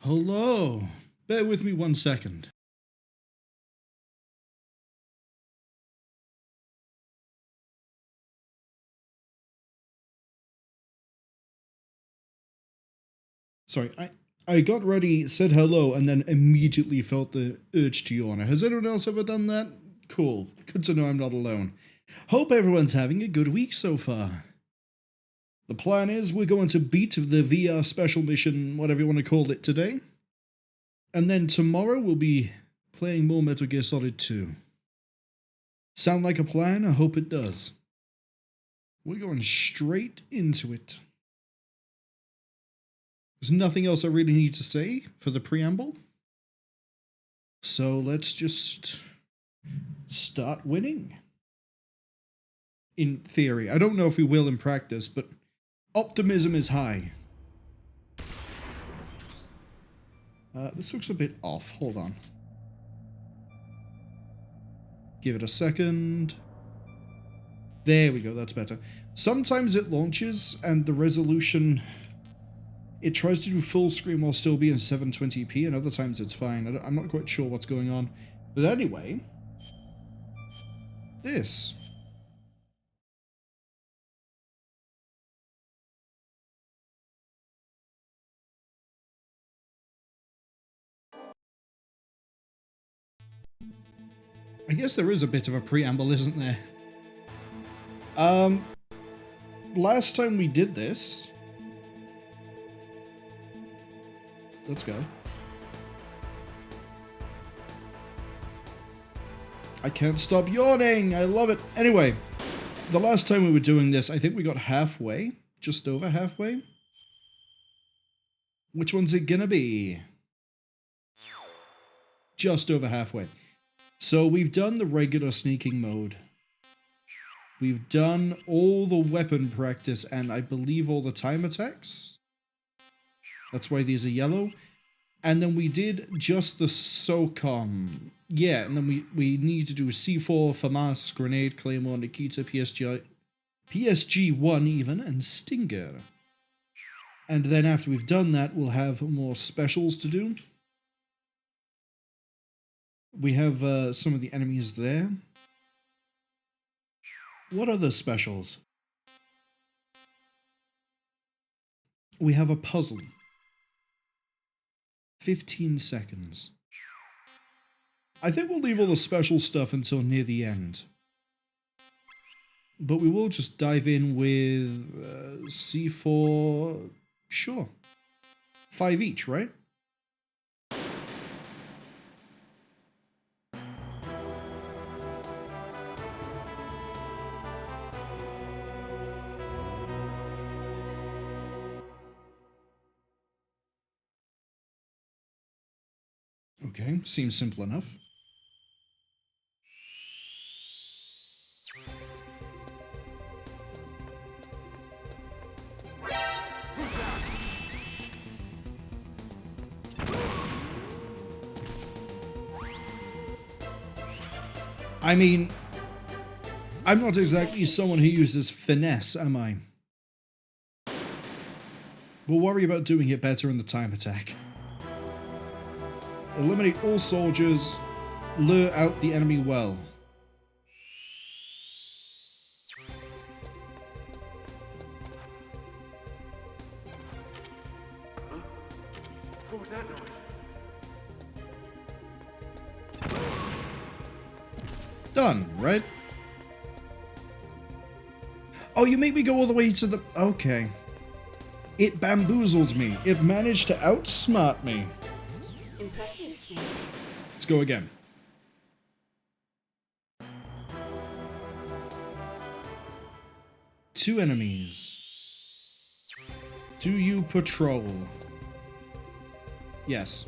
Hello. Bear with me 1 second. Sorry, I got ready, said hello, and then immediately felt the urge to yawn. Has anyone else ever done that? Cool. Good to know I'm not alone. Hope everyone's having a good week so far. The plan is we're going to beat the VR special mission, whatever you want to call it, today. And then tomorrow we'll be playing more Metal Gear Solid 2. Sound like a plan? I hope it does. We're going straight into it. There's nothing else I really need to say for the preamble. So let's just start winning. In theory. I don't know if we will in practice, but optimism is high. This looks a bit off. Hold on. Give it a second. There we go, that's better. Sometimes it launches and the resolution... It tries to do full screen while still being 720p, and other times it's fine. I'm not quite sure what's going on. But anyway... This. I guess there is a bit of a preamble, isn't there? Last time we did this... Let's go. I can't stop yawning! I love it! Anyway, the last time we were doing this, I think we got halfway. Just over halfway. Which one's it gonna be? Just over halfway. So we've done the regular sneaking mode. We've done all the weapon practice and I believe all the time attacks. That's why these are yellow. And then we did just the SOCOM. Yeah, and then we need to do C4, FAMAS, Grenade, Claymore, Nikita, PSG-1 even, and Stinger. And then after we've done that, we'll have more specials to do. We have some of the enemies there. What other specials? We have a puzzle. 15 seconds. I think we'll leave all the special stuff until near the end. But we will just dive in with C4... Sure. 5 each, right? Okay, seems simple enough. I mean, I'm not exactly someone who uses finesse, am I? We'll worry about doing it better in the time attack. Eliminate all soldiers, lure out the enemy well. What was that noise? Done, right? Oh, you make me go all the way to the... Okay. It bamboozled me. It managed to outsmart me. Impressive, Steve. Let's go again. Two enemies. Do you patrol? Yes.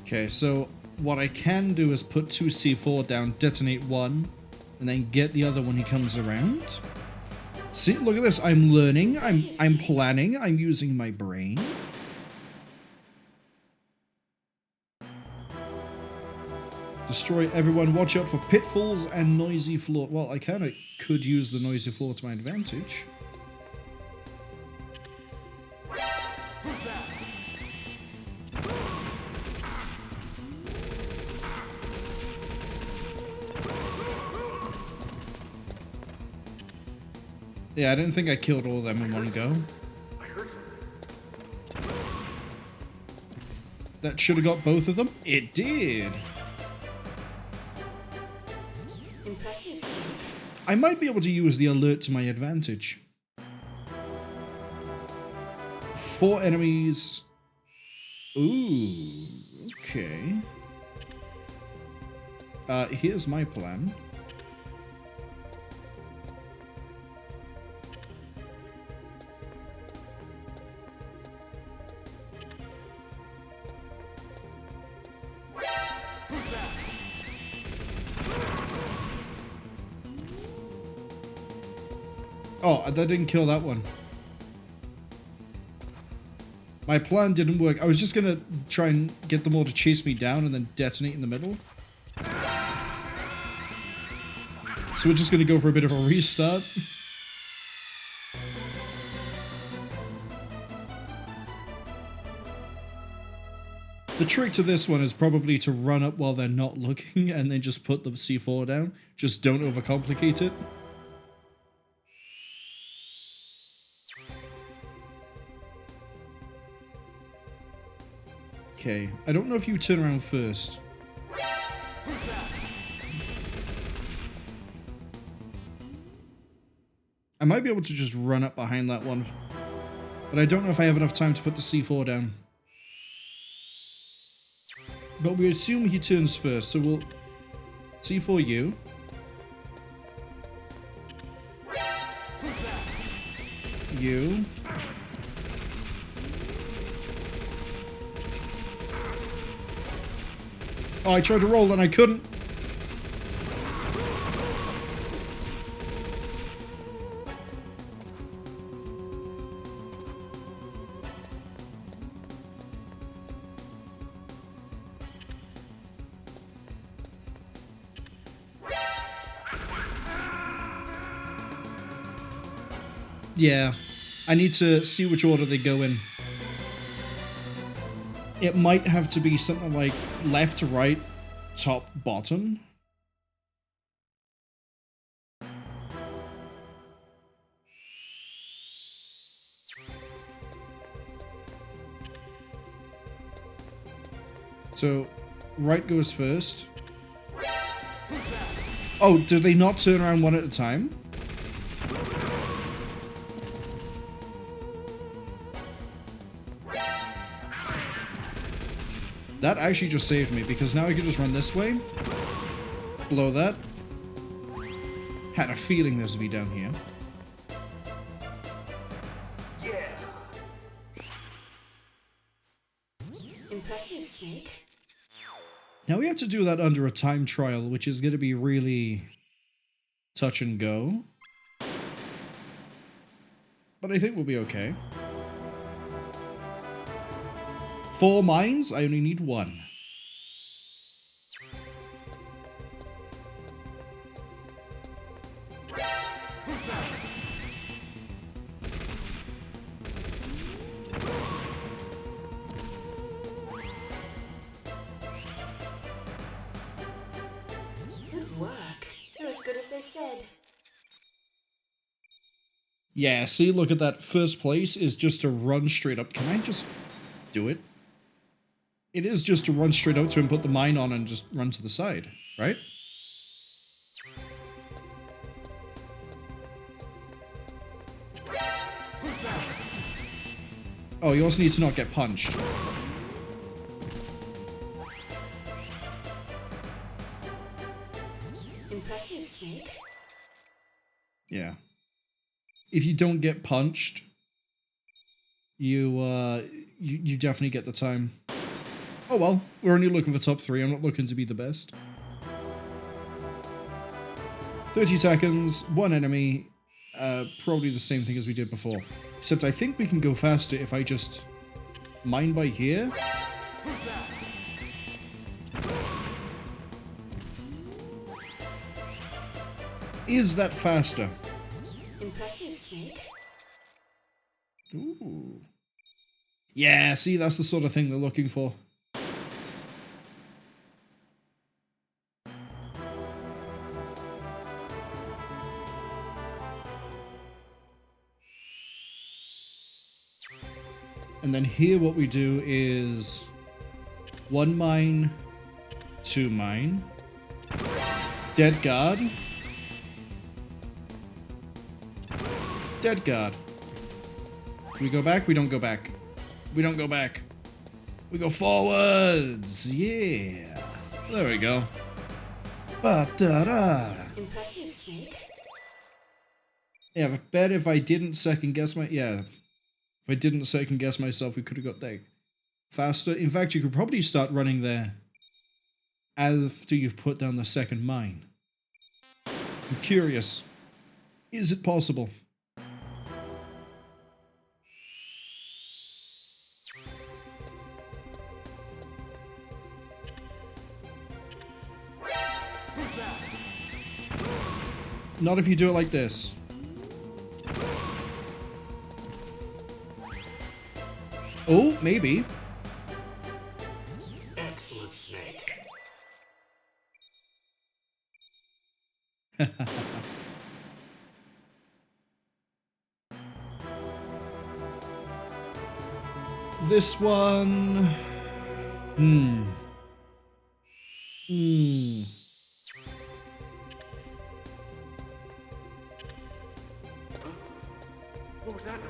Okay, so what I can do is put 2 C4 down, detonate one, and then get the other when he comes around. See, look at this. I'm learning. I'm planning. I'm using my brain. Destroy everyone. Watch out for pitfalls and noisy floor. Well, I kind of could use the noisy floor to my advantage. Yeah, I didn't think I killed all of them in one go. I heard something. That should have got both of them. It did. Impressive, Snake. I might be able to use the alert to my advantage. 4 enemies. Ooh, okay. Here's my plan. Oh, that didn't kill that one. My plan didn't work. I was just gonna try and get them all to chase me down and then detonate in the middle. So we're just gonna go for a bit of a restart. The trick to this one is probably to run up while they're not looking and then just put the C4 down. Just don't overcomplicate it. Okay, I don't know if you turn around first. I might be able to just run up behind that one, but I don't know if I have enough time to put the C4 down. But we assume he turns first, so we'll C4 you. You. Oh, I tried to roll and I couldn't. Yeah, I need to see which order they go in. It might have to be something like left to right, top, bottom. So, right goes first. Oh, do they not turn around one at a time? That actually just saved me, because now I can just run this way. Blow that. Had a feeling this would be down here. Yeah. Impressive, Snake. Now we have to do that under a time trial, which is going to be really touch and go. But I think we'll be okay. 4 mines, I only need 1. Good work. You're as good as they said. Yeah, see, look at that. First place is just to run straight up. Can I just do it? It is just to run straight out to him, put the mine on, and just run to the side, right? Oh, you also need to not get punched. Impressive, Snake. Yeah. If you don't get punched, you definitely get the time. Oh well, we're only looking for top 3. I'm not looking to be the best. 30 seconds, 1 enemy. Probably the same thing as we did before. Except I think we can go faster if I just mine by here. Is that faster? Impressive, Snake. Ooh. Yeah, see, that's the sort of thing they're looking for. And then here what we do is 1 mine, 2 mine, dead guard, dead guard. We go back, we don't go back. We don't go back. We go forwards. Yeah. There we go. Ba-da-da. Impressive, Snake. Yeah, I bet if I didn't second guess if I didn't second guess myself, we could have got there faster. In fact, you could probably start running there after you've put down the second mine. I'm curious. Is it possible? Not if you do it like this. Oh, maybe. Excellent, Snake. This one... Hmm. What was that noise?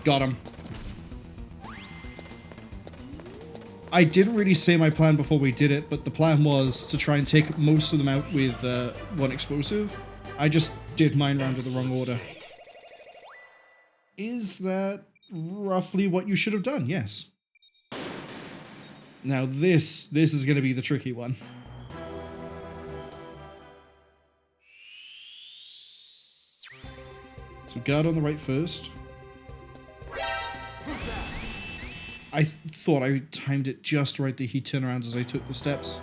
Got him. I didn't really say my plan before we did it, but the plan was to try and take most of them out with one explosive. I just did mine round in the wrong order. Is that roughly what you should have done? Yes. Now this is going to be the tricky one. So guard on the right first. I thought I timed it just right that he turned around as I took the steps.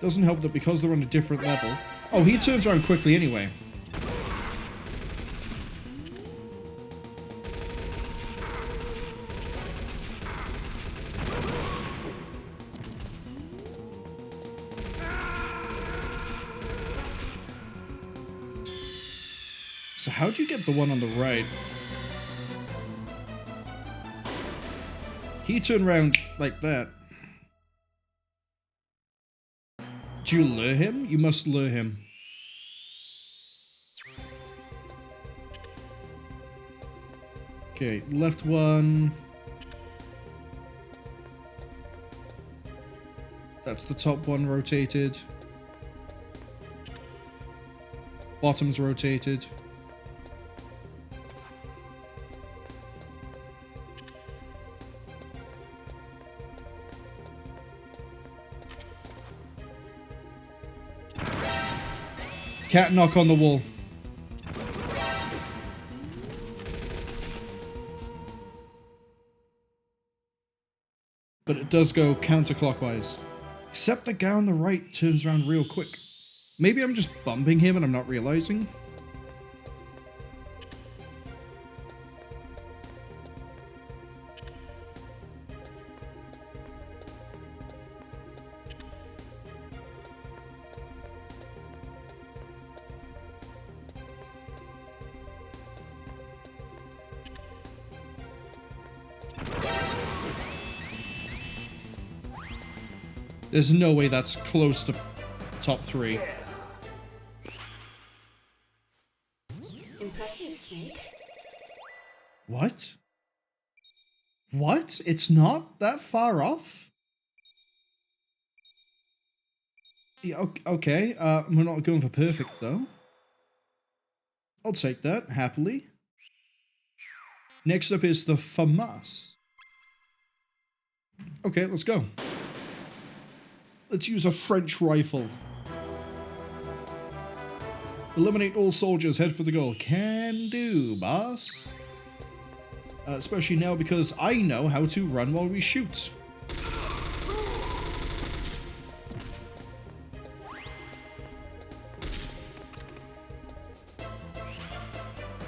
Doesn't help that because they're on a different level... Oh, he turns around quickly anyway. So how'd you get the one on the right? He turned around like that. Do you lure him? You must lure him. Okay, left one. That's the top one rotated. Bottom's rotated. Cat knock on the wall. But it does go counterclockwise. Except the guy on the right turns around real quick. Maybe I'm just bumping him and I'm not realizing. There's no way that's close to top 3. Impressive, Snake. What? What? It's not that far off? Yeah, okay. We're not going for perfect, though. I'll take that, happily. Next up is the FAMAS. Okay, let's go. Let's use a French rifle. Eliminate all soldiers, head for the goal. Can do, boss. Especially now because I know how to run while we shoot.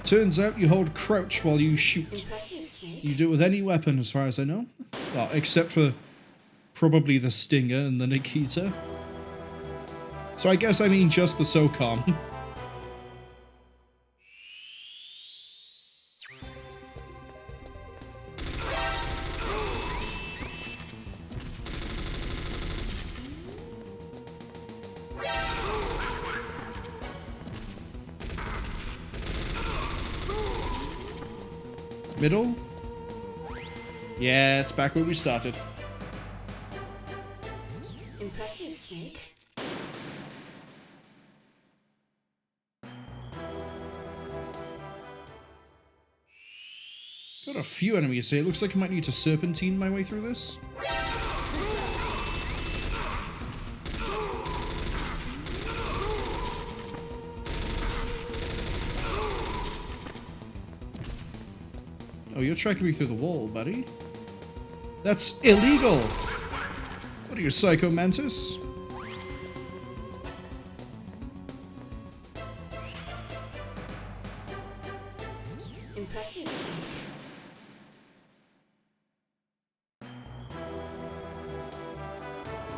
Turns out you hold crouch while you shoot. Impressive, Snake. You do it with any weapon as far as I know. Well, except for probably the Stinger and the Nikita. So I guess I mean just the SOCOM. Middle? Yeah, it's back where we started. Impressive, Snake. Got a few enemies here. It looks like I might need to serpentine my way through this. Oh, you're tracking me through the wall, buddy. That's illegal! What are you, Psycho Mantis? Impressive, Snake.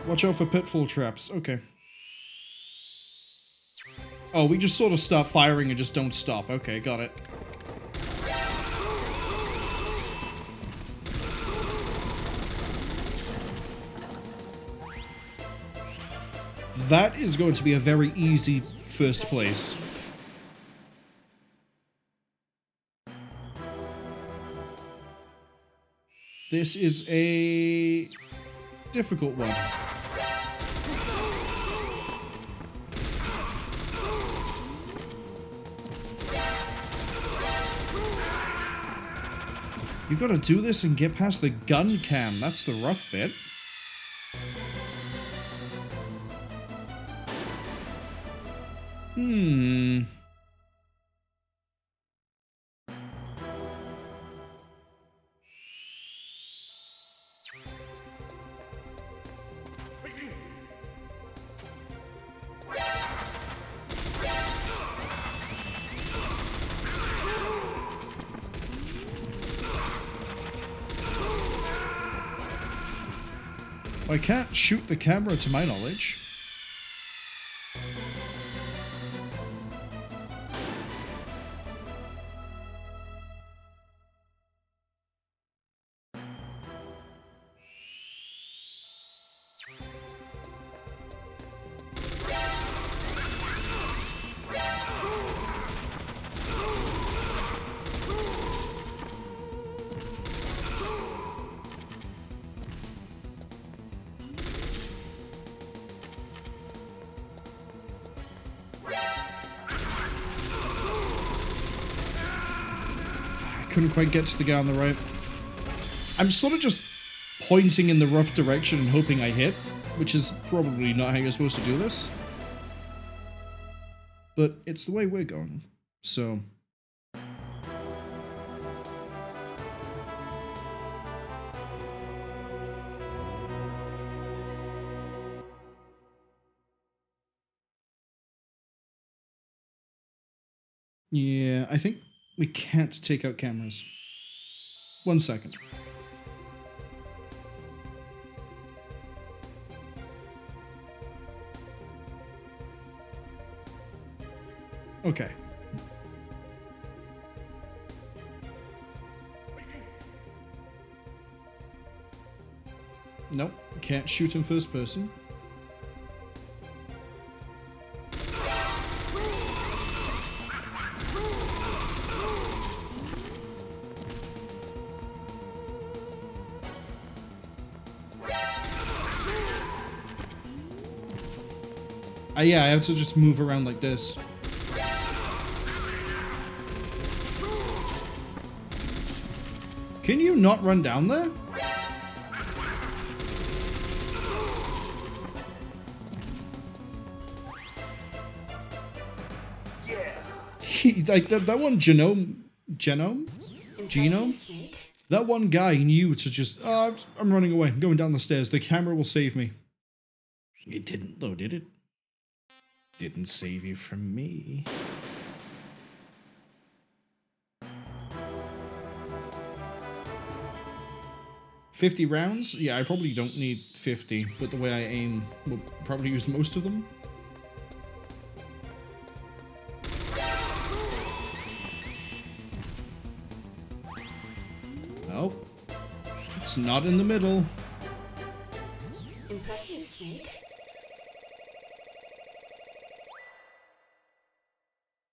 Watch out for pitfall traps. Okay. Oh, we just sort of start firing and just don't stop. Okay, got it. That is going to be a very easy first place. This is a difficult one. You gotta do this and get past the gun cam. That's the rough bit. I can't shoot the camera to my knowledge. Couldn't quite get to the guy on the right. I'm sort of just pointing in the rough direction and hoping I hit, which is probably not how you're supposed to do this. But it's the way we're going, so... Yeah, I think we can't take out cameras. 1 second. Okay. Nope, can't shoot in first person. Yeah, I have to just move around like this. Can you not run down there? like that one genome? Impressive, Snake. That one guy knew to just, I'm running away, I'm going down the stairs, the camera will save me. It didn't though, did it? Didn't save you from me. $50 rounds? Yeah, I probably don't need 50, but the way I aim will probably use most of them. No. It's not in the middle. Impressive, Snake.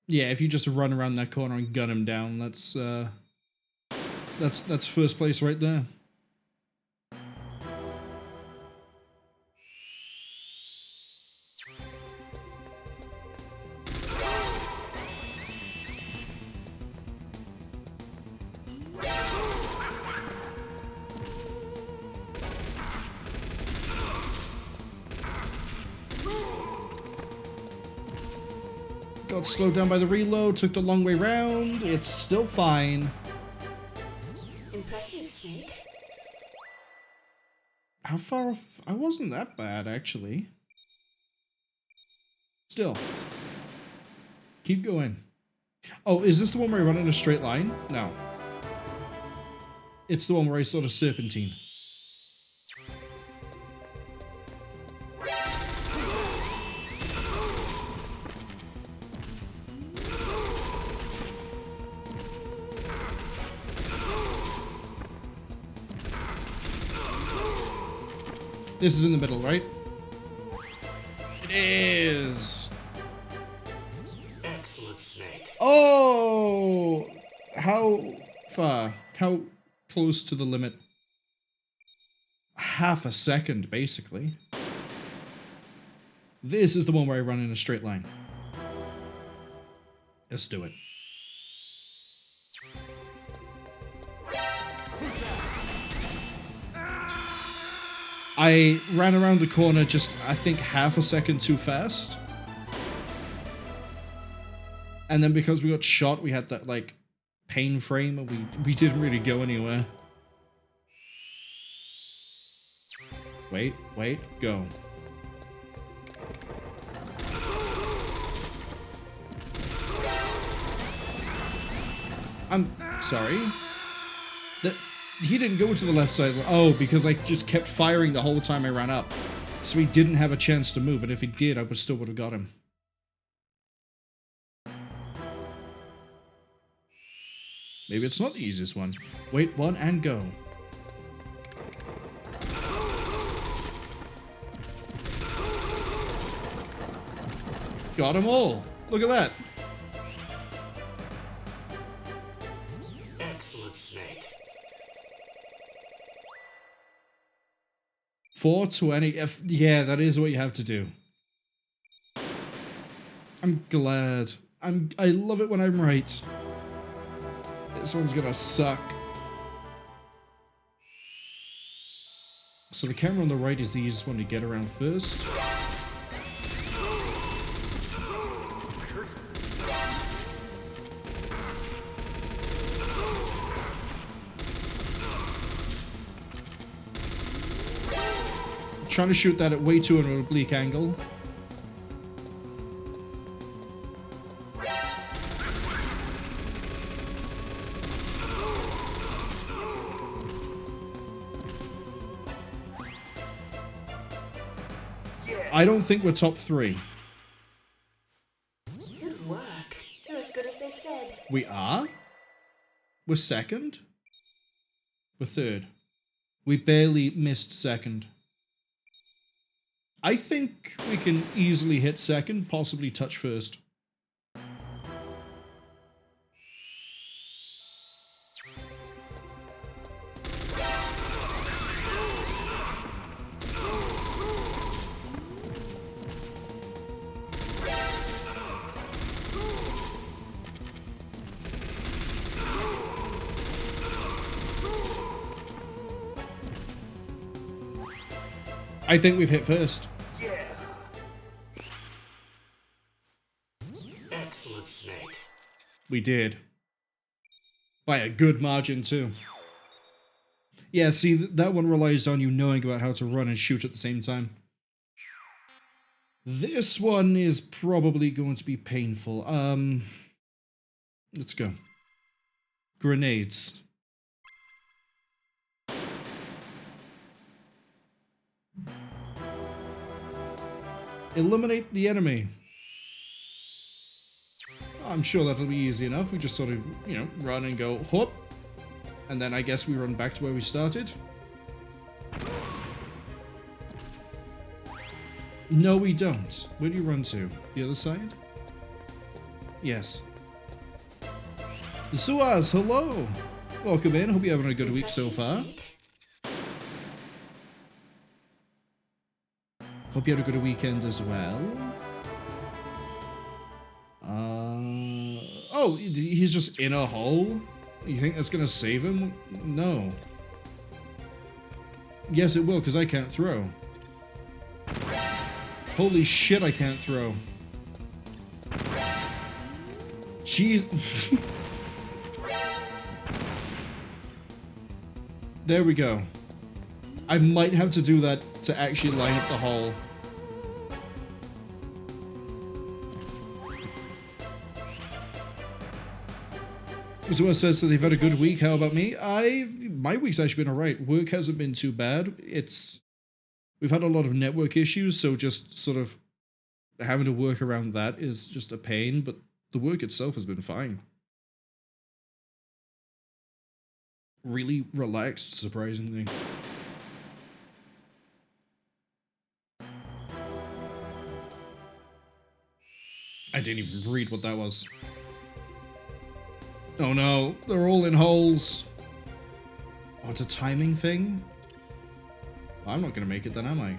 Yeah, if you just run around that corner and gun him down, that's first place right there. Got slowed down by the reload, took the long way round. It's still fine. Impressive, Snake. How far off? I wasn't that bad, actually. Still. Keep going. Oh, is this the one where I run in a straight line? No. It's the one where I sort of serpentine. This is in the middle, right? It is. Excellent, Snake. Oh! How far? How close to the limit? Half a second, basically. This is the one where I run in a straight line. Let's do it. I ran around the corner just, I think, half a second too fast. And then because we got shot, we had that, like, pain frame, and we didn't really go anywhere. Wait, go. I'm sorry. He didn't go to the left side. Oh, because I just kept firing the whole time I ran up. So he didn't have a chance to move, and if he did, I still would have got him. Maybe it's not the easiest one. Wait, one, and go. Got them all. Look at that. Excellent, Snake. 420. Yeah, that is what you have to do. I'm glad. I love it when I'm right. This one's gonna suck. So the camera on the right is the easiest one to get around first. Trying to shoot that at way too an oblique angle. I don't think we're top 3. Good work. You're as good as they said. We are? We're second? We're third. We barely missed second. I think we can easily hit second, possibly touch first. I think we've hit first. Excellent, Snake. We did. By a good margin, too. Yeah, see, that one relies on you knowing about how to run and shoot at the same time. This one is probably going to be painful. Let's go. Grenades. Eliminate the enemy. I'm sure that'll be easy enough. We just sort of, you know, run and go, hop. And then I guess we run back to where we started. No, we don't. Where do you run to? The other side? Yes. Zuaz, hello! Welcome in. Hope you're having a good week so far. Hope you had a good weekend as well. Oh, he's just in a hole? You think that's gonna save him? No. Yes, it will, because I can't throw. Holy shit, I can't throw. Jeez. There we go. I might have to do that to actually line up the hole. Someone says that they've had a good week. How about me? My week's actually been alright. Work hasn't been too bad. We've had a lot of network issues, so just sort of having to work around that is just a pain, but the work itself has been fine. Really relaxed, surprisingly. I didn't even read what that was. Oh no, they're all in holes. Oh, it's a timing thing? I'm not gonna make it then, am I?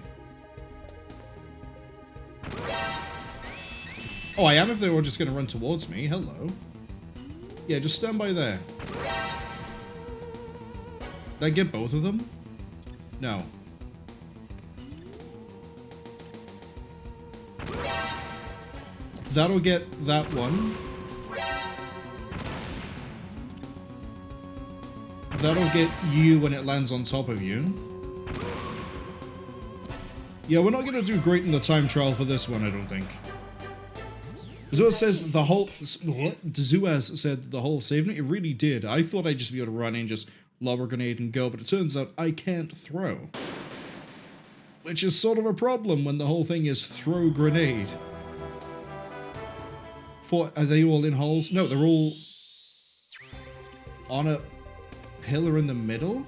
Oh, I am if they were just gonna run towards me. Hello. Yeah, just stand by there. Did I get both of them? No. That'll get that one. That'll get you when it lands on top of you. Yeah, we're not going to do great in the time trial for this one, I don't think. Zuaz says the whole... What? Zuaz said the whole saved me? It really did. I thought I'd just be able to run in, just lob a grenade and go, but it turns out I can't throw. Which is sort of a problem when the whole thing is throw grenade. Are they all in holes? No, they're all on a pillar in the middle.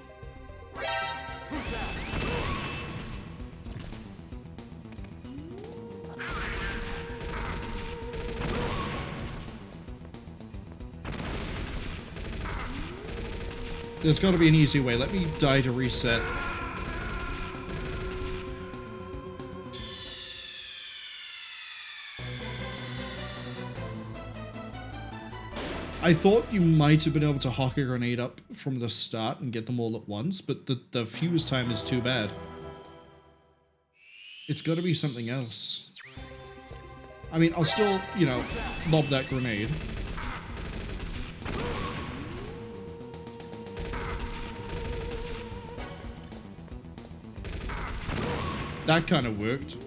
There's got to be an easy way. Let me die to reset. I thought you might have been able to hock a grenade up from the start and get them all at once, but the fuse time is too bad. It's got to be something else. I mean, I'll still, you know, lob that grenade. That kind of worked.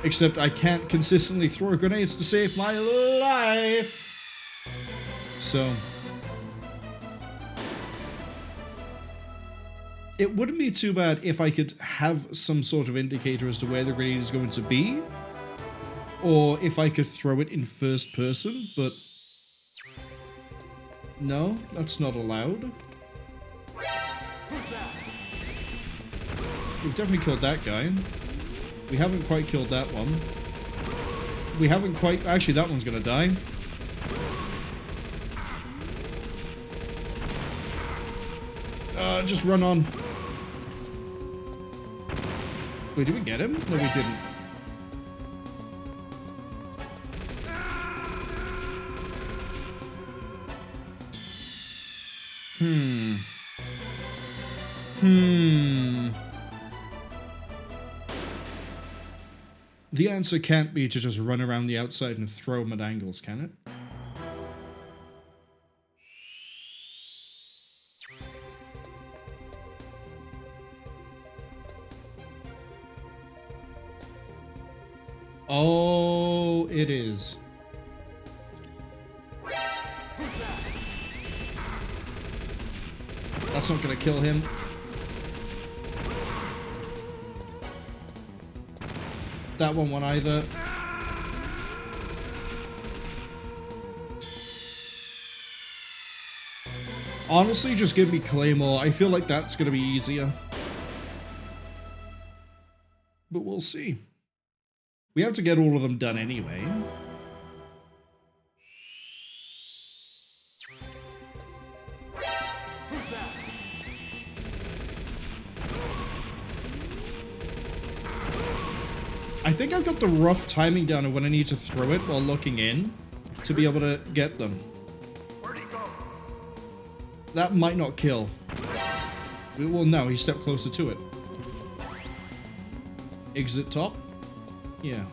Except I can't consistently throw grenades to save my life. So... it wouldn't be too bad if I could have some sort of indicator as to where the grenade is going to be. Or if I could throw it in first person, but... no, that's not allowed. We've definitely killed that guy. We haven't quite killed that one. We haven't quite... actually, that one's gonna die. Just run on. Wait, did we get him? No, we didn't. The answer can't be to just run around the outside and throw them at angles, can it? Oh, it is. That's not gonna kill him. That one won't either. Honestly, just give me Claymore. I feel like that's gonna be easier. But we'll see. We have to get all of them done anyway. I think I've got the rough timing down of when I need to throw it while looking in to be able to get them. Where'd he go? That might not kill. Well, no, he stepped closer to it. Exit top? Yeah.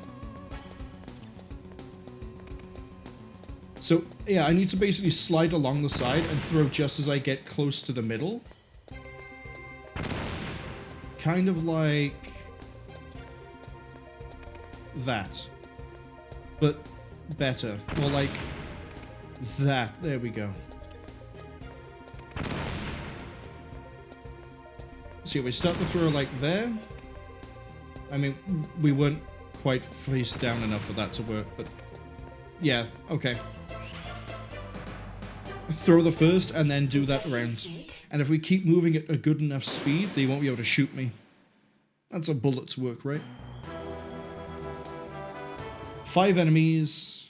So, yeah, I need to basically slide along the side and throw just as I get close to the middle. Kind of like that. But better. More like that. There we go. See, we start the throw like there. I mean, we weren't quite face down enough for that to work, but yeah, okay. Throw the first and then do that round. And if we keep moving at a good enough speed, they won't be able to shoot me. That's a bullet's work, right? 5 enemies.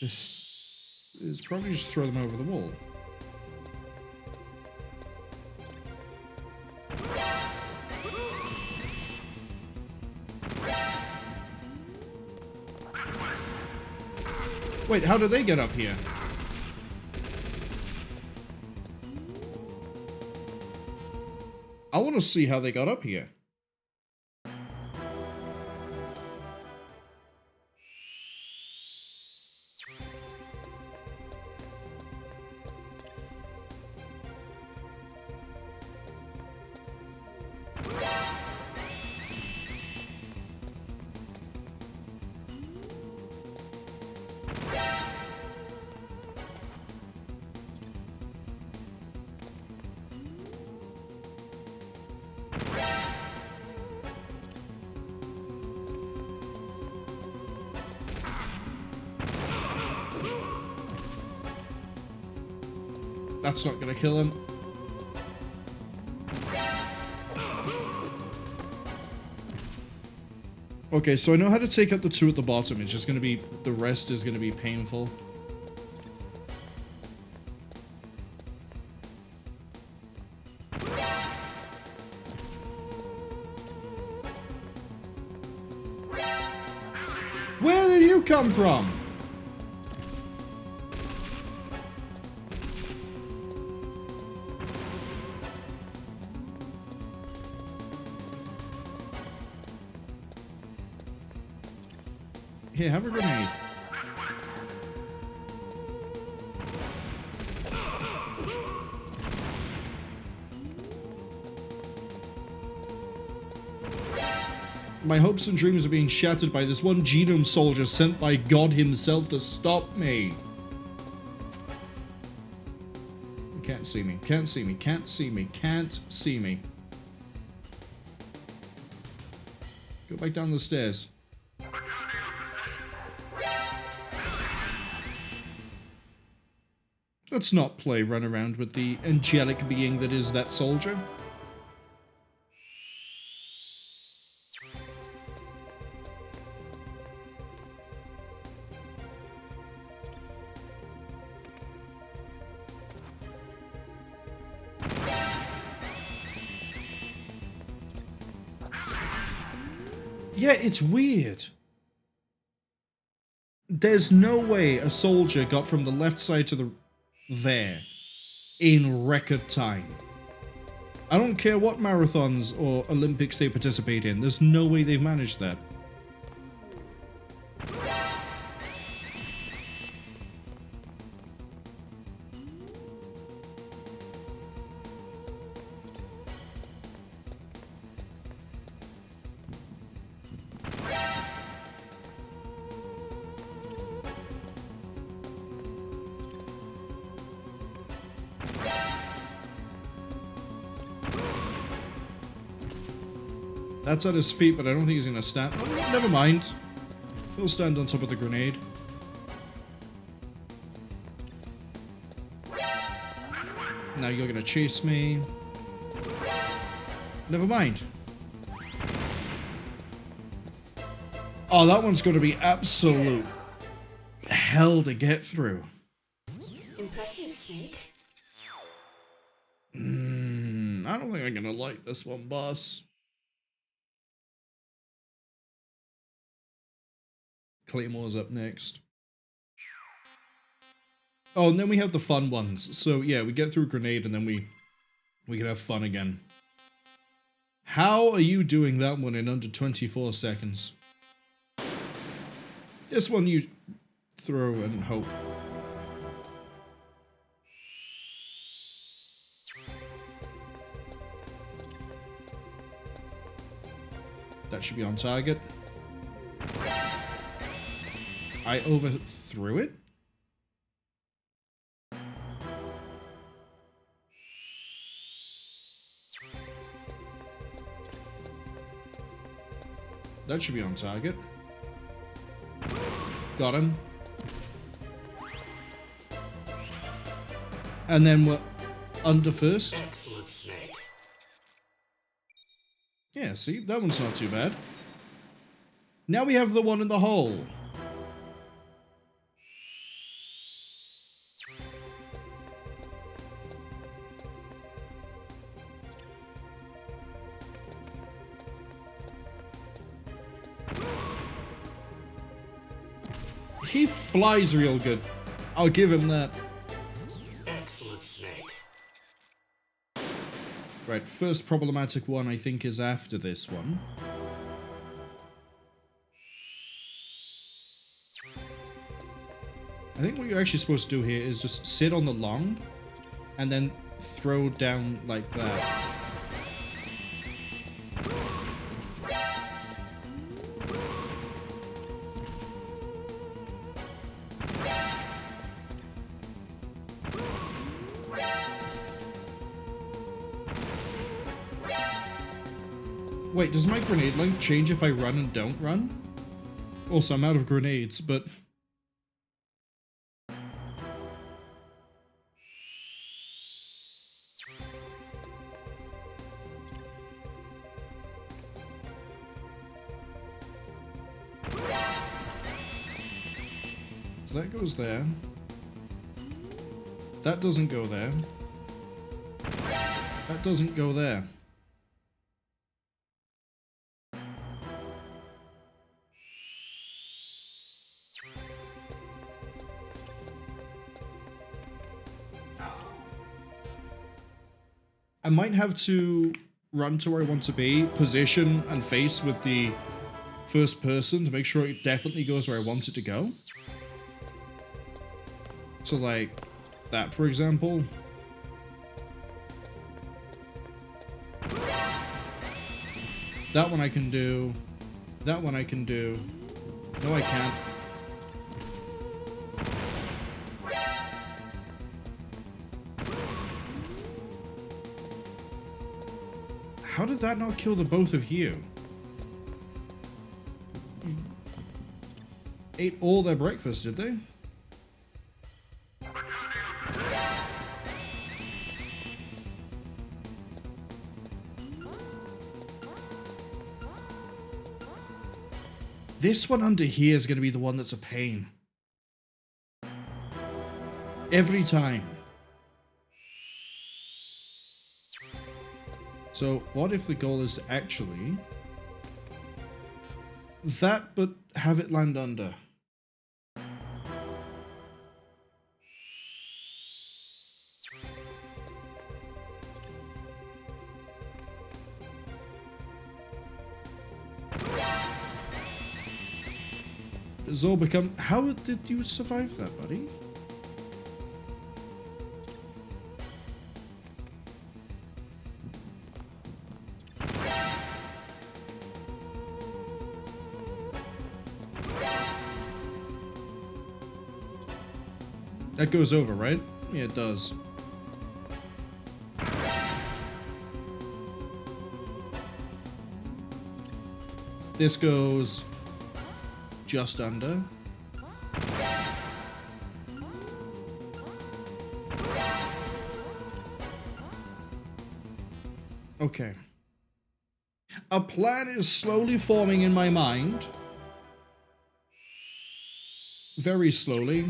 This is probably just throw them over the wall. Wait, how did they get up here? I want to see how they got up here. That's not gonna kill him. Okay, so I know how to take out the 2 at the bottom. It's just gonna be, the rest is gonna be painful. Where did you come from? Here, have a grenade. My hopes and dreams are being shattered by this one genome soldier sent by God himself to stop me. Can't see me, can't see me, can't see me, can't see me. Go back down the stairs. Let's not play run around with the angelic being that is that soldier. Yeah, it's weird. There's no way a soldier got from the left side to the there in record time. I don't care what marathons or Olympics they participate in. There's no way they've managed that. That's at his feet, but I don't think he's gonna stand. Oh, never mind. He'll stand on top of the grenade. Now you're gonna chase me. Never mind. Oh, that one's gonna be absolute hell to get through. Impressive, Snake. I don't think I'm gonna like this one, boss. Claymore's up next. Oh, and then we have the fun ones. So yeah, we get through a grenade and then we can have fun again. How are you doing that one in under 24 seconds? This one you throw and hope. That should be on target. I overthrew it? That should be on target. Got him. And then we're under first. Excellent, Snake. Yeah, see? That one's not too bad. Now we have the one in the hole. He flies real good. I'll give him that. Excellent, Snake. Right, first problematic one I think is after this one. I think what you're actually supposed to do here is just sit on the long and then throw down like that. Wait, does my grenade length change if I run and don't run? Also, I'm out of grenades, but... So that goes there. That doesn't go there. That doesn't go there. I might have to run to where I want to be, position and face with the first person to make sure it definitely goes where I want it to go. So like that, for example. That one I can do. That one I can do. No, I can't. How did that not kill the both of you? Ate all their breakfast, did they? This one under here is going to be the one that's a pain. Every time. So, what if the goal is actually that, but have it land under? It's all become... How did you survive that, buddy? That goes over, right? Yeah, it does. This goes just under. Okay. A plan is slowly forming in my mind. Very slowly.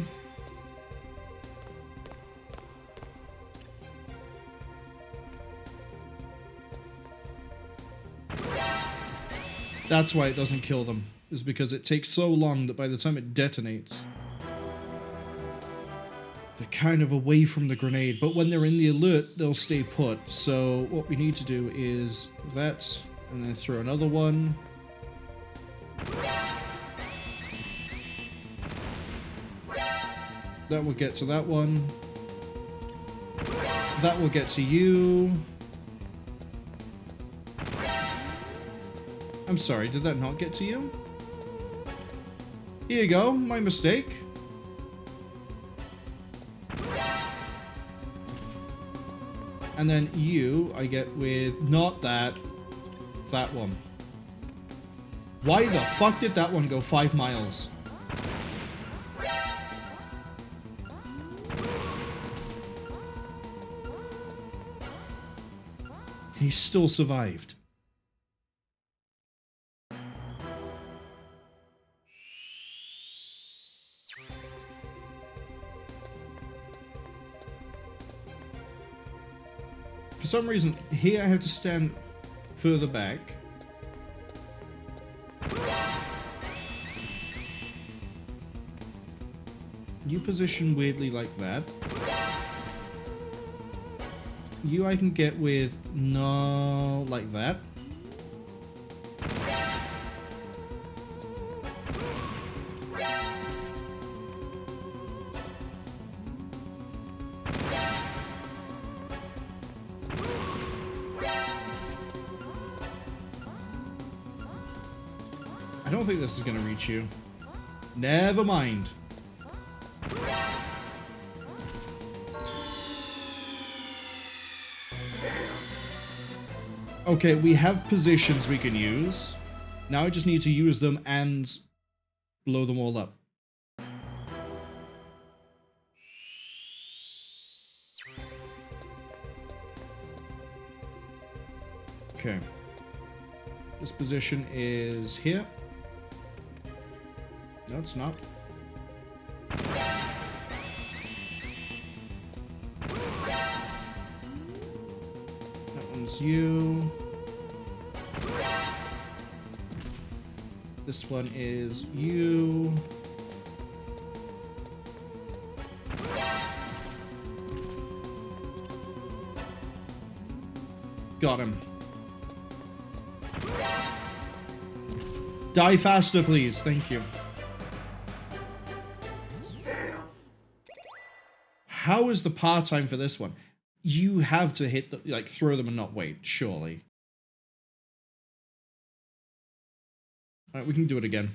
That's why it doesn't kill them, is because it takes so long that by the time it detonates, they're kind of away from the grenade, but when they're in the alert, they'll stay put. So what we need to do is that, and then throw another one. That will get to that one. That will get to you. I'm sorry, did that not get to you? Here you go, my mistake. And then you, I get with not that one. Why the fuck did that one go 5 miles? He still survived. For some reason, here I have to stand further back. You position weirdly like that. You I can get with no like that. I don't think this is gonna reach you. Never mind. Okay, we have positions we can use. Now I just need to use them and blow them all up. Okay. This position is here. No, it's not. That one's you. This one is you. Got him. Die faster, please. Thank you. How is the par time for this one? You have to hit the, like, throw them and not wait, surely. Alright, we can do it again.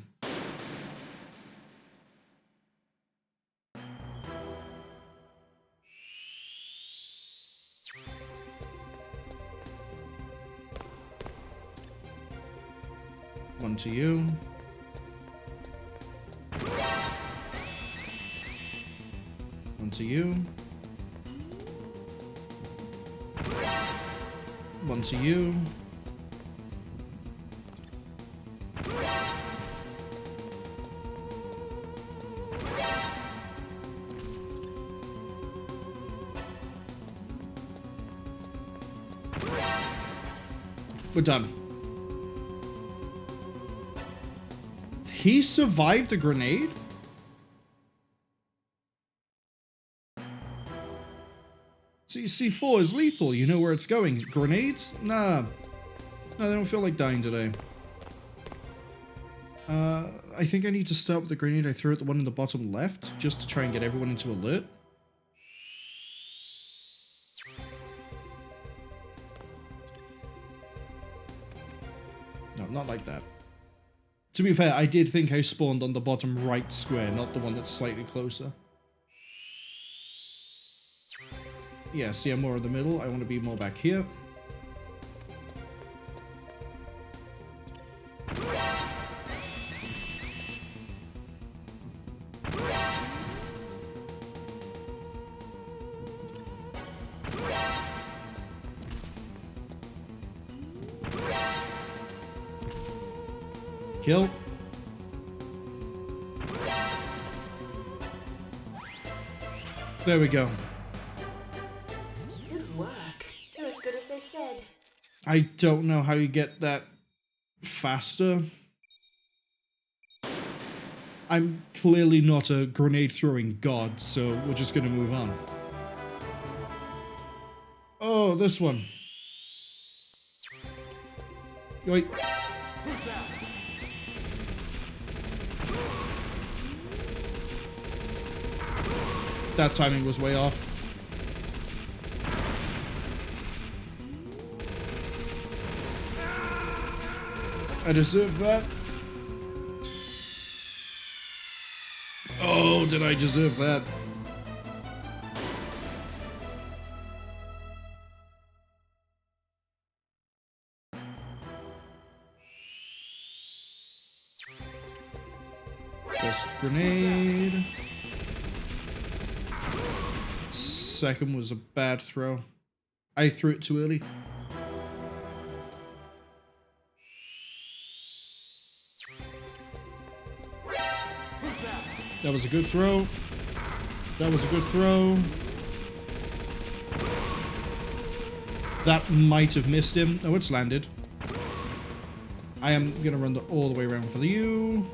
One to you. One to you. One to you. We're done. He survived the grenade? C4 is lethal. You know where it's going. Grenades? Nah. No, they don't feel like dying today. I think I need to start with the grenade I threw at the one in the bottom left, just to try and get everyone into alert. No, not like that. To be fair, I did think I spawned on the bottom right square, not the one that's slightly closer. Yeah, see, I'm more in the middle. I want to be more back here. Kill. There we go. Good work. You're as good as they said. I don't know how you get that faster. I'm clearly not a grenade throwing god, so we're just gonna move on. Oh, this one. Wait. That timing was way off. I deserve that. Oh, did I deserve that? First grenade. Second was a bad throw. I threw it too early. That was a good throw. That was a good throw. That might have missed him. Oh, it's landed. I am going to run all the way around for the U.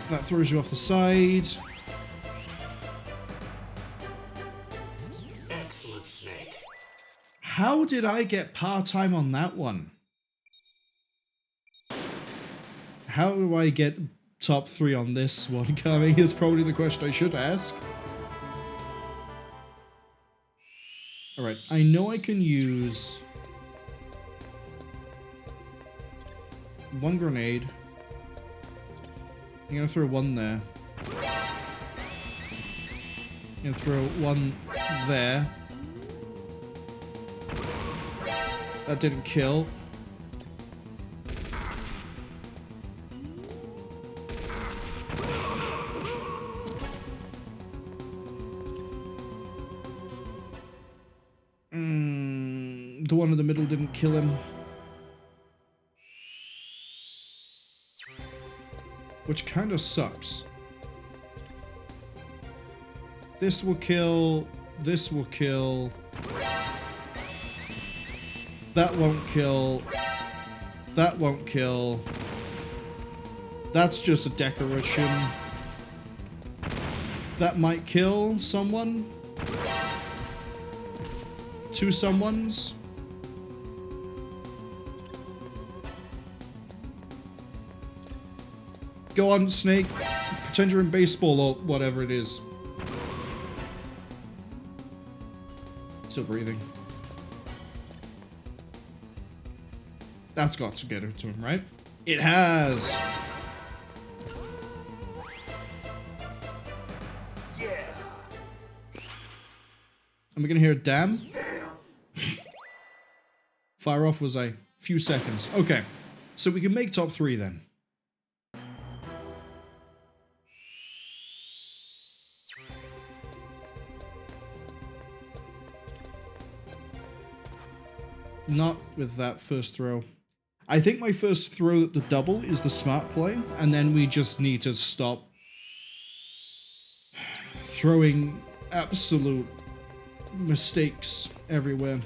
That throws you off the side. Excellent, Snake. How did I get part-time on that one? How do I get top 3 on this one coming is probably the question I should ask. Alright, I know I can use one grenade. I'm gonna throw one there. I'm gonna throw one there. That didn't kill. The one in the middle didn't kill him. Which kind of sucks. This will kill. This will kill. That won't kill. That won't kill. That's just a decoration. That might kill someone. 2 someones. Go on, Snake. Pretend you're in baseball or whatever it is. Still breathing. That's got to get it to him, right? It has! Yeah. Am I gonna hear a damn? Fire off was a few seconds. Okay, so we can make top 3 then. Not with that first throw. I think my first throw at the double is the smart play, and then we just need to stop throwing absolute mistakes everywhere.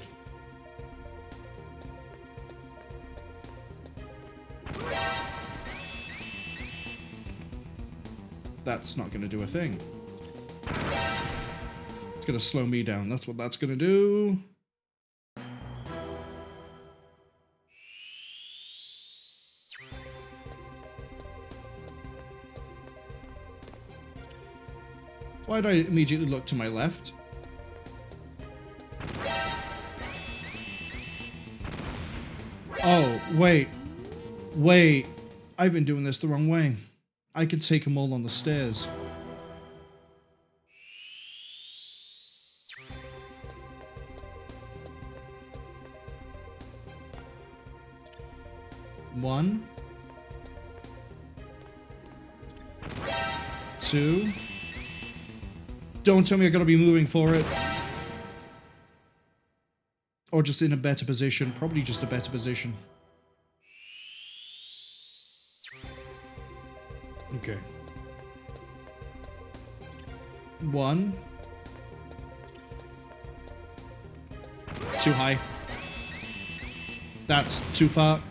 That's not going to do a thing. It's going to slow me down. That's what that's going to do. Why did I immediately look to my left? Oh, wait. Wait. I've been doing this the wrong way. I could take them all on the stairs. One. 2. Don't tell me I gotta be moving for it. Or just in a better position. Probably just a better position. Okay. 1. Too high. That's too far.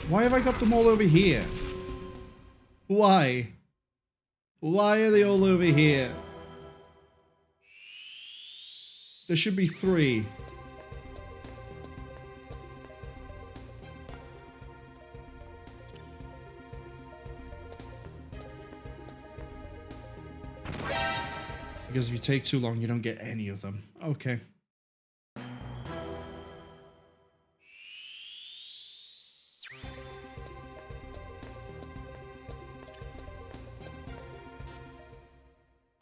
Why have I got them all over here? Why? Why are they all over here? There should be 3. Because if you take too long, you don't get any of them. Okay.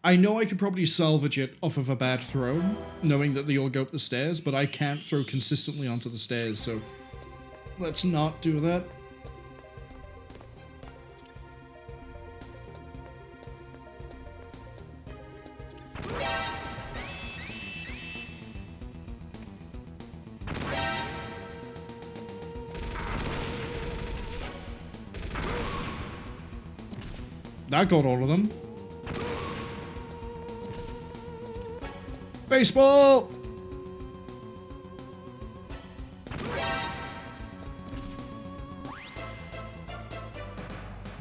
I know I could probably salvage it off of a bad throw, knowing that they all go up the stairs, but I can't throw consistently onto the stairs, so let's not do that. That got all of them. Baseball!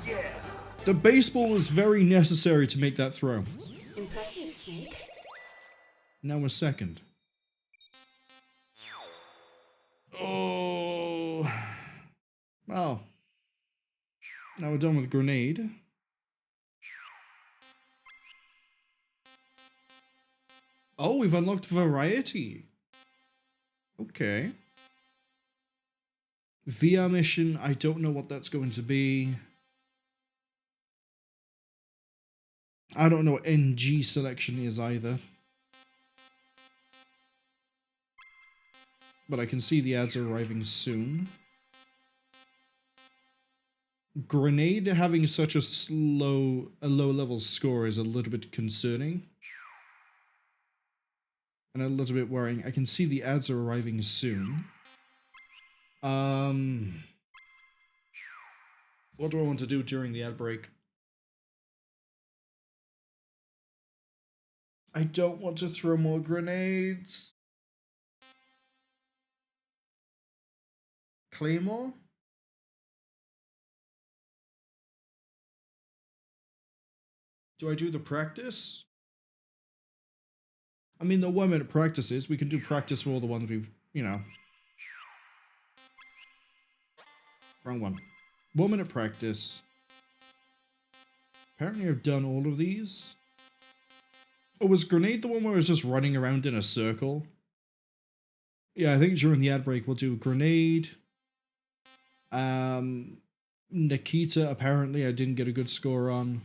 Yeah. The baseball was very necessary to make that throw. Impressive, Snake. Now we're second. Oh. Well. Now we're done with grenade. Oh, we've unlocked variety. Okay. VR mission, I don't know what that's going to be. I don't know what NG selection is either. But I can see the ads are arriving soon. Grenade having such a low level score is a little bit concerning. And a little bit worrying. I can see the ads are arriving soon. What do I want to do during the ad break? I don't want to throw more grenades. Claymore? Do I do the practice? I mean, the 1 minute practices. We can do practice for all the ones we've, you know. Wrong one. 1 minute practice. Apparently I've done all of these. Oh, was grenade the one where I was just running around in a circle? Yeah, I think during the ad break we'll do grenade. Nikita, apparently I didn't get a good score on.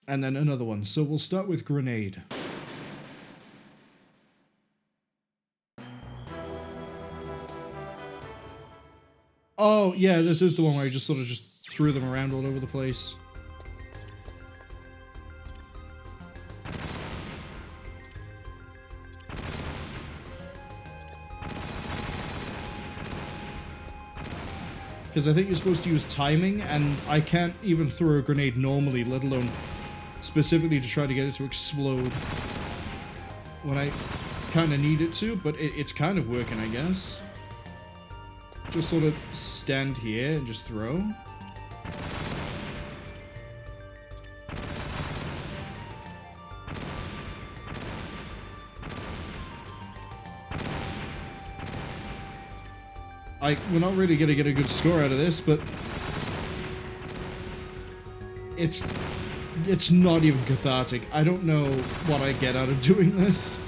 And then another one. So we'll start with grenade. Oh, yeah, this is the one where I just sort of just threw them around all over the place. Because I think you're supposed to use timing, and I can't even throw a grenade normally, let alone specifically to try to get it to explode when I kind of need it to, but it's kind of working, I guess. Just sort of stand here and just throw. We're not really going to get a good score out of this, but it's not even cathartic. I don't know what I get out of doing this.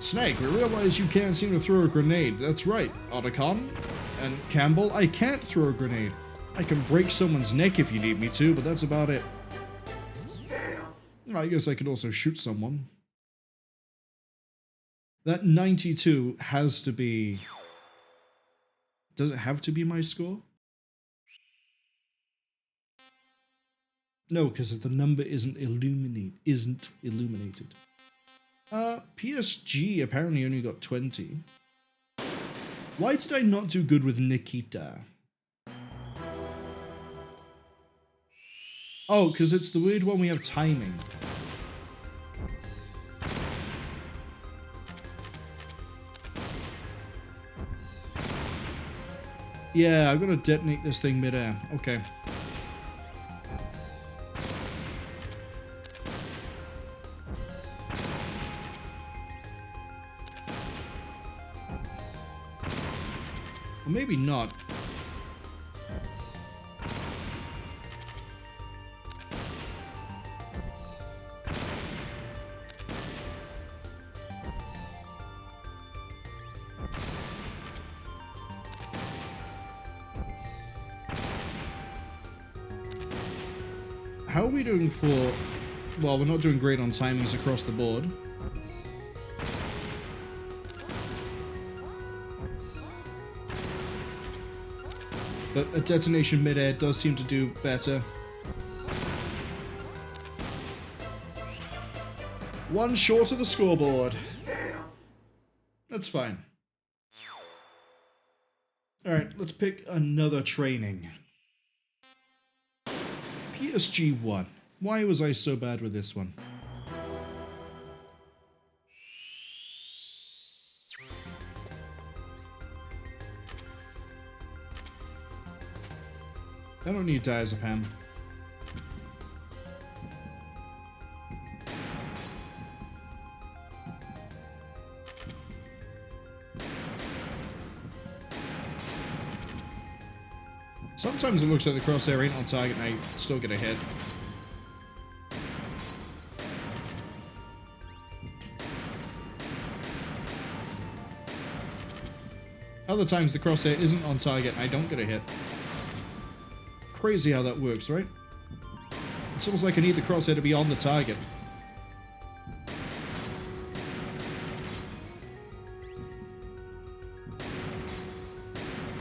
Snake, we realize you can't seem to throw a grenade. That's right, Otacon and Campbell. I can't throw a grenade. I can break someone's neck if you need me to, but that's about it. Damn. I guess I could also shoot someone. That 92 has to be Does it have to be my score? No, because the number isn't illuminated. PSG apparently only got 20. Why did I not do good with Nikita? Oh, because it's the weird one we have timing. Yeah, I'm gonna detonate this thing midair. Okay. Or maybe not. How are we doing for... Well, we're not doing great on timings across the board. But a detonation mid-air does seem to do better. One short of the scoreboard. That's fine. Alright, let's pick another training. PSG 1. Why was I so bad with this one? I don't need diazepam. Sometimes it looks like the crosshair ain't on target and I still get a hit. Other times the crosshair isn't on target and I don't get a hit. Crazy how that works, right? It's almost like I need the crosshair to be on the target.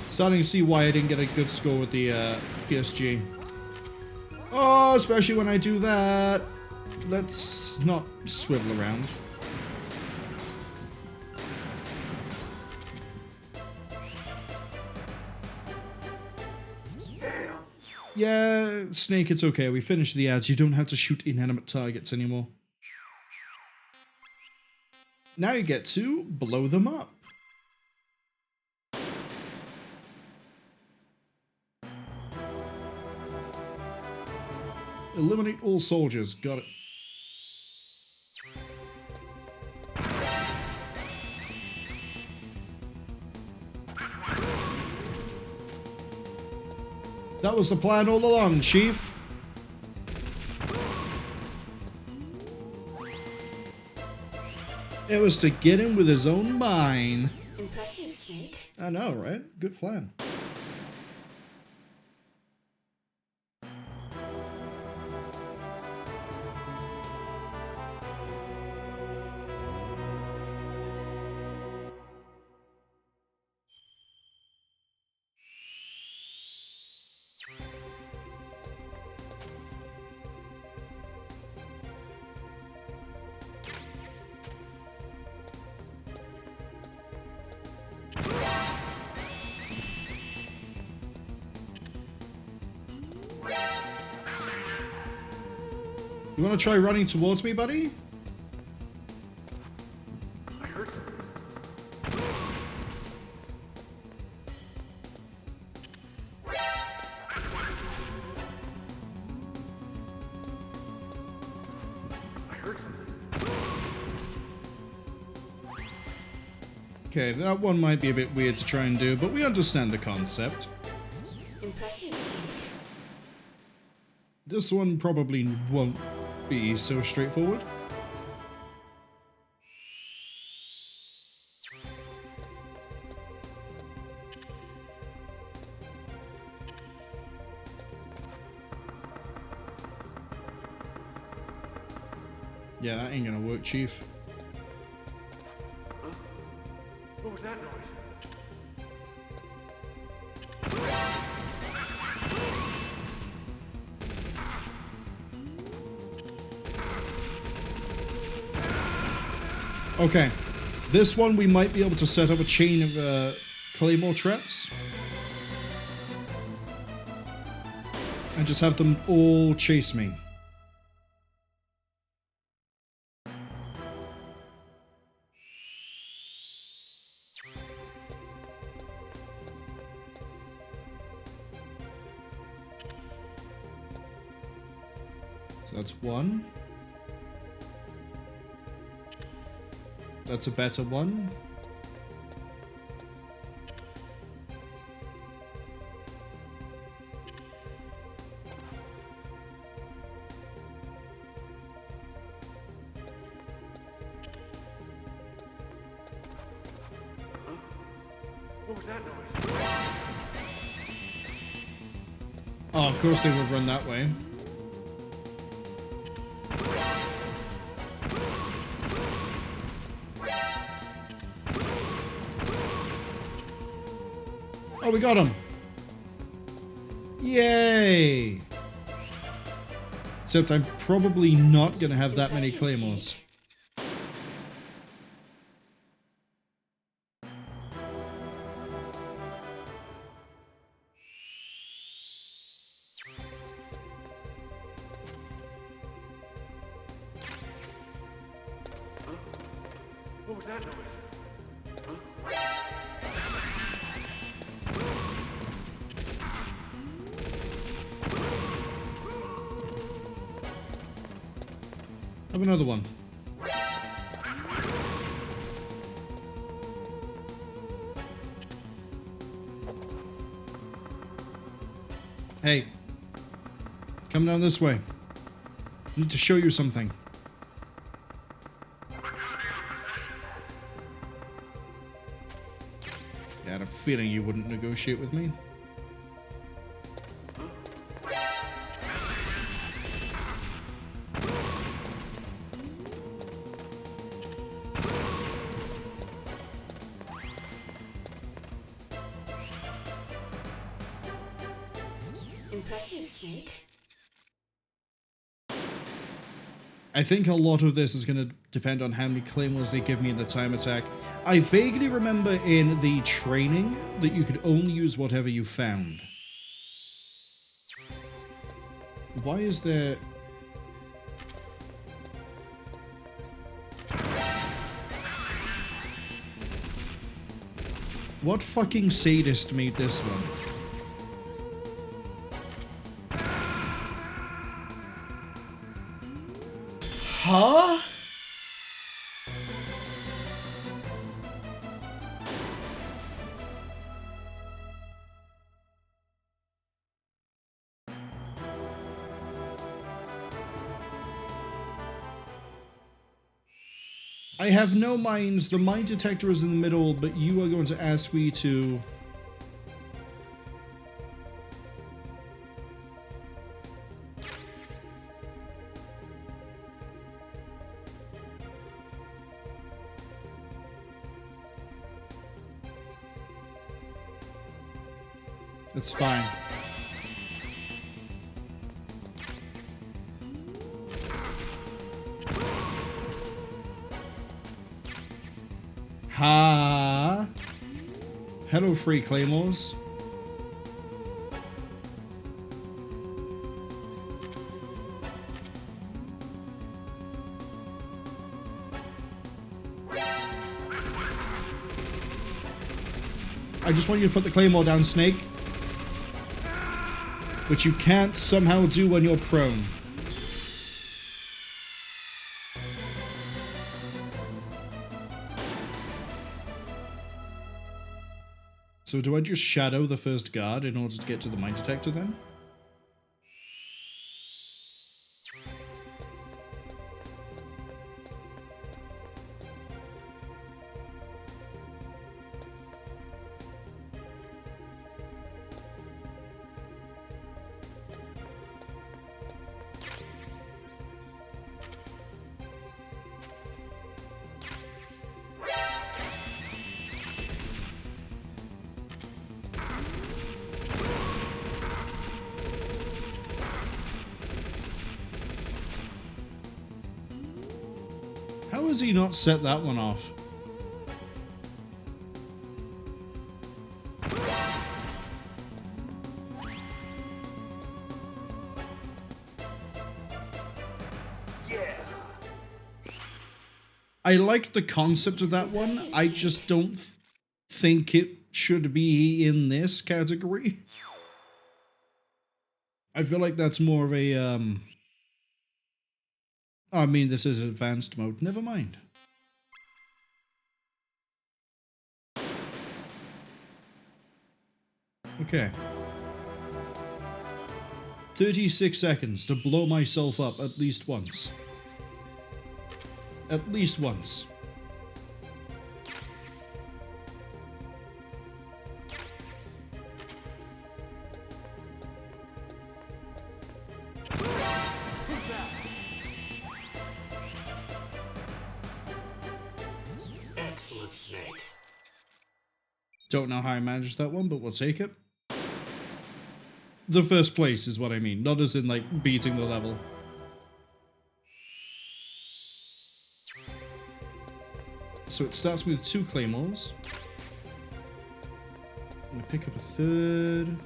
Starting to see why I didn't get a good score with the PSG. Oh, especially when I do that. Let's not swivel around. Yeah, Snake, it's okay. We finished the ads. You don't have to shoot inanimate targets anymore. Now you get to blow them up. Eliminate all soldiers. Got it. That was the plan all along, Chief. It was to get him with his own mine. Impressive, Snake. I know, right? Good plan. You want to try running towards me, buddy? I heard him. I heard him. Okay, that one might be a bit weird to try and do, but we understand the concept. Impressive, Snake. This one probably won't be so straightforward. Yeah, that ain't gonna work, Chief. Huh? What was that noise? Okay. This one we might be able to set up a chain of Claymore traps. And just have them all chase me. So that's one. That's a better one. What was that noise? Oh, of course they would run that way. Oh, we got him! Yay! Except I'm probably not gonna have that many claymores. What was that noise? Have another one. Hey. Come down this way. I need to show you something. I had a feeling you wouldn't negotiate with me. Impressive, Snake. I think a lot of this is going to depend on how many claymores they give me in the time attack. I vaguely remember in the training that you could only use whatever you found. Why is there... What fucking sadist made this one? Huh? I have no mines. The mine detector is in the middle, but you are going to ask me to... That's fine. Ha! Hello, free claymores. I just want you to put the claymore down, Snake. Which you can't somehow do when you're prone. So do I just shadow the first guard in order to get to the mine detector then? has he not set that one off? I like the concept of that one. I just don't think it should be in this category. I feel like that's more of a, I mean, this is advanced mode. Never mind. Okay. 36 seconds to blow myself up at least once. At least once. Excellent, Snake. Don't know how I managed that one, but we'll take it. The first place is what I mean, not as in, like, beating the level. So it starts with 2 Claymores. I'm gonna pick up a third.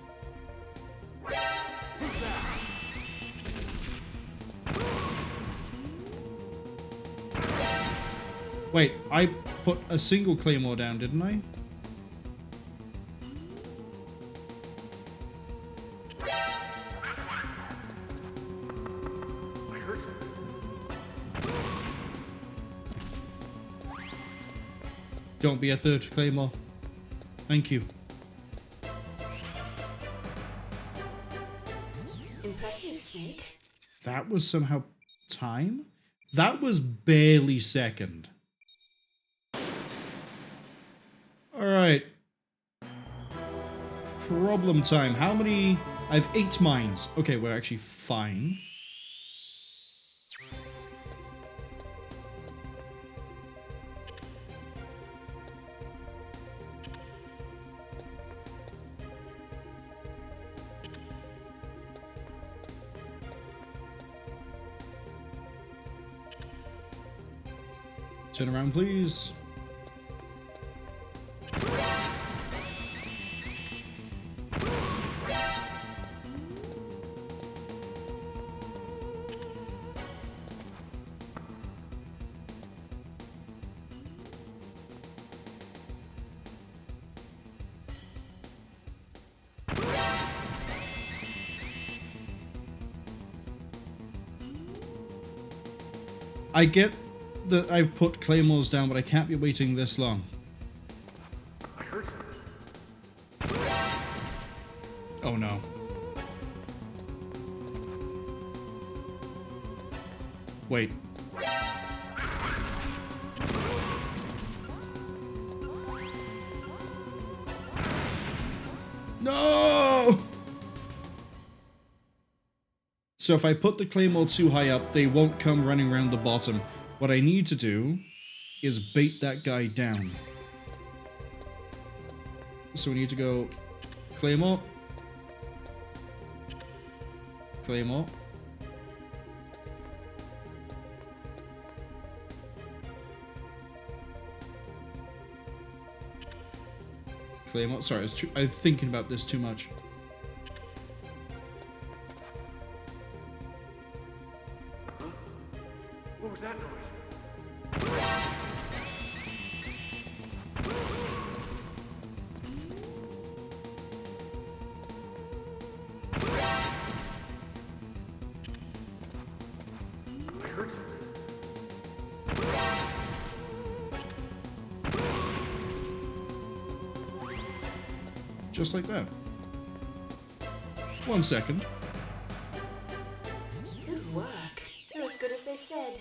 Wait, I put a single Claymore down, didn't I? I heard something. Don't be a third Claymore. Thank you. Impressive, Snake. That was somehow time? That was barely second. Alright. Problem time. How many? I have 8 mines. Okay, we're actually fine. Turn around, please. I get that I've put Claymores down, but I can't be waiting this long. I heard something. Oh no. Wait. No! So if I put the Claymore too high up, they won't come running around the bottom. What I need to do is bait that guy down. So we need to go Claymore. Claymore. Claymore. Sorry, I'm thinking about this too much. What was that noise? I heard something. Just like that. 1 second. Good work. You're as good as they said.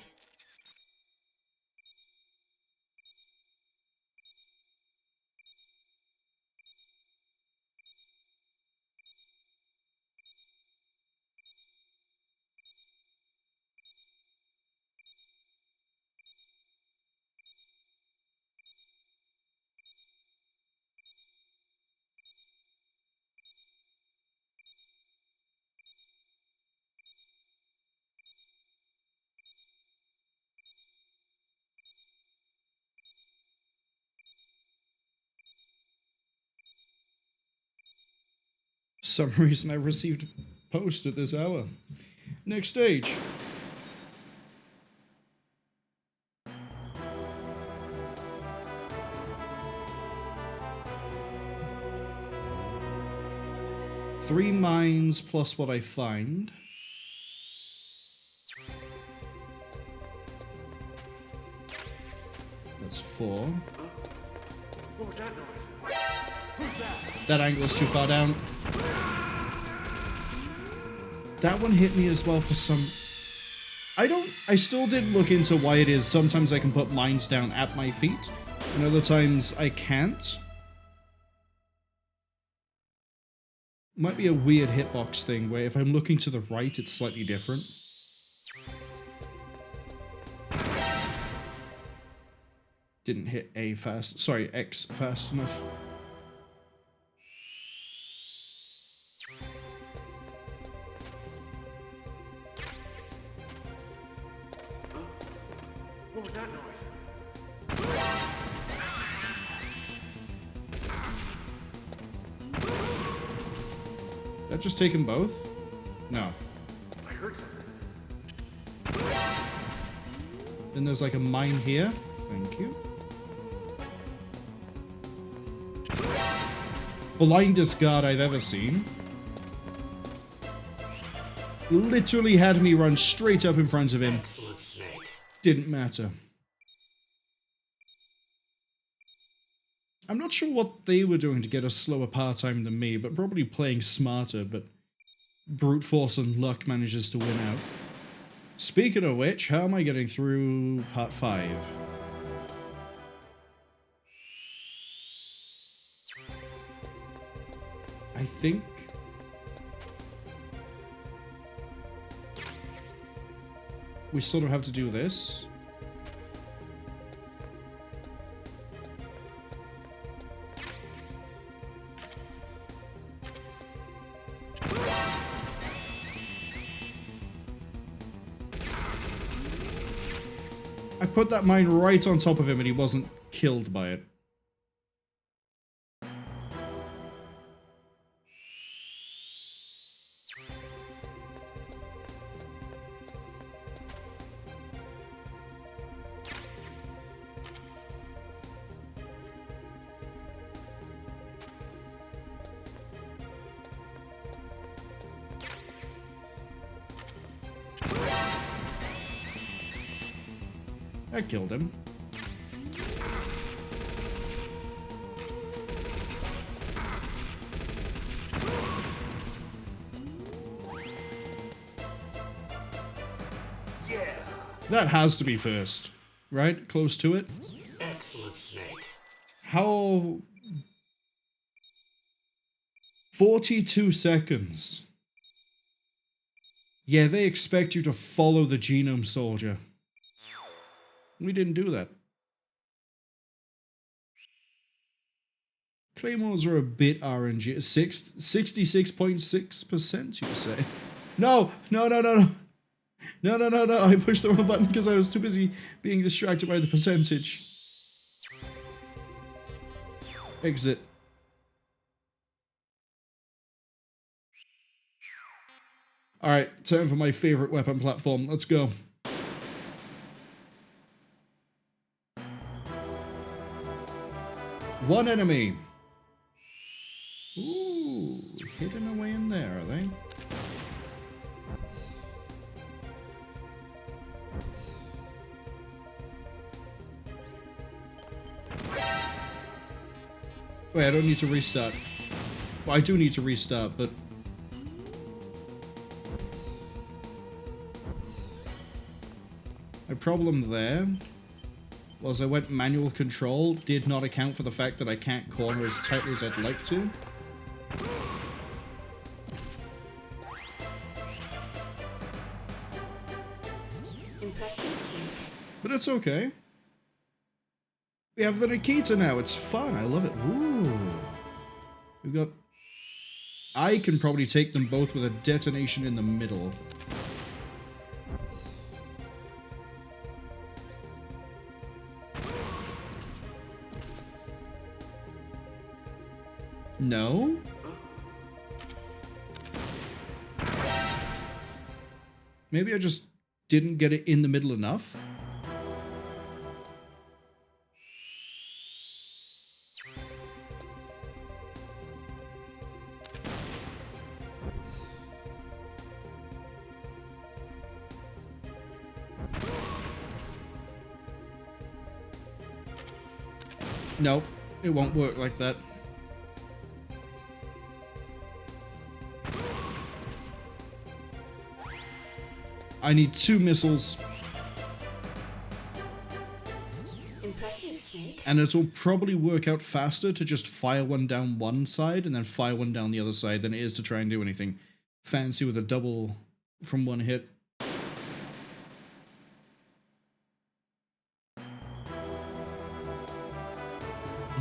For some reason I received a post at this hour. Next stage. Three mines plus what I find. That's 4. What was that noise? Who's that? That angle is too far down. That one hit me as well for some... I still did look into why it is. Sometimes I can put mines down at my feet, and other times I can't. Might be a weird hitbox thing where if I'm looking to the right, it's slightly different. Didn't hit X fast enough. What was that noise? That just take them both? No. I heard something. Then there's like a mine here. Thank you. Blindest guard I've ever seen. Literally had me run straight up in front of him. Excellent, Snake. Didn't matter. I'm not sure what they were doing to get a slower par time than me, but probably playing smarter, but brute force and luck manages to win out. Speaking of which, how am I getting through part 5? I think... we sort of have to do this. I put that mine right on top of him and he wasn't killed by it. I killed him. Yeah. That has to be first, right? Close to it. Excellent, Snake. How... 42 seconds. Yeah, they expect you to follow the genome soldier. We didn't do that. Claymores are a bit RNG. 66.6%, you say? No! No, no, no, no! No, no, no, no! I pushed the wrong button because I was too busy being distracted by the percentage. Exit. Alright, time for my favorite weapon platform. Let's go. One enemy. Ooh, hidden away in there, are they? Wait, I don't need to restart. Well, I do need to restart, but... my problem there was I went manual control, did not account for the fact that I can't corner as tightly as I'd like to. Impressive, Snake. But it's okay. We have the Nikita now, it's fun, I love it. Ooh. We've got... I can probably take them both with a detonation in the middle. No? Maybe I just didn't get it in the middle enough. No, it won't work like that. I need 2 missiles. Impressive, Snake. And it'll probably work out faster to just fire one down one side and then fire one down the other side than it is to try and do anything fancy with a double from one hit.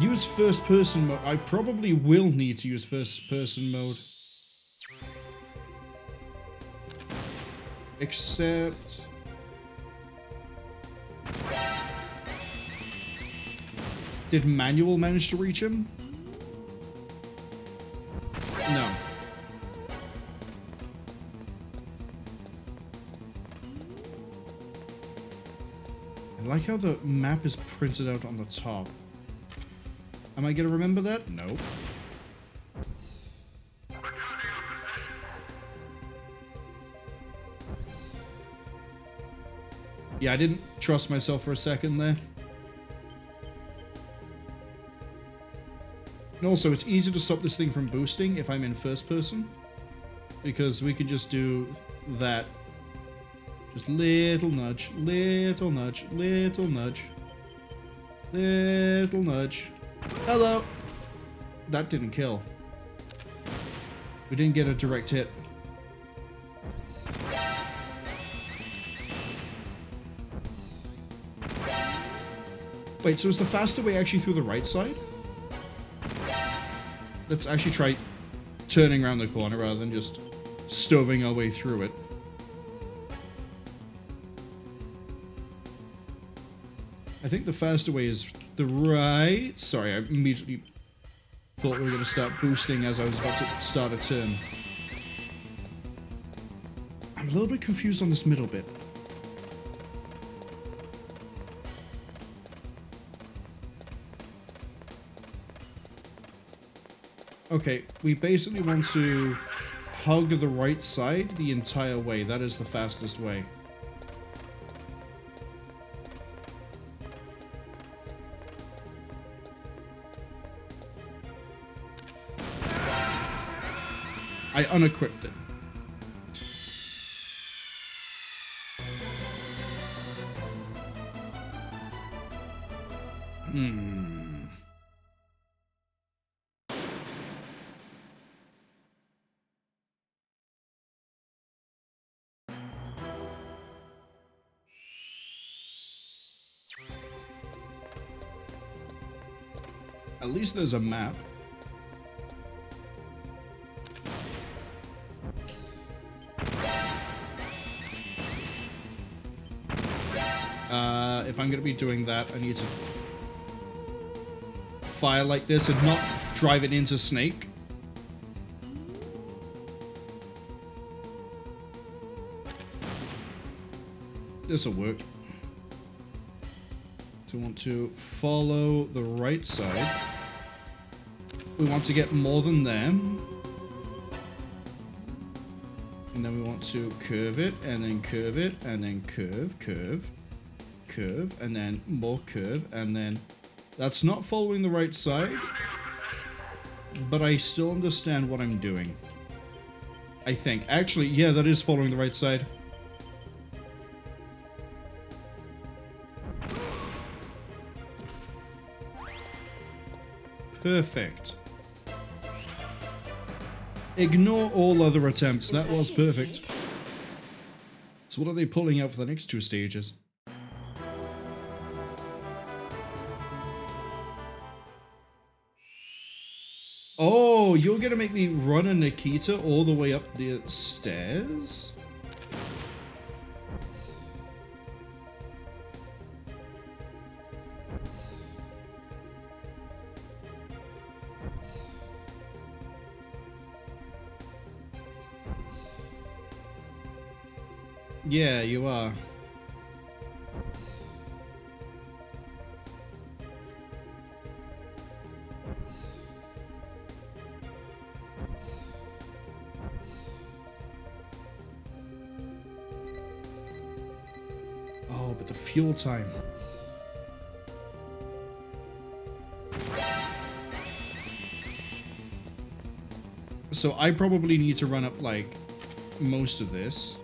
Use first person mode. I probably will need to use first person mode. Except... Did Manual manage to reach him? No. I like how the map is printed out on the top. Am I gonna remember that? No. Yeah, I didn't trust myself for a second there. And also, it's easy to stop this thing from boosting if I'm in first person. Because we can just do that. Just little nudge, little nudge, little nudge. Little nudge. Hello! That didn't kill. We didn't get a direct hit. Wait, so is the faster way actually through the right side? Let's actually try turning around the corner rather than just stoving our way through it. I think the faster way is the right... Sorry, I immediately thought we were going to start boosting as I was about to start a turn. I'm a little bit confused on this middle bit. Okay, we basically want to hug the right side the entire way. That is the fastest way. I unequipped it. At least there's a map. If I'm going to be doing that, I need to fire like this and not drive it into Snake. This will work. So we want to follow the right side. We want to get more than them. And then we want to curve it, and then curve it, and then curve, curve, curve, and then more curve, and then... That's not following the right side, but I still understand what I'm doing. I think. Actually, yeah, that is following the right side. Perfect. Ignore all other attempts. That was perfect. So what are they pulling out for the next 2 stages? Oh, you're gonna make me run a Nikita all the way up the stairs? Yeah, you are. Oh, but the fuel time. So I probably need to run up, like, most of this.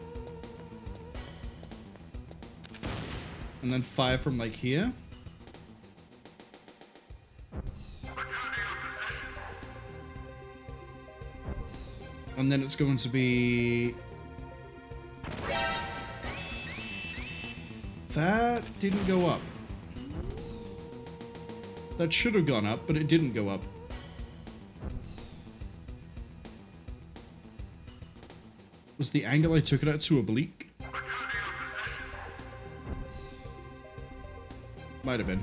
And then fire from, like, here. And then it's going to be... That didn't go up. That should have gone up, but it didn't go up. Was the angle I took it at too oblique? Might have been.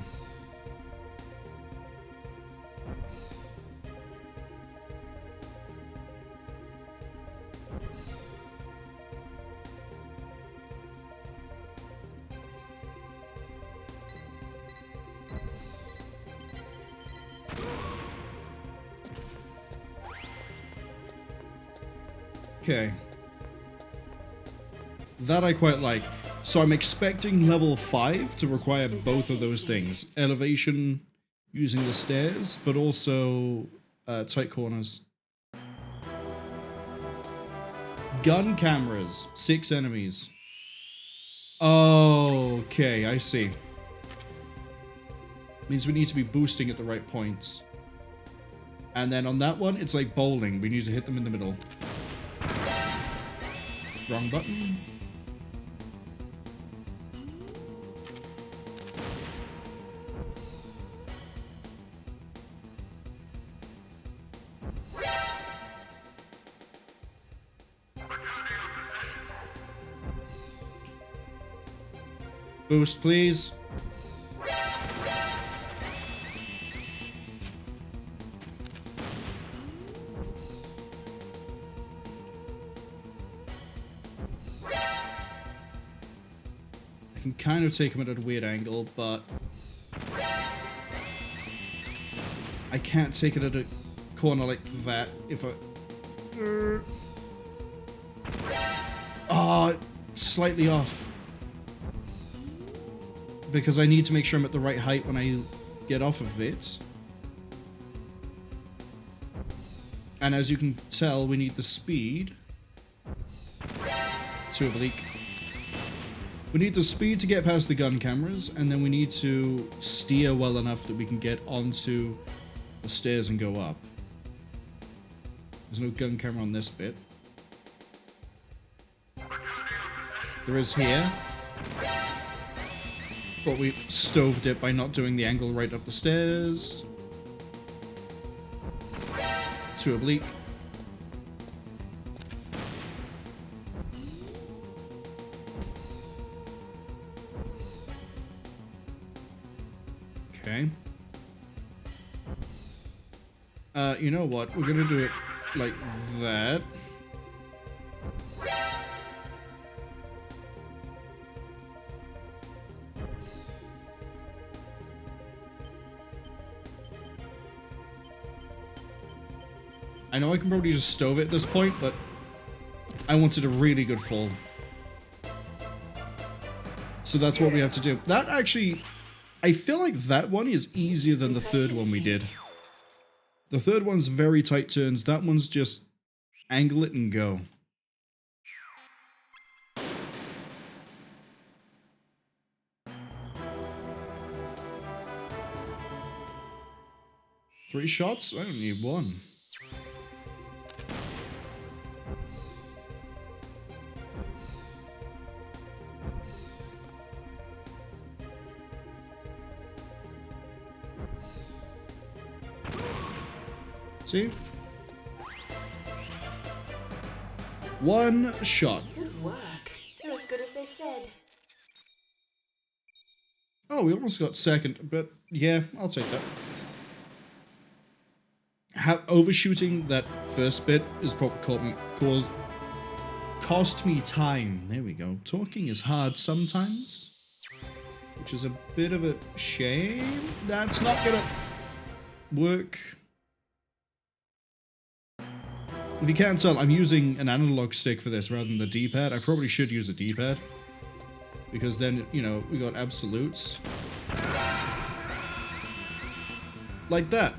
Okay. That I quite like. So I'm expecting level 5 to require both of those things. Elevation using the stairs, but also tight corners. Gun cameras. 6 enemies. Okay, I see. Means we need to be boosting at the right points. And then on that one, it's like bowling. We need to hit them in the middle. Wrong button. Boost, please. I can kind of take him at a weird angle, but I can't take it at a corner like that if I... Slightly off. Because I need to make sure I'm at the right height when I get off of it. And as you can tell, we need the speed. Too oblique. We need the speed to get past the gun cameras, and then we need to steer well enough that we can get onto the stairs and go up. There's no gun camera on this bit. There is here. But we stoved it by not doing the angle right up the stairs. Too oblique. Okay. You know what? We're gonna do it like that. I know I can probably just stove it at this point, but I wanted a really good fall. So that's what we have to do. That actually, I feel like that one is easier than the third one we did. The third one's very tight turns. That one's just angle it and go. Three shots? I don't need one. See? One shot. Good work. You're as good as they said. Oh, we almost got second, but yeah, I'll take that. overshooting that first bit is probably cost me time. There we go. Talking is hard sometimes, which is a bit of a shame. That's not gonna work. If you can't tell, I'm using an analog stick for this rather than the D-pad. I probably should use a D-pad, because then, you know, we got absolutes. Like that.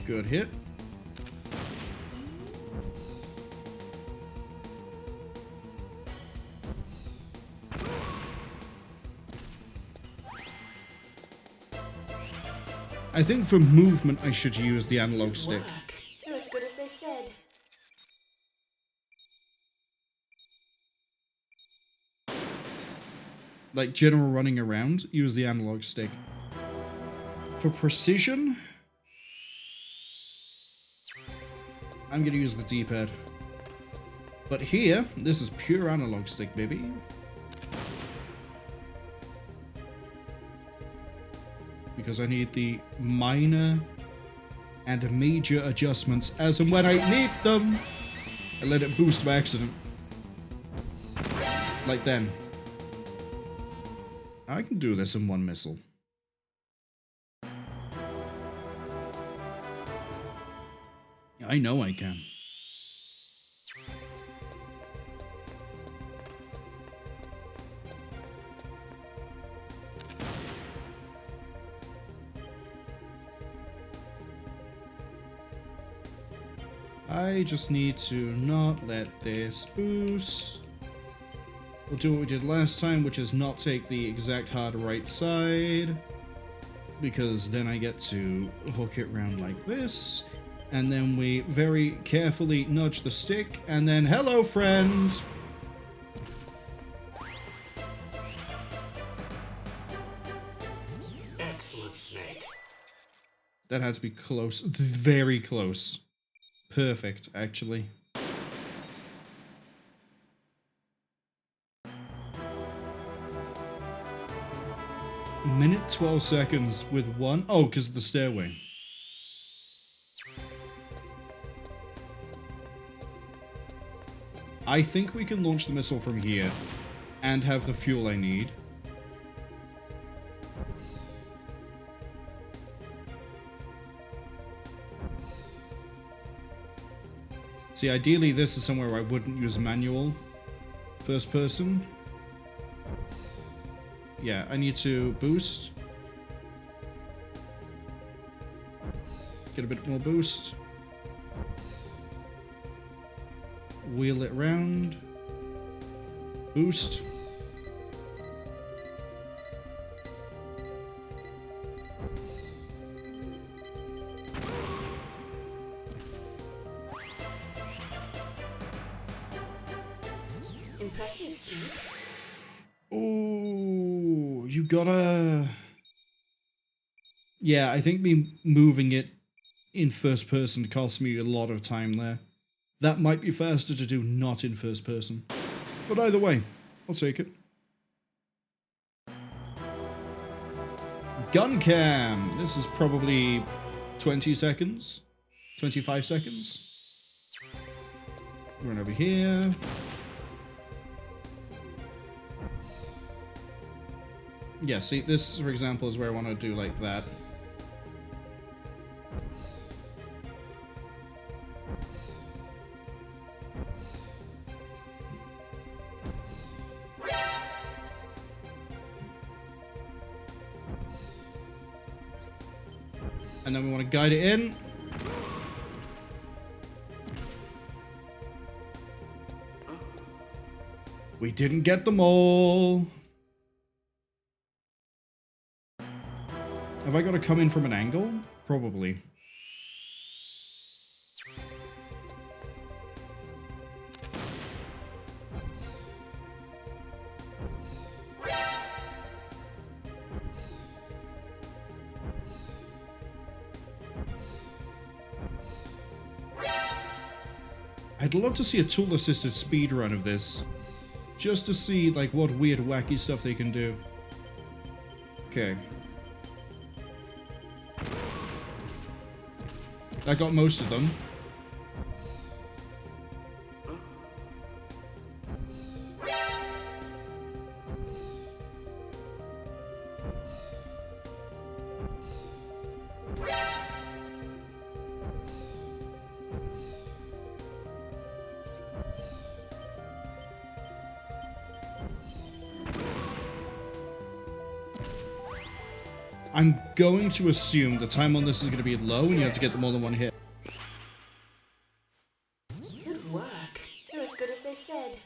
Good hit. I think for movement I should use the analog stick. You're as good as they said. Like general running around, use the analog stick. For precision, I'm gonna use the D-pad. But here, this is pure analog stick, baby. Because I need the minor and major adjustments as and when I need them. I let it boost by accident. Like then. I can do this in one missile. I know I can. I just need to not let this boost. We'll do what we did last time, which is not take the exact hard right side, because then I get to hook it round like this, and then we very carefully nudge the stick, and then hello friend! Excellent, Snake. That had to be close, very close. Perfect, actually. Minute 12 seconds with one. Oh, because of the stairway. I think we can launch the missile from here and have the fuel I need. See, ideally this is somewhere where I wouldn't use manual first person. Yeah, I need to boost. Get a bit more boost. Wheel it round. Boost. Impressive, Snake. Oh, you gotta... Yeah, I think me moving it in first person cost me a lot of time there. That might be faster to do not in first person. But either way, I'll take it. Gun cam! This is probably 20 seconds. 25 seconds. Run over here. Yeah, see, this, for example, is where I want to do like that. And then we want to guide it in. We didn't get them all. Have I got to come in from an angle? Probably. I'd love to see a tool-assisted speedrun of this. Just to see, like, what weird, wacky stuff they can do. Okay. I got most of them. I'm going to assume the time on this is going to be low and you have to get them all in one hit. Good work. You're as good as they said.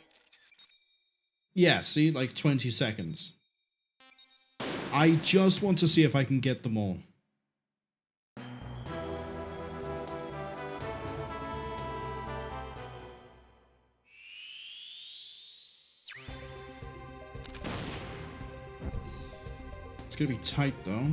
Yeah, see? Like 20 seconds. I just want to see if I can get them all. It's going to be tight, though.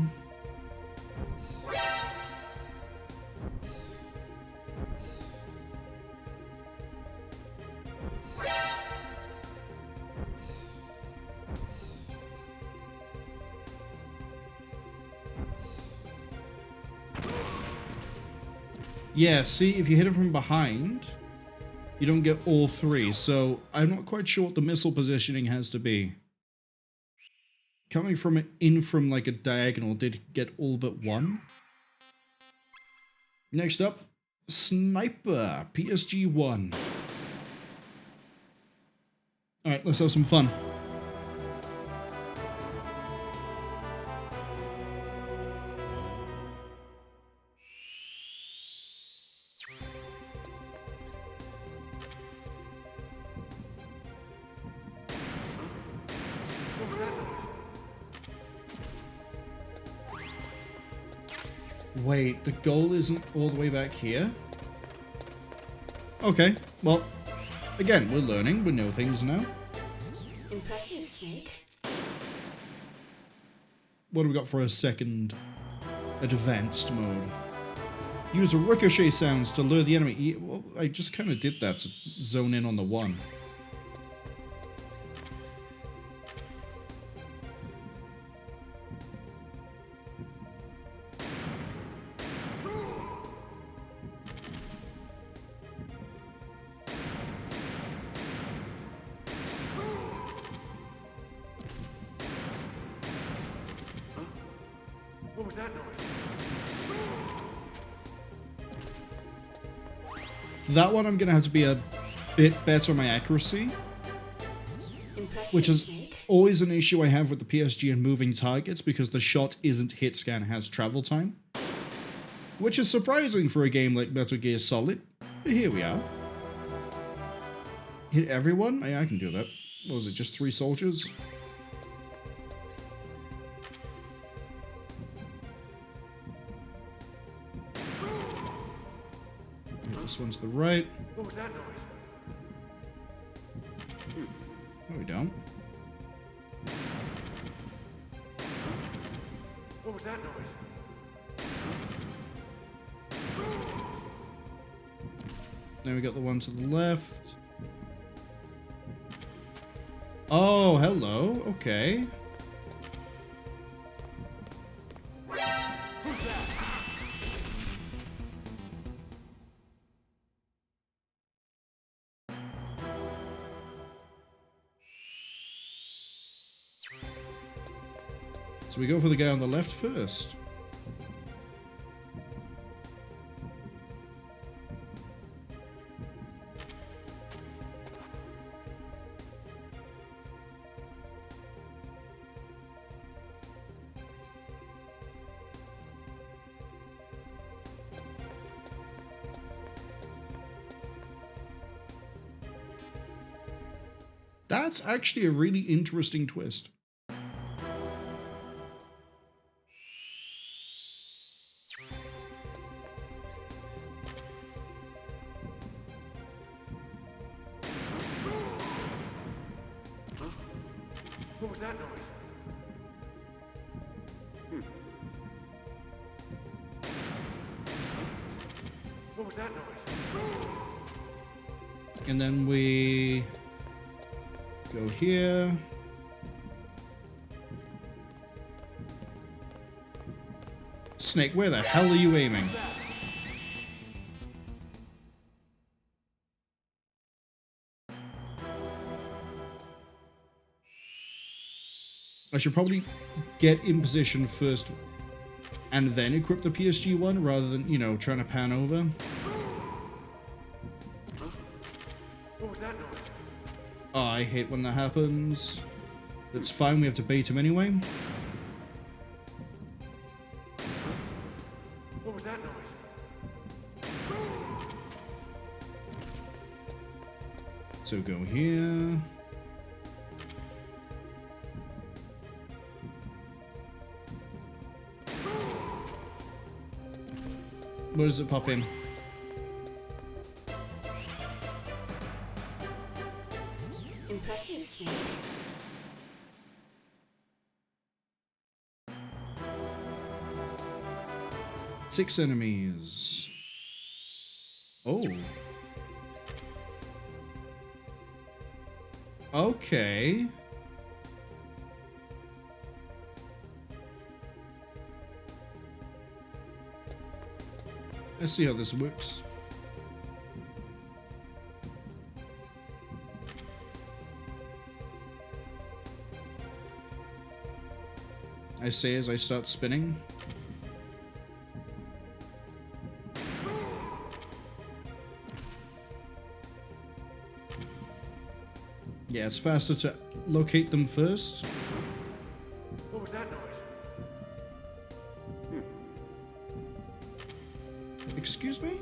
Yeah, see, if you hit it from behind, you don't get all three, so I'm not quite sure what the missile positioning has to be. Coming from from like a diagonal did get all but one. Next up, Sniper, PSG-1. Alright, let's have some fun. What was that noise? Wait, the goal isn't all the way back here? Okay, well, again, we're learning, we know things now. Impressive, Snake. What do we got for a second advanced mode? Use ricochet sounds to lure the enemy. Well, I just kind of did that to zone in on the one. What was that noise? That one I'm going to have to be a bit better on my accuracy, Impressive, which is Snake. always an issue I have with the PSG and moving targets because the shot isn't hit scan, has travel time. Which is surprising for a game like Metal Gear Solid, but here we are. Hit everyone? Yeah, I can do that. What was it, just 3 soldiers? This one's to the right. What was that noise? No, we don't. What was that noise? Then we got the one to the left. Oh, hello. Okay. So we go for the guy on the left first. That's actually a really interesting twist. What was that noise? What was that noise? And then we go here. Snake, where the hell are you aiming? I should probably get in position first and then equip the PSG one rather than, you know, trying to pan over. What was that noise? Oh, I hate when that happens. That's fine, we have to bait him anyway. What was that noise? So go here. Where does it pop in? Impressive, Snake. Six enemies. Oh. Okay. Let's see how this works. I say as I start spinning. Yeah, it's faster to locate them first. What was that noise? Excuse me?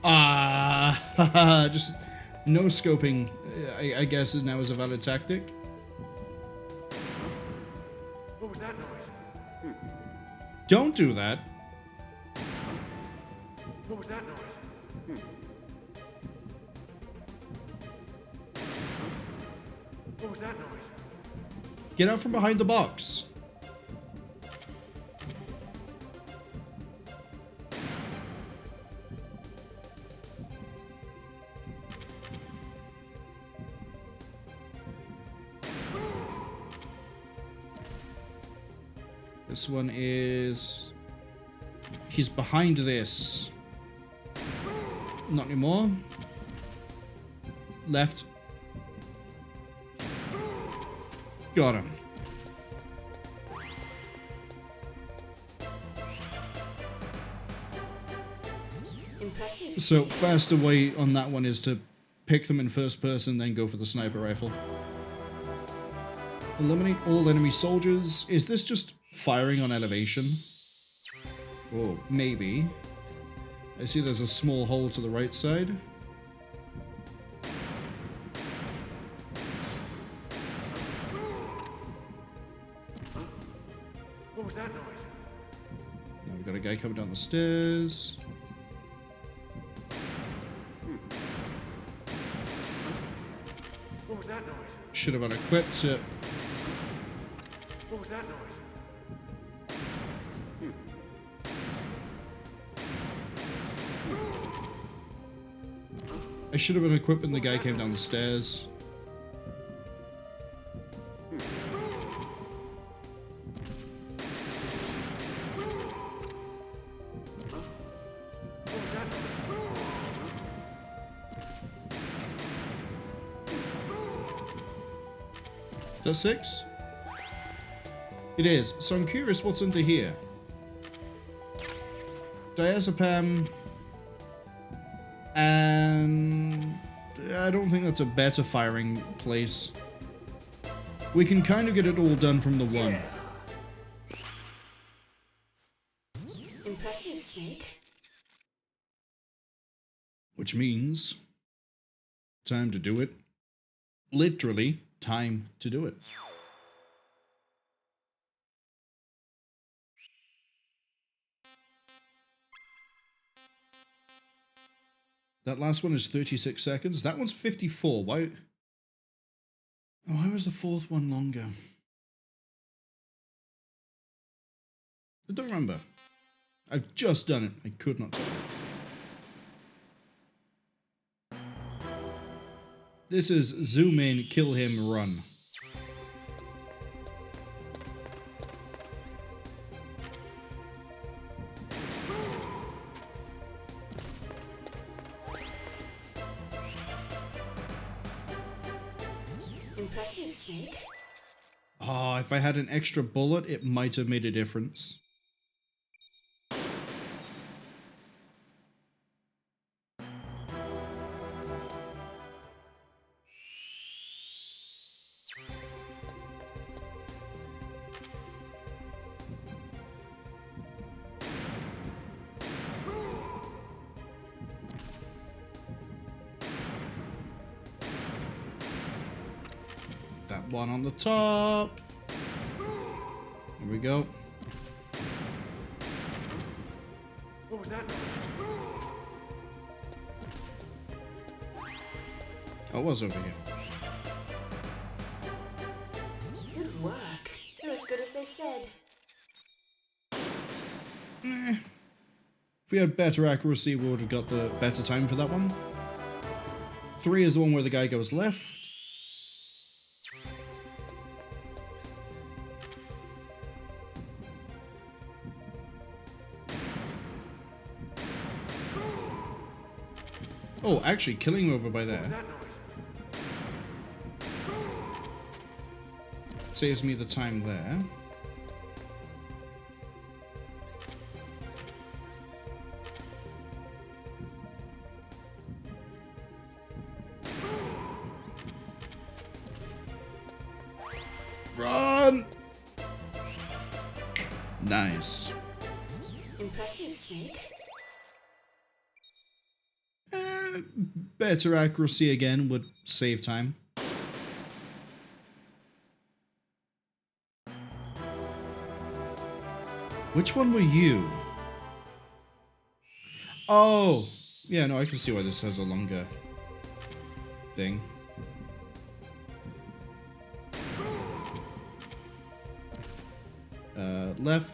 Ah, just no scoping, I guess, is now is a valid tactic. What was that noise? Don't do that. What was that noise? What was that noise? Get out from behind the box. This one is... He's behind this. Not anymore. Left. Got him. Impressive. So, faster way on that one is to pick them in first person, then go for the sniper rifle. Eliminate all enemy soldiers. Is this just firing on elevation? Oh, maybe. I see there's a small hole to the right side. What was that noise? Now we've got a guy coming down the stairs. What was that noise? Should have unequipped it. What was that noise? I should have been equipped when the guy came down the stairs. What was that noise? Is that 6? It is. So I'm curious what's under here. Diazepam. And I don't think that's a better firing place. We can kind of get it all done from the one. Impressive, Snake. Which means time to do it. Literally, time to do it. That last one is 36 seconds. That one's 54. Why? Oh, why was the fourth one longer? I don't remember. I've just done it. I could not tell. This is zoom in, kill him, run. Impressive, Snake. Ah, if I had an extra bullet, it might have made a difference. That one on the top. Here we go. What was that noise? Oh, it was over here. Good work. You're as good as they said. If we had better accuracy, we would have got the better time for that one. 3 is the one where the guy goes left. Oh, actually, killing him over by there What was that noise? saves me the time there. Run! Nice. Impressive, Snake. Better accuracy again would save time. Which one were you? Oh! Yeah, no, I can see why this has a longer thing. Left.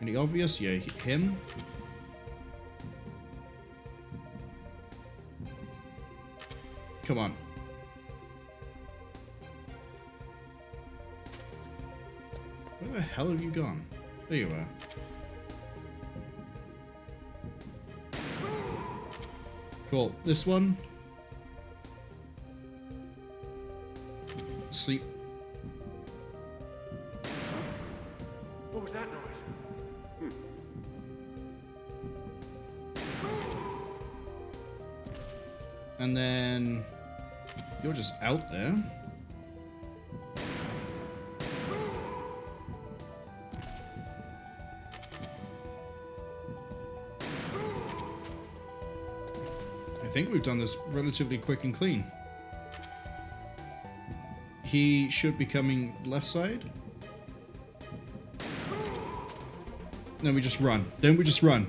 Any obvious? Yeah, him. Come on. Where the hell have you gone? There you are. Cool. This one. Sleep. What was that noise? And then you're just out there. I think we've done this relatively quick and clean. He should be coming left side. Then we just run. Then we just run.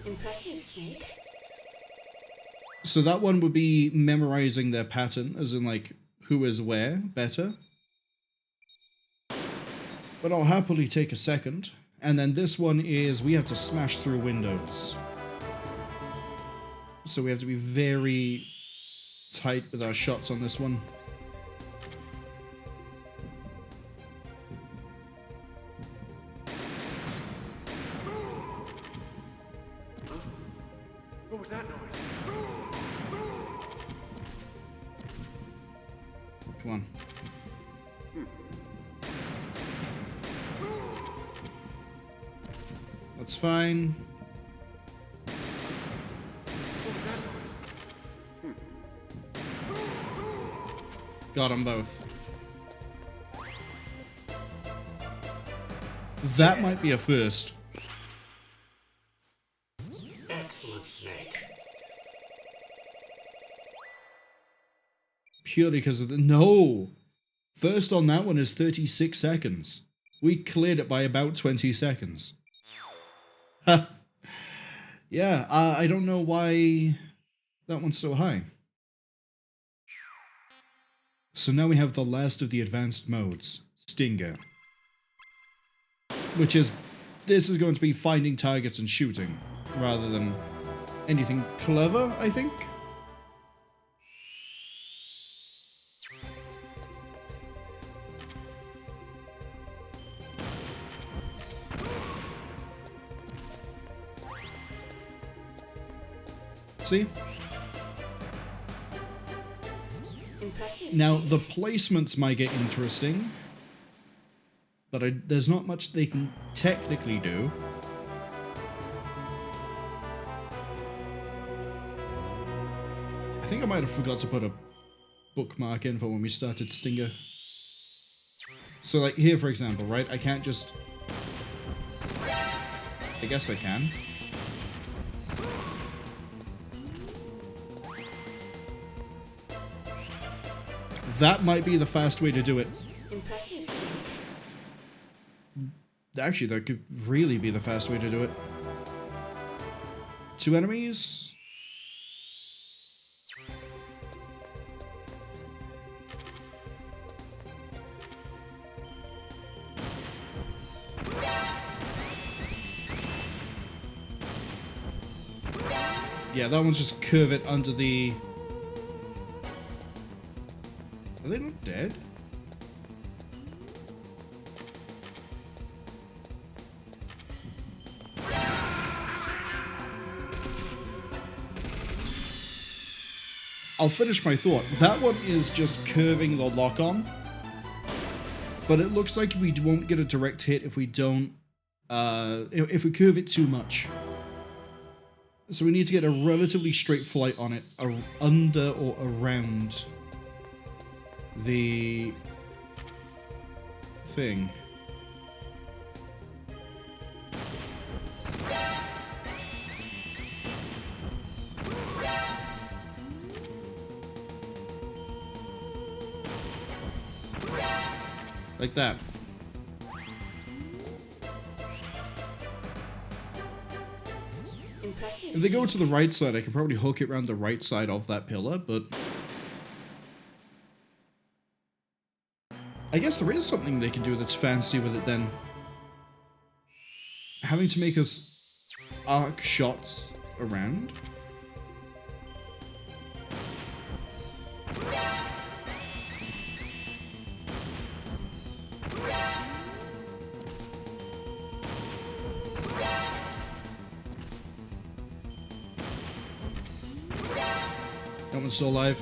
Impressive, Snake. So that one would be memorizing their pattern, as in like who is where better. But I'll happily take a second. And then this one is we have to smash through windows. So we have to be very tight with our shots on this one. What was that noise? Come on. That's fine. What was that noise? Got them both. That might be a first. Excellent, Snake. Purely because of the... No! First on that one is 36 seconds. We cleared it by about 20 seconds. Yeah, I don't know why that one's so high. So now we have the last of the advanced modes, Stinger. Which is, this is going to be finding targets and shooting, rather than anything clever, I think? See? Impressive. Now, Snake. the placements might get interesting, but there's not much they can technically do. I think I might have forgot to put a bookmark in for when we started Stinger. So, like, here, for example, right? I can't just... I guess I can. That might be the fast way to do it. Impressive. Snake. Actually, that could really be the fast way to do it. 2 enemies? Yeah, that one's just curve it under the... Are they not dead? I'll finish my thought. That one is just curving the lock-on. But it looks like we won't get a direct hit if we don't... if we curve it too much. So we need to get a relatively straight flight on it, under or around the thing. Like that. Impressive. If they go to the right side, I can probably hook it around the right side of that pillar, but... I guess there is something they can do that's fancy with it then. Having to make us arc shots around. That one's still alive.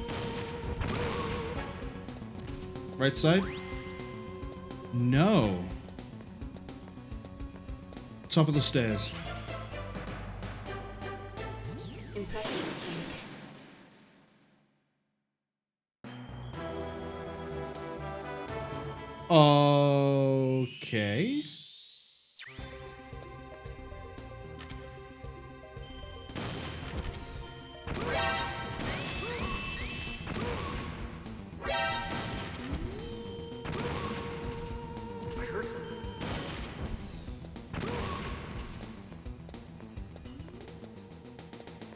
Right side? No. Top of the stairs. Impressive. Snake. Okay. I heard something.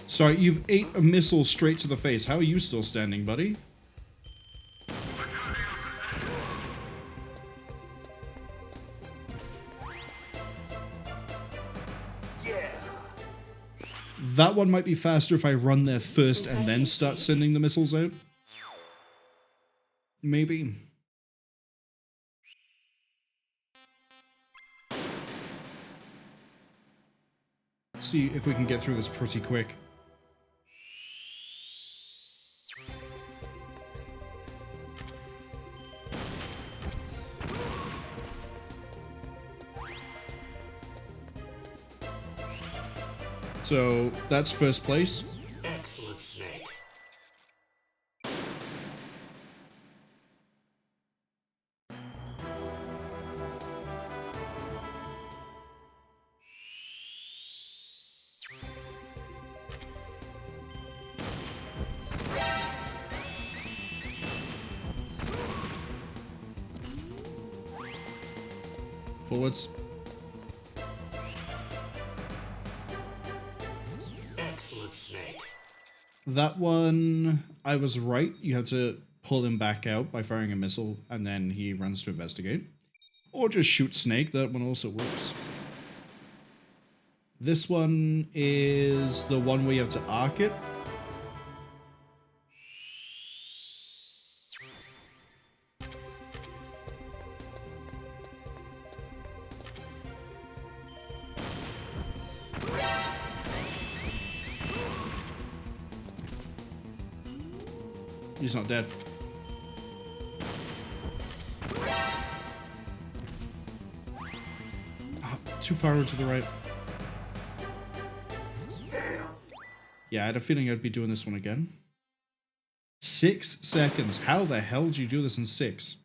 Sorry, you've ate a missile straight to the face. How are you still standing, buddy? Yeah. That one might be faster if I run there first and then start sending the missiles out. Maybe. See if we can get through this pretty quick. So that's first place. Excellent, Snake. Forwards. Excellent, Snake. That one, I was right. You have to pull him back out by firing a missile, and then he runs to investigate. Or just shoot Snake, that one also works. This one is the one where you have to arc it. He's not dead. Oh, too far to the right. Yeah, I had a feeling I'd be doing this one again. 6 seconds. How the hell do you do this in 6?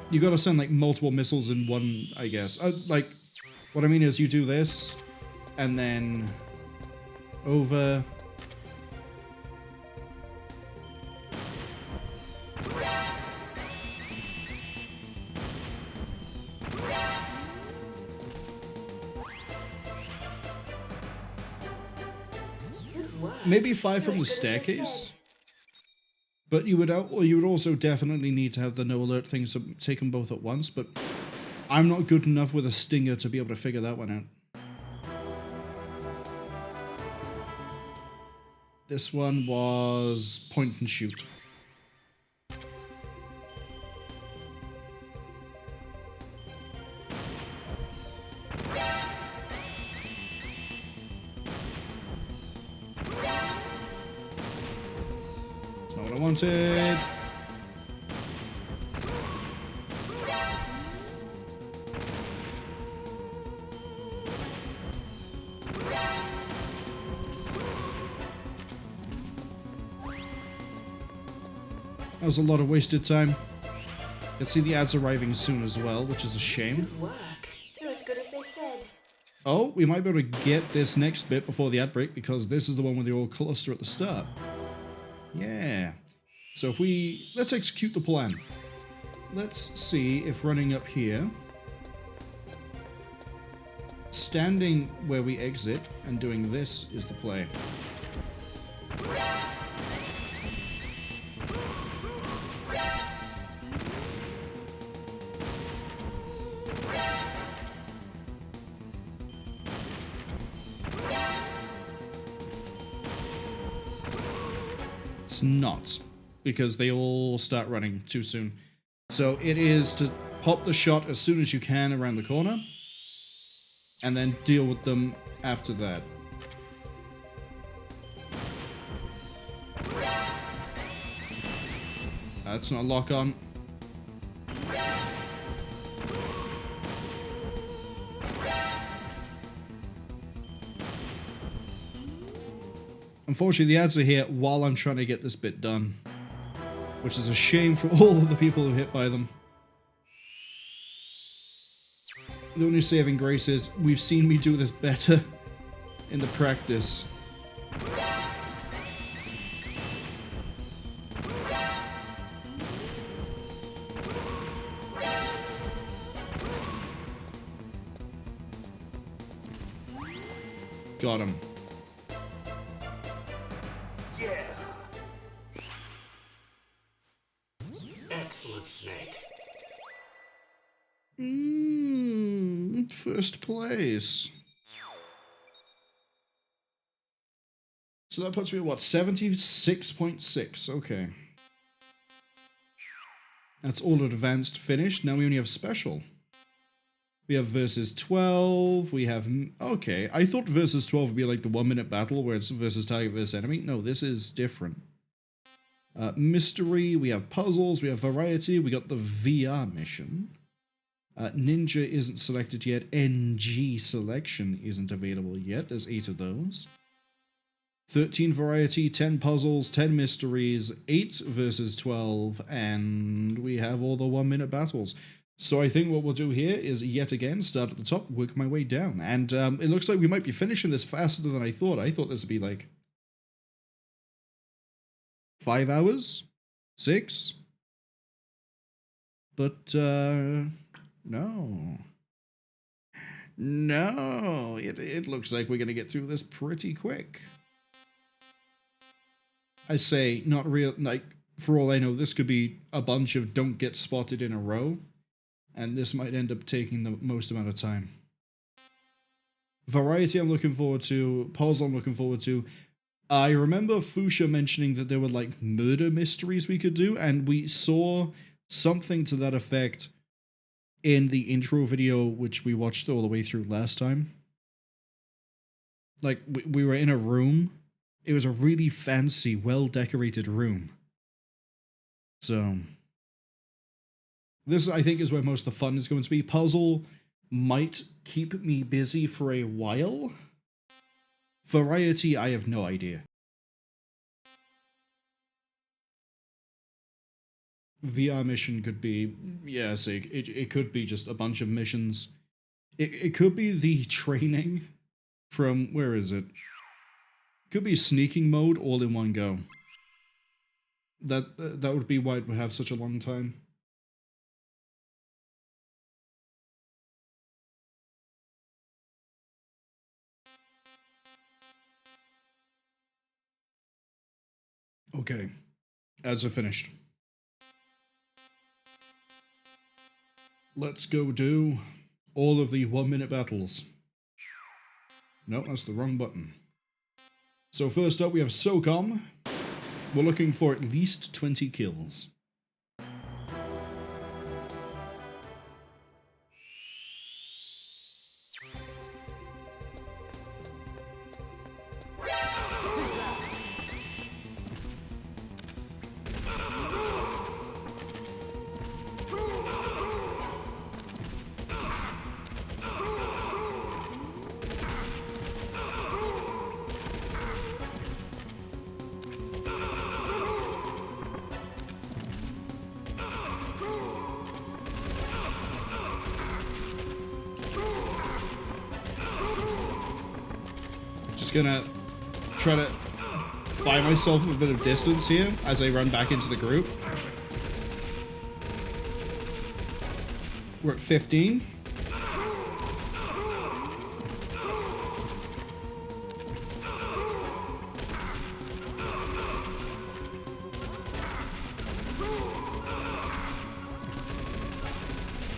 You gotta send like multiple missiles in one, I guess. Like, what I mean is you do this, and then over. Maybe 5 from the staircase, but you would also definitely need to have the no alert thing, so take them both at once. But I'm not good enough with a stinger to be able to figure that one out. This one was point and shoot. Wanted. That was a lot of wasted time. Let's see the ads arriving soon as well, which is a shame. Good work. You're as good as they said. Oh, we might be able to get this next bit before the ad break, because this is the one with the old cluster at the start. Yeah. So if let's execute the plan. Let's see if running up here, standing where we exit, and doing this is the play. It's not, because they all start running too soon. So it is to pop the shot as soon as you can around the corner, and then deal with them after that. That's not a lock on. Unfortunately, the ads are here while I'm trying to get this bit done, which is a shame for all of the people who hit by them. The only saving grace is we've seen me do this better in the practice. Got him. Yeah. Excellent, Snake. First place. So that puts me at what, 76.6, okay. That's all advanced finished. Now we only have special. We have versus 12, we have, okay, I thought versus 12 would be like the 1 minute battle where it's versus target versus enemy. No, this is different. Mystery, we have puzzles, we have variety, we got the VR mission. Ninja isn't selected yet, NG selection isn't available yet, there's 8 of those. 13 variety, 10 puzzles, 10 mysteries, 8 versus 12, and we have all the 1 minute battles. So I think what we'll do here is, yet again, start at the top, work my way down. And it looks like we might be finishing this faster than I thought. I thought this would be like 5 hours? 6? But, no. No, it looks like we're going to get through this pretty quick. I say, not real, like, for all I know, this could be a bunch of don't get spotted in a row, and this might end up taking the most amount of time. Variety I'm looking forward to, puzzle I'm looking forward to. I remember Fuchsia mentioning that there were, like, murder mysteries we could do, and we saw something to that effect in the intro video, which we watched all the way through last time. Like, we were in a room. It was a really fancy, well-decorated room. So, this, I think, is where most of the fun is going to be. Puzzle might keep me busy for a while. Variety, I have no idea. VR mission could be, yeah, so it could be just a bunch of missions. It could be the training from, where is it? Could be sneaking mode all in one go. That would be why it would have such a long time. Okay, ads are finished. Let's go do all of the 1-minute battles. No, that's the wrong button. So first up we have SOCOM. We're looking for at least 20 kills. Gonna try to buy myself a bit of distance here as I run back into the group. We're at 15.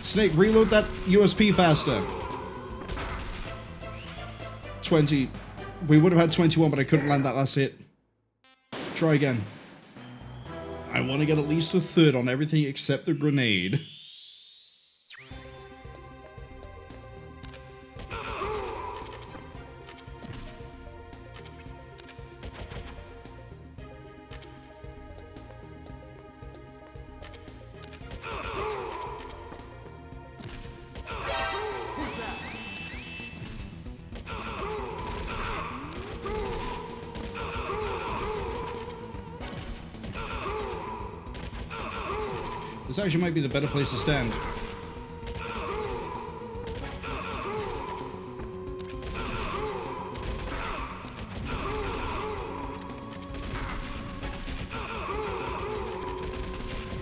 Snake, reload that USP faster. 20. We would have had 21, but I couldn't land that last hit. Try again. I want to get at least a third on everything except the grenade. This actually might be the better place to stand.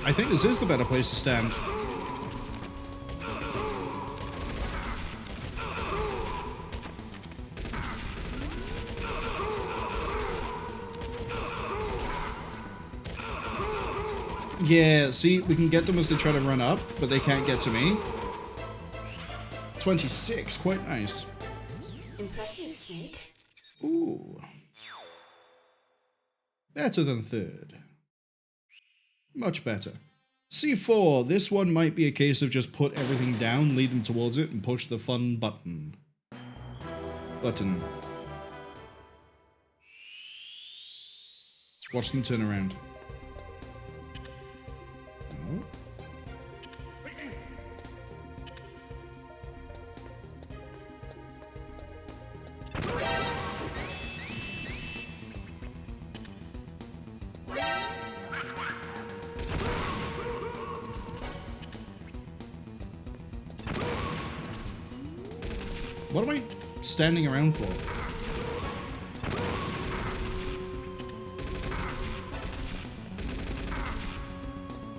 I think this is the better place to stand. Yeah, see, we can get them as they try to run up, but they can't get to me. 26, quite nice. Impressive, Snake. Ooh. Better than third. Much better. C4, this one might be a case of just put everything down, lead them towards it, and push the fun button. Watch them turn around. What am I standing around for?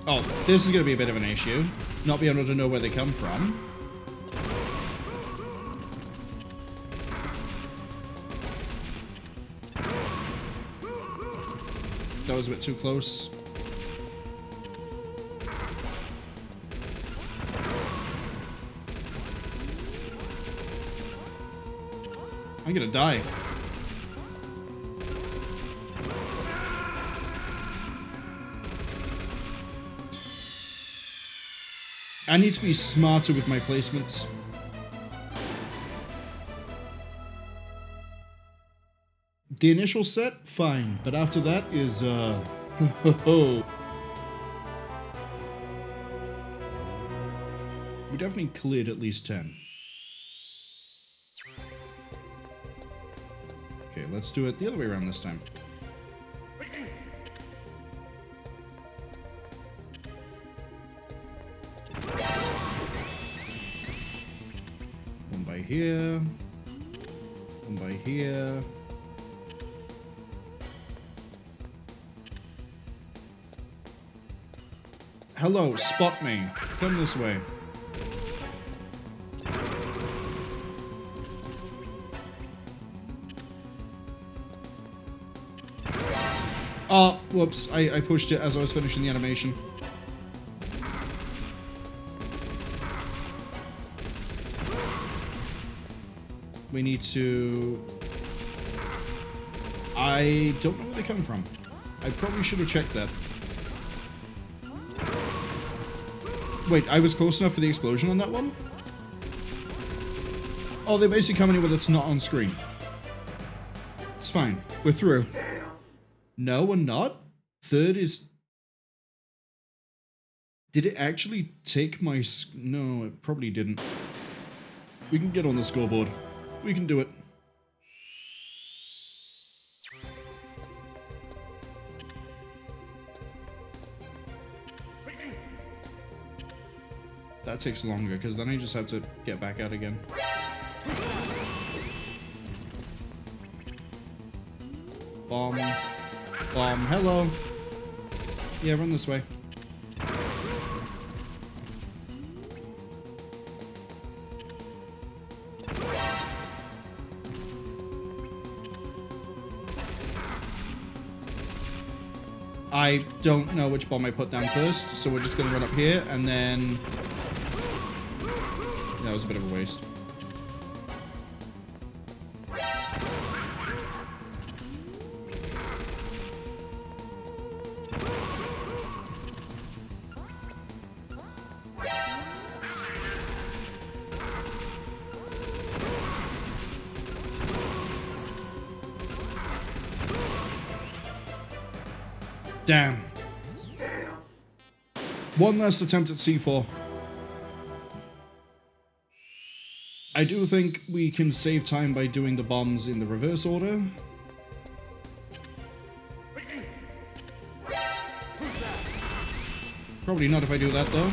Oh, this is going to be a bit of an issue. Not being able to know where they come from. that was a bit too close. I'm gonna die. I need to be smarter with my placements. The initial set, fine, but after that is, we definitely cleared at least 10. Okay, let's do it the other way around this time. One by here. One by here. Hello, spot me. Come this way. Oh, whoops. I pushed it as I was finishing the animation. We need to... I don't know where they come from. I probably should have checked that. Wait, I was close enough for the explosion on that one? Oh, they basically come anywhere that's not on screen. It's fine. We're through. No, we're not. Third is... Did it actually take my... No, it probably didn't. We can get on the scoreboard. We can do it. That takes longer, because then I just have to get back out again. Bomb. Bomb. Hello. Yeah, run this way. I don't know which bomb I put down first, so we're just going to run up here, and then... That was a bit of a waste. Damn. One last attempt at C4. I do think we can save time by doing the bombs in the reverse order. Probably not if I do that, though.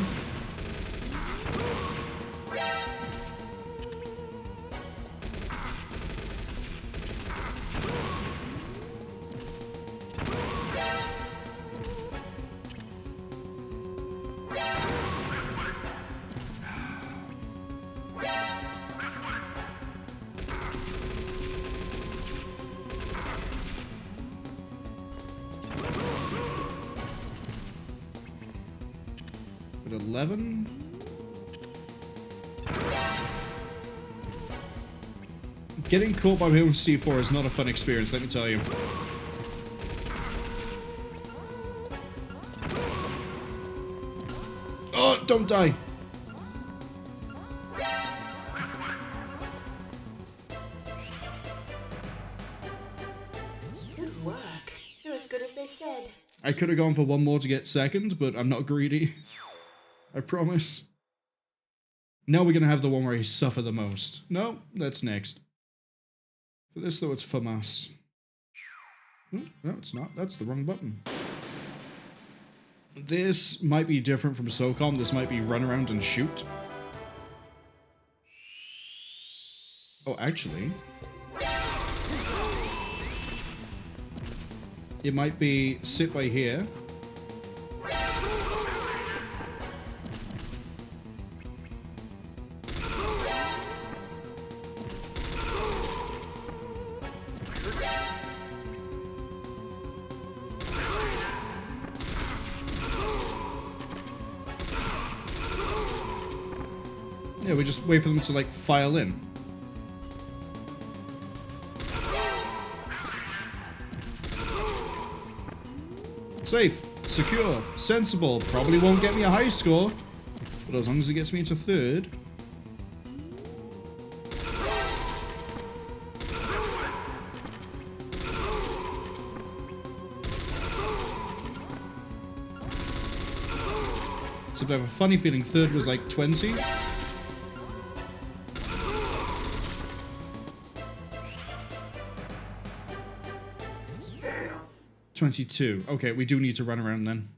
At 11. Getting caught by my own C4 is not a fun experience, let me tell you. Oh, don't die. Good work. You're as good as they said. I could have gone for one more to get second, but I'm not greedy. I promise. Now we're going to have the one where I suffer the most. No, that's next. For this, though, it's FAMAS. Oh, no, it's not. That's the wrong button. This might be different from SOCOM. This might be run around and shoot. Oh, actually... It might be sit by here. Yeah, we just wait for them to, like, file in. Safe, secure, sensible. Probably won't get me a high score, but as long as it gets me into third. So I have a funny feeling third was like 20. Damn. 22. Okay, we do need to run around then.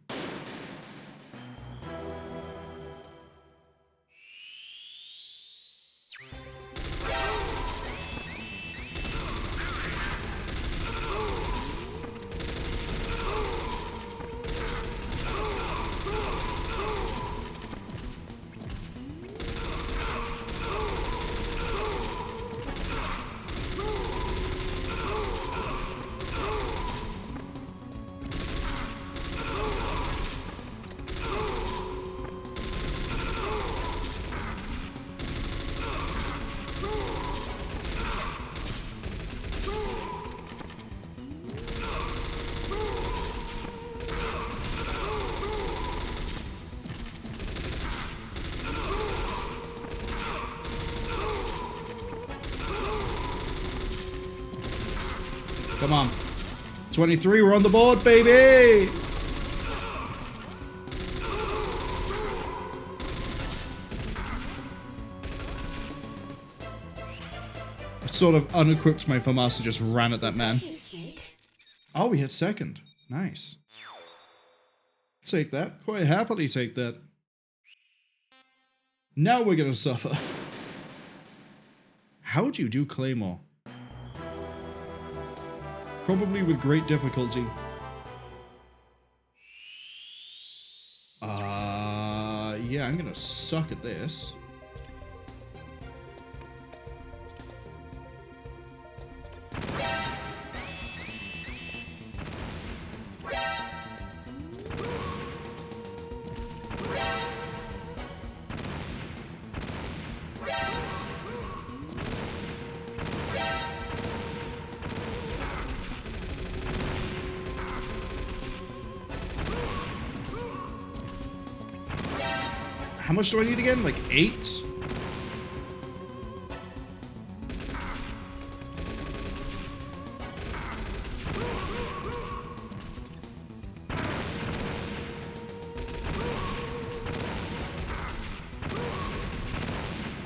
Come on. 23, we're on the board, baby! Sort of unequipped my FAMAS and just ran at that man. Impressive, Snake. Oh, we hit second. Nice. Take that. Quite happily take that. Now we're gonna suffer. How do you do Claymore? Probably with great difficulty. Yeah, I'm gonna suck at this. How much do I need again? Like 8?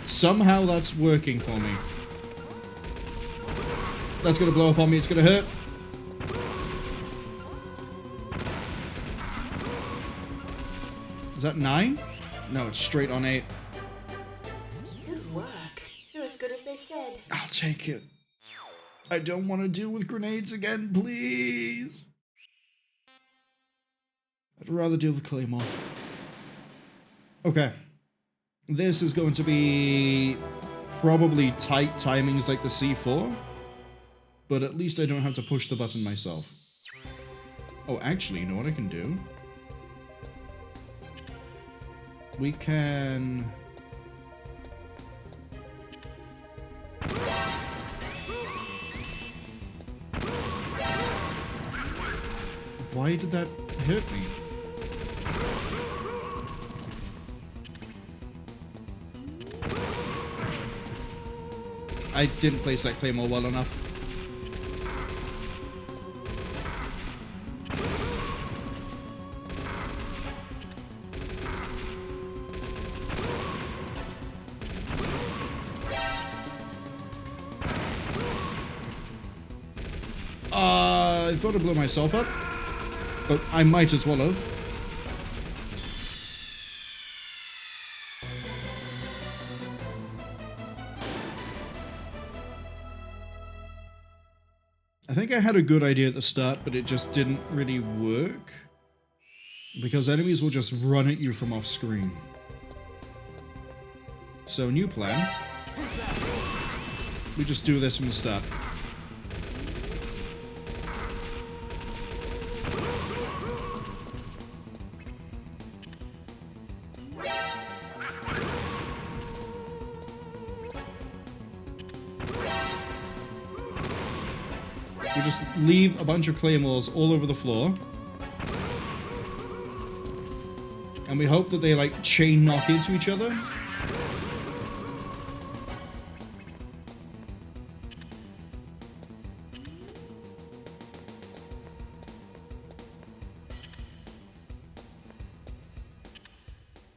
Somehow that's working for me. That's gonna blow up on me, it's gonna hurt. Is that 9? No, it's straight on 8. Good work. You're as good as they said. I'll take it. I don't want to deal with grenades again, please. I'd rather deal with Claymore. Okay. This is going to be probably tight timings like the C4, but at least I don't have to push the button myself. Oh, actually, you know what I can do? We can... Why did that hurt me? I didn't place that Claymore well enough. I thought I blew myself up, but I might as well have. I think I had a good idea at the start, but it just didn't really work. Because enemies will just run at you from off screen. So, new plan. We just do this from the start. We just leave a bunch of claymores all over the floor. And we hope that they, like, chain knock into each other.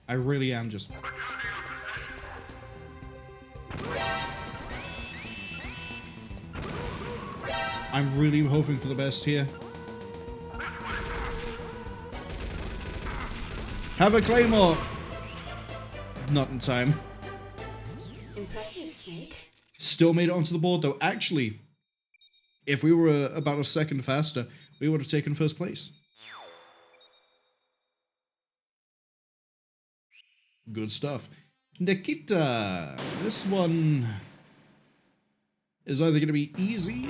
I really am just... I'm really hoping for the best here. Have a Claymore! Not in time. Impressive, Snake. Still made it onto the board, though. Actually, if we were about a second faster, we would have taken first place. Good stuff. Nikita! This one is either going to be easy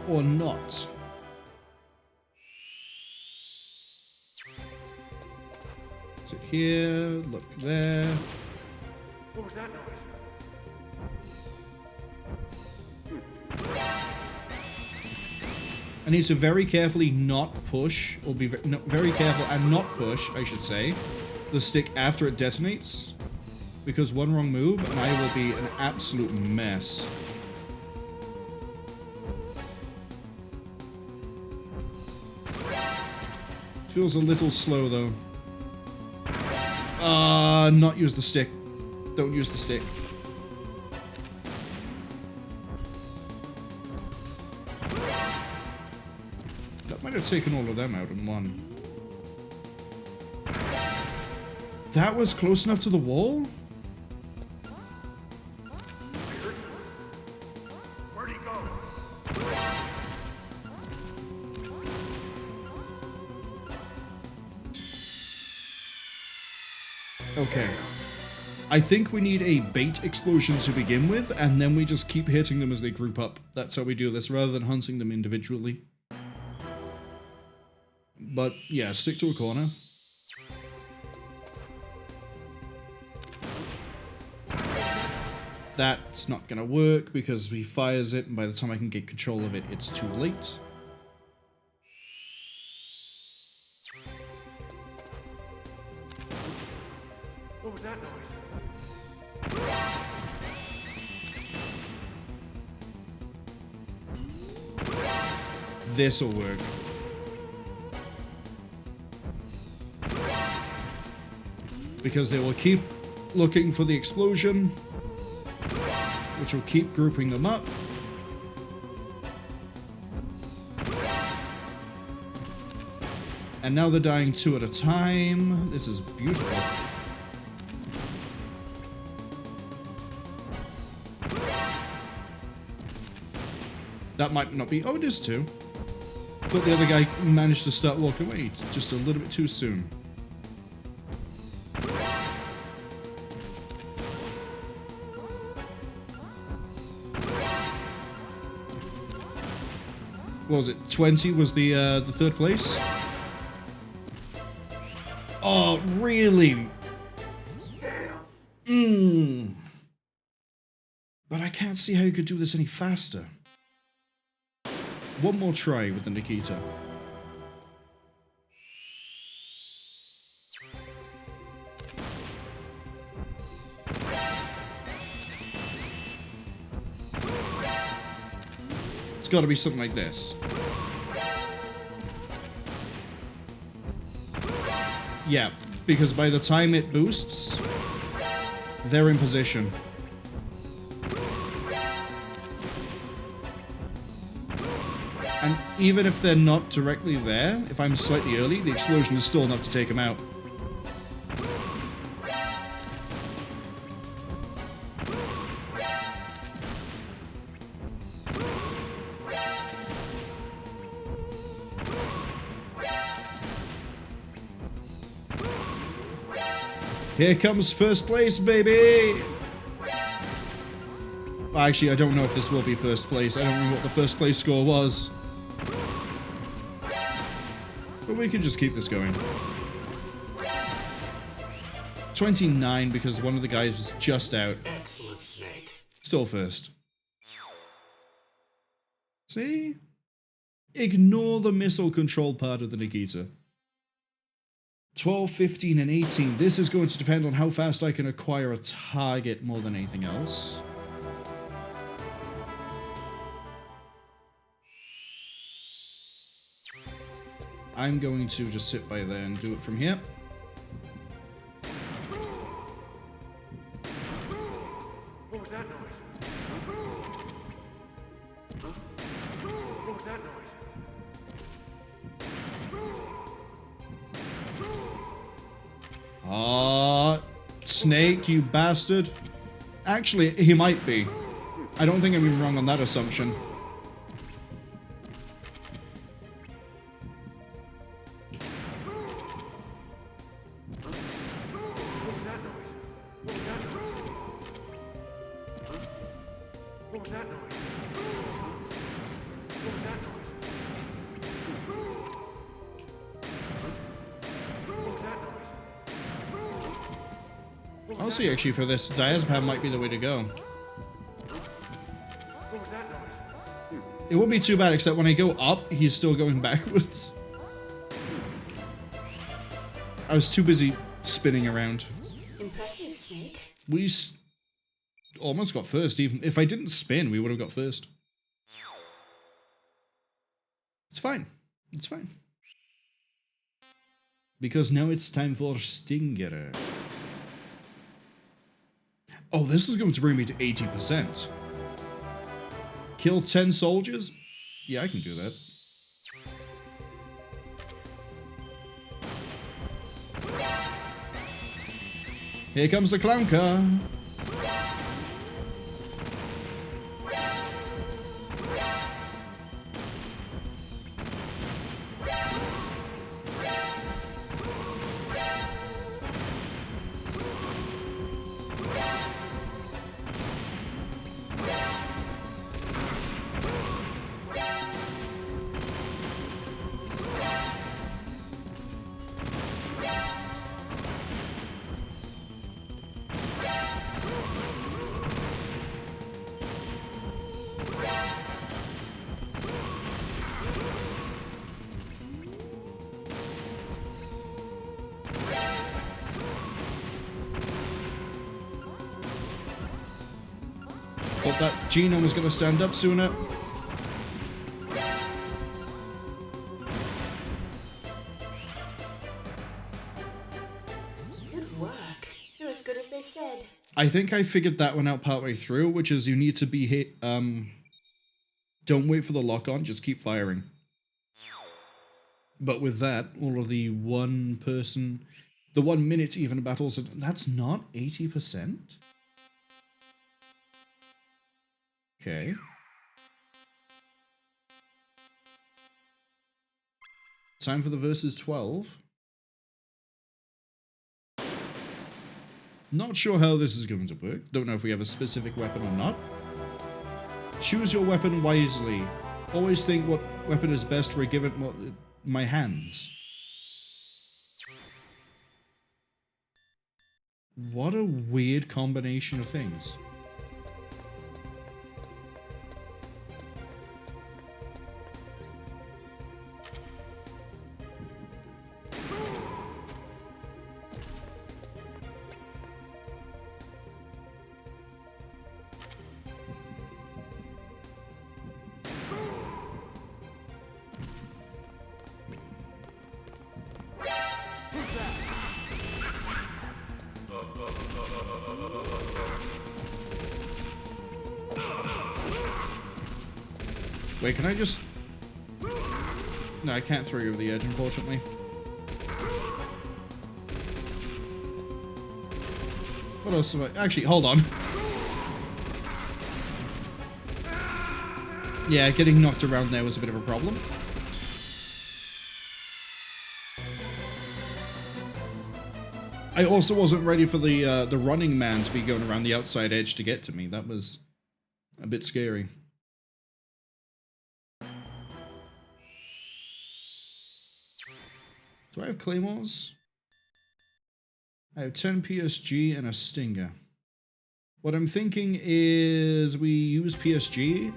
or not. Sit here, look there. What was that noise? I need to very carefully not push, or be very careful and not push, I should say, the stick after it detonates. Because one wrong move and I will be an absolute mess. Feels a little slow though. Not use the stick. Don't use the stick. That might have taken all of them out in one. That was close enough to the wall? Where'd he go? Okay. I think we need a bait explosion to begin with, and then we just keep hitting them as they group up. That's how we do this, rather than hunting them individually. But, yeah, stick to a corner. That's not gonna work, because he fires it, and by the time I can get control of it, it's too late. What was that noise? This'll work. Because they will keep looking for the explosion, which will keep grouping them up. And now they're dying two at a time. This is beautiful. That might not be... Oh, it is two. But the other guy managed to start walking away just a little bit too soon. What was it? 20 was the third place? Oh, really? Damn. But I can't see how you could do this any faster. One more try with the Nikita. It's got to be something like this. Yeah, because by the time it boosts, they're in position. And even if they're not directly there, if I'm slightly early, the explosion is still enough to take them out. Here comes first place, baby! Actually, I don't know if this will be first place. I don't remember what the first place score was. But we can just keep this going. 29 because one of the guys was just out. Excellent, Snake. Still first. See? Ignore the missile control part of the Nikita. 12, 15, and 18. This is going to depend on how fast I can acquire a target more than anything else. I'm going to just sit by there and do it from here. What was that noise? Huh? What was that noise? Snake, you bastard. Actually, he might be. I don't think I'm even wrong on that assumption. I'll see, actually, for this, diazepam might be the way to go. It won't be too bad, except when I go up, he's still going backwards. I was too busy spinning around. Impressive, Snake. We almost got first. Even if I didn't spin, we would have got first. It's fine. It's fine. Because now it's time for Stinger. Oh, this is going to bring me to 80%. Kill 10 soldiers? Yeah, I can do that. Here comes the clown car. Thought that Genome was going to stand up sooner. Good work. You're as good as they said. I think I figured that one out partway through, which is you need to be hit. Don't wait for the lock on, just keep firing. But with that, all of the 1 minute even battles, that's not 80%? Okay. Time for the versus 12. Not sure how this is going to work. Don't know if we have a specific weapon or not. Choose your weapon wisely. Always think what weapon is best for a given my hands. What a weird combination of things. Wait, can I just... No, I can't throw you over the edge, unfortunately. What else am I... Actually, hold on. Yeah, getting knocked around there was a bit of a problem. I also wasn't ready for the running man to be going around the outside edge to get to me. That was a bit scary. Do I have Claymores? I have 10 PSG and a Stinger. What I'm thinking is we use PSG,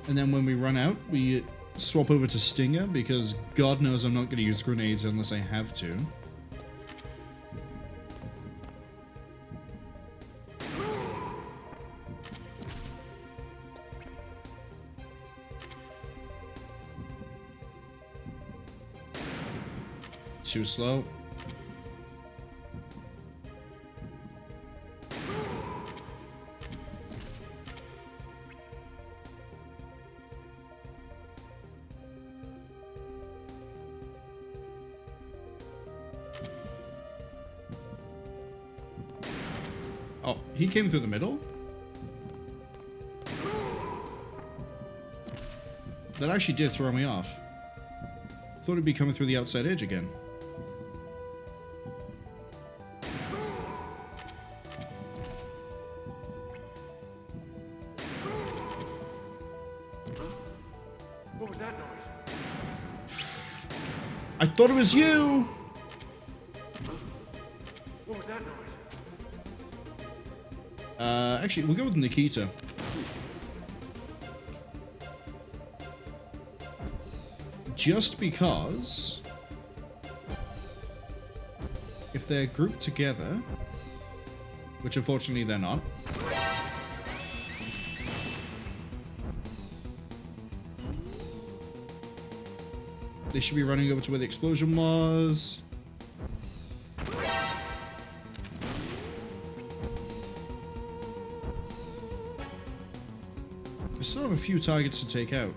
and then when we run out, we swap over to Stinger, because God knows I'm not going to use grenades unless I have to. Too slow. Oh, he came through the middle? That actually did throw me off. Thought he'd be coming through the outside edge again. What was that noise? I thought it was you! What was that noise? Actually, we'll go with Nikita. Just because if they're grouped together, which unfortunately they're not, they should be running over to where the explosion was. I still have a few targets to take out.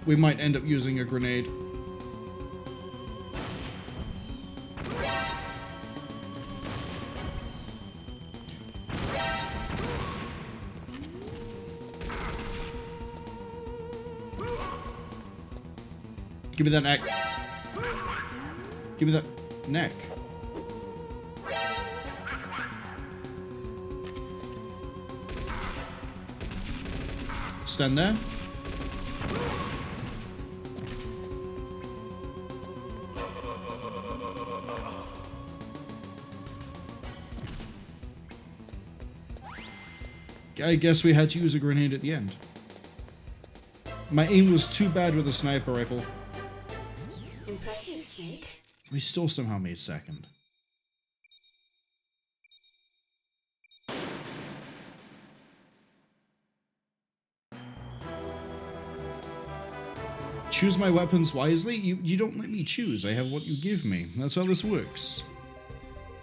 We might end up using a grenade. Give me that neck. Give me that neck. Stand there. I guess we had to use a grenade at the end. My aim was too bad with a sniper rifle. Impressive, Snake. We still somehow made second. Choose my weapons wisely? You don't let me choose. I have what you give me. That's how this works.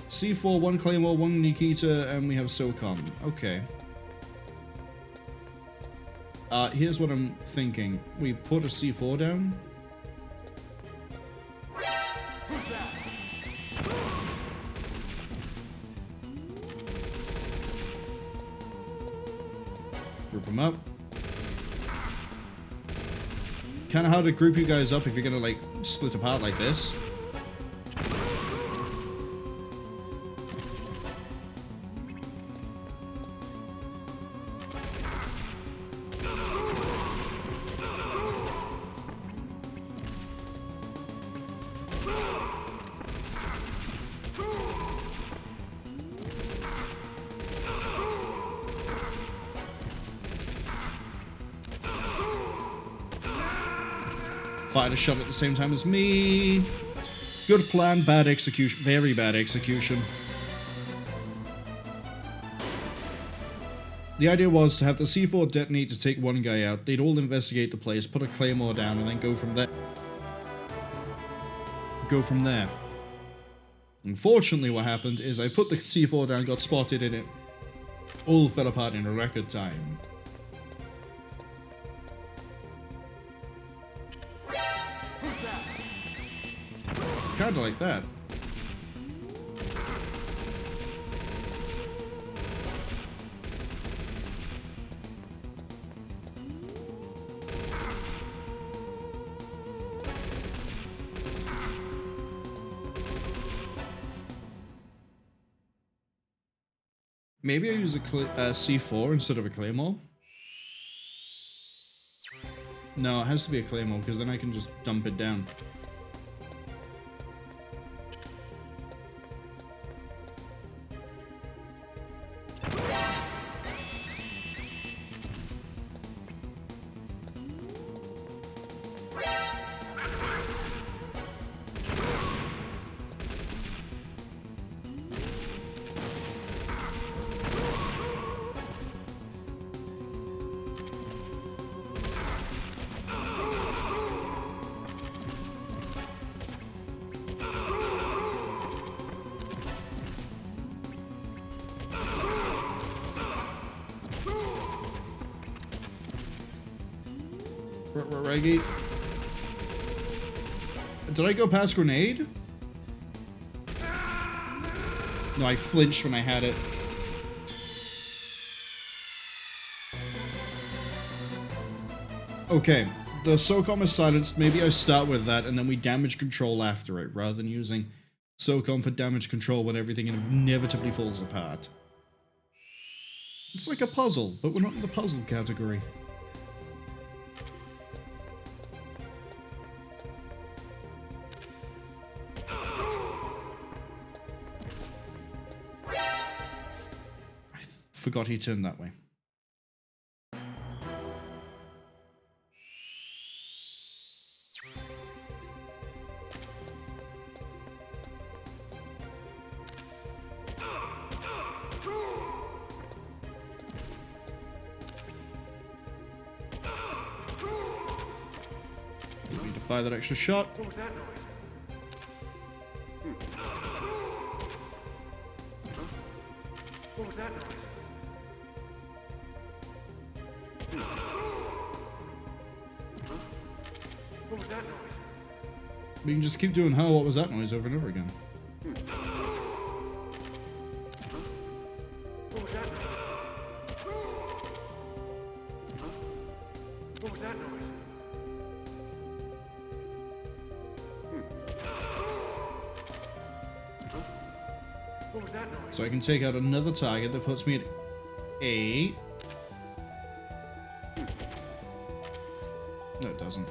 C4, 1 Claymore, 1 Nikita, and we have SOCOM. Okay. Here's what I'm thinking. We put a C4 down. Group them up. Kind of hard to group you guys up if you're gonna like split apart like this. Fired a shot at the same time as me. Good plan, bad execution. Very bad execution. The idea was to have the C4 detonate to take one guy out. They'd all investigate the place, put a Claymore down, and then go from there. Unfortunately, what happened is I put the C4 down, got spotted, and it all fell apart in a record time. Kinda like that. Maybe I use a C4 instead of a Claymore? No, it has to be a Claymore because then I can just dump it down. Reggie. Did I go past grenade? No, I flinched when I had it. Okay, the SOCOM is silenced. Maybe I start with that and then we damage control after it, rather than using SOCOM for damage control when everything inevitably falls apart. It's like a puzzle, but we're not in the puzzle category. I forgot he turned that way. Need to fire that extra shot. What was that noise? What was that noise? What was that noise? We can just keep doing how, what was that noise over and over again. What was that noise? What was that noise? What was that noise? So I can take out another target that puts me at 8. No, it doesn't.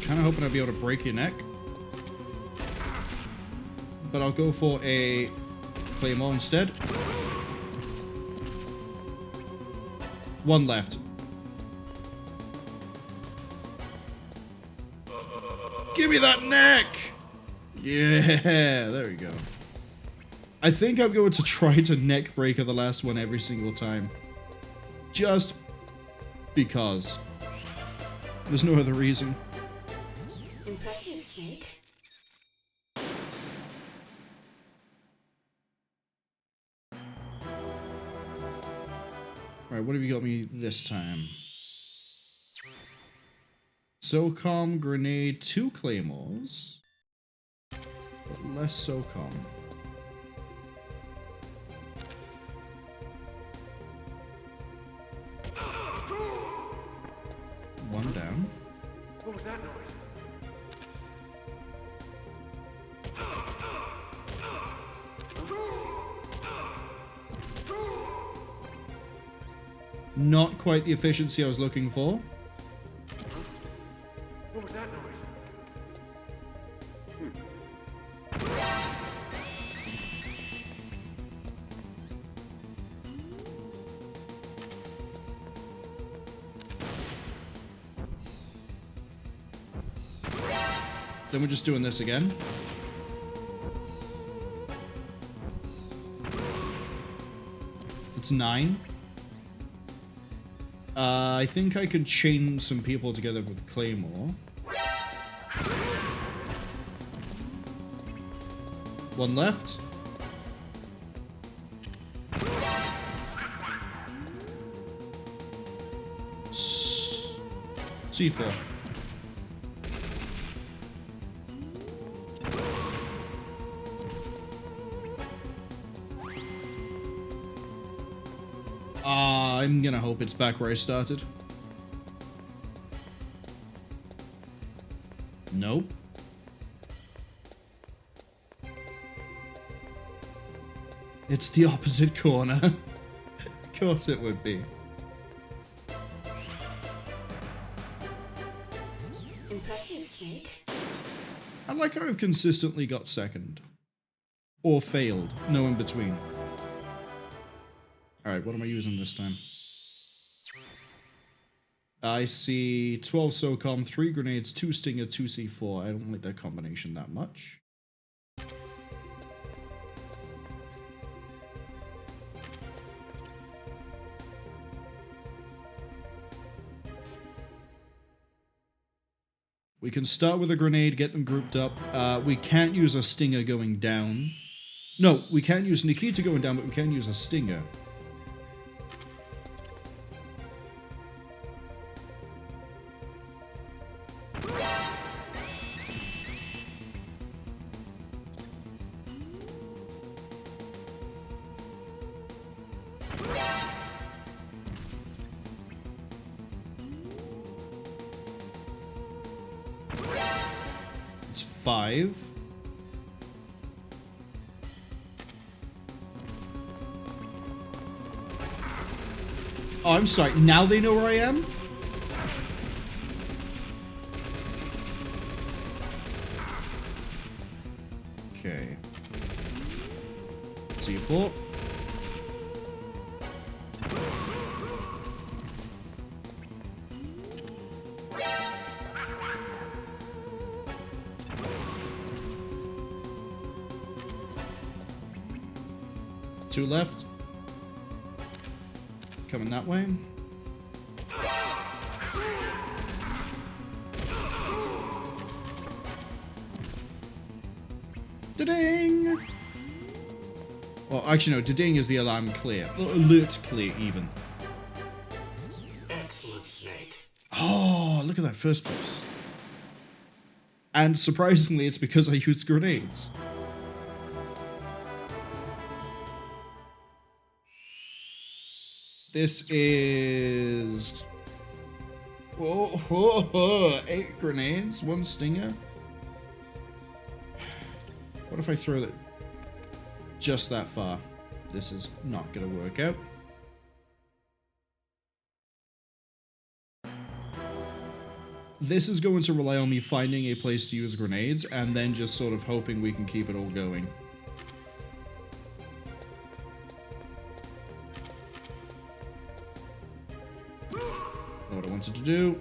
Kind of hoping I'd be able to break your neck. But I'll go for a Claymore instead. One left. Give me that neck! Yeah, there we go. I think I'm going to try to neck breaker the last one every single time. Just because. There's no other reason. Impressive, Snake. Alright, what have you got me this time? SOCOM, grenade, 2 claymores. But less SOCOM. One down. What was that noise? Not quite the efficiency I was looking for. What was that noise? Then we're just doing this again. It's 9. I think I could chain some people together with Claymore. One left. C4. I'm gonna hope it's back where I started. Nope. It's the opposite corner. Of course it would be. Impressive, Snake. I like how I've consistently got second. Or failed. No in between. Alright, what am I using this time? I see 12 SOCOM, 3 grenades, 2 Stinger, 2 C4. I don't like that combination that much. We can start with a grenade, get them grouped up. We can't use a Stinger going down. No, we can't use Nikita going down, but we can use a Stinger. It's 5. Oh, I'm sorry. Now they know where I am? Okay. C4. Two left. Coming that way. Da-ding! Well, actually no, da-ding is the alarm clear. Alert clear, even. Excellent, Snake. Oh, look at that first place. And surprisingly, it's because I used grenades. This is... Whoa, 8 grenades, 1 Stinger. What if I throw it just that far? This is not going to work out. This is going to rely on me finding a place to use grenades and then just sort of hoping we can keep it all going. What I wanted to do.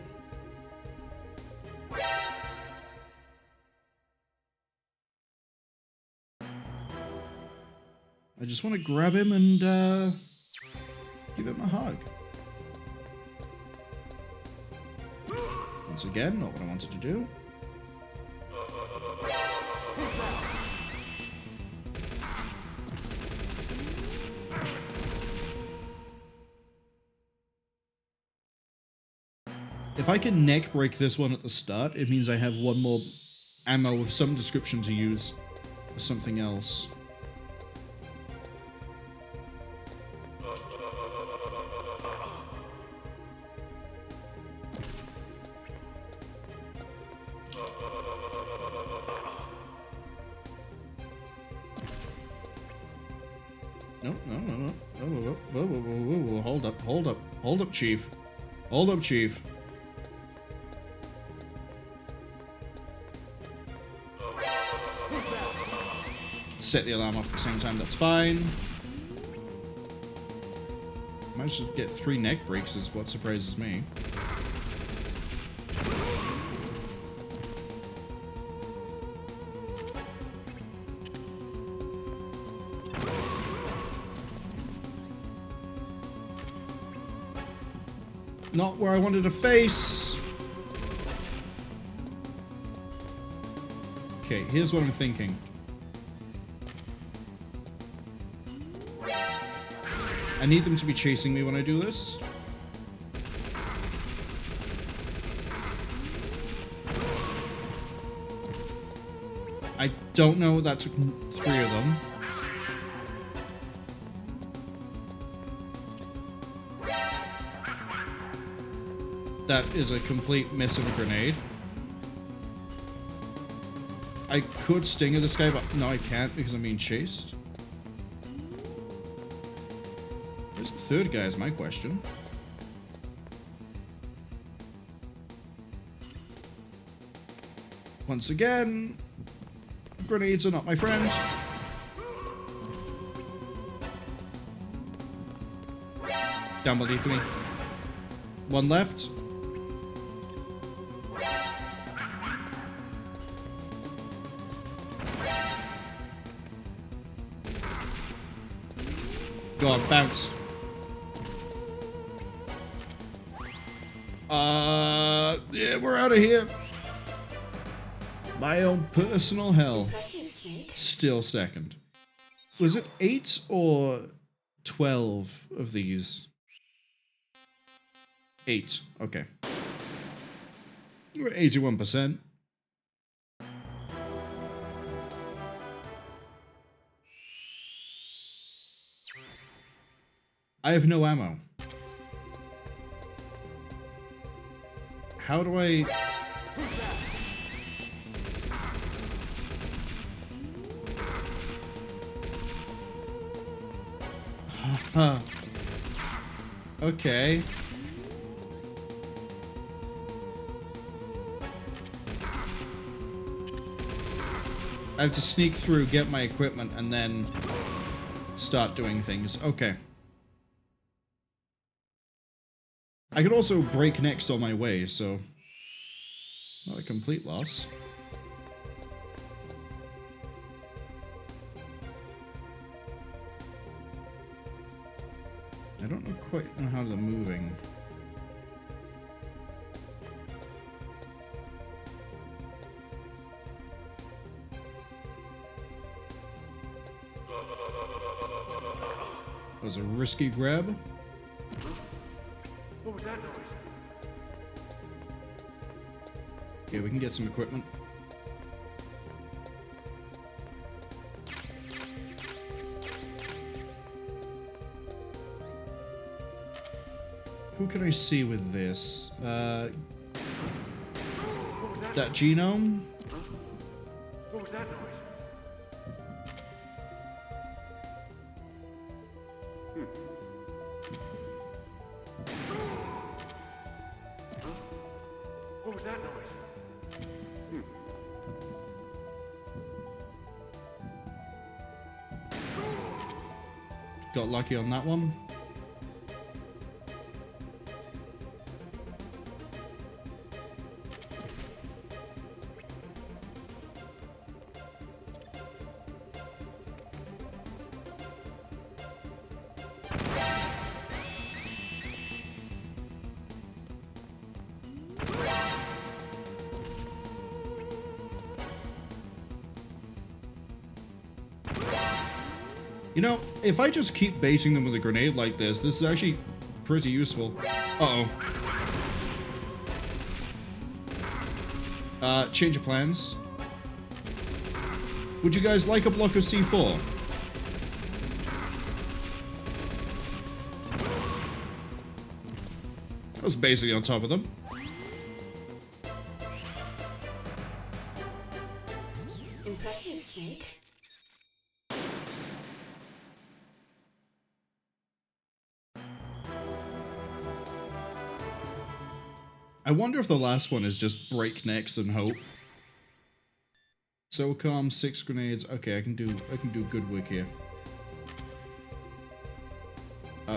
I just want to grab him and give him a hug. Once again, not what I wanted to do. If I can neck break this one at the start, it means I have one more ammo of some description to use for something else. No. Whoa. Hold up, Chief. Hold up, Chief. Set the alarm off at the same time, that's fine. Managed to get 3 neck breaks is what surprises me. Not where I wanted to face. Okay, here's what I'm thinking. I need them to be chasing me when I do this. I don't know, that took 3 of them. That is a complete miss of a grenade. I could Stinger this guy, but no I can't because I'm being chased. Where's the third guy is my question. Once again, grenades are not my friend. Down beneath me. 1 left. Go on, bounce. Yeah, we're out of here. My own personal hell. Impressive, Snake. Still second. Was it 8 or 12 of these? 8. Okay. We're at 81%. I have no ammo. How do I... Huh. Okay. I have to sneak through, get my equipment, and then start doing things. Okay. I could also break necks on my way, so... Not a complete loss. I don't know quite know how they're moving. That was a risky grab. What was that noise? Yeah, we can get some equipment. Who can I see with this? That genome? What was that noise? What was that noise? Got lucky on that one. You know, if I just keep baiting them with a grenade like this is actually pretty useful. Uh-oh. Change of plans. Would you guys like a block of C4? I was basically on top of them. Impressive, Snake. I wonder if the last one is just breaknecks and hope. So calm, 6 grenades. Okay, I can do good work here.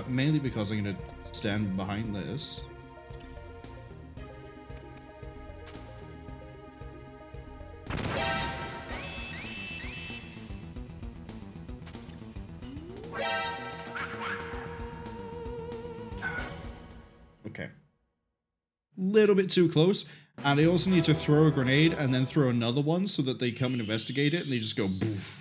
Mainly because I'm gonna stand behind this. Okay. Little bit too close, and I also need to throw a grenade and then throw another one so that they come and investigate it and they just go boof.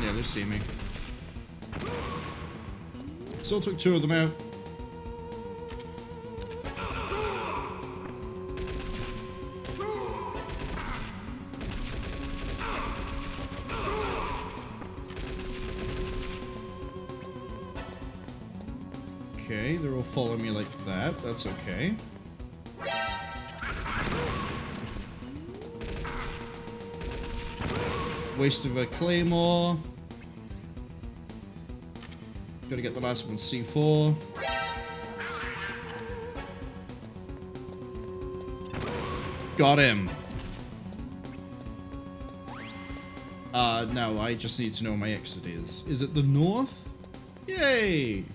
Yeah, they see me. Still took 2 of them out. Okay, they're all following me like that. That's okay. Waste of a Claymore. Gotta get the last one, C4. Got him. No, I just need to know where my exit is. Is it the north? Yay!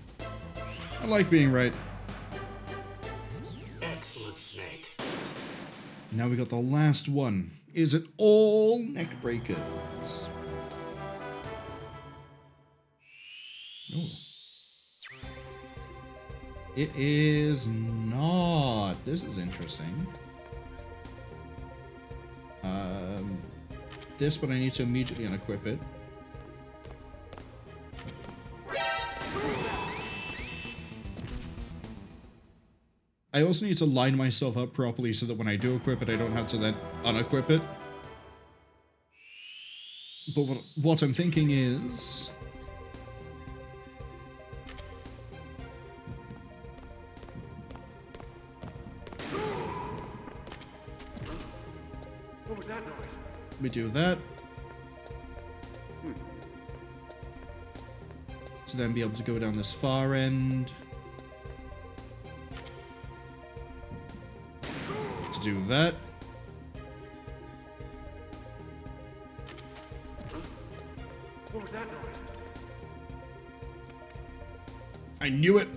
I like being right. Excellent, Snake. Now we got the last one. Is it all neck breakers? Oh. It is not. This is interesting. This, but I need to immediately unequip it. I also need to line myself up properly so that when I do equip it, I don't have to then unequip it. But what I'm thinking is... What was that noise? we do that. To then be able to go down this far end. To do that. What was that noise? I knew it.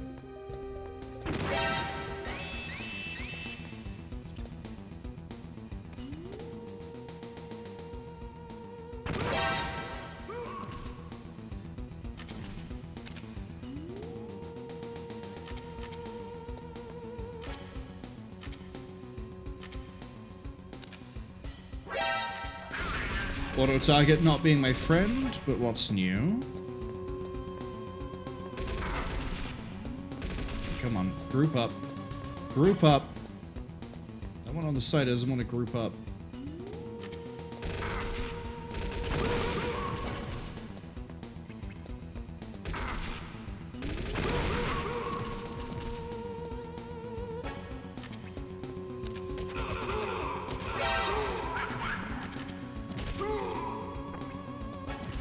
Auto target not being my friend, but what's new? Come on, group up. Group up. That one on the side doesn't want to group up.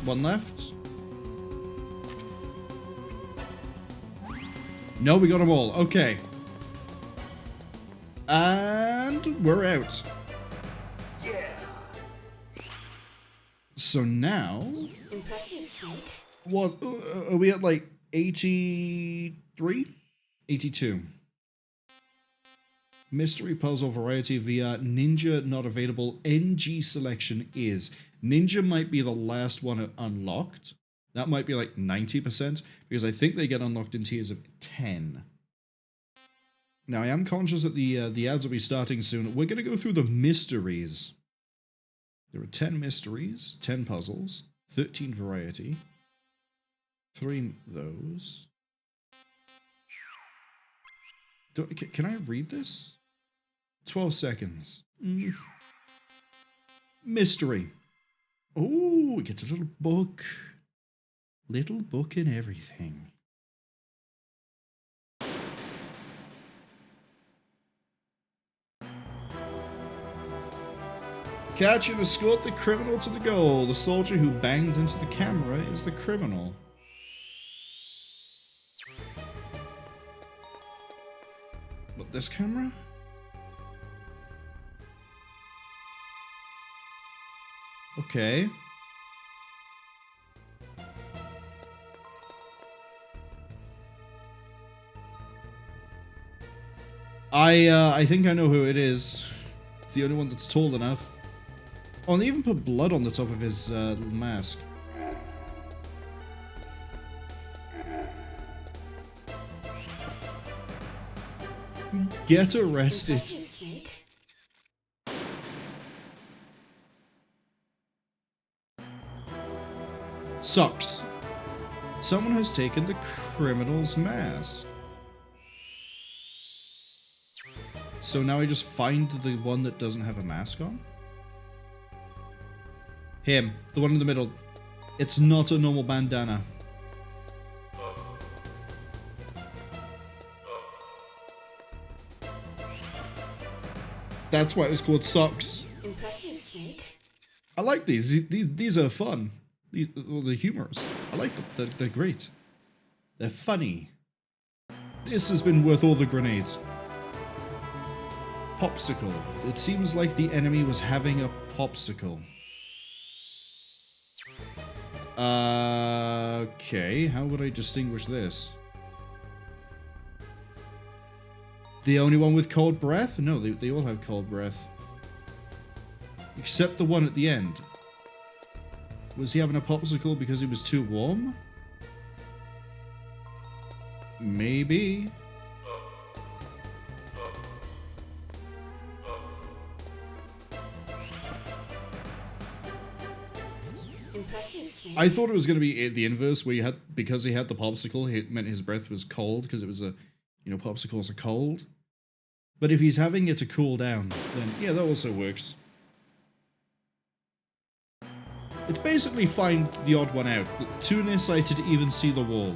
One left. No, we got them all. Okay. And we're out. Yeah. So now... Impressive, Snake. What? Are we at like 83? 82. Mystery puzzle variety VR. Ninja not available. NG selection is. Ninja might be the last one unlocked. That might be like 90%, because I think they get unlocked in tiers of 10. Now, I am conscious that the ads will be starting soon. We're going to go through the mysteries. There are 10 mysteries, 10 puzzles, 13 variety. 3 of those. Can I read this? 12 seconds. Mystery. Oh, it gets a little book. Little book and everything. Catch and escort the criminal to the goal. The soldier who banged into the camera is the criminal. But this camera? Okay. I think I know who it is. It's the only one that's tall enough. Oh, and they even put blood on the top of his little mask. Get arrested. Impressive, Snake. Sucks. Someone has taken the criminal's mask. So now I just find the one that doesn't have a mask on? Him. The one in the middle. It's not a normal bandana. That's why it was called Socks. Impressive, Snake. I like these. These are fun. They're humorous. I like them. They're great. They're funny. This has been worth all the grenades. Popsicle. It seems like the enemy was having a popsicle. Okay, how would I distinguish this? The only one with cold breath? No, they all have cold breath. Except the one at the end. Was he having a popsicle because he was too warm? Maybe. Impressive, Snake. I thought it was going to be the inverse, where you had, because he had the popsicle, it meant his breath was cold because it was a, you know, popsicles are cold. But if he's having it to cool down, then yeah, that also works. It's basically find the odd one out. Too nearsighted to even see the wall.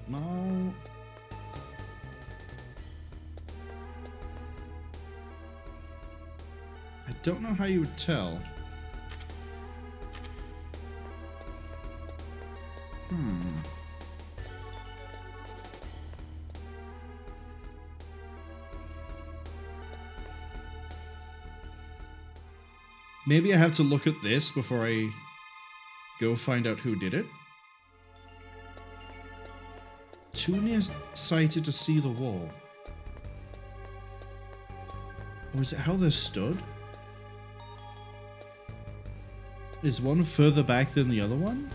No. I don't know how you would tell. Maybe I have to look at this before I go find out who did it. Too nearsighted to see the wall. Or is it how they're stood? Is one further back than the other one?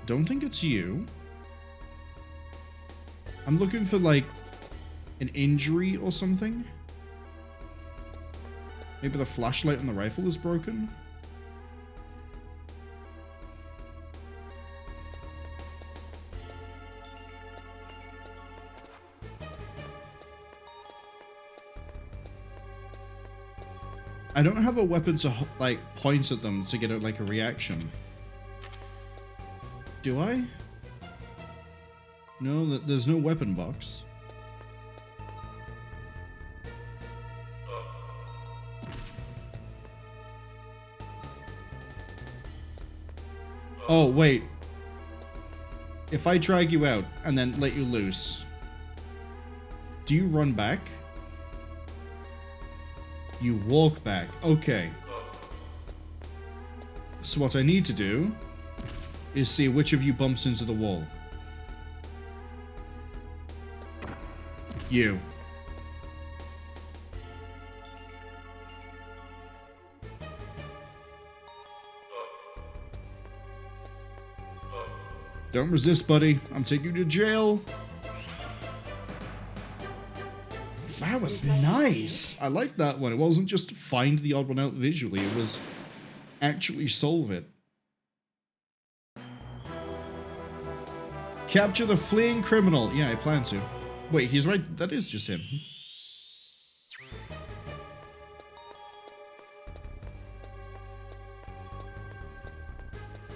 Don't think it's you. I'm looking for, like, an injury or something. Maybe the flashlight on the rifle is broken? I don't have a weapon to, like, point at them to get, like, a reaction. Do I? No, there's no weapon box. Oh, wait. If I drag you out and then let you loose, do you run back? You walk back. Okay. So what I need to do is see which of you bumps into the wall. You. Don't resist, buddy. I'm taking you to jail. That was nice. I like that one. It wasn't just find the odd one out visually. It was actually solve it. Capture the fleeing criminal. Yeah, I plan to. Wait, he's right. That is just him.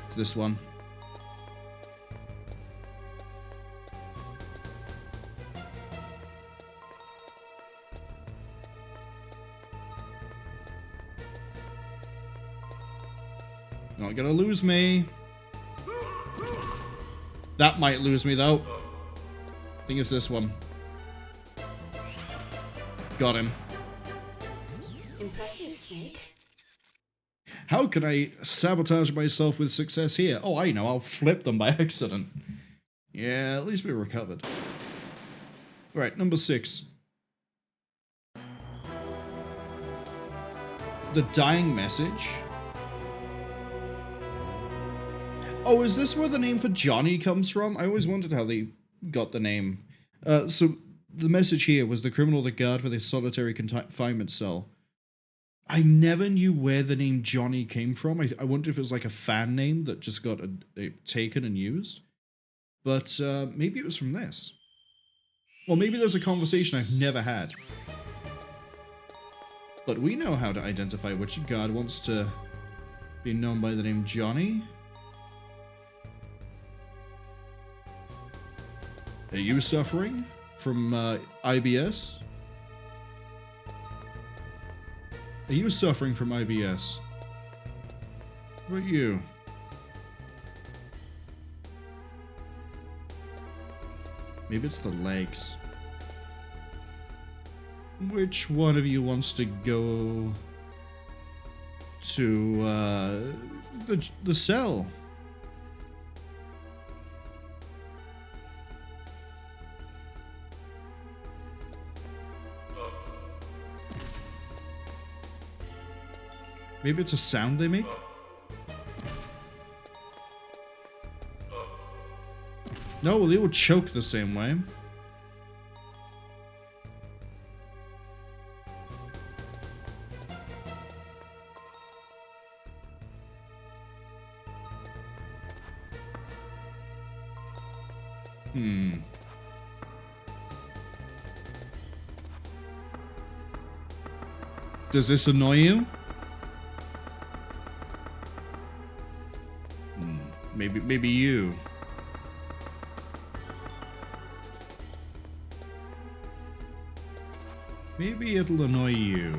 It's this one. Not gonna lose me. That might lose me, though. I think it's this one. Got him. Impressive, Snake. How can I sabotage myself with success here? Oh, I know. I'll flip them by accident. Yeah, at least we recovered. Right, number 6. The dying message. Oh, is this where the name for Johnny comes from? I always wondered how they got the name. So, the message here was the criminal the guard for the solitary confinement cell. I never knew where the name Johnny came from. I wonder if it was like a fan name that just got taken and used. But maybe it was from this. Or maybe there's a conversation I've never had. But we know how to identify which guard wants to be known by the name Johnny. Are you suffering from IBS? Are you suffering from IBS? What about you? Maybe it's the legs. Which one of you wants to go to the cell? Maybe it's a sound they make? No, well, they will choke the same way. Does this annoy you? Maybe you. Maybe it'll annoy you.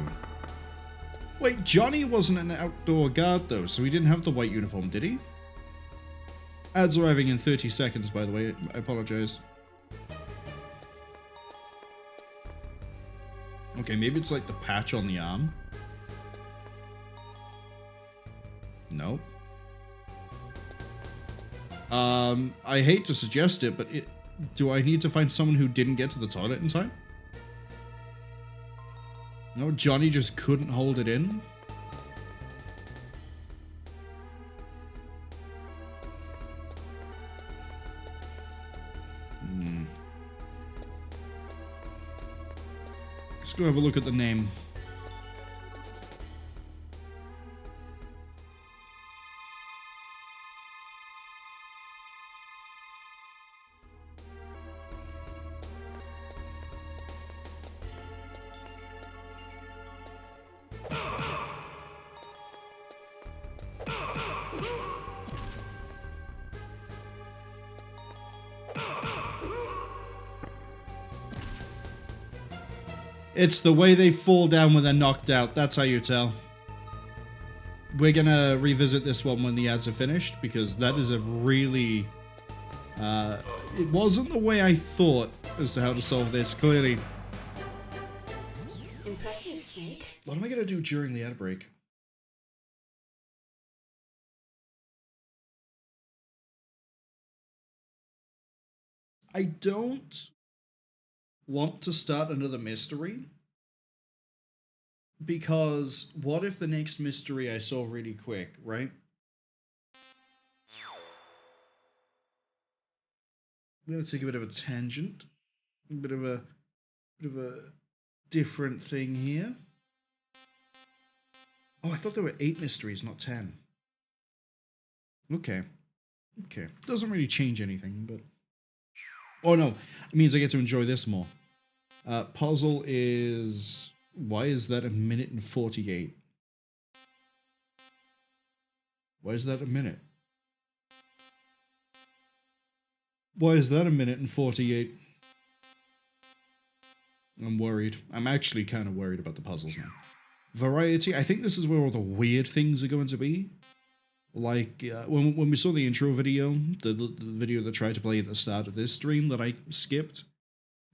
Wait, Johnny wasn't an outdoor guard though, so he didn't have the white uniform, did he? Ads arriving in 30 seconds, by the way. I apologize. Okay, maybe it's like the patch on the arm. Nope. I hate to suggest it, but do I need to find someone who didn't get to the toilet in time? No, Johnny just couldn't hold it in. Let's go have a look at the name. It's the way they fall down when they're knocked out. That's how you tell. We're gonna revisit this one when the ads are finished, because that is a really... it wasn't the way I thought as to how to solve this, clearly. Impressive, Snake. What am I gonna do during the ad break? I don't want to start another mystery, because what if the next mystery I solve really quick, right? I'm gonna take a bit of a tangent, a bit of a different thing here. Oh, I thought there were 8 mysteries, not 10. Okay. Doesn't really change anything, but... Oh no, it means I get to enjoy this more. Puzzle is... Why is that a minute and 48? Why is that a minute? Why is that a minute and 48? I'm worried. I'm actually kind of worried about the puzzles now. Variety, I think this is where all the weird things are going to be. Like, when we saw the intro video, the video that tried to play at the start of this stream that I skipped,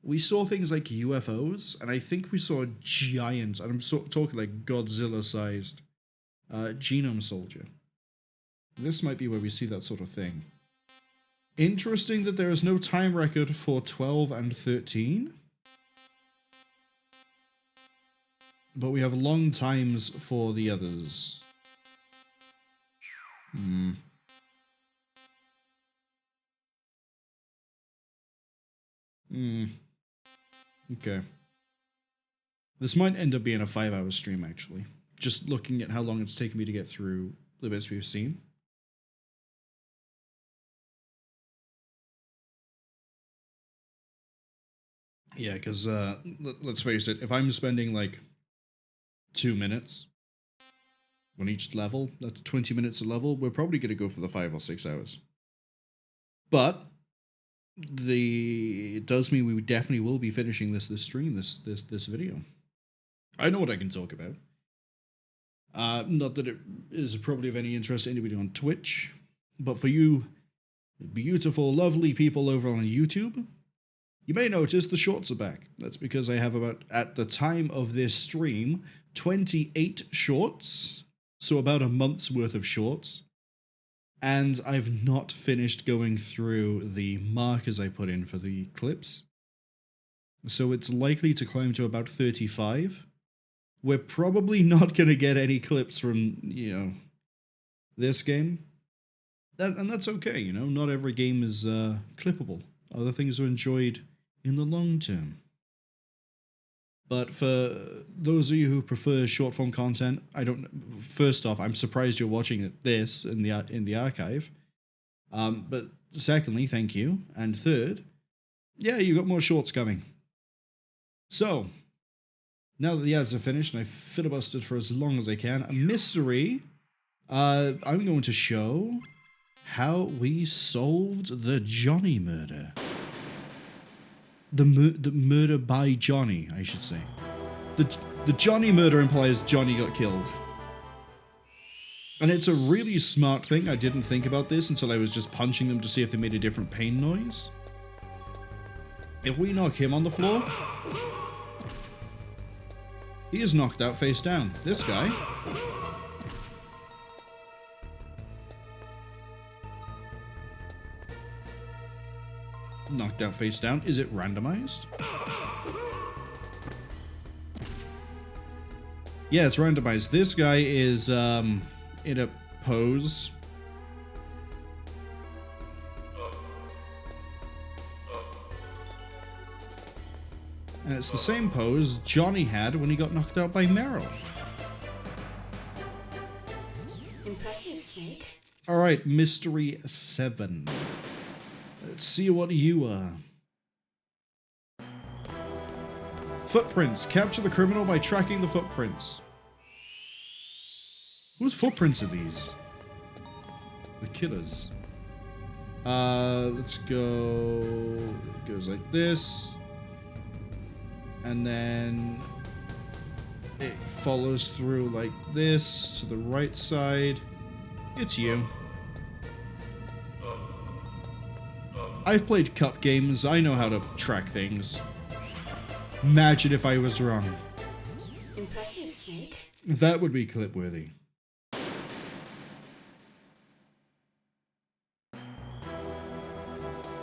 we saw things like UFOs, and I think we saw a giant, and I'm talking like Godzilla-sized, genome soldier. This might be where we see that sort of thing. Interesting that there is no time record for 12 and 13. But we have long times for the others. Okay. This might end up being a 5-hour stream, actually. Just looking at how long it's taken me to get through the bits we've seen. Yeah, because let's face it, if I'm spending like 2 minutes on each level, that's 20 minutes a level, we're probably going to go for the 5 or 6 hours. But it does mean we definitely will be finishing this stream, this video. I know what I can talk about. Not that it is probably of any interest to anybody on Twitch, but for you beautiful, lovely people over on YouTube, you may notice the shorts are back. That's because I have about, at the time of this stream, 28 shorts, so about a month's worth of shorts, and I've not finished going through the markers I put in for the clips, so it's likely to climb to about 35. We're probably not going to get any clips from, this game, and that's okay, not every game is clippable. Other things are enjoyed in the long term. But for those of you who prefer short form content, first off, I'm surprised you're watching this in the archive. But secondly, thank you. And third, yeah, you got more shorts coming. So, now that the ads are finished and I've filibustered for as long as I can, a mystery, I'm going to show how we solved the Johnny murder. The murder by Johnny, I should say. The Johnny murder implies Johnny got killed. And it's a really smart thing. I didn't think about this until I was just punching them to see if they made a different pain noise. If we knock him on the floor, he is knocked out face down. This guy, knocked out face down. Is it randomized? Yeah, it's randomized. This guy is in a pose. And it's the same pose Johnny had when he got knocked out by Marwol. Impressive, Snake. Alright, Mystery 7. Let's see what you are. Footprints. Capture the criminal by tracking the footprints. Whose footprints are these? The killer's. Let's go... It goes like this. And then... it follows through like this to the right side. It's you. I've played cup games. I know how to track things. Imagine if I was wrong. Impressive, Snake. That would be clip-worthy.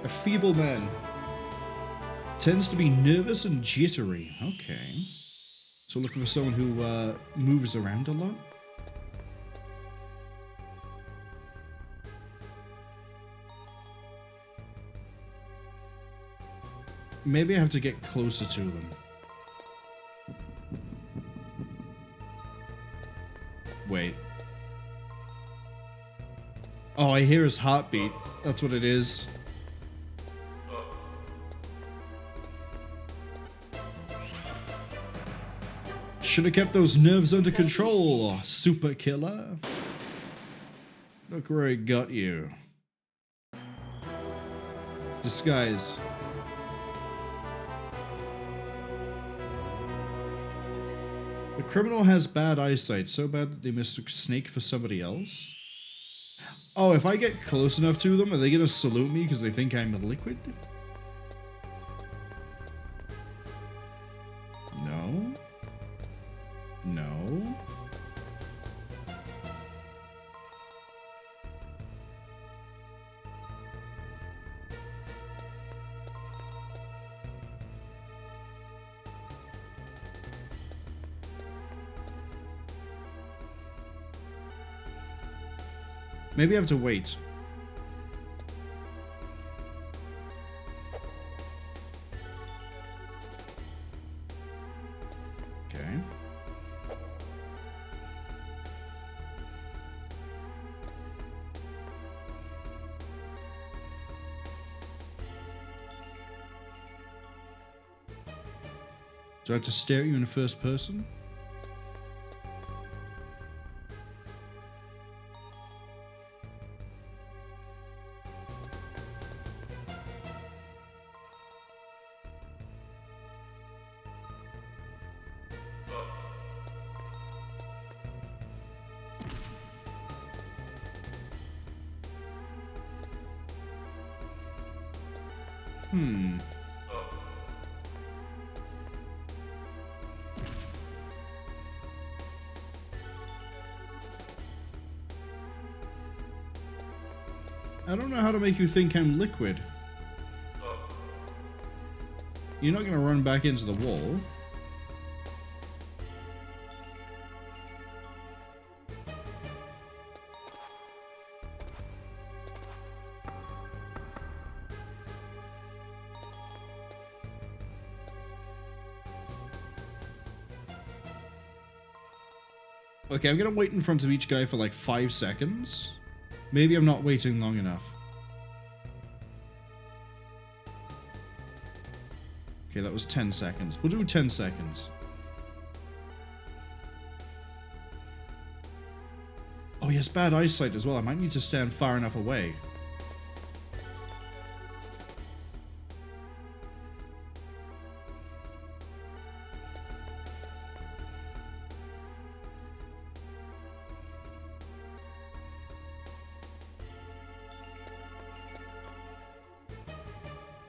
A feeble man. Tends to be nervous and jittery. Okay. So looking for someone who moves around a lot? Maybe I have to get closer to them. Wait. Oh, I hear his heartbeat. That's what it is. Should have kept those nerves under control, super killer. Look where I got you. Disguise. The criminal has bad eyesight, so bad that they mistook Snake for somebody else. Oh, if I get close enough to them, are they gonna salute me because they think I'm a liquid? No. No. Maybe I have to wait. Okay. Do I have to stare at you in first person? I don't know how to make you think I'm liquid. You're not going to run back into the wall. Okay, I'm going to wait in front of each guy for like 5 seconds. Maybe I'm not waiting long enough. Okay, that was 10 seconds. We'll do 10 seconds. Oh, he has bad eyesight as well. I might need to stand far enough away.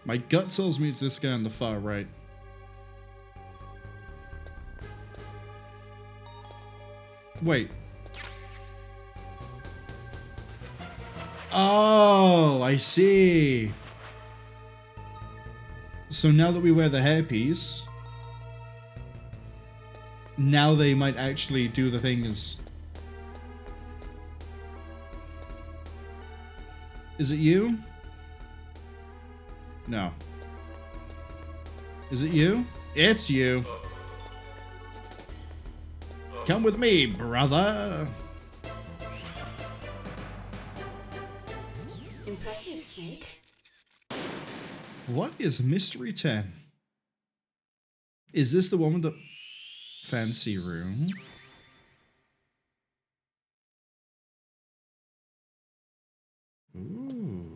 My gut tells me it's this guy on the far right. Wait. Oh, I see. So now that we wear the hairpiece, now they might actually do the things. Is it you? No. Is it you? It's you. Come with me, brother. Impressive, Snake. What is Mystery 10? Is this the one with the fancy room? Ooh.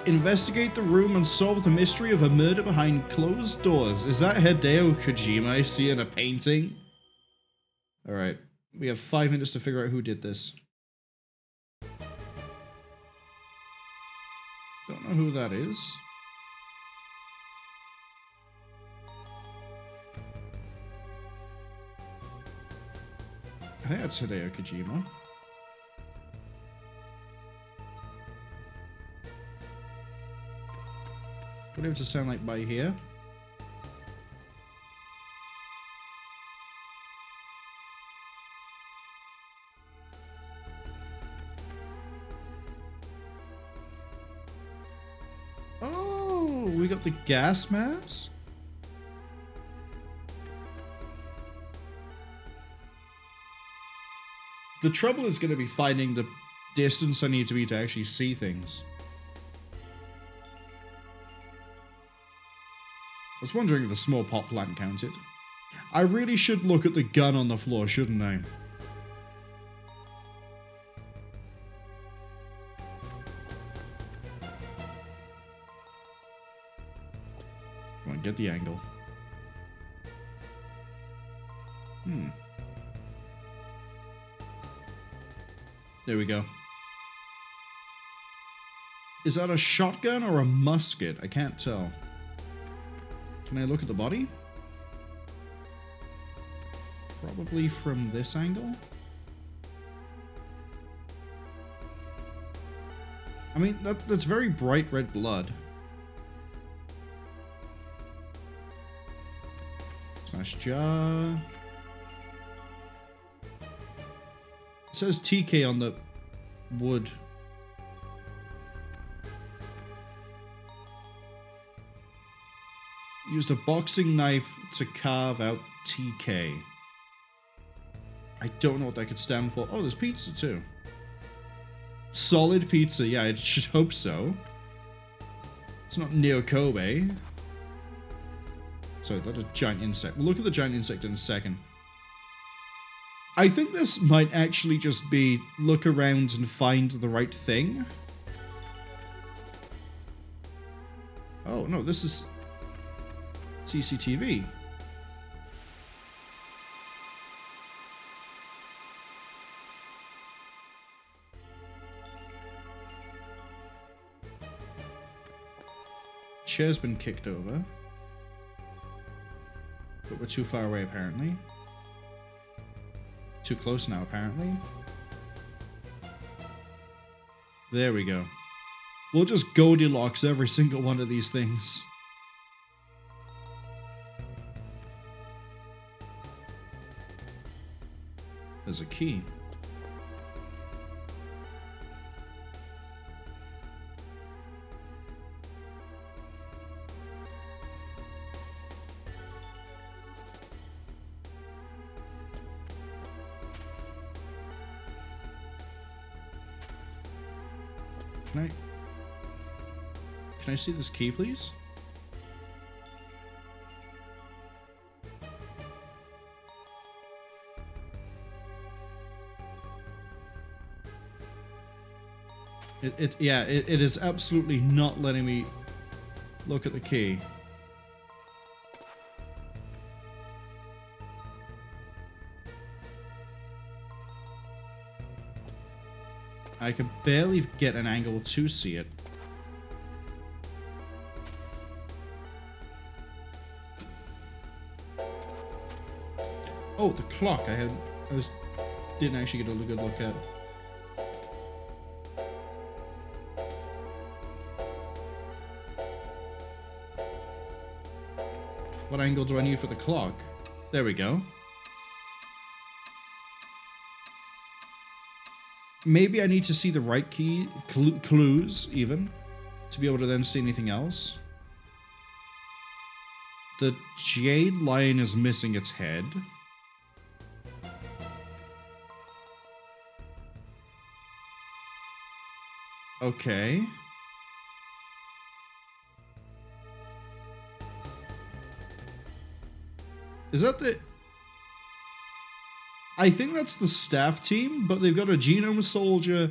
Investigate the room and solve the mystery of a murder behind closed doors. Is that Hideo Kojima I see in a painting? Alright, we have 5 minutes to figure out who did this. Don't know who that is. I think that's Hideo Kojima. What does it sound like by here? Oh, we got the gas mask? The trouble is going to be finding the distance I need to be to actually see things. I was wondering if the small pot plant counted. I really should look at the gun on the floor, shouldn't I? Come on, get the angle. There we go. Is that a shotgun or a musket? I can't tell. Can I look at the body? Probably from this angle. I mean, that's very bright red blood. Smash jar. It says TK on the wood. used a boxing knife to carve out TK. I don't know what that could stand for. Oh, there's pizza too. Solid pizza, yeah, I should hope so. It's not Neo Kobe. Sorry, that's a giant insect. We'll look at the giant insect in a second. I think this might actually just be look around and find the right thing. Oh, no, this is CCTV. Chair's been kicked over. But we're too far away, apparently. Too close now, apparently. There we go. We'll just Goldilocks every single one of these things. There's a key. Can I see this key, please? It is absolutely not letting me look at the key. I can barely get an angle to see it. Oh, the clock. Didn't actually get a good look at. What angle do I need for the clock? There we go. Maybe I need to see the right key, clues even, to be able to then see anything else. The jade lion is missing its head. Okay. Is that the... I think that's the staff team, but they've got a genome soldier,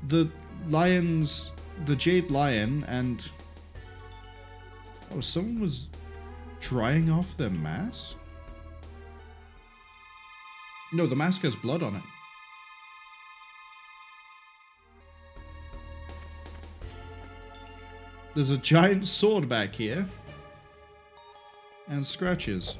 the lions, the jade lion, and... Oh, someone was drying off their mask? No, the mask has blood on it. There's a giant sword back here. And scratches.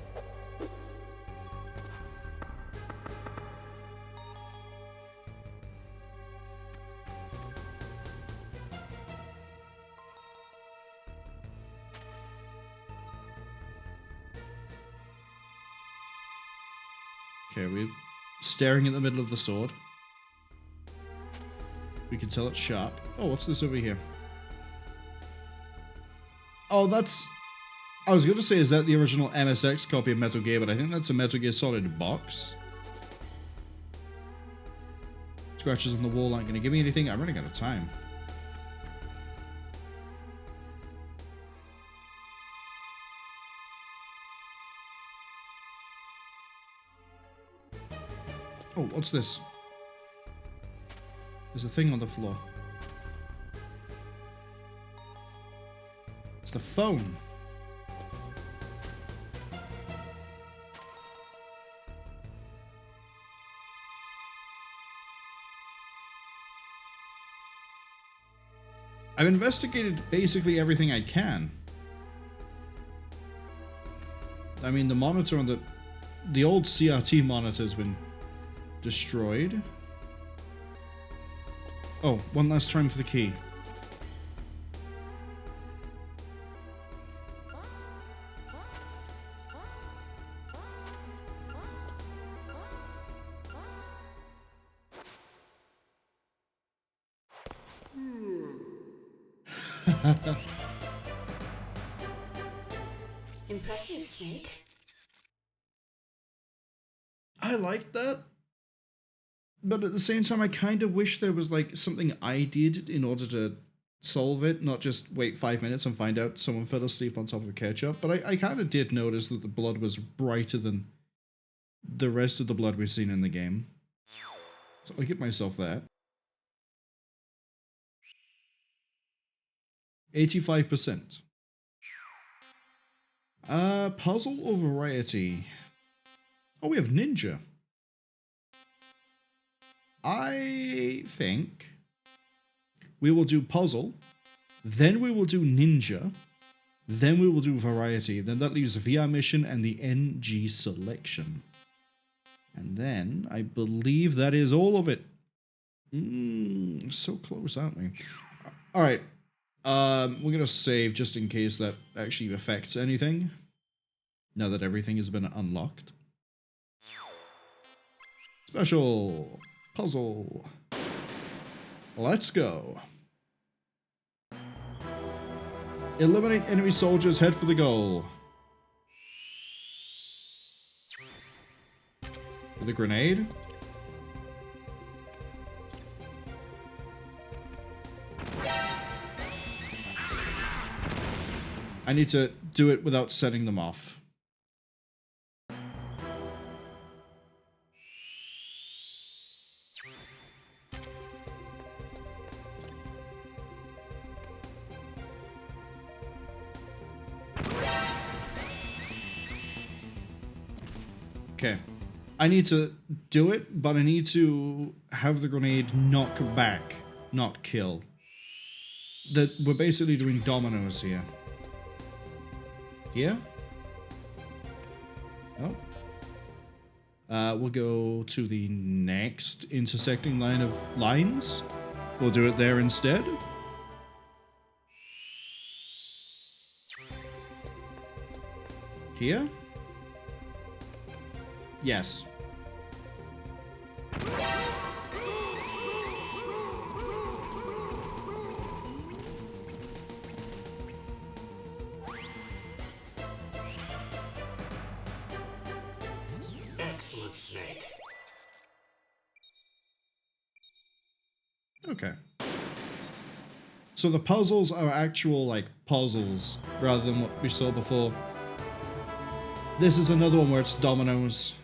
Okay, we're staring at the middle of the sword. We can tell it's sharp. Oh, what's this over here? Oh, that's... I was going to say, is that the original MSX copy of Metal Gear, but I think that's a Metal Gear Solid box. Scratches on the wall aren't going to give me anything. I'm running out of time. Oh, what's this? There's a thing on the floor. It's the phone. I've investigated basically everything I can. I mean, the monitor on the old CRT monitor has been destroyed. Oh, one last time for the key. Impressive, Snake. I like that. But at the same time, I kind of wish there was like something I did in order to solve it, not just wait 5 minutes and find out someone fell asleep on top of a ketchup. But I kind of did notice that the blood was brighter than the rest of the blood we've seen in the game. So I'll give myself that. 85%. Puzzle or variety? Oh, we have ninja. I think we will do puzzle, then we will do ninja, then we will do variety. Then that leaves VR mission and the NG selection. And then I believe that is all of it. So close, aren't we? All right. We're gonna save just in case that actually affects anything. Now that everything has been unlocked. Special puzzle. Let's go. Eliminate enemy soldiers, head for the goal. With a grenade. I need to do it without setting them off. Okay. I need to do it, but I need to have the grenade knock back, not kill. That we're basically doing dominoes here. Here? Oh. We'll go to the next intersecting line of lines. We'll do it there instead. Here? Yes. Excellent, Snake. Okay. So the puzzles are actual, like, puzzles, rather than what we saw before. This is another one where it's dominoes.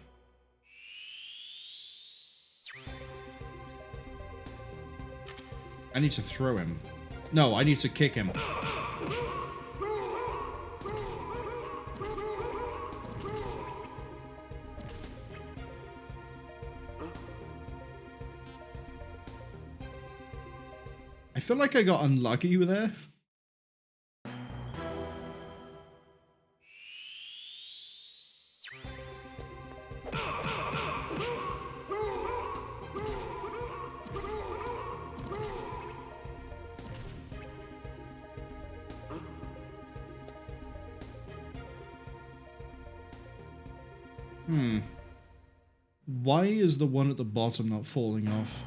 I need to throw him. No, I need to kick him. I feel like I got unlucky with there. Why is the one at the bottom not falling off?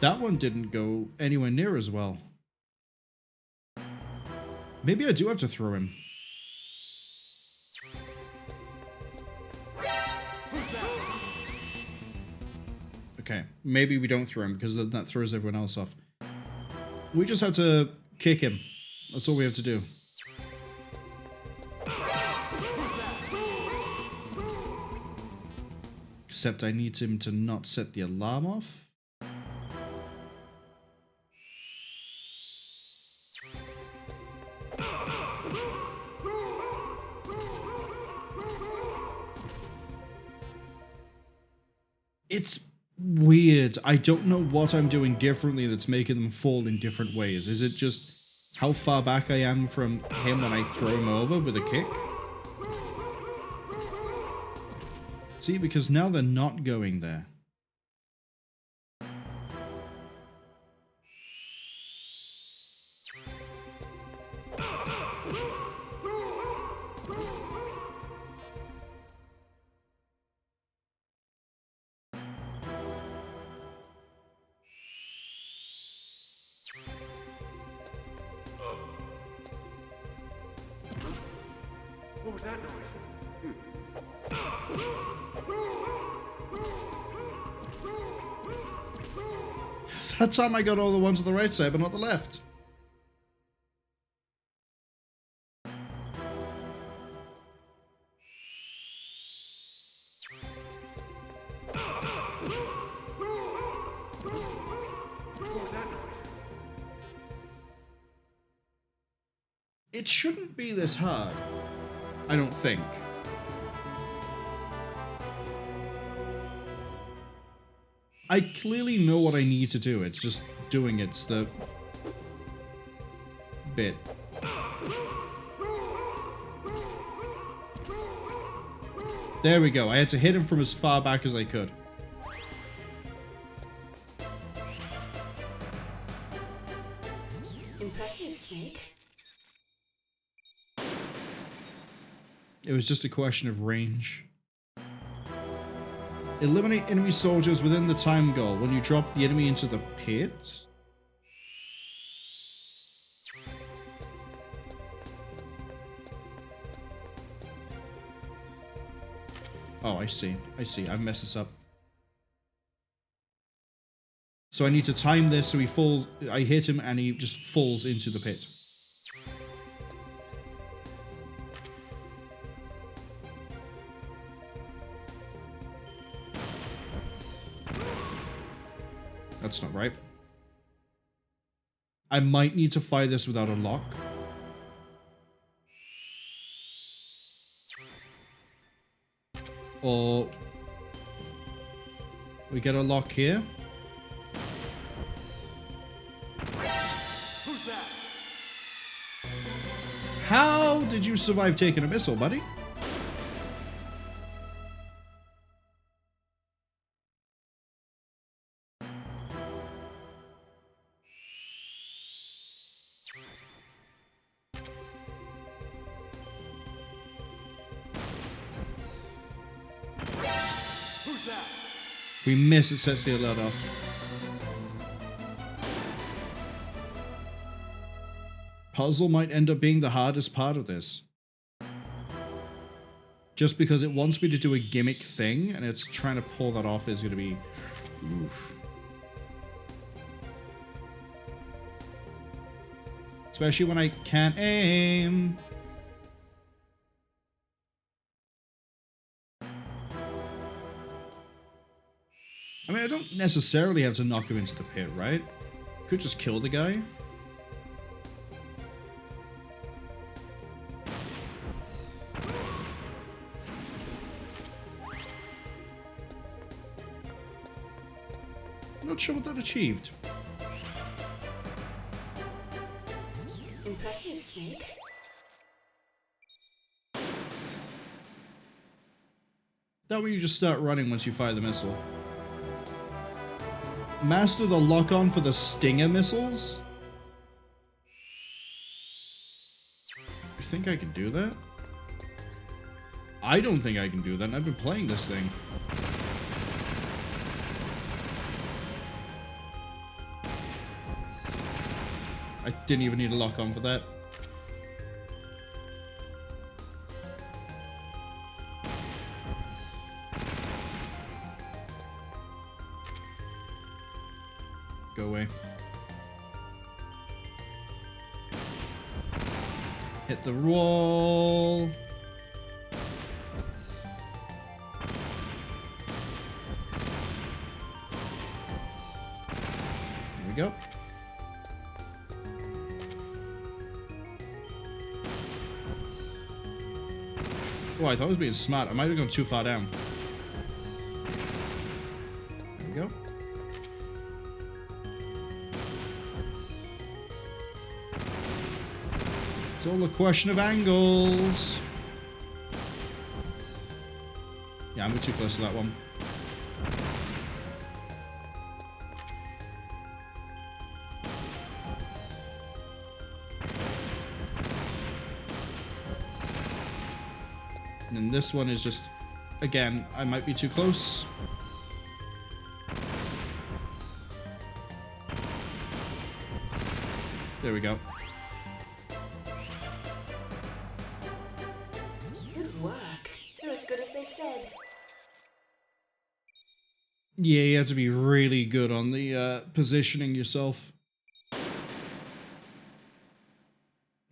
That one didn't go anywhere near as well. Maybe I do have to throw him. Okay, maybe we don't throw him because then that throws everyone else off. We just have to kick him. That's all we have to do. Except I need him to not set the alarm off. It's weird. I don't know what I'm doing differently that's making them fall in different ways. Is it just how far back I am from him when I throw him over with a kick? See, because now they're not going there. that noise? That time I got all the ones on the right side, but not the left. What was that noise? It shouldn't be this hard. I don't think. I clearly know what I need to do. It's just doing it's the bit. There we go. I had to hit him from as far back as I could. Impressive, Snake. It was just a question of range. Eliminate enemy soldiers within the time goal when you drop the enemy into the pit. Oh, I see. I see. I've messed this up. So I need to time this so he falls. I hit him and he just falls into the pit. That's not right. I might need to fire this without a lock. Or we get a lock here. Who's that? How did you survive taking a missile, buddy? Who's that? We miss, it sets the alert off. Puzzle might end up being the hardest part of this. Just because it wants me to do a gimmick thing, and it's trying to pull that off is going to be... Oof. Especially when I can't aim. I mean, I don't necessarily have to knock him into the pit, right? Could just kill the guy. Not sure what that achieved. Impressive, Snake. That way you just start running once you fire the missile. Master the lock-on for the Stinger missiles? You think I can do that? I don't think I can do that, and I've been playing this thing. I didn't even need a lock-on for that. Go away. Hit the wall. There we go. Oh, I thought I was being smart. I might have gone too far down. There we go. It's all a question of angles. Yeah, I'm too close to that one. And then this one is just, again, I might be too close. There we go. Good as good as they said. Yeah, you have to be really good on the positioning yourself.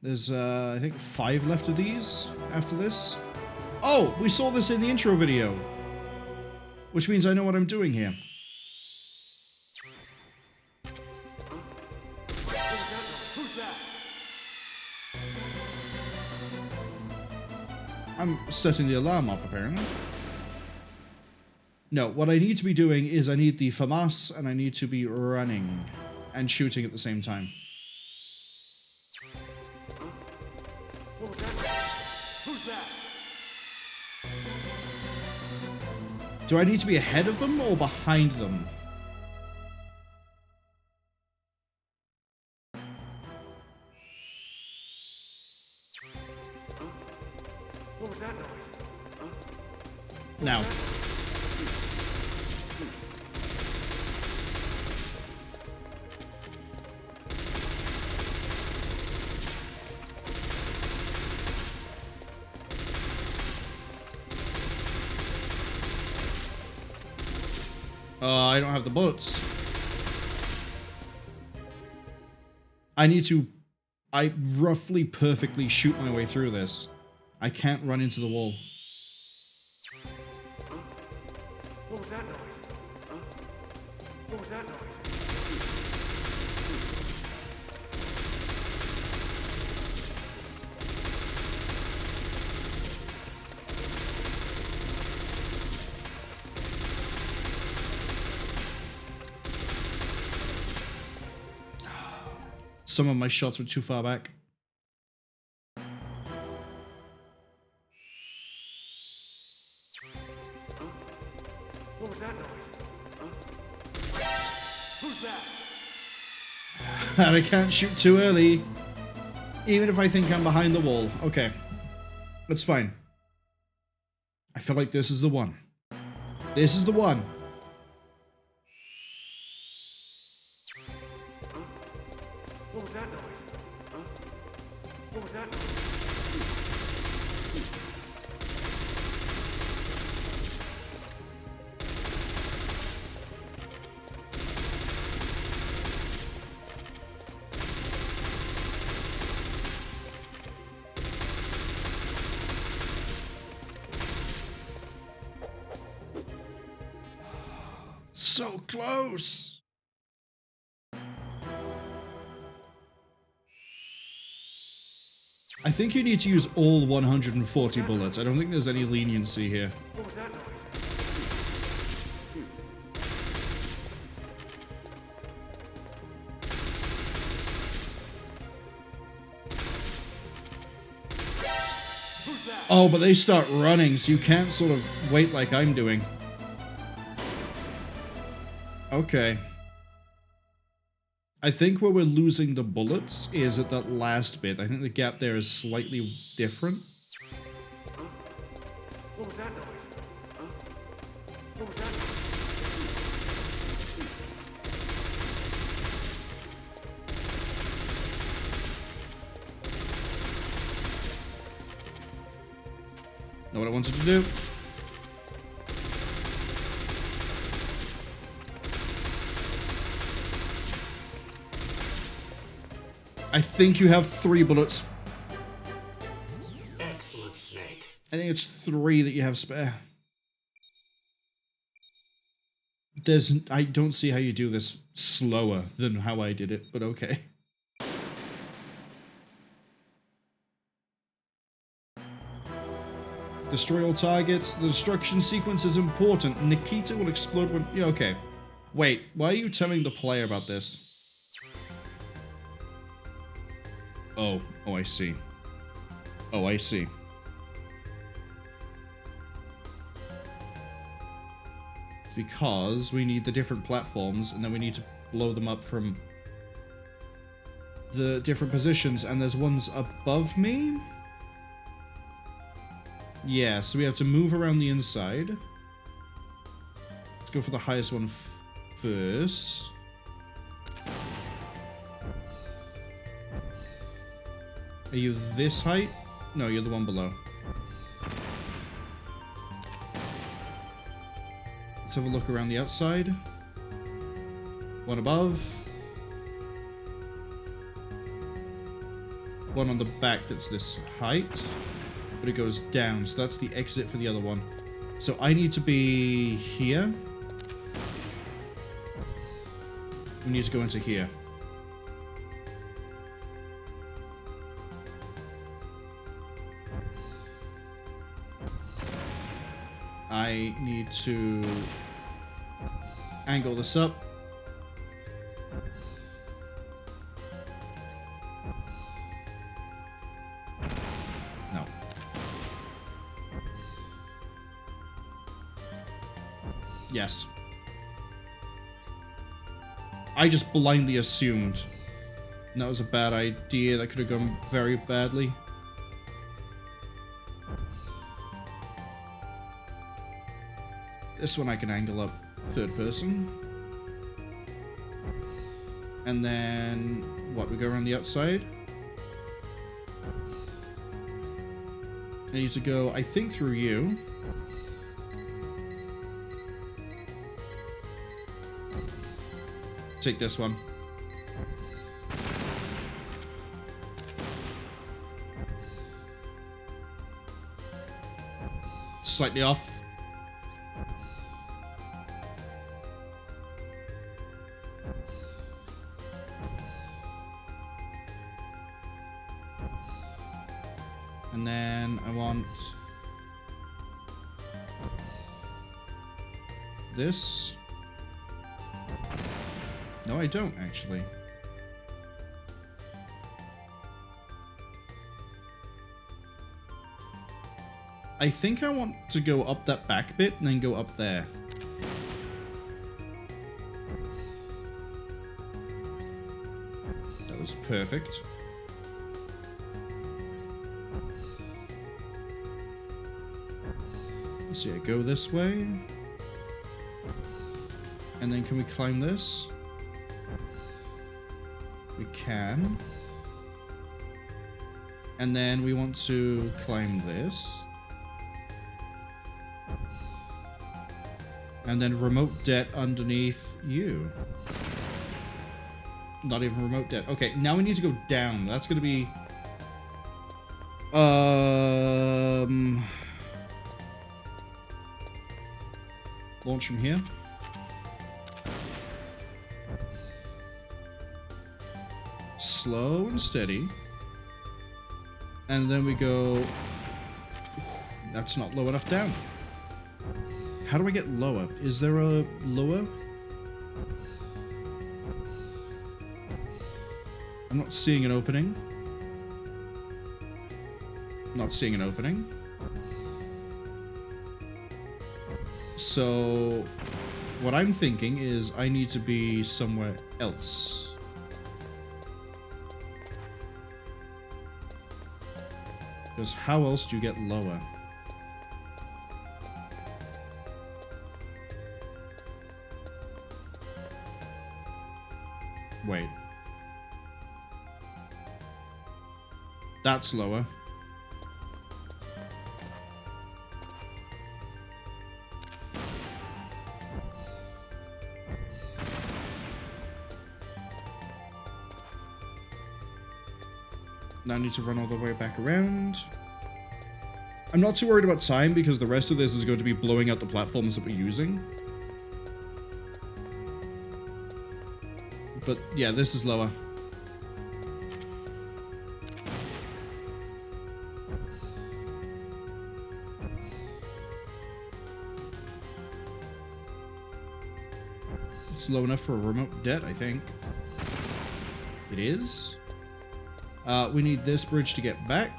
There's, I think 5 left of these after this. Oh, we saw this in the intro video. Which means I know what I'm doing here. Who's that? I'm setting the alarm off, apparently. No, what I need to be doing is I need the FAMAS, and I need to be running and shooting at the same time. What was that noise? Who's that? Do I need to be ahead of them or behind them? What was that noise? Now. I don't have the bullets. I need to... I roughly perfectly shoot my way through this. I can't run into the wall. What was that noise? What was that noise? Some of my shots were too far back. What was that noise? Who's that? And I can't shoot too early. Even if I think I'm behind the wall. Okay. That's fine. I feel like this is the one. This is the one. What was that noise? What was that noise? So close. I think you need to use all 140 bullets. I don't think there's any leniency here. What was that noise? Who's that? Oh, but they start running, so you can't sort of wait like I'm doing. Okay. I think where we're losing the bullets is at that last bit. I think the gap there is slightly different. What was that noise? What was that noise? Know what I wanted to do? I think you have 3 bullets. Excellent, Snake. I think it's 3 that you have spare. I don't see how you do this slower than how I did it, but okay. Destroy all targets. The destruction sequence is important. Nikita will explode when... Yeah, okay. Wait, why are you telling the player about this? Oh, I see. Oh, I see. Because we need the different platforms, and then we need to blow them up from the different positions, and there's ones above me? Yeah, so we have to move around the inside. Let's go for the highest one first. Are you this height? No, you're the one below. Let's have a look around the outside. One above. One on the back that's this height. But it goes down, so that's the exit for the other one. So I need to be here. We need to go into here. I need to angle this up. No. Yes. I just blindly assumed. And that was a bad idea. That could have gone very badly. This one I can angle up third person. And then, what, we go around the outside? I need to go, I think, through you. Take this one. Slightly off. And then I want this. No, I don't, actually. I think I want to go up that back bit and then go up there. That was perfect. Let's see, I go this way. And then can we climb this? We can. And then we want to climb this. And then remote det underneath you. Not even remote det. Okay, now we need to go down. That's gonna be... Launch from here. Slow and steady. And then we go... That's not low enough down. How do I get lower? Is there a lower? I'm not seeing an opening. Not seeing an opening. So, what I'm thinking is I need to be somewhere else. Because how else do you get lower? Wait. That's lower. Now I need to run all the way back around. I'm not too worried about time because the rest of this is going to be blowing out the platforms that we're using. But yeah, this is lower. It's low enough for a remote det, I think. It is. We need this bridge to get back.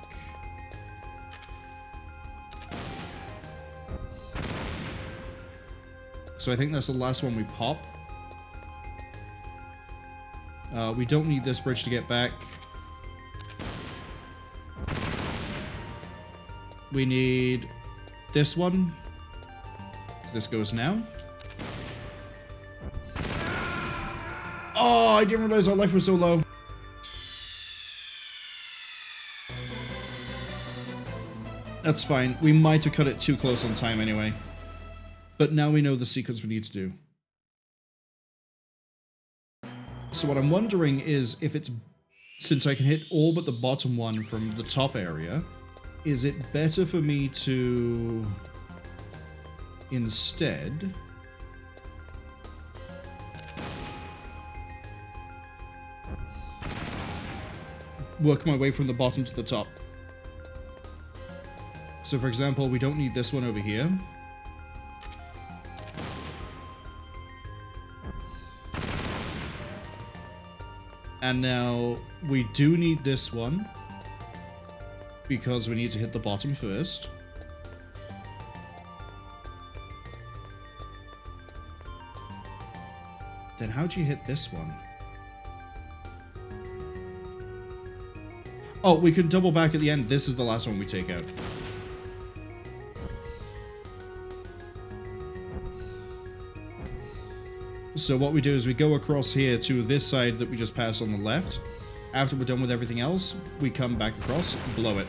So I think that's the last one we pop. We don't need this bridge to get back. We need this one. This goes now. Oh, I didn't realize our life was so low. That's fine. We might have cut it too close on time anyway. But now we know the sequence we need to do. So what I'm wondering is if it's, since I can hit all but the bottom one from the top area, is it better for me to instead work my way from the bottom to the top? So for example, we don't need this one over here. And now we do need this one because we need to hit the bottom first. Then how'd you hit this one? Oh, we could double back at the end. This is the last one we take out. So what we do is we go across here to this side that we just passed on the left. After we're done with everything else, we come back across, blow it.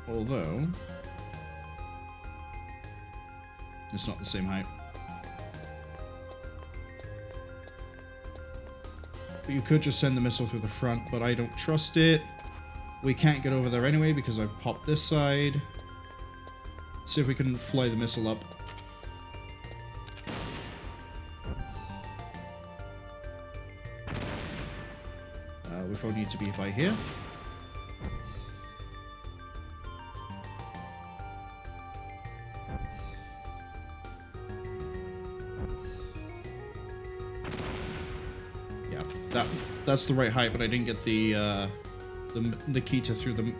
Although it's not the same height. But you could just send the missile through the front, but I don't trust it. We can't get over there anyway because I've popped this side. See if we can fly the missile up. We probably need to be by here. Yeah, that's the right height, but I didn't get the Nikita through the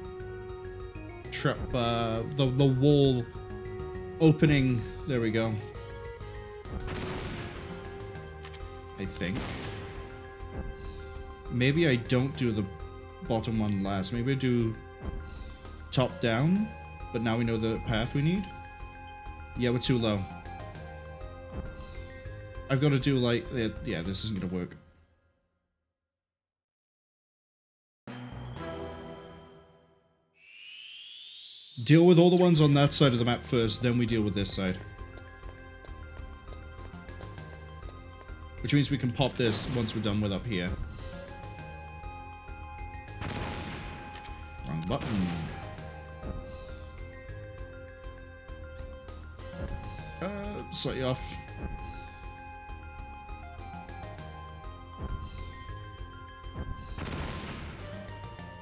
trap, the wall opening. There we go. I think. Maybe I don't do the bottom one last. Maybe I do top down, but now we know the path we need. Yeah, we're too low. I've got to do like, yeah, this isn't going to work. Deal with all the ones on that side of the map first, then we deal with this side. Which means we can pop this once we're done with up here. Wrong button. Slightly off.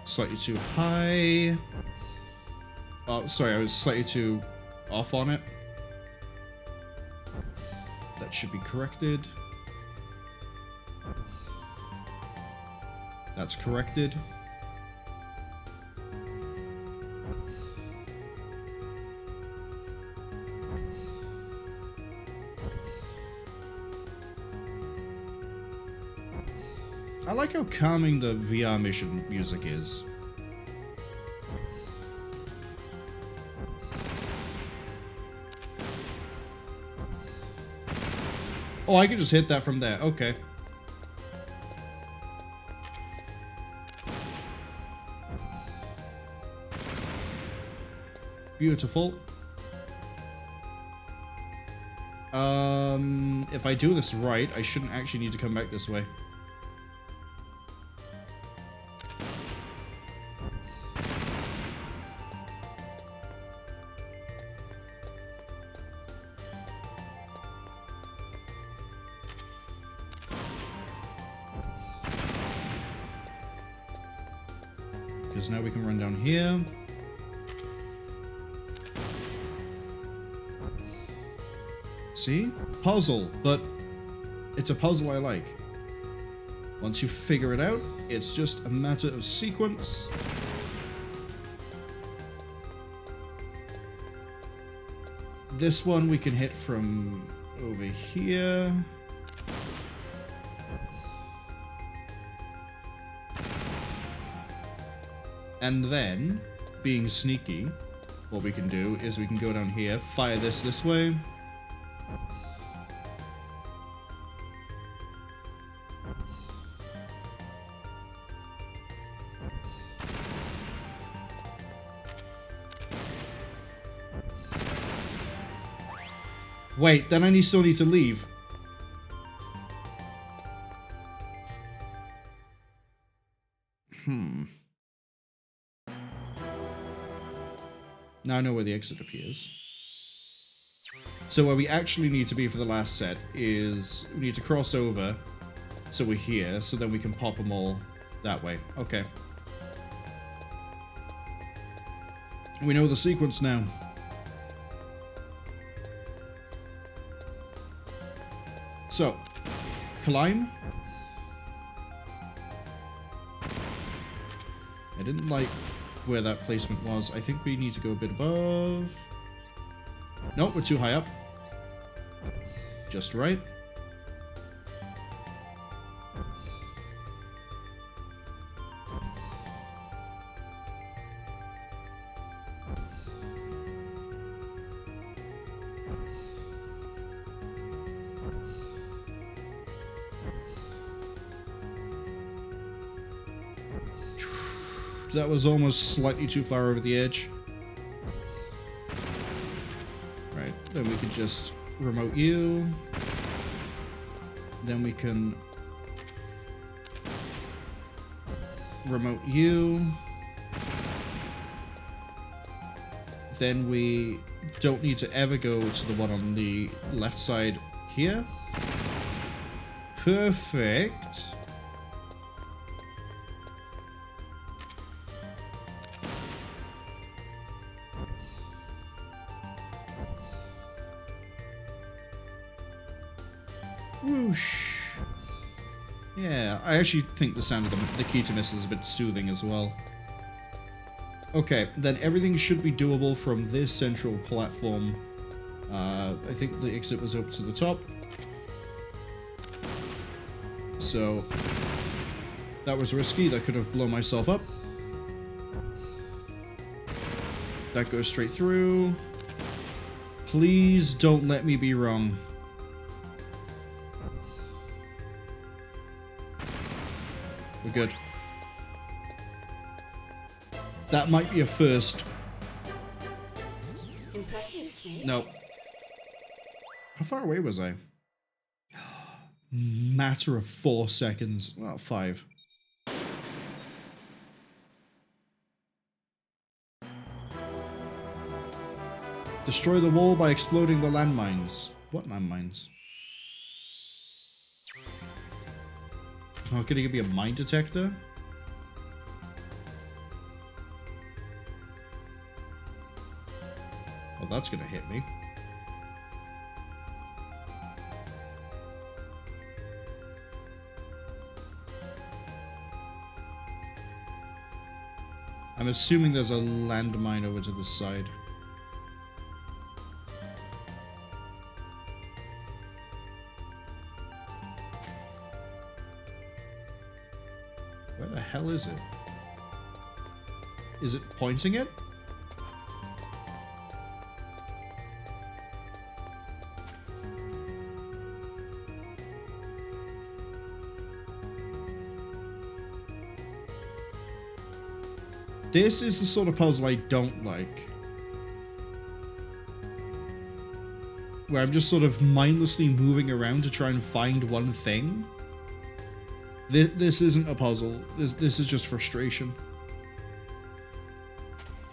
Slightly too high. Oh, sorry, I was slightly too off on it. That should be corrected. That's corrected. I like how calming the VR mission music is. Oh, I can just hit that from there. Okay. Beautiful. If I do this right, I shouldn't actually need to come back this way. Because now we can run down here. See? Puzzle, but it's a puzzle I like. Once you figure it out, it's just a matter of sequence. This one we can hit from over here. And then, being sneaky, what we can do is we can go down here, fire this way. Wait, then I still need to leave. Now I know where the exit appears. So where we actually need to be for the last set is we need to cross over so we're here, so then we can pop them all that way. Okay. We know the sequence now. So, climb. I didn't like where that placement was. I think we need to go a bit above. Nope, we're too high up. Just right. That was almost slightly too far over the edge. Right, then we can just remote you. Then we can remote you. Then we don't need to ever go to the one on the left side here. Perfect. Whoosh. Yeah, I actually think the sound of the Nikita missile is a bit soothing as well. Okay, then everything should be doable from this central platform. I think the exit was up to the top. So, that was risky. That could have blown myself up. That goes straight through. Please don't let me be wrong. We're good. That might be a first. Impressive, Snake. No. How far away was I? Matter of 4 seconds. Well, 5. Destroy the wall by exploding the landmines. What landmines? Oh, could he give me a mine detector? Well, that's gonna hit me. I'm assuming there's a landmine over to the side. Where the hell is it? Is it pointing it? This is the sort of puzzle I don't like. Where I'm just sort of mindlessly moving around to try and find one thing. This isn't a puzzle. This is just frustration.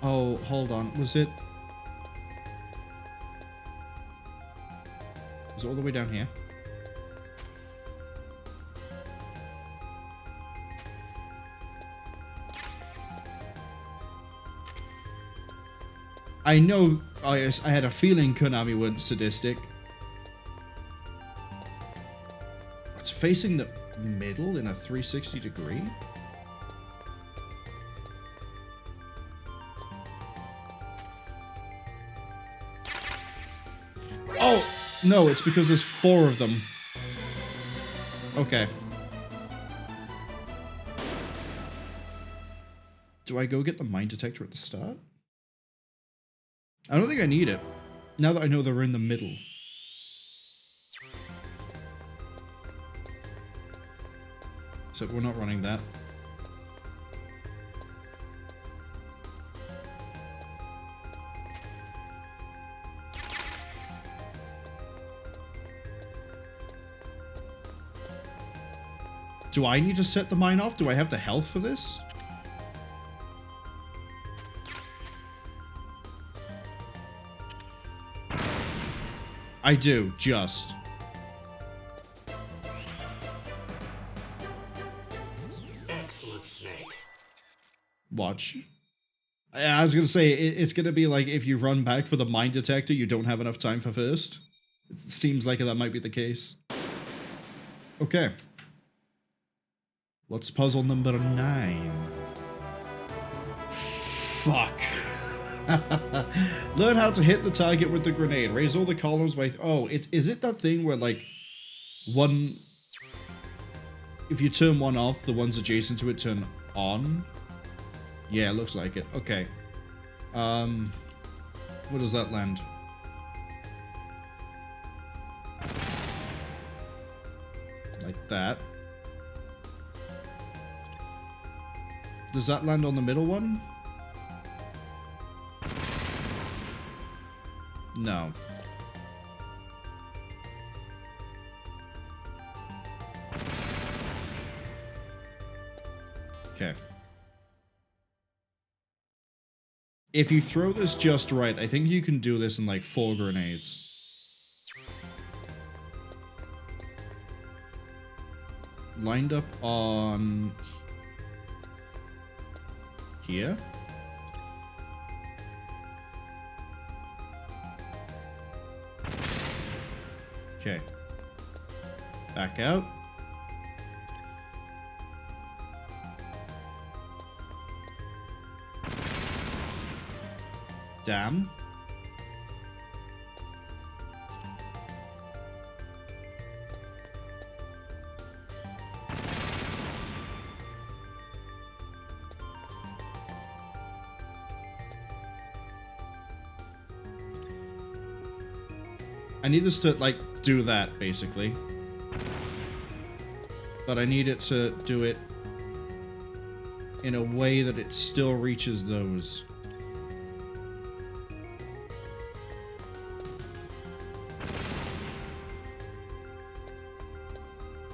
Oh, hold on. Was it all the way down here? I know I had a feeling Konami weren't sadistic. It's facing the middle in a 360 degree? Oh! No, it's because there's 4 of them. Okay. Do I go get the mine detector at the start? I don't think I need it. Now that I know they're in the middle. So we're not running that. Do I need to set the mine off? Do I have the health for this? I do, just. Excellent, Snake. Watch. I was gonna say, it's gonna be like if you run back for the mine detector, you don't have enough time for first. It seems like that might be the case. Okay. What's puzzle number 9? Fuck. Learn how to hit the target with the grenade. Raise all the columns by... Oh, is it that thing where, like, one... If you turn one off, the ones adjacent to it turn on? Yeah, it looks like it. Okay. Where does that land? Like that. Does that land on the middle one? No. Okay. If you throw this just right, I think you can do this in like 4 grenades. Lined up on... here? Okay. Back out. Damn. I need this to, like, do that, basically. But I need it to do it in a way that it still reaches those.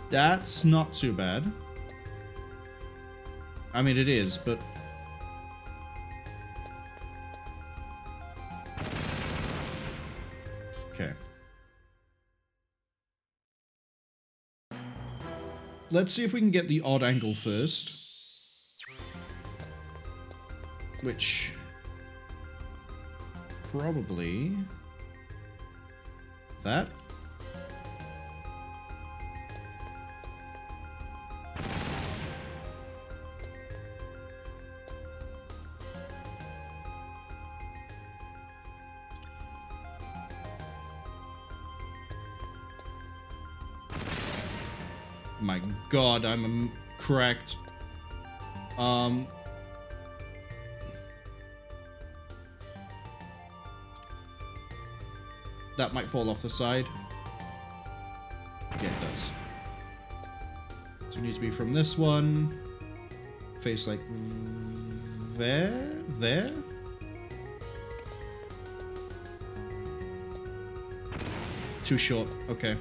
That's not too bad. I mean, it is, but... Okay. Let's see if we can get the odd angle first. Which... probably... that? My god, I'm correct. That might fall off the side. Yeah, it does. So it needs to be from this one. Face like there? There? Too short. Okay.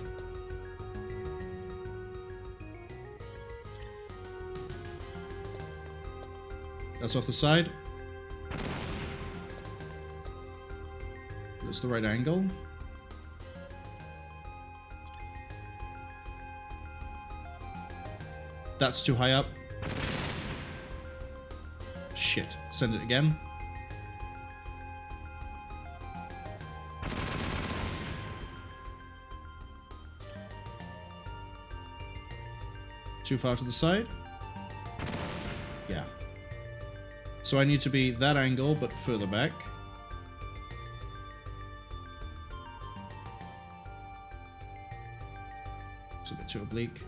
That's off the side. That's the right angle. That's too high up. Shit. Send it again. Too far to the side? Yeah. So I need to be that angle, but further back. It's a bit too oblique.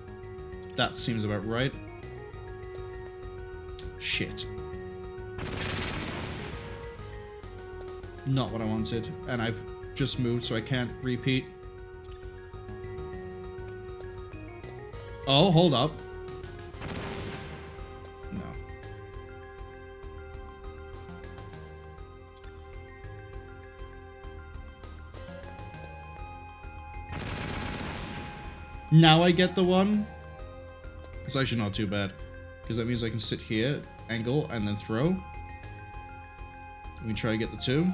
That seems about right. Shit. Not what I wanted. And I've just moved, so I can't repeat. Oh, hold up. No. Now I get the one. It's actually not too bad, because that means I can sit here, angle, and then throw. We can try to get the 2.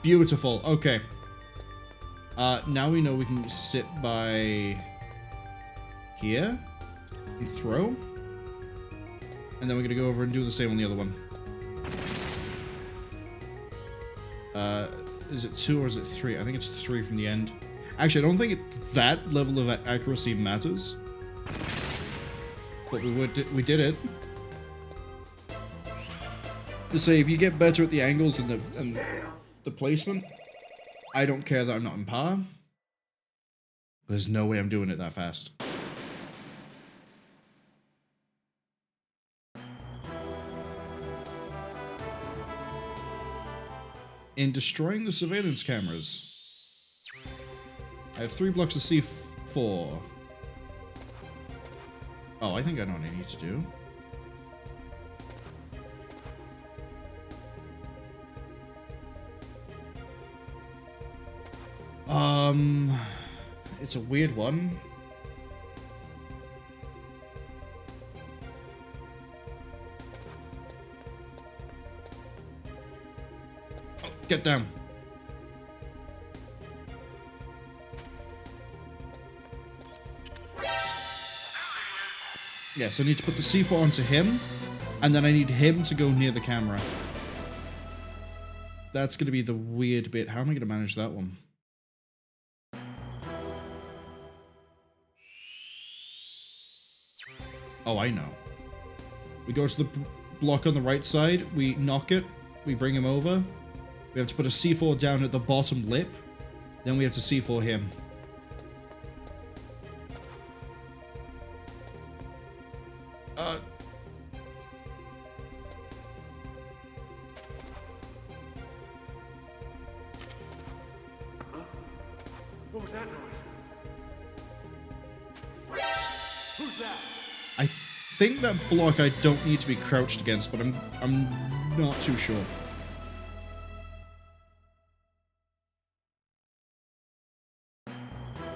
Beautiful. Okay. Now we know we can sit by here and throw. And then we're going to go over and do the same on the other one. Is it 2 or is it 3? I think it's 3 from the end. Actually, I don't think that level of accuracy matters. But we did it. To say, if you get better at the angles and the placement, I don't care that I'm not in par. There's no way I'm doing it that fast. In destroying the surveillance cameras, I have 3 blocks of C4. Oh, I think I know what I need to do. It's a weird one. Oh, get down. Yes, I need to put the C4 onto him, and then I need him to go near the camera. That's going to be the weird bit. How am I going to manage that one? Oh, I know. We go to the block on the right side, we knock it, we bring him over. We have to put a C4 down at the bottom lip, then we have to C4 him. What was that noise? Who's that? I think that block I don't need to be crouched against, but I'm not too sure.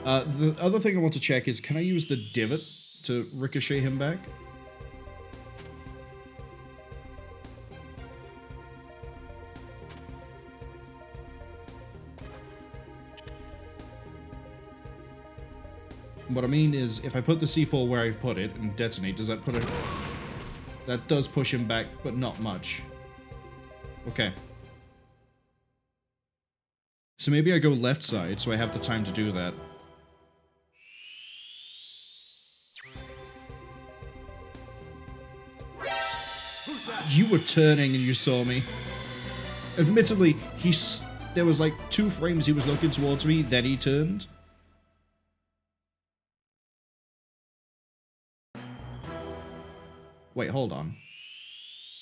The other thing I want to check is, can I use the divot to ricochet him back? What I mean is, if I put the C4 where I put it and detonate, does that put it... That does push him back, but not much. Okay. So maybe I go left side, so I have the time to do that. You were turning and you saw me. Admittedly, there was like 2 frames he was looking towards me, then he turned. Wait, hold on.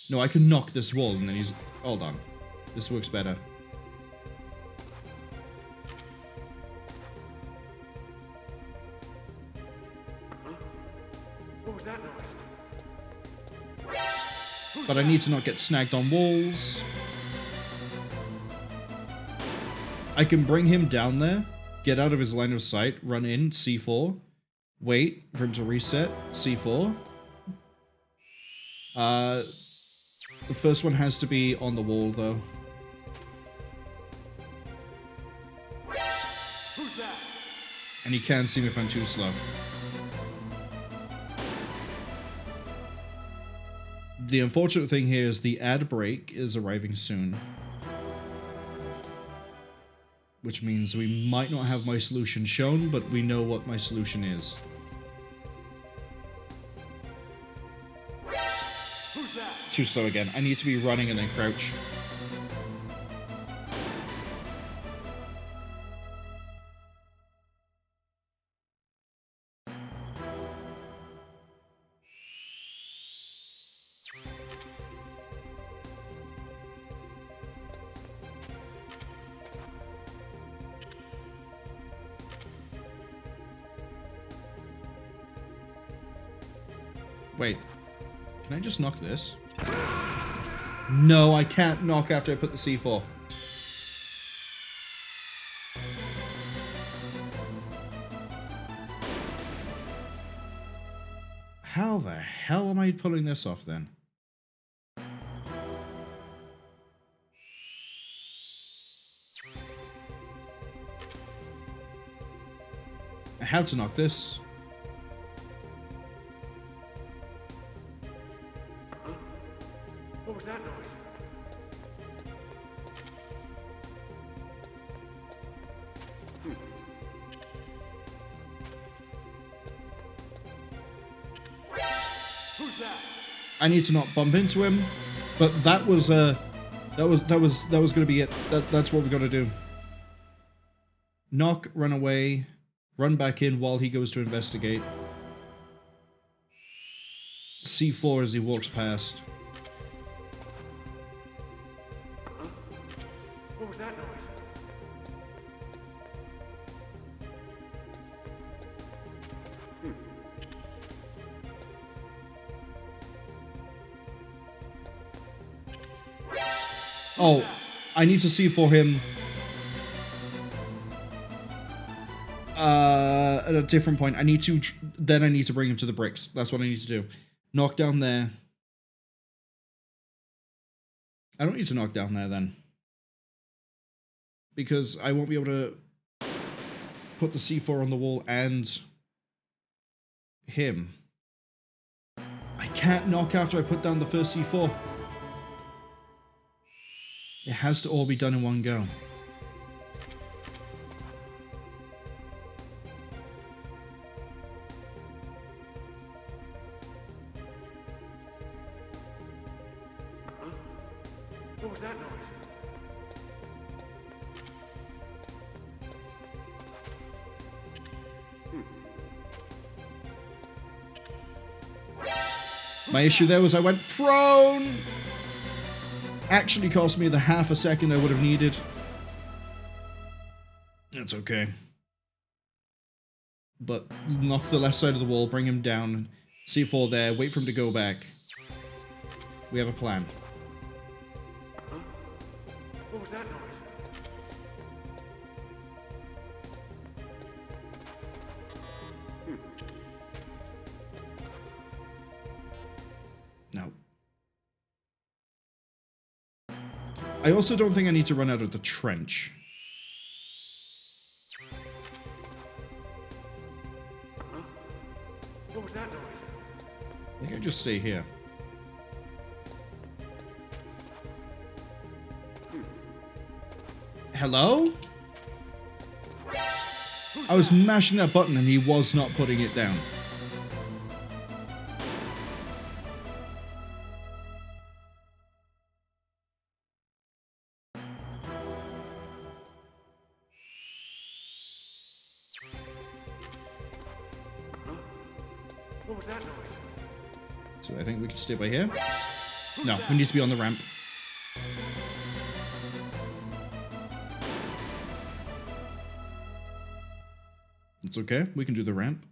No, I can knock this wall and then he's... Hold on. This works better. What was that noise? But I need to not get snagged on walls. I can bring him down there, get out of his line of sight, run in, C4, wait for him to reset, C4. The first one has to be on the wall, though. Who's that? And he can see me if I'm too slow. The unfortunate thing here is the ad break is arriving soon. Which means we might not have my solution shown, but we know what my solution is. Who's that? Too slow again. I need to be running and then crouch. Wait. Can Can I just knock this? No, I can't knock after I put the C4. How the hell am I pulling this off then? I had to knock this. What was that noise? Who's that? I need to not bump into him, but that was gonna be it. That's what we gotta do. Knock, run away, run back in while he goes to investigate. C4 as he walks past. What was that noise? Oh, I need to C4 him. At a different point. I need to bring him to the bricks. That's what I need to do. Knock down there. I don't need to knock down there then. Because I won't be able to put the C4 on the wall and him. I can't knock after I put down the first C4. It has to all be done in one go. What was that noise? My issue there was I went prone! Actually cost me the half a second I would have needed. That's okay. But knock the left side of the wall, bring him down, C4 there, wait for him to go back. We have a plan. What was that noise? No. I also don't think I need to run out of the trench. What was that noise? I think I just stay here. Hello? I was mashing that button and he was not putting it down. What was that noise? So I think we can stay by here. No, we need to be on the ramp. It's okay, we can do the ramp.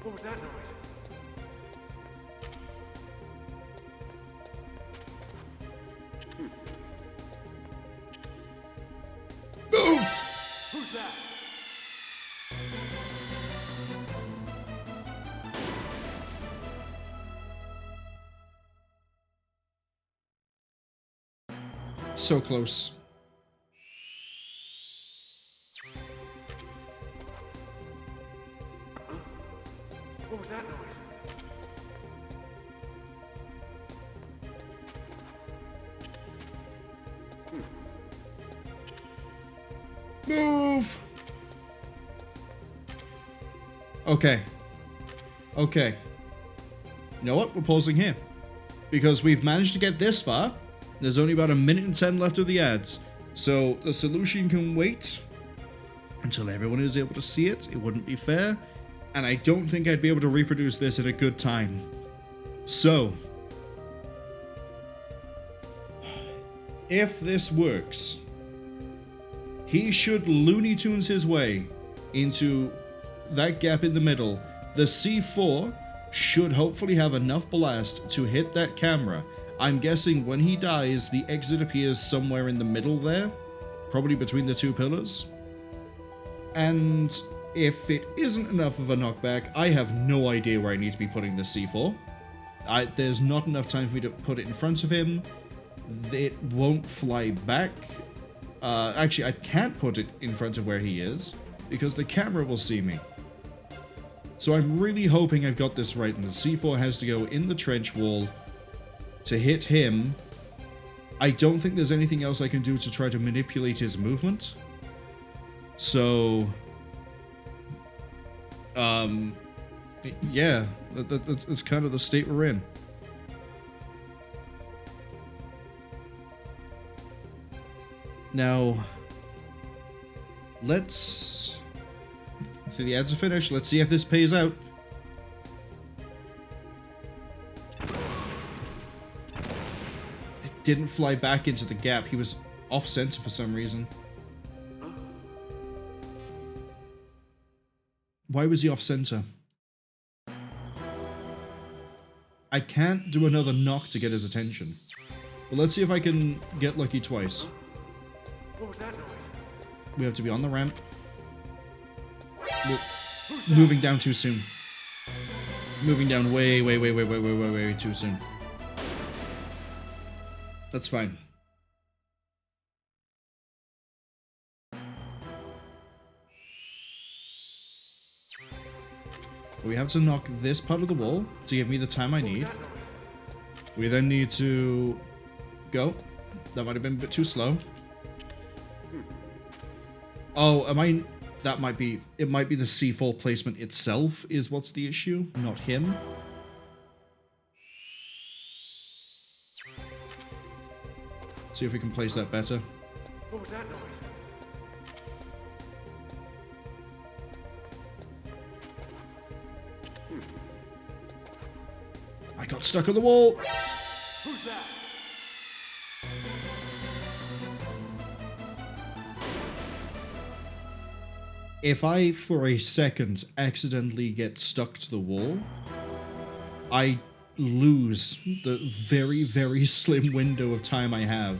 What was that noise? Move! Who's that? So close. What was that noise? Move! Okay. Okay. You know what? We're pausing here. Because we've managed to get this far. There's only about 1:10 left of the ads. So the solution can wait until everyone is able to see it. It wouldn't be fair. And I don't think I'd be able to reproduce this at a good time. So, if this works, He should Looney Tunes his way into that gap in the middle. The C4 should hopefully have enough blast to hit that camera. I'm guessing when he dies, the exit appears somewhere in the middle there, probably between the two pillars. And if it isn't enough of a knockback, I have no idea where I need to be putting the C4. There's not enough time for me to put it in front of him. It won't fly back. Actually, I can't put it in front of where he is, because the camera will see me. So I'm really hoping I've got this right, and the C4 has to go in the trench wall to hit him. I don't think there's anything else I can do to try to manipulate his movement. So... yeah, that's kind of the state we're in. Now, let's see, the ads are finished. Let's see if this pays out. It didn't fly back into the gap. He was off center for some reason. Why was he off center? I can't do another knock to get his attention. But let's see if I can get lucky twice. What was that noise? We have to be on the ramp. Moving down too soon. Moving down way too soon. That's fine. We have to knock this part of the wall to give me the time I need. We then need to go. That might have been a bit too slow. Oh, that might be... It might be the C4 placement itself is what's the issue, not him. See if we can place that better. What was that noise? I got stuck on the wall. Who's that? If I, for a second, accidentally get stuck to the wall, I lose the very slim window of time I have.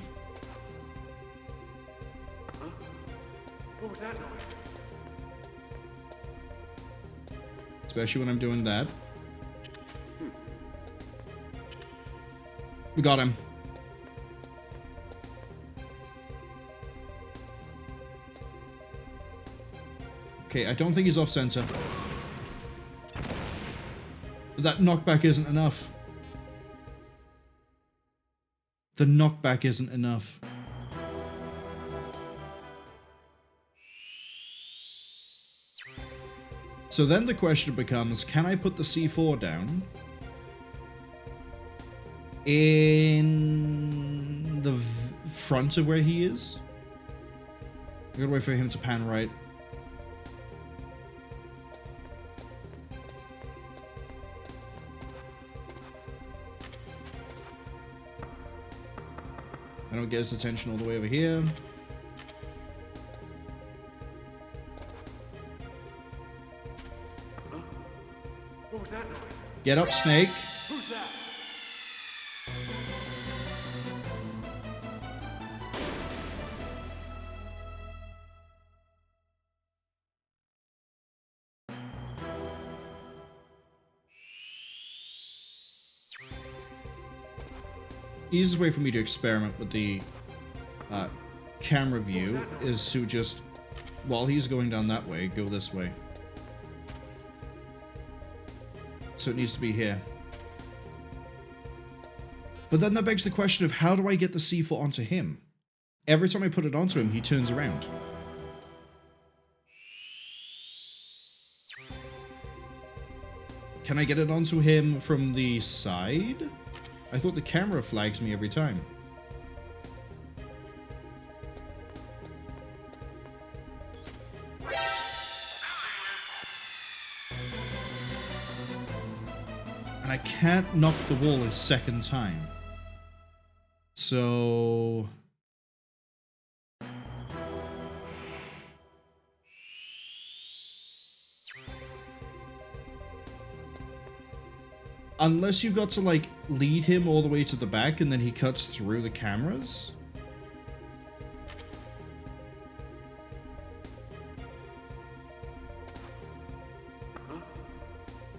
What was that noise? Especially when I'm doing that. We got him. Okay, I don't think he's off center. But that knockback isn't enough. The knockback isn't enough. So then the question becomes, can I put the C4 down in the front of where he is? I gotta wait for him to pan right. I don't get his attention all the way over here. What was that noise? Get up, Snake. Who's that? Easiest way for me to experiment with the camera view is to just, while he's going down that way, go this way. So it needs to be here. But then that begs the question of how do I get the C4 onto him? Every time I put it onto him, he turns around. Can I get it onto him from the side? I thought the camera flags me every time. And I can't knock the wall a second time. So... Unless you've got to, like, lead him all the way to the back and then he cuts through the cameras.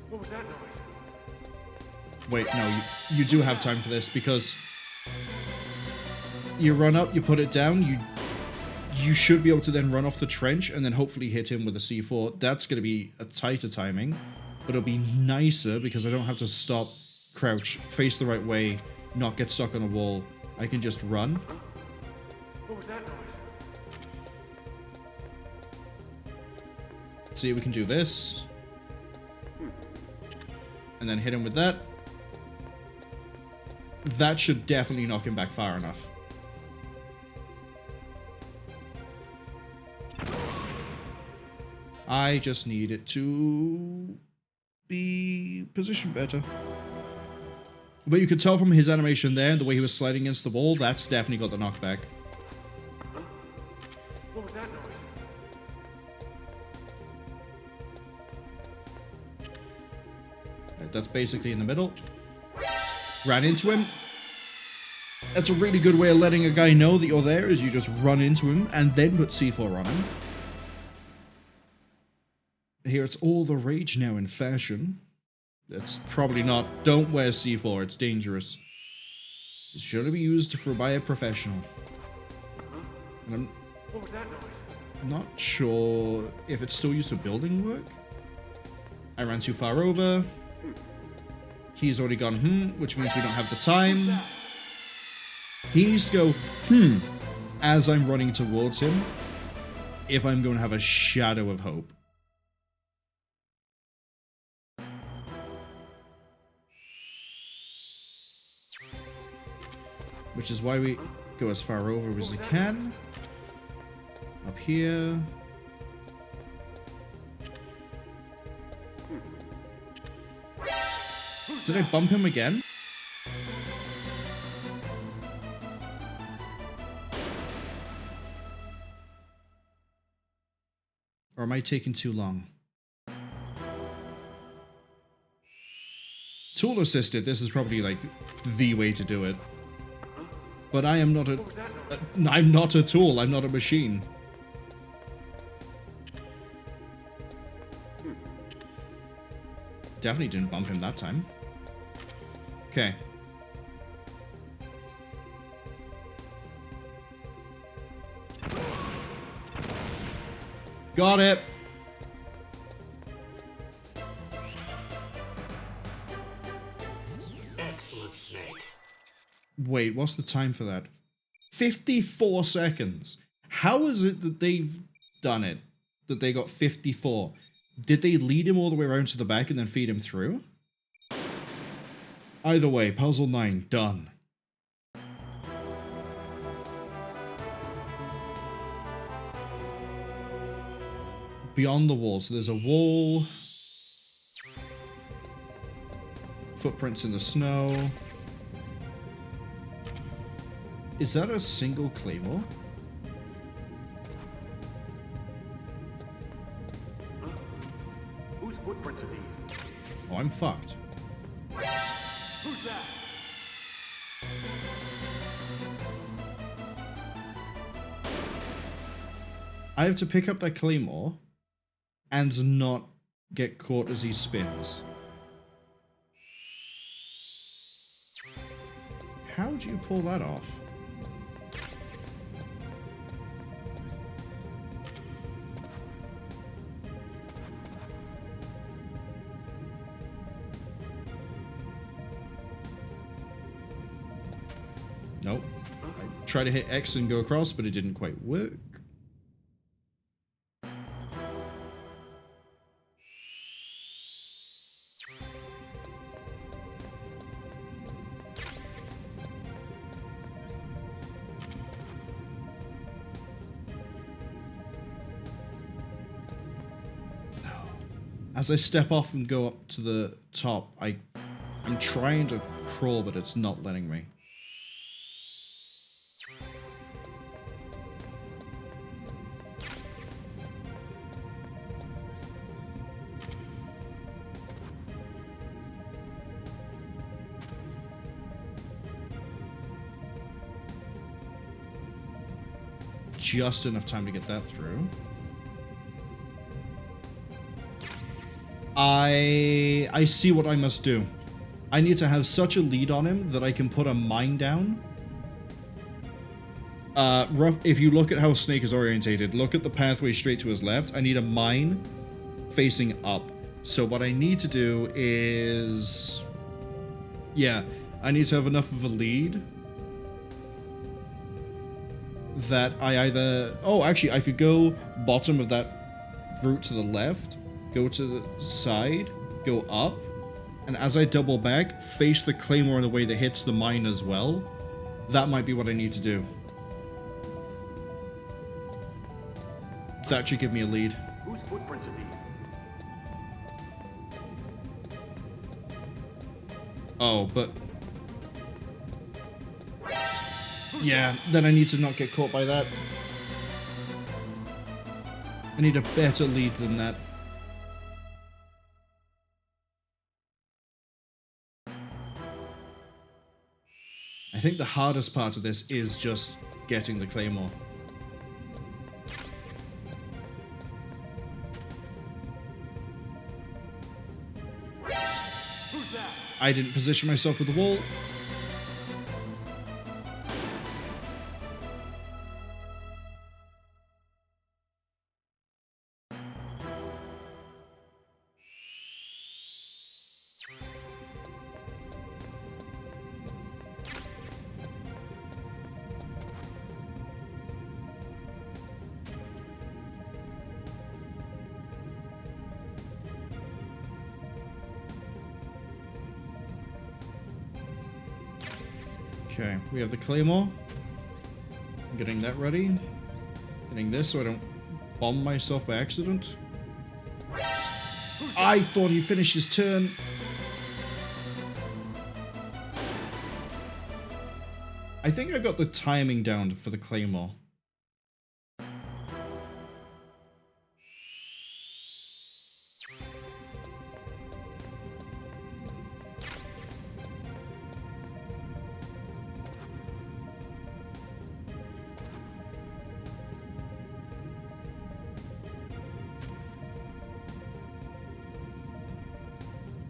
What was that noise? Wait, no, you do have time for this because you run up, you put it down, you should be able to then run off the trench and then hopefully hit him with a C4. That's going to be a tighter timing, but it'll be nicer because I don't have to stop, crouch, face the right way, not get stuck on a wall. I can just run. What was that noise? See, we can do this. And then hit him with that. That should definitely knock him back far enough. I just need it to be positioned better. But you could tell from his animation there, the way he was sliding against the wall, that's definitely got the knockback. What was that noise? Right, that's basically in the middle. Ran into him. That's a really good way of letting a guy know that you're there, is you just run into him and then put C4 on him. Here it's all the rage now in fashion. That's probably not... Don't wear C4, it's dangerous. It should be used by a professional. And What was that noise? I'm not sure if it's still used for building work. I ran too far over. He's already gone, which means we don't have the time. He needs to go, as I'm running towards him, if I'm going to have a shadow of hope. Which is why we go as far over as we can. Up here. Did I bump him again? Or am I taking too long? Tool assisted, this is probably like the way to do it. But I am not a... I'm not a tool, I'm not a machine. Definitely didn't bump him that time. Okay. Got it! Excellent, Snake. Wait, what's the time for that? 54 seconds. How is it that they've done it? That they got 54? Did they lead him all the way around to the back and then feed him through? Either way, puzzle 9, done. Beyond the wall. So there's a wall. Footprints in the snow. Is that a single Claymore? Whose footprints are these? Oh, I'm fucked. Who's that? I have to pick up that Claymore and not get caught as he spins. How do you pull that off? Nope. I tried to hit X and go across, but it didn't quite work. As I step off and go up to the top, I'm trying to crawl, but it's not letting me. just enough time to get that through. I see what I must do. I need to have such a lead on him that I can put a mine down. If you look at how Snake is orientated, look at the pathway straight to his left. I need a mine facing up. So what I need to do is... yeah, I need to have enough of a lead that I either... oh, actually, I could go bottom of that route to the left, go to the side, go up, and as I double back, face the Claymore in a way that hits the mine as well. That might be what I need to do. That should give me a lead. Whose footprints are these? Oh, but... yeah, then I need to not get caught by that. I need a better lead than that. I think the hardest part of this is just getting the Claymore. Who's that? I didn't position myself with the wall. Okay, we have the Claymore. I'm getting that ready. Getting this so I don't bomb myself by accident. I thought he finished his turn. I think I got the timing down for the Claymore.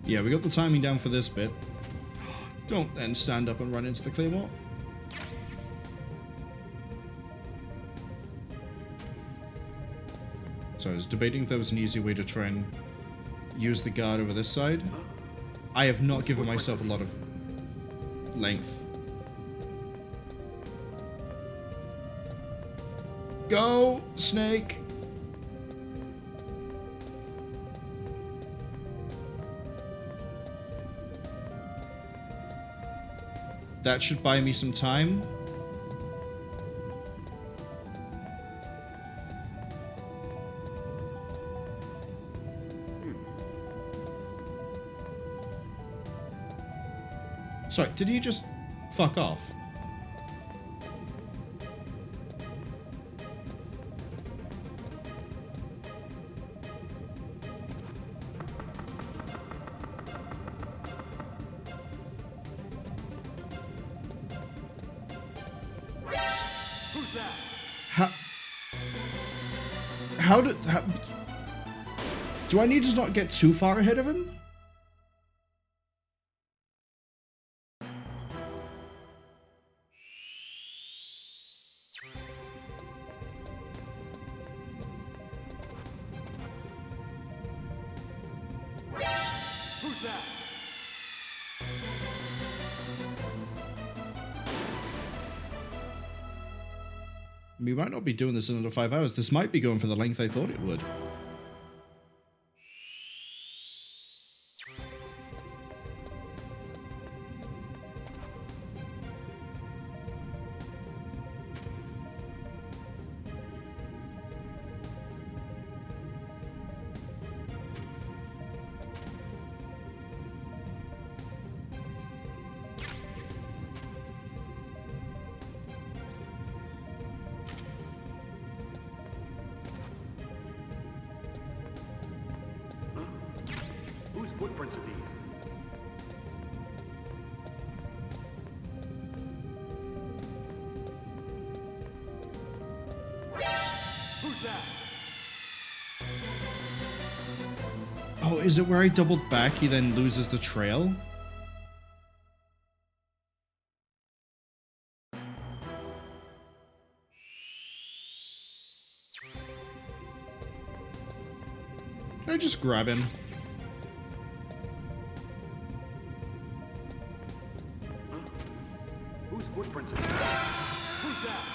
Yeah, we got the timing down for this bit. Don't then stand up and run into the Claymore. So I was debating if there was an easy way to try and use the guard over this side. I have not given myself a lot of length. Go, Snake! That should buy me some time. Sorry, did you just fuck off? Who's that? How do I need to not get too far ahead of him? Who's that? We might not be doing this in under 5 hours. This might be going for the length I thought it would. Oh, is it where I doubled back, he then loses the trail? Can I just grab him? Whose footprints are there? Who's that?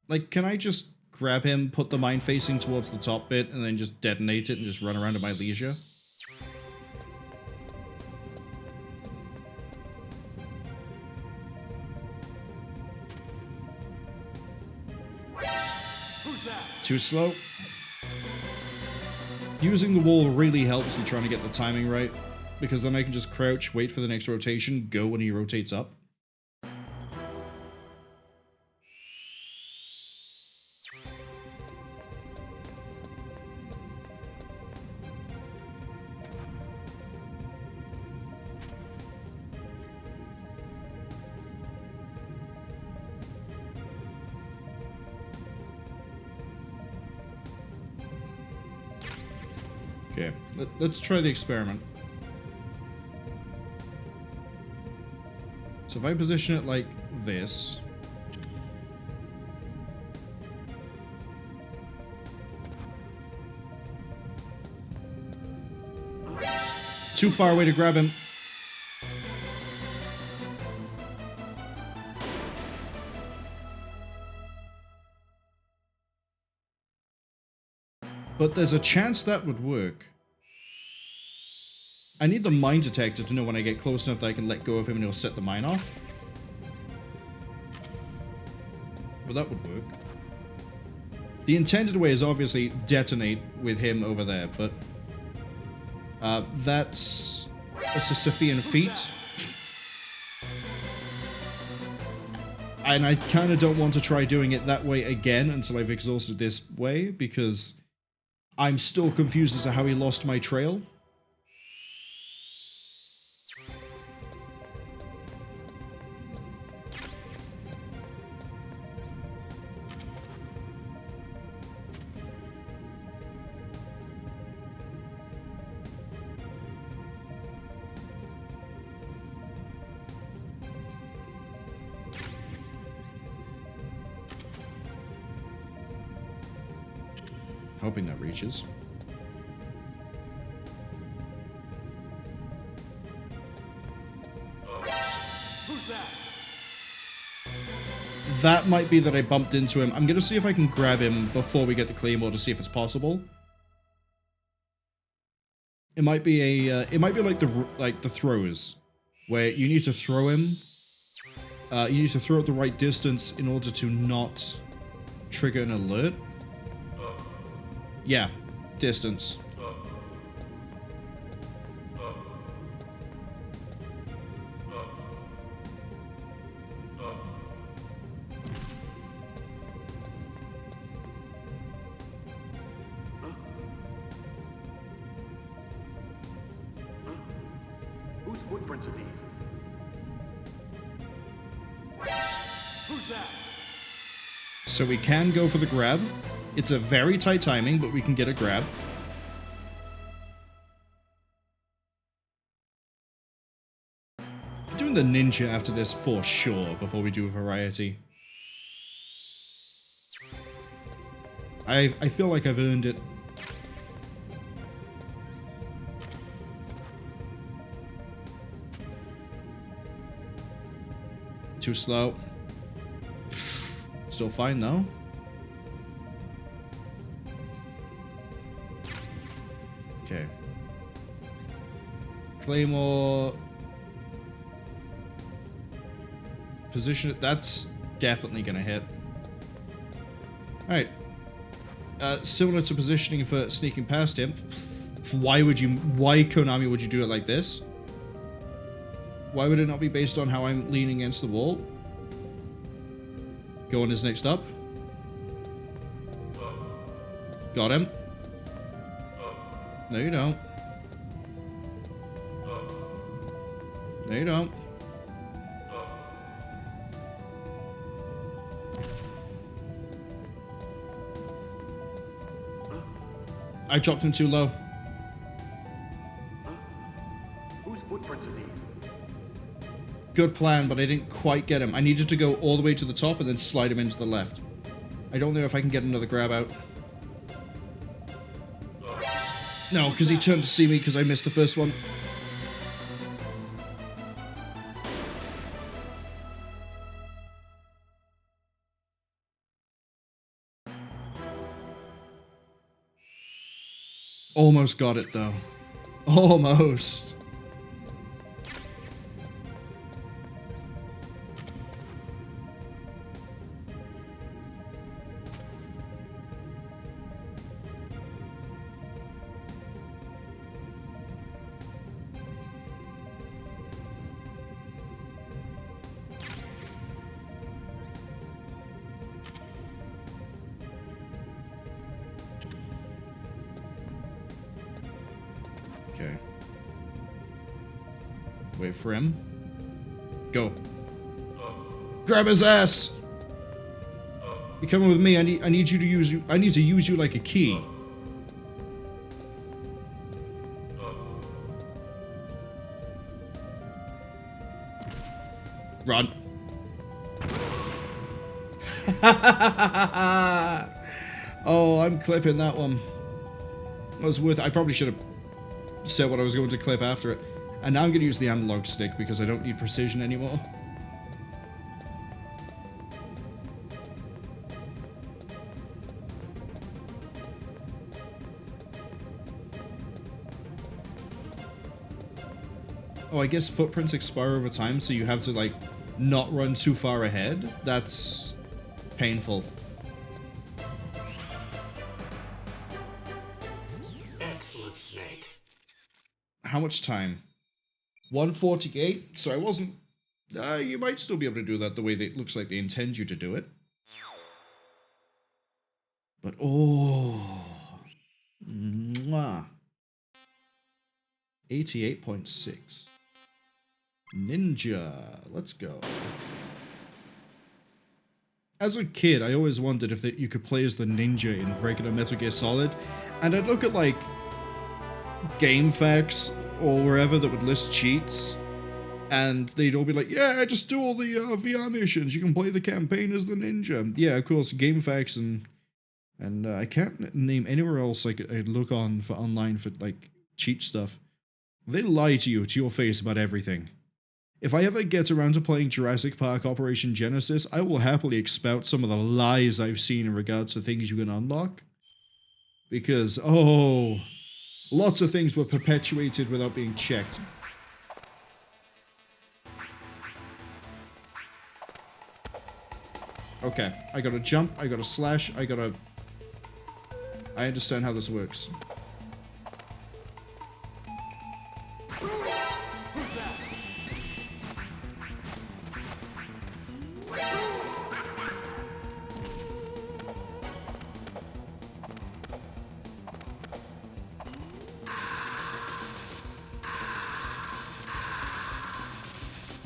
Like, can I just grab him, put the mine facing towards the top bit, and then just detonate it and just run around at my leisure? Who's that? Too slow. Using the wall really helps in trying to get the timing right, because then I can just crouch, wait for the next rotation, go when he rotates up. Okay, let's try the experiment. So if I position it like this... Too far away to grab him. But there's a chance that would work. I need the mine detector to know when I get close enough that I can let go of him and he'll set the mine off. But that would work. The intended way is obviously detonate with him over there, but... that's a Sisyphean feat. And I kind of don't want to try doing it that way again until I've exhausted this way, because I'm still confused as to how he lost my trail. Hoping that reaches. Who's that? That might be that I bumped into him. I'm going to see if I can grab him before we get the Claymore to see if it's possible. It might be a it might be like the throws, where you need to throw him. You need to throw at the right distance in order to not trigger an alert. Yeah, distance. Whose footprints are these? Who's that? So we can go for the grab. It's a very tight timing, but we can get a grab. Doing the ninja after this for sure before we do a variety. I feel like I've earned it. Too slow. Still fine though. Okay. Claymore. Position it. That's definitely gonna hit. Alright. Similar to positioning for sneaking past him. Why, Konami, would you do it like this? Why would it not be based on how I'm leaning against the wall? Go on his next up. Got him. No, you don't. No, you don't. I dropped him too low. Whose footprints are these? Good plan, but I didn't quite get him. I needed to go all the way to the top and then slide him into the left. I don't know if I can get another grab out. No, because he turned to see me because I missed the first one. Almost got it, though. Almost. Okay. Wait for him. Go. Grab his ass! You coming with me? I need you to use you. I need to use you like a key. Run. Oh, I'm clipping that one. That was worth it. I probably should have said what I was going to clip after it. And now I'm going to use the analog stick because I don't need precision anymore. Oh, I guess footprints expire over time, so you have to, like, not run too far ahead. That's painful. Excellent, Snake. How much time? 1:48? So I wasn't... you might still be able to do that the way that it looks like they intend you to do it. But, oh... Mwah. 88.6. Ninja. Let's go. As a kid, I always wondered if you could play as the ninja in regular Metal Gear Solid. And I'd look at, like, GameFAQs or wherever that would list cheats. And they'd all be like, yeah, just do all the VR missions. You can play the campaign as the ninja. Yeah, of course, GameFAQs and I can't name anywhere else I'd look on for online for, like, cheat stuff. They lie to you, to your face, about everything. If I ever get around to playing Jurassic Park Operation Genesis, I will happily expout some of the lies I've seen in regards to things you can unlock. Because, oh, lots of things were perpetuated without being checked. Okay, I gotta jump, I gotta slash, I understand how this works.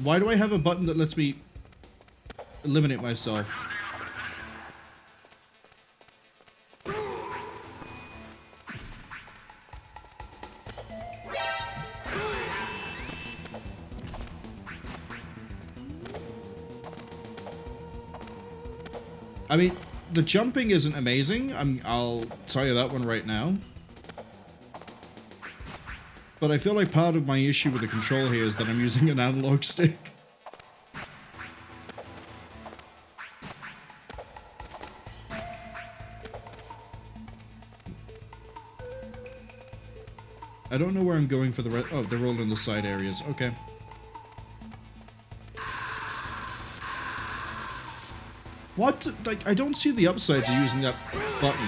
Why do I have a button that lets me eliminate myself? I mean, the jumping isn't amazing. I'll tell you that one right now. But I feel like part of my issue with the control here is that I'm using an analog stick. I don't know where I'm going for the rest. Oh, they're all in the side areas. Okay. What? Like, I don't see the upsides of using that button.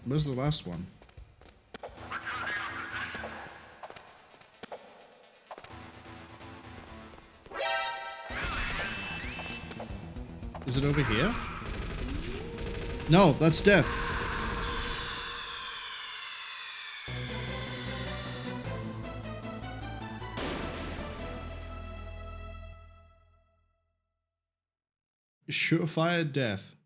Where's the last one? Is it over here? No, that's death. Surefire death.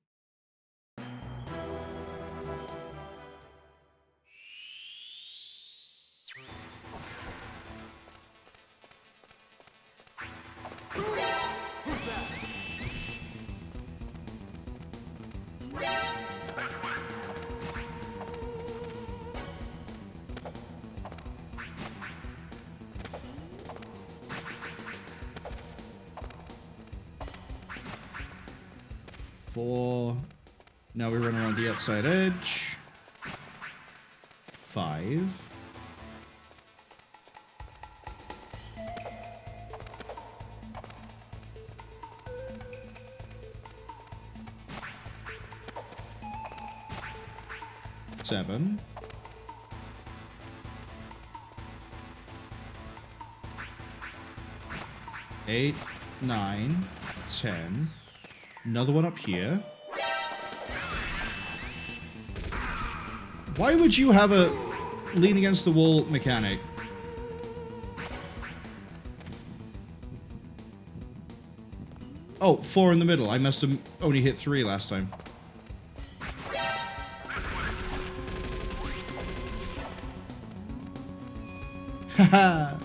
Four. Now we run around the outside edge. 5. Seven. 8, 9, 10. Another one up here. Why would you have a lean against the wall mechanic? Oh, 4 in the middle. I must have only hit 3 last time. Haha.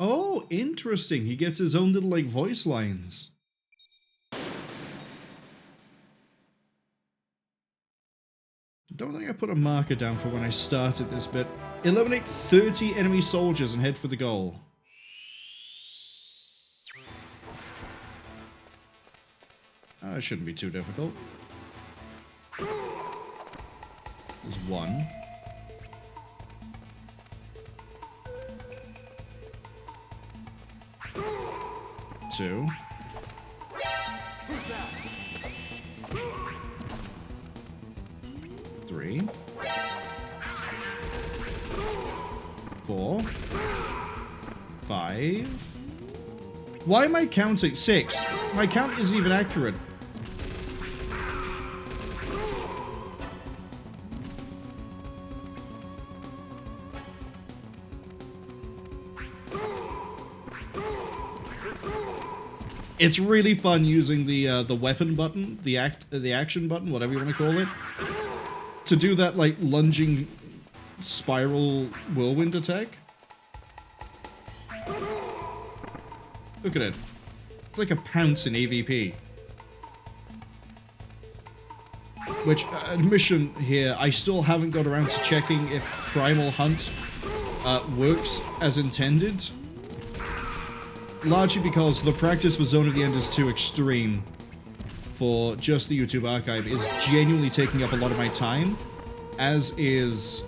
Oh, interesting. He gets his own little, like, voice lines. Don't think I put a marker down for when I started this bit. Eliminate 30 enemy soldiers and head for the goal. It shouldn't be too difficult. There's 1. 2. 3. 4. 5. Why am I counting? 6. My count isn't even accurate. It's really fun using the weapon button, the action button, whatever you want to call it, to do that like lunging spiral whirlwind attack. Look at it. It's like a pounce in AVP. Which, admission here, I still haven't got around to checking if Primal Hunt works as intended. Largely because the practice for Zone of the End is too extreme for just the YouTube archive. Is genuinely taking up a lot of my time, as is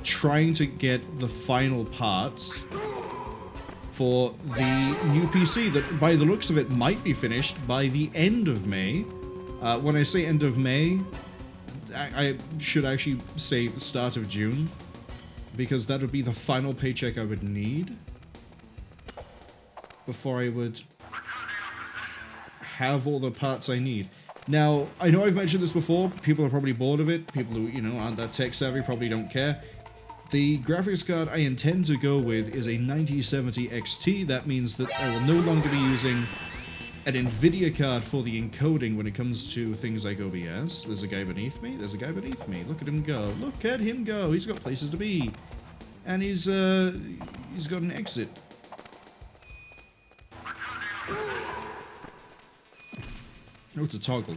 trying to get the final parts for the new PC that, by the looks of it, might be finished by the end of May. When I say end of May, I should actually say the start of June, because that would be the final paycheck I would need before I would have all the parts I need. Now, I know I've mentioned this before, people are probably bored of it, people who, you know, aren't that tech savvy probably don't care. The graphics card I intend to go with is a 9070 XT. That means that I will no longer be using an NVIDIA card for the encoding when it comes to things like OBS. There's a guy beneath me, there's a guy beneath me, look at him go, look at him go, he's got places to be. And he's got an exit. Oh, it's a toggle.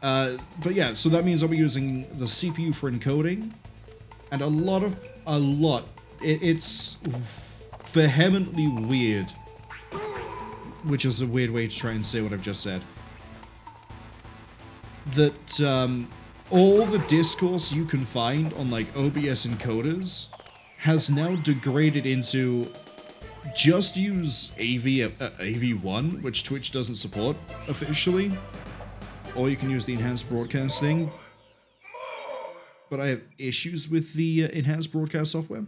But yeah, so that means I'll be using the CPU for encoding, and it's vehemently weird, which is a weird way to try and say what I've just said, that all the discourse you can find on like OBS encoders has now degraded into just use AV1, which Twitch doesn't support officially, or you can use the enhanced broadcasting. But I have issues with the enhanced broadcast software.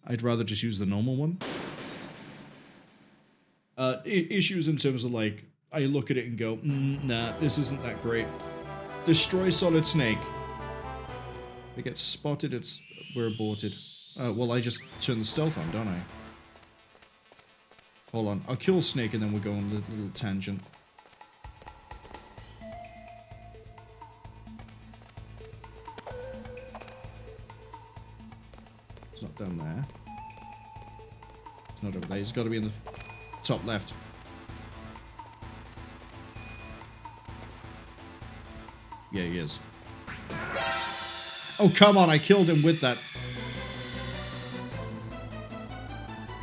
I'd rather just use the normal one. Issues in terms of like, I look at it and go, nah, this isn't that great. Destroy Solid Snake. If it gets spotted, we're aborted. Well, I just turn the stealth on, don't I? Hold on, I'll kill Snake and then we'll go on a little tangent. It's not down there. It's not over there, it's got to be in the top left. Yeah, he is. Oh, come on, I killed him with that.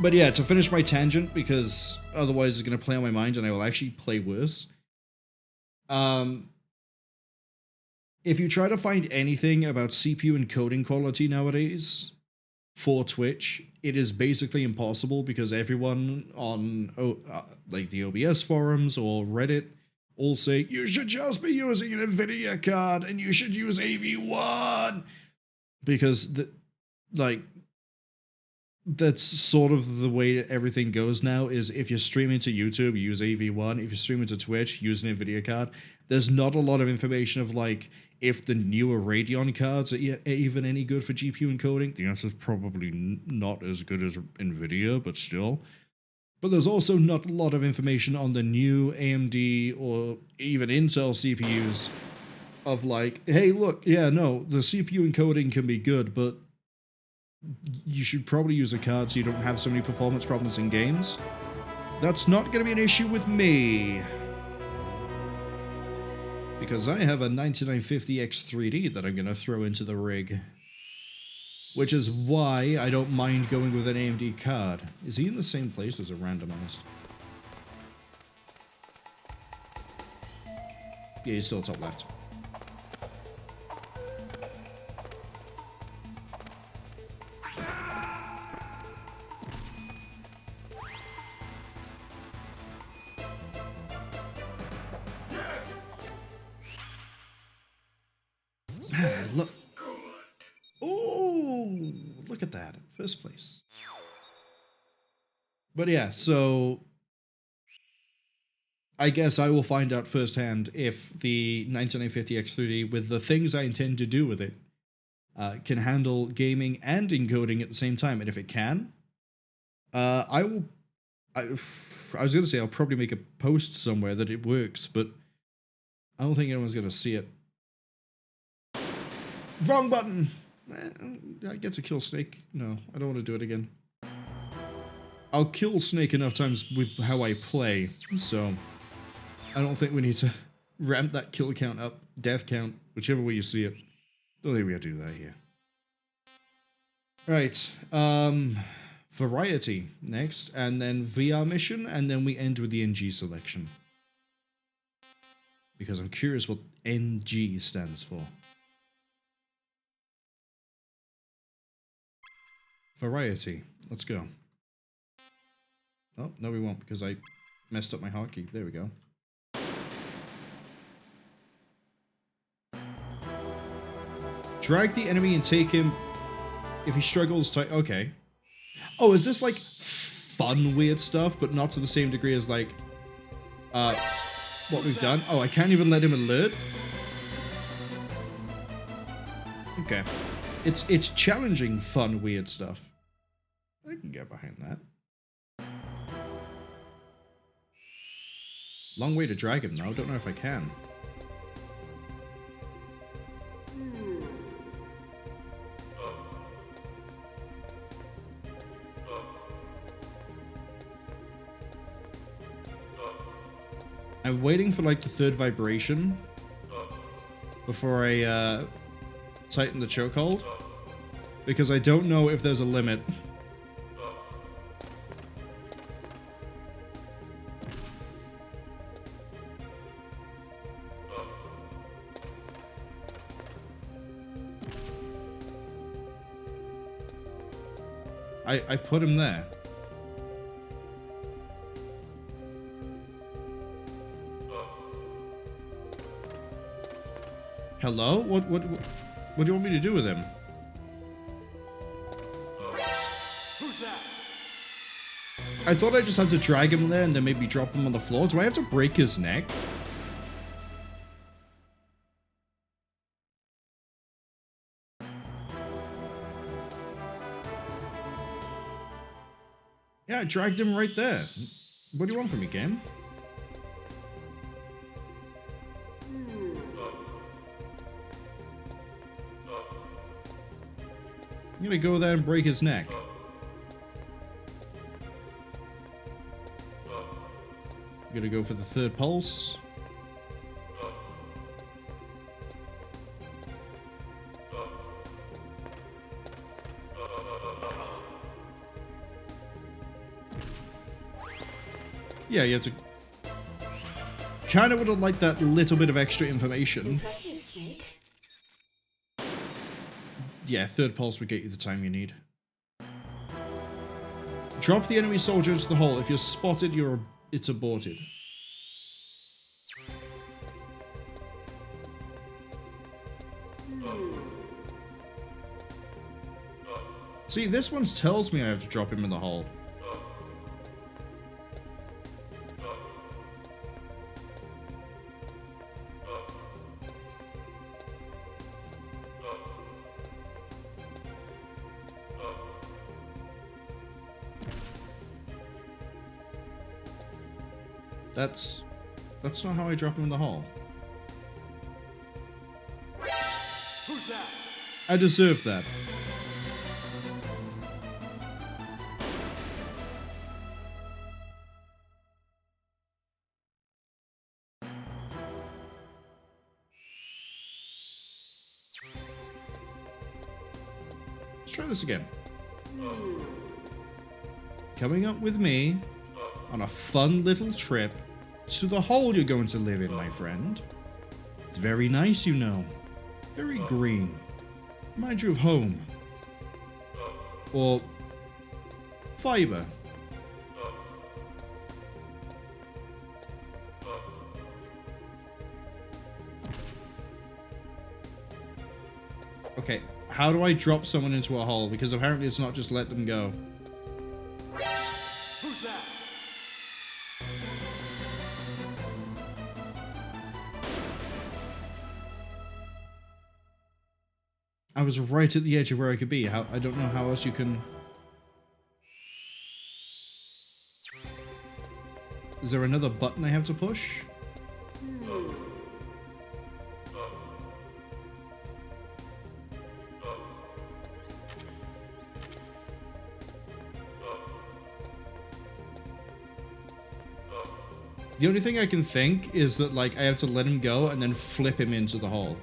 But yeah, to finish my tangent, because otherwise it's going to play on my mind and I will actually play worse. If you try to find anything about CPU encoding quality nowadays for Twitch, it is basically impossible because everyone on like the OBS forums or Reddit all say, you should just be using an NVIDIA card and you should use AV1 because that's sort of the way everything goes now. Is if you're streaming to YouTube, use AV1. If you're streaming to Twitch, use an NVIDIA card. There's not a lot of information of like if the newer Radeon cards are even any good for GPU encoding. The answer is probably not as good as NVIDIA, but still. But there's also not a lot of information on the new AMD or even Intel CPUs of like, hey, look, yeah, no, the CPU encoding can be good, but you should probably use a card so you don't have so many performance problems in games. That's not going to be an issue with me. Because I have a 9950X3D that I'm going to throw into the rig. Which is why I don't mind going with an AMD card. Is he in the same place as a randomized? Yeah, he's still top left. Look. Oh, look at that. First place. But yeah, so I guess I will find out firsthand if the 9950X3D, with the things I intend to do with it, can handle gaming and encoding at the same time. And if it can, I was going to say I'll probably make a post somewhere that it works, but I don't think anyone's going to see it. Wrong button! I get to kill Snake. No, I don't want to do it again. I'll kill Snake enough times with how I play, so I don't think we need to ramp that kill count up, death count, whichever way you see it. Don't think we have to do that here. Right, Variety next, and then VR mission, and then we end with the NG selection. Because I'm curious what NG stands for. Variety. Let's go. Oh, no we won't because I messed up my hotkey. There we go. Drag the enemy and take him if he struggles to... Okay. Oh, is this like fun weird stuff, but not to the same degree as like what we've done? Oh, I can't even let him alert? Okay. It's challenging fun weird stuff. I can get behind that. Long way to drag him though, don't know if I can. I'm waiting for like the third vibration before I tighten the chokehold, because I don't know if there's a limit. I put him there. Hello? What do you want me to do with him? Who's that? I thought I just had to drag him there and then maybe drop him on the floor. Do I have to break his neck? Yeah, I dragged him right there. What do you want from me, game? I'm gonna go there and break his neck. I'm gonna go for the third pulse. Yeah, you have to... Kinda would have liked that little bit of extra information. Impressive, Snake. Yeah, third pulse would get you the time you need. Drop the enemy soldier into the hole. If you're spotted, it's aborted. See, this one tells me I have to drop him in the hole. That's not how I drop him in the hole. Who's that? I deserve that. Let's try this again. Coming up with me on a fun little trip to the hole you're going to live in, my friend. It's very nice, you know. Very green. Reminds you of home. Or fiber. Okay, how do I drop someone into a hole? Because apparently it's not just let them go. Who's that? I was right at the edge of where I could be. I don't know how else you can... Is there another button I have to push? The only thing I can think is that, like, I have to let him go and then flip him into the hole.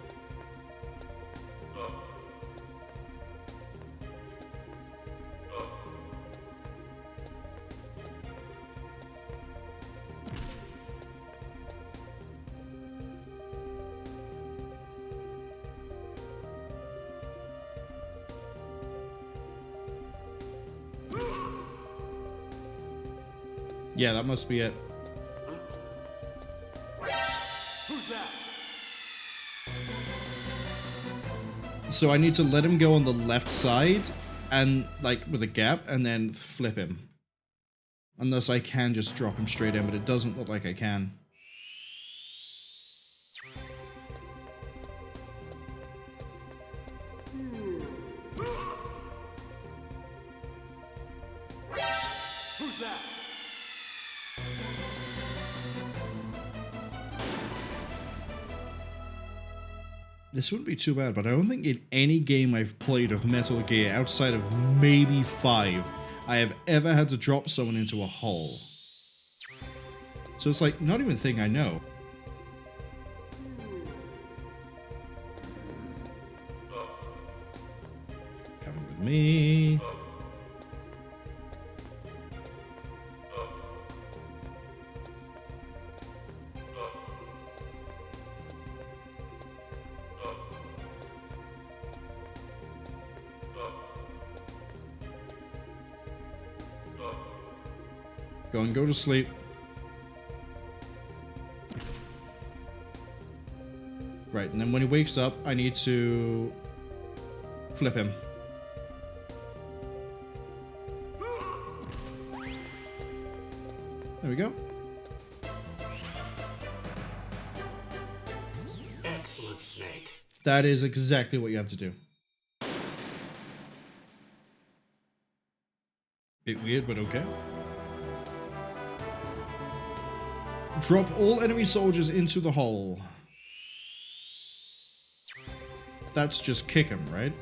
Yeah, that must be it. Who's that? So I need to let him go on the left side and, like, with a gap, and then flip him. Unless I can just drop him straight in, but it doesn't look like I can. Who's that? This wouldn't be too bad, but I don't think in any game I've played of Metal Gear, outside of maybe 5, I have ever had to drop someone into a hole. So it's like, not even a thing I know. Coming with me. Go and go to sleep. Right, and then when he wakes up, I need to flip him. There we go. Excellent, Snake. That is exactly what you have to do. Bit weird, but okay. Drop all enemy soldiers into the hole. That's just kick him, right?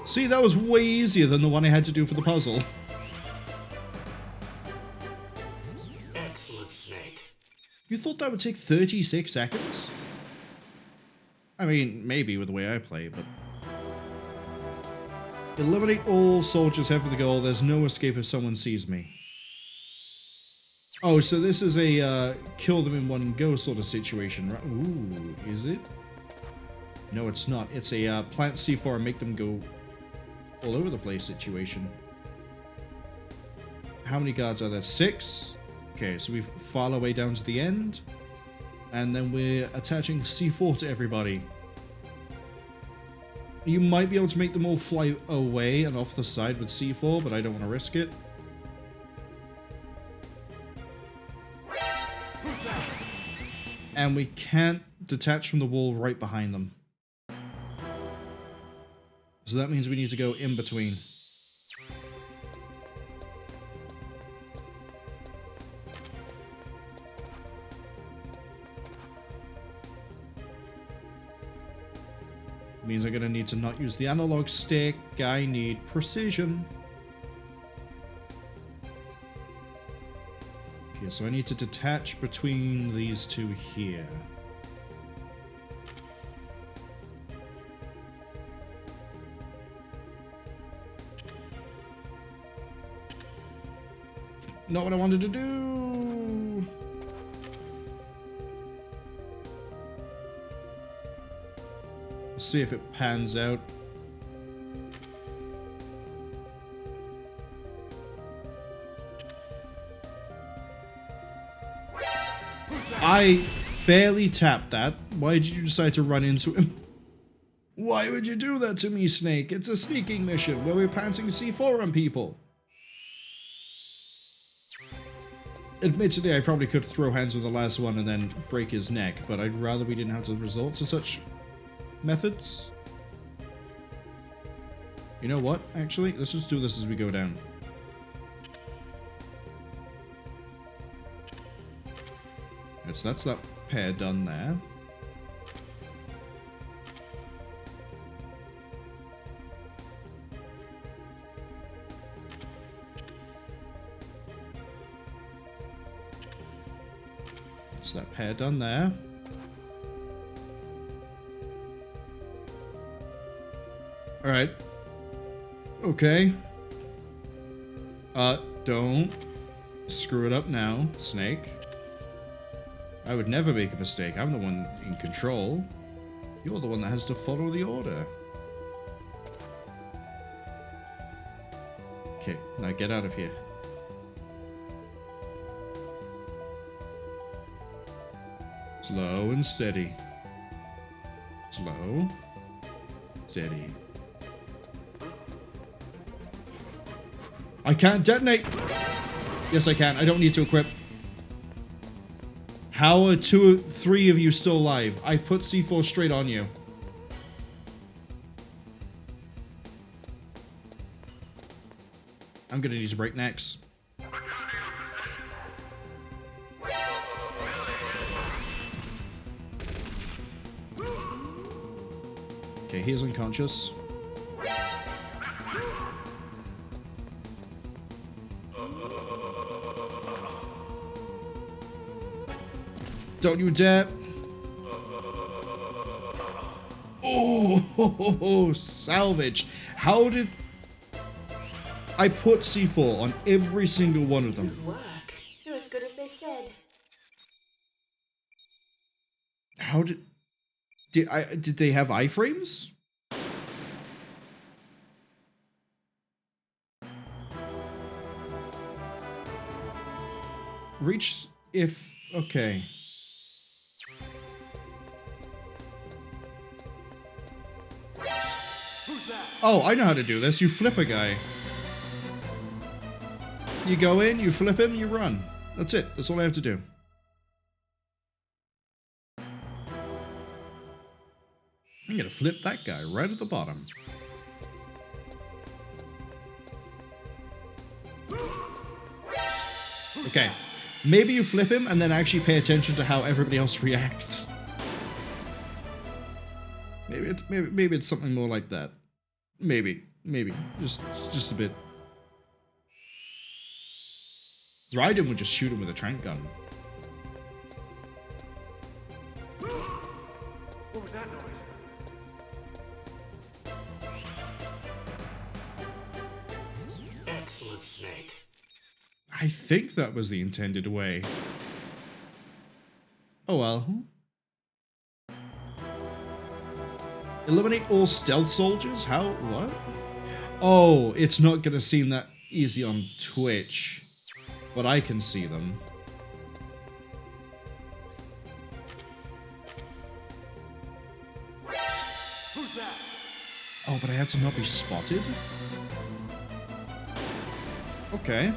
See, that was way easier than the one I had to do for the puzzle. Excellent, Snake. You thought that would take 36 seconds? I mean, maybe with the way I play, but... Eliminate all soldiers, head for the goal. There's no escape if someone sees me. Oh, so this is a kill them in one go sort of situation, right? Ooh, is it? No, it's not. It's a plant C4 and make them go all over the place situation. How many guards are there? 6? Okay, so we file our way down to the end. And then we're attaching C4 to everybody. You might be able to make them all fly away and off the side with C4, but I don't want to risk it. And we can't detach from the wall right behind them. So that means we need to go in between. Means I'm gonna need to not use the analog stick. I need precision. Okay, so I need to detach between these two here. Not what I wanted to do. Let's see if it pans out. I barely tapped that. Why did you decide to run into him? Why would you do that to me, Snake? It's a sneaking mission where we're planting C4 on people. Admittedly, I probably could throw hands with the last one and then break his neck, but I'd rather we didn't have to resort to such methods. You know what, actually? Let's just do this as we go down. So that's that pair done there. That's that pair done there. Alright. Okay. Don't screw it up now, Snake. I would never make a mistake. I'm the one in control. You're the one that has to follow the order. Okay, now get out of here. Slow and steady. Slow. Steady. I can't detonate! Yes, I can. I don't need to equip. How are 2 or 3 of you still alive? I put C4 straight on you. I'm gonna need to break necks. Okay, he's unconscious. Don't you dare! Oh, salvage! How did I put C4 on every single one of them? Good work. You're as good as they said. How did they have iframes? reach if... Okay. Who's that? Oh, I know how to do this. You flip a guy. You go in, you flip him, you run. That's it. That's all I have to do. I'm gonna flip that guy right at the bottom. Okay. Maybe you flip him and then actually pay attention to how everybody else reacts. Maybe it's something more like that. Maybe just a bit. Raiden would just shoot him with a trank gun. What was that noise? Excellent, Snake. I think that was the intended way. Oh well. Eliminate all stealth soldiers? How? What? Oh, it's not gonna seem that easy on Twitch. But I can see them. Who's that? Oh, but I have to not be spotted? Okay.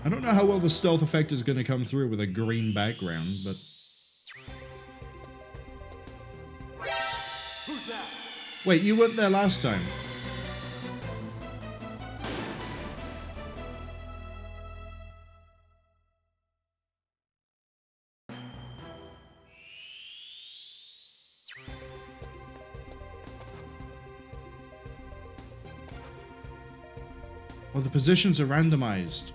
I don't know how well the stealth effect is going to come through with a green background, but... Who's that? Wait, you weren't there last time. Well, the positions are randomized.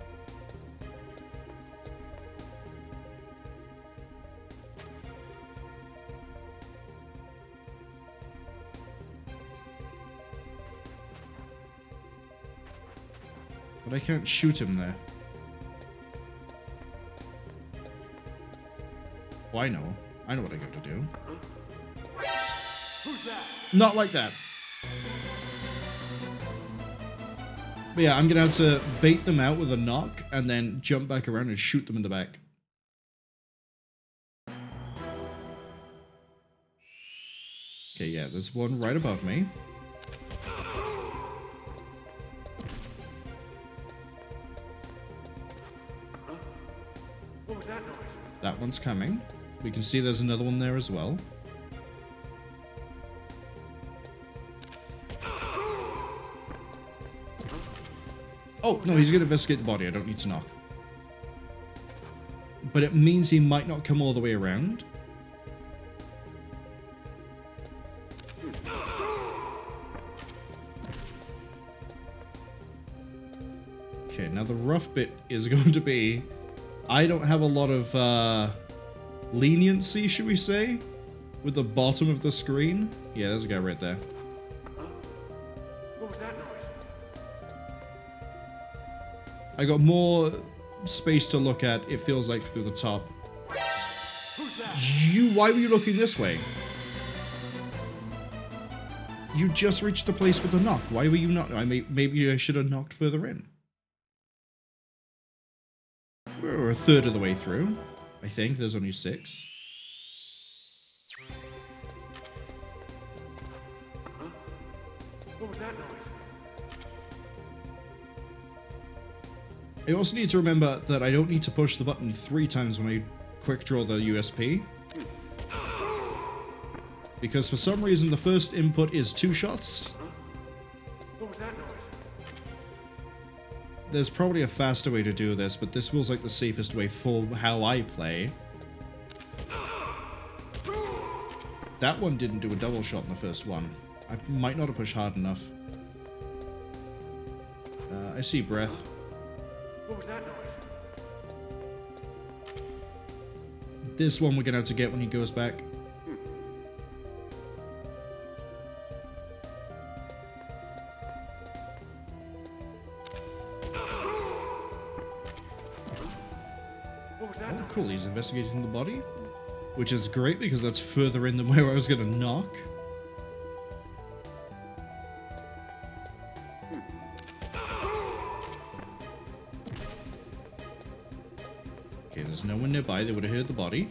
But I can't shoot him there. Oh, I know. I know what I got to do. Who's that? Not like that. But yeah, I'm gonna have to bait them out with a knock and then jump back around and shoot them in the back. Okay, yeah, there's one right above me. What was that noise? That one's coming. We can see there's another one there as well. Oh, no, he's going to investigate the body. I don't need to knock. But it means he might not come all the way around. Okay, now the rough bit is going to be... I don't have a lot of leniency, should we say, with the bottom of the screen. Yeah, there's a guy right there. What was that noise? I got more space to look at, it feels like, through the top. Who's that? Why were you looking this way? You just reached the place with the knock. Why were you not? Maybe I should have knocked further in. We're a third of the way through. I think there's only 6. What was that noise? I also need to remember that I don't need to push the button 3 times when I quick draw the USP. Because for some reason the first input is 2 shots. What was that noise? There's probably a faster way to do this, but this feels like the safest way for how I play. That one didn't do a double shot in the first one. I might not have pushed hard enough. I see breath. What was that noise? This one we're gonna have to get when he goes back. What was that Oh, noise? cool, he's investigating the body. Which is great because that's further in than where I was gonna knock. There's no one nearby. They would have heard the body.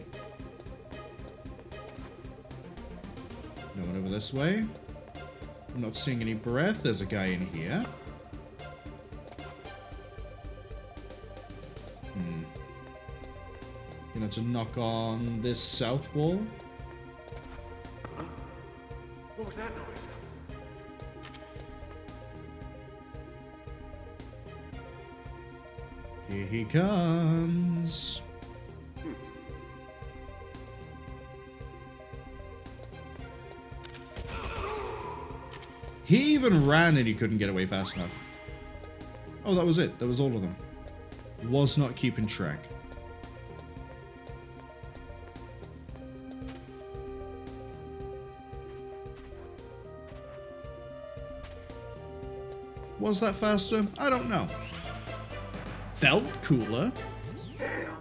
No one over this way. I'm not seeing any breath. There's a guy in here. Gonna have to knock on this south wall. Huh? What was that noise? Here he comes. He even ran and he couldn't get away fast enough. Oh, that was it. That was all of them. Was not keeping track. Was that faster? I don't know. Felt cooler. Damn!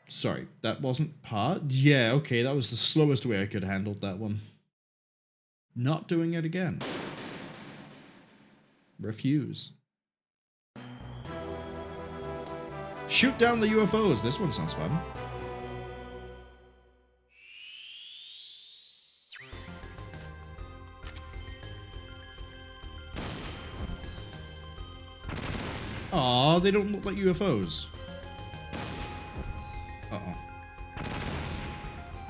Sorry, that wasn't part? Yeah, okay, that was the slowest way I could have handled that one. Not doing it again. Refuse. Shoot down the UFOs. This one sounds fun. Aw, they don't look like UFOs. Uh-oh.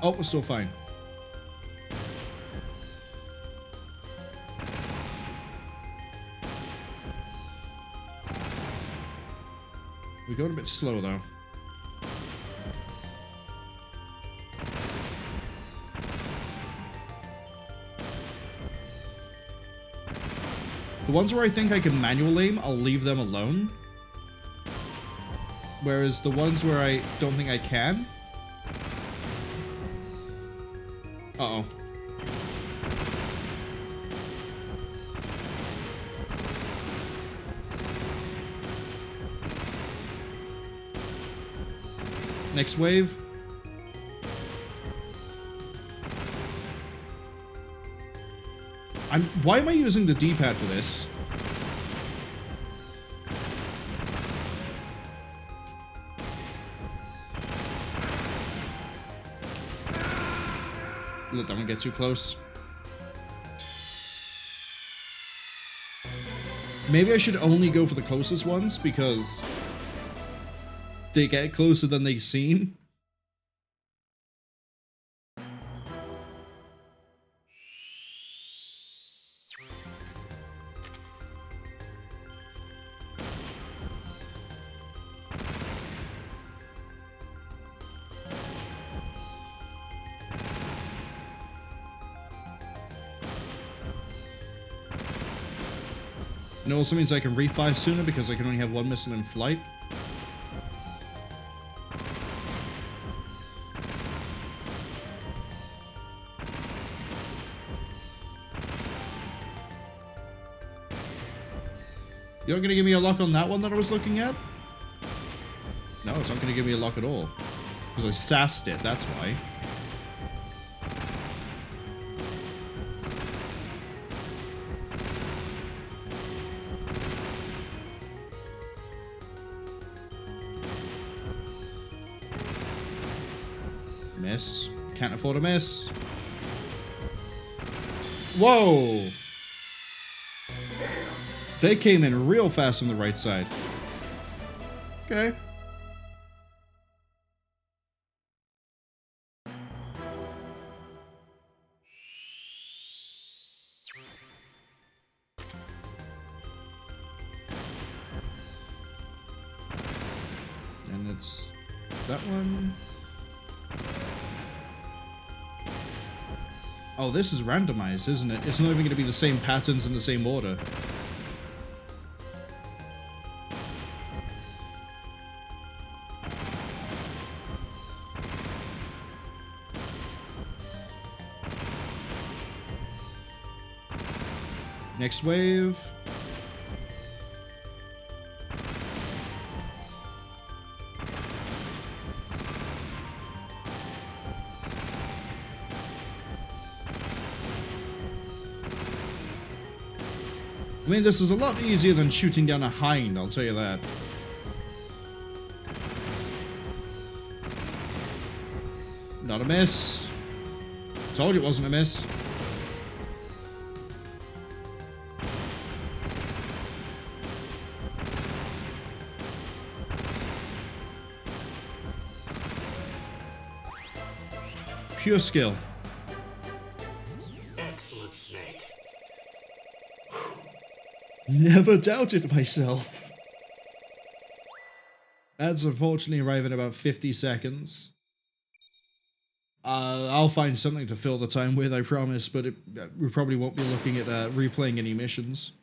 Oh, we're still fine. We're going a bit slow, though. The ones where I think I can manual aim, I'll leave them alone. Whereas the ones where I don't think I can... Uh-oh. Next wave. Why am I using the D-pad for this? Let that one get too close. Maybe I should only go for the closest ones because they get closer than they seem. And it also means I can refire sooner because I can only have one missile in flight. You're not going to give me a lock on that one that I was looking at? No, it's not going to give me a lock at all. Because I sassed it, that's why. Miss. Can't afford a miss. Whoa! They came in real fast on the right side. Okay. And it's that one. Oh, this is randomized, isn't it? It's not even going to be the same patterns in the same order. Next wave. I mean, this is a lot easier than shooting down a hind, I'll tell you that. Not a miss. Told you it wasn't a miss. Pure skill. Excellent, Snake. Never doubted myself. Ads unfortunately arrive in about 50 seconds. I'll find something to fill the time with, I promise, but we probably won't be looking at replaying any missions.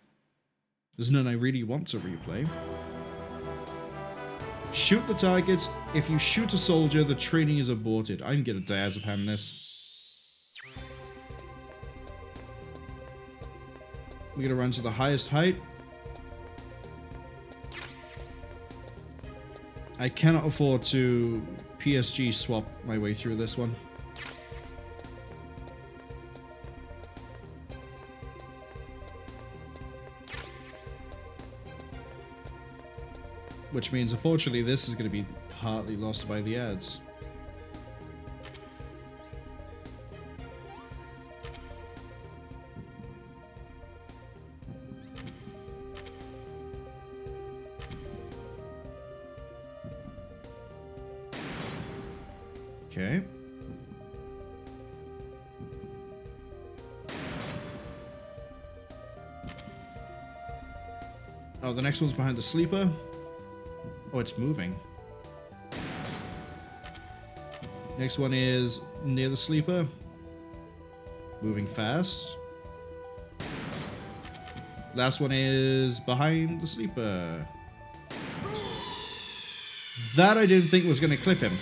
There's none I really want to replay. Shoot the targets. If you shoot a soldier, the training is aborted. I'm gonna diazepam this. We're gonna run to the highest height. I cannot afford to PSG swap my way through this one. Which means, unfortunately, this is going to be partly lost by the ads. Okay. Oh, the next one's behind the sleeper. Oh, it's moving. Next one is near the sleeper. Moving fast. Last one is behind the sleeper. That I didn't think was going to clip him.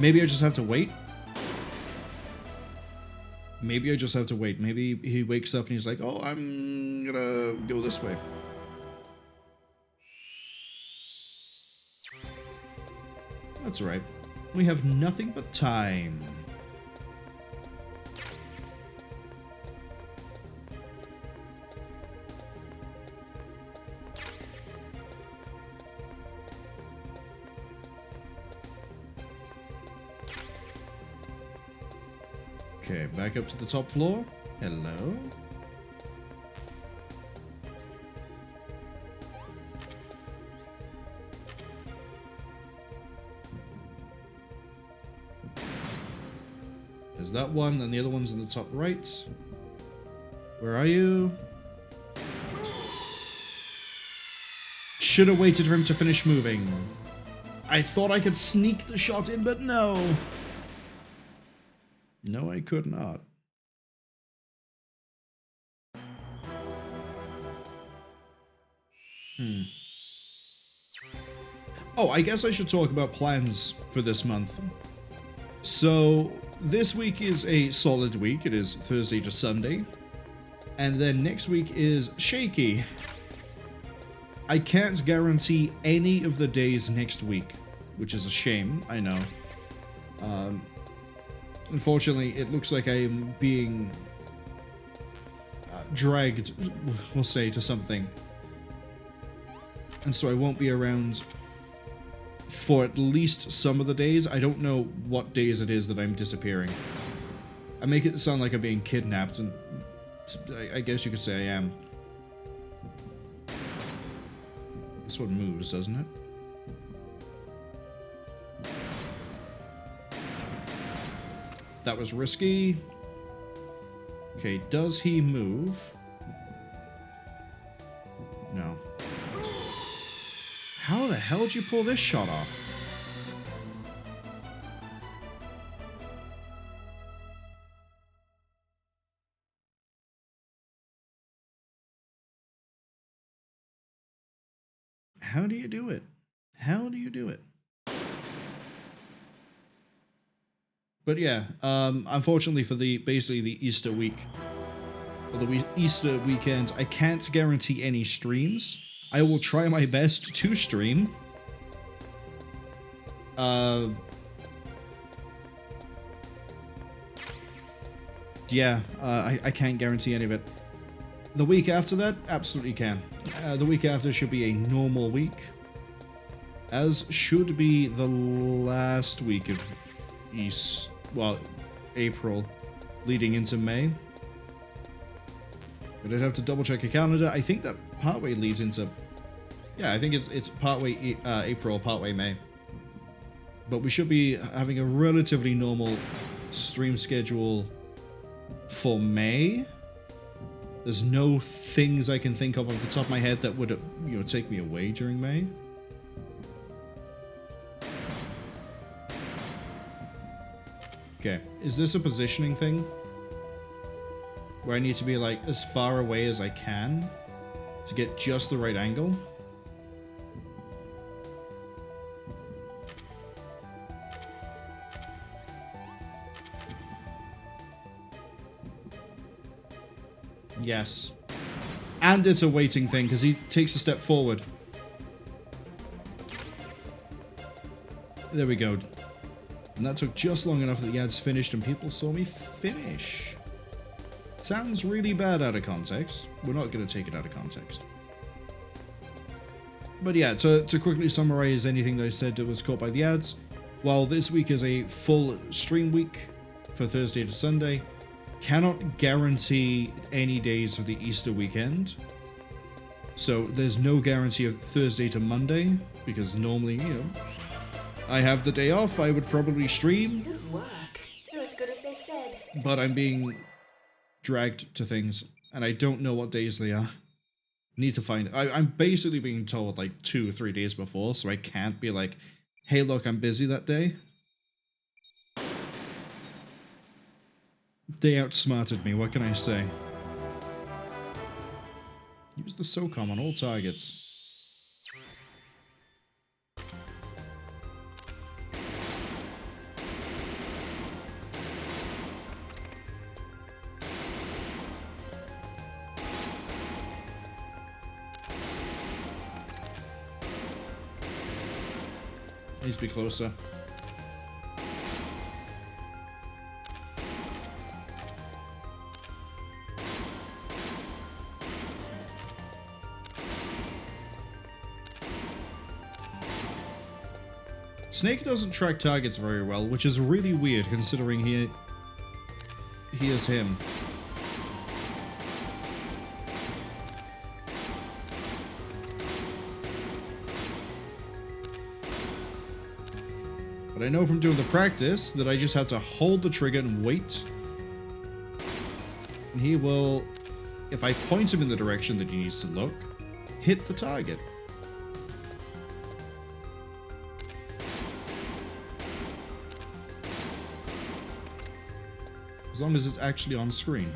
Maybe I just have to wait. Maybe I just have to wait. Maybe he wakes up and he's like, oh, I'm gonna go this way. That's right. We have nothing but time. Okay, back up to the top floor. Hello. There's that one, and the other one's in the top right. Where are you? Should have waited for him to finish moving. I thought I could sneak the shot in, but no. No, I could not. Oh, I guess I should talk about plans for this month. So, this week is a solid week. It is Thursday to Sunday. And then next week is shaky. I can't guarantee any of the days next week, which is a shame, I know. Unfortunately, it looks like I am being dragged, we'll say, to something. And so I won't be around for at least some of the days. I don't know what days it is that I'm disappearing. I make it sound like I'm being kidnapped, and I guess you could say I am. This one moves, doesn't it? That was risky. Okay, does he move? No. How the hell did you pull this shot off? How do you do it? How do you do it? But yeah, unfortunately for basically the Easter week, or the Easter weekend, I can't guarantee any streams. I will try my best to stream. Yeah, I can't guarantee any of it. The week after that, absolutely can. The week after should be a normal week, as should be the last week of Easter. well, April leading into May. But I'd have to double check a calendar. I think that partway leads into, yeah, I think it's partway April, partway May. But we should be having a relatively normal stream schedule for May. There's no things I can think of off the top of my head that would, you know, take me away during May. Okay, is this a positioning thing? Where I need to be, like, as far away as I can to get just the right angle? Yes. And it's a waiting thing, because he takes a step forward. There we go. And that took just long enough that the ads finished and people saw me finish. Sounds really bad out of context. We're not going to take it out of context. But yeah, to quickly summarize anything that I said that was caught by the ads, while this week is a full stream week for Thursday to Sunday, cannot guarantee any days for the Easter weekend. So there's no guarantee of Thursday to Monday, because normally, you know, I have the day off, I would probably stream. Good work. You're as good as they said. But I'm being dragged to things, and I don't know what days they are. Need to find it. I'm basically being told like 2 or 3 days before, so I can't be like, hey look, I'm busy that day. They outsmarted me, what can I say? Use the SOCOM on all targets. Needs to be closer. Snake doesn't track targets very well, which is really weird considering he is him. But I know from doing the practice that I just have to hold the trigger and wait. And he will, if I point him in the direction that he needs to look, hit the target. As long as it's actually on screen.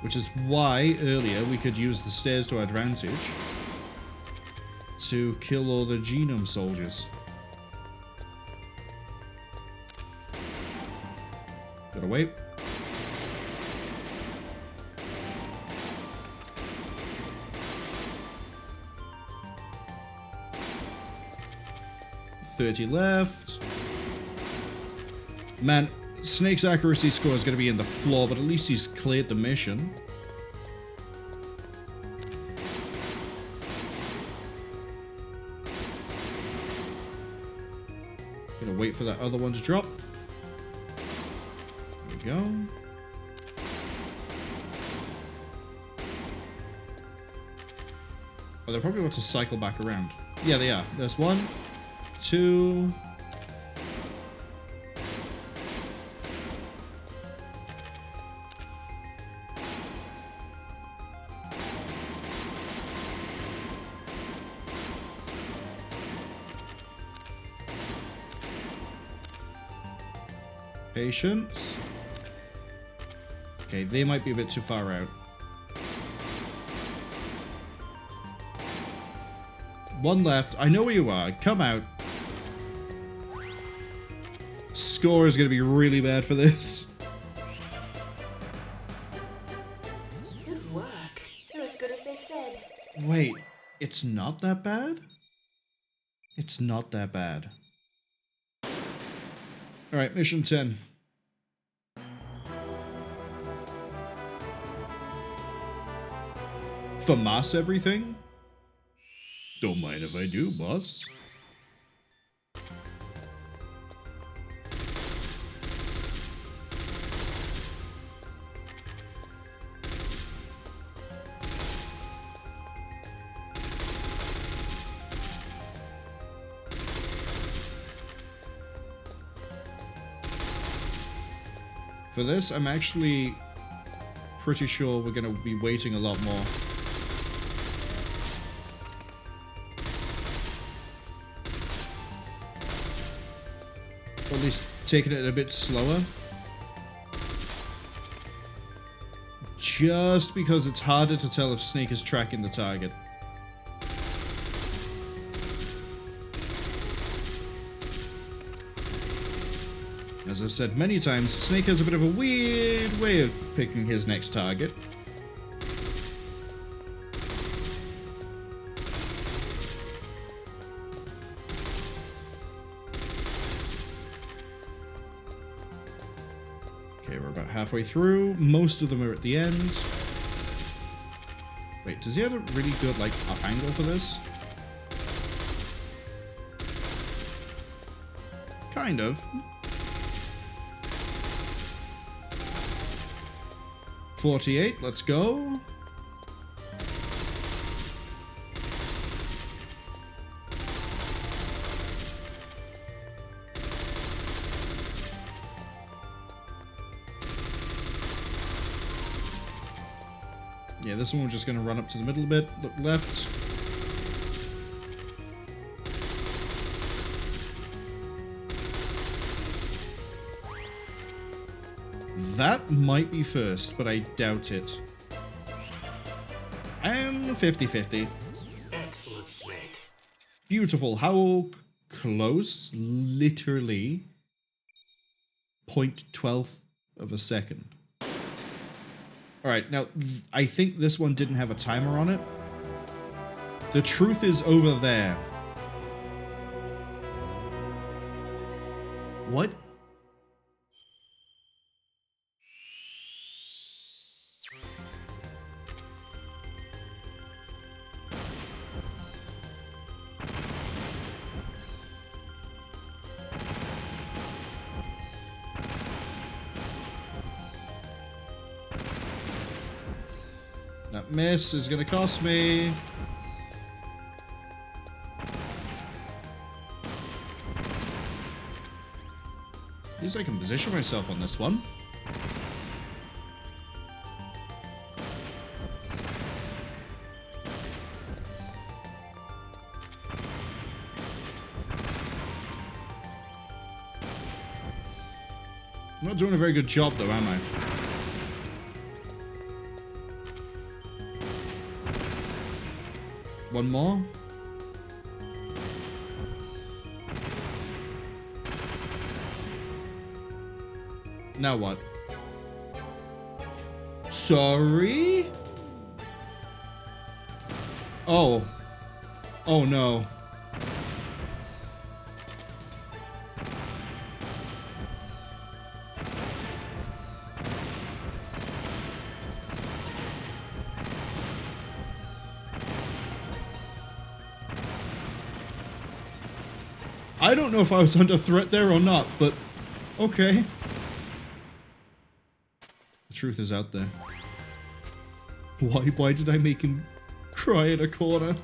Which is why, earlier, we could use the stairs to our advantage to kill all the genome soldiers. Gotta wait. $30 left. Man, Snake's accuracy score is going to be in the floor, but at least he's cleared the mission. Gonna wait for that other one to drop. There we go. Oh, they're probably about to cycle back around. Yeah, they are. There's 1, 2... Patience. Okay, they might be a bit too far out. 1 left. I know where you are. Come out. Score is going to be really bad for this. Good work. You're as good as they said. Wait, it's not that bad? It's not that bad. Alright, mission 10. FAMAS everything? Don't mind if I do, boss. For this, I'm actually pretty sure we're going to be waiting a lot more. Or at least taking it a bit slower. Just because it's harder to tell if Snake is tracking the target. As I've said many times, Snake has a bit of a weird way of picking his next target. Okay, we're about halfway through. Most of them are at the end. Wait, does he have a really good, like, up angle for this? Kind of. 48, let's go. Yeah, this one we're just going to run up to the middle a bit, look left. That might be first, but I doubt it. I'm 50-50. Excellent, Snake. Beautiful. How close? Literally 0.12 of a second. Alright, now, I think this one didn't have a timer on it. The truth is over there. What? That miss is gonna cost me. At least I can position myself on this one. I'm not doing a very good job though, am I? One more. Now what? Sorry? Oh. Oh no. I don't know if I was under threat there or not, but okay. The truth is out there. Why did I make him cry in a corner?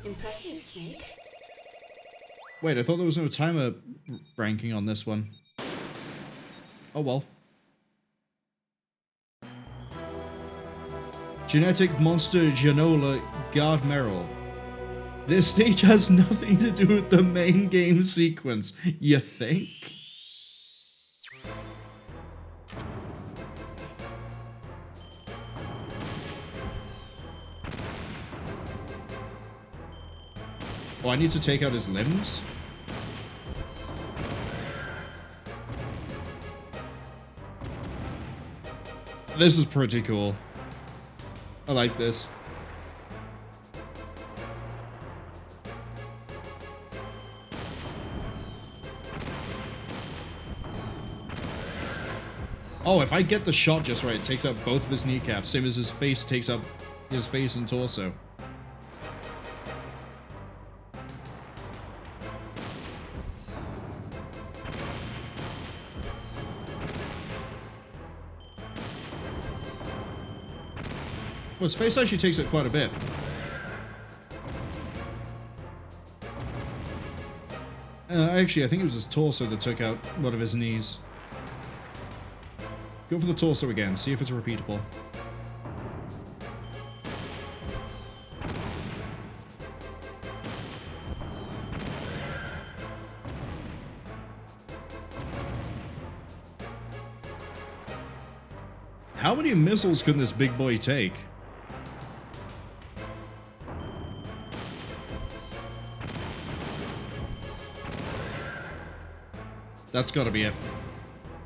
Impressive, Snake. Wait, I thought there was no timer ranking on this one. Oh well. Genetic Monster Genola Guard Marwol. This stage has nothing to do with the main game sequence, you think? Oh, I need to take out his limbs? This is pretty cool. I like this. Oh, if I get the shot just right, it takes out both of his kneecaps, same as his face takes up his face and torso. Well, his face actually takes it quite a bit. Actually, I think it was his torso that took out one of his knees. Go for the torso again, see if it's repeatable. How many missiles can this big boy take? That's gotta be it.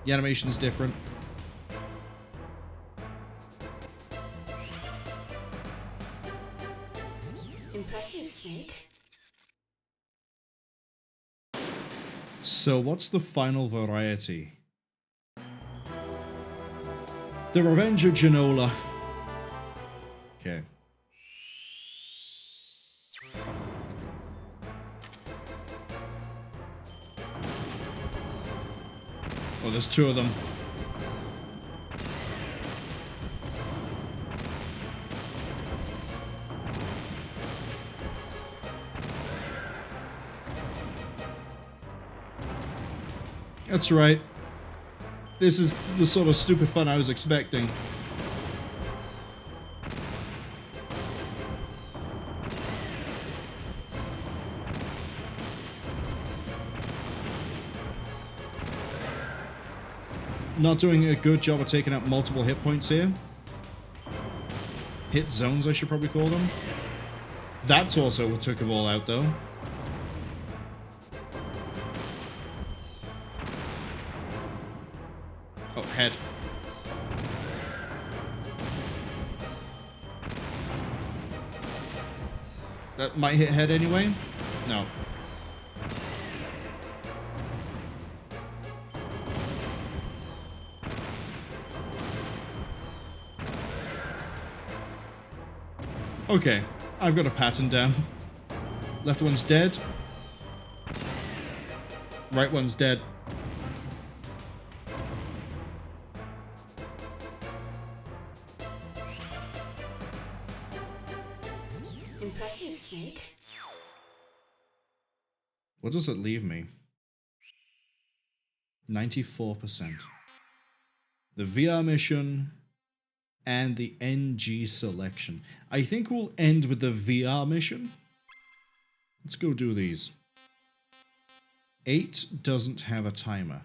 The animation's different. Impressive, Snake. So what's the final variety? The Revenge of Genola. Okay. Oh, there's two of them. That's right. This is the sort of stupid fun I was expecting. Not doing a good job of taking out multiple hit points here. Hit zones, I should probably call them. That's also what took them all out, though. Oh, head. That might hit head anyway? No. Okay, I've got a pattern down. Left one's dead. Right one's dead. Impressive, Snake. What does it leave me? 94%. The VR mission and the NG selection. I think we'll end with the VR mission. Let's go do these. 8 doesn't have a timer.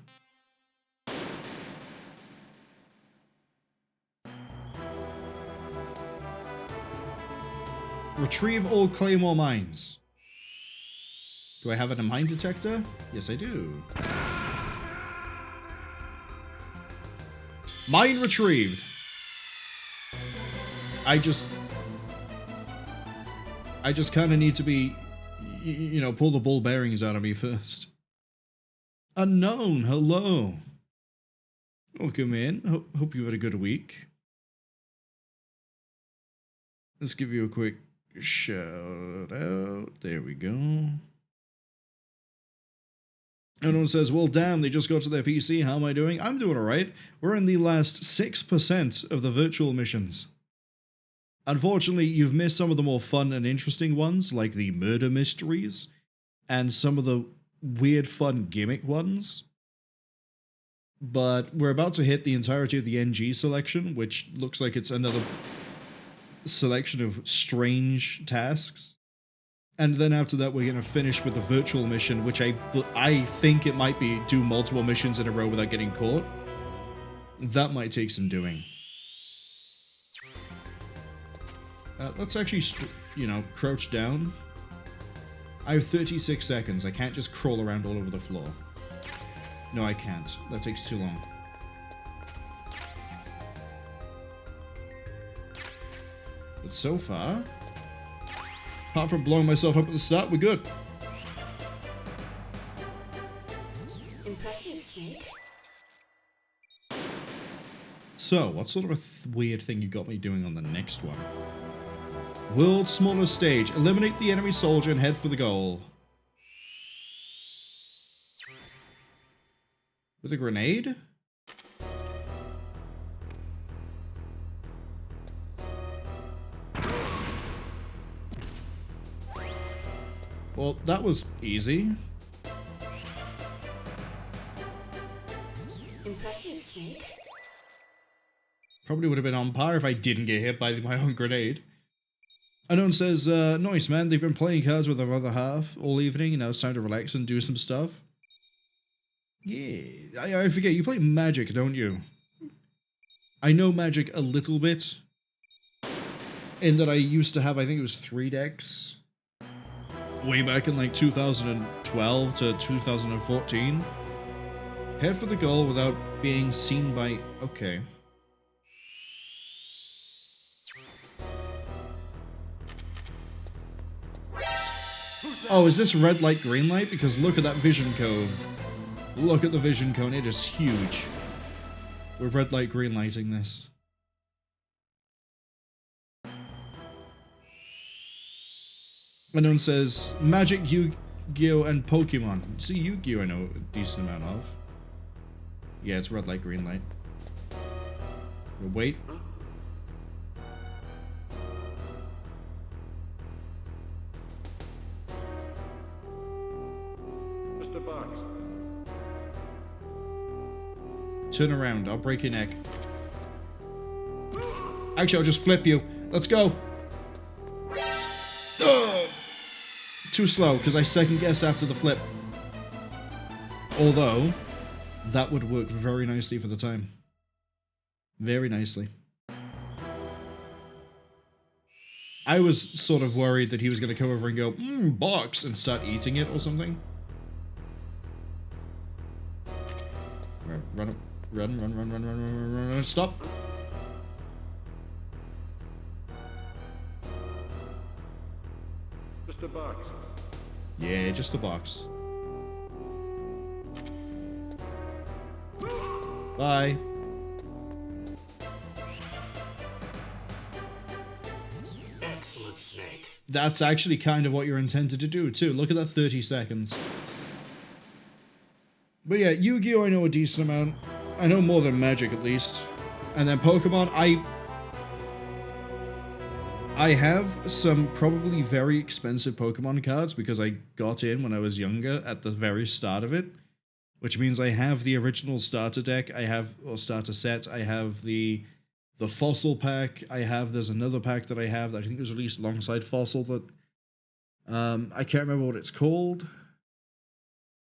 Retrieve all Claymore mines. Do I have a mine detector? Yes, I do. Mine retrieved. I just kind of need to be, you know, pull the ball bearings out of me first. Unknown, hello. Welcome in. Hope you've had a good week. Let's give you a quick shout out. There we go. Everyone says, well, damn, they just got to their PC. How am I doing? I'm doing alright. We're in the last 6% of the virtual missions. Unfortunately, you've missed some of the more fun and interesting ones, like the murder mysteries, and some of the weird fun gimmick ones. But we're about to hit the entirety of the NG selection, which looks like it's another selection of strange tasks. And then after that, we're going to finish with the virtual mission, which I think it might be do multiple missions in a row without getting caught. That might take some doing. Let's actually, you know, crouch down. I have 36 seconds. I can't just crawl around all over the floor. No, I can't. That takes too long. But so far, apart from blowing myself up at the start, we're good. Impressive, Snake. So, what sort of a weird thing you got me doing on the next one? World's smallest stage. Eliminate the enemy soldier and head for the goal. With a grenade? Well, that was easy. Impressive, Snake. Probably would have been on par if I didn't get hit by my own grenade. Unknown says, nice man, they've been playing cards with their other half all evening, and now it's time to relax and do some stuff. Yeah, I forget, you play Magic, don't you? I know Magic a little bit. In that I used to have, I think it was 3 decks. Way back in like 2012 to 2014. Head for the goal without being seen by... Okay. Oh, is this red light, green light? Because look at that vision cone. Look at the vision cone, it is huge. We're red light, green lighting this. Unknown says, Magic, Yu-Gi-Oh! And Pokemon. See, Yu-Gi-Oh! I know a decent amount of. Yeah, it's red light, green light. Wait. Mr. Box. Turn around, I'll break your neck. Actually, I'll just flip you. Let's go. Ugh. Too slow, because I second-guessed after the flip. Although, that would work very nicely for the time. Very nicely. I was sort of worried that he was going to come over and go, box, and start eating it or something. Run, run, stop. Mr. Box. Yeah, just the box. Bye. Excellent, Snake. That's actually kind of what you're intended to do, too. Look at that 30 seconds. But yeah, Yu-Gi-Oh! I know a decent amount. I know more than Magic, at least. And then Pokemon, I have some probably very expensive Pokemon cards because I got in when I was younger at the very start of it. Which means I have the original starter deck, or starter set, I have the Fossil pack, there's another pack that I have that I think was released alongside Fossil that, I can't remember what it's called.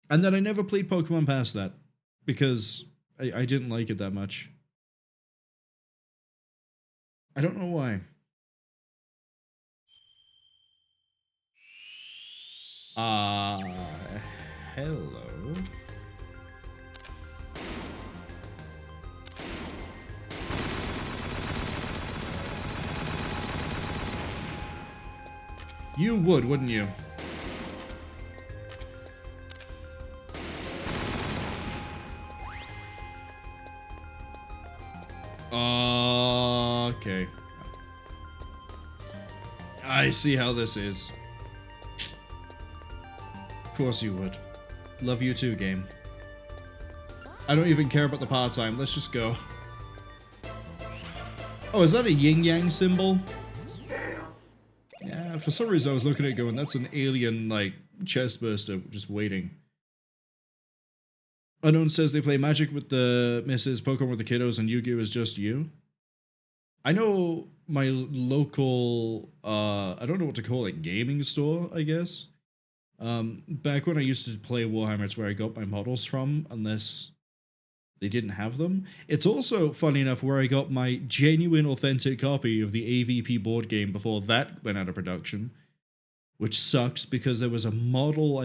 And then I never played Pokemon past that, because I didn't like it that much. I don't know why. Hello. You would, wouldn't you? Okay. I see how this is. Of course you would. Love you too, game. I don't even care about the part-time. Let's just go. Oh, is that a yin-yang symbol? Yeah, for some reason I was looking at it going, that's an alien, like, chest burster just waiting. Unknown says they play Magic with the misses, Pokemon with the kiddos, and Yu-Gi-Oh! Is just you. I know my local, I don't know what to call it, gaming store, I guess. Back when I used to play Warhammer, it's where I got my models from, unless they didn't have them. It's also, funny enough, where I got my genuine, authentic copy of the AVP board game before that went out of production. Which sucks, because there was a model,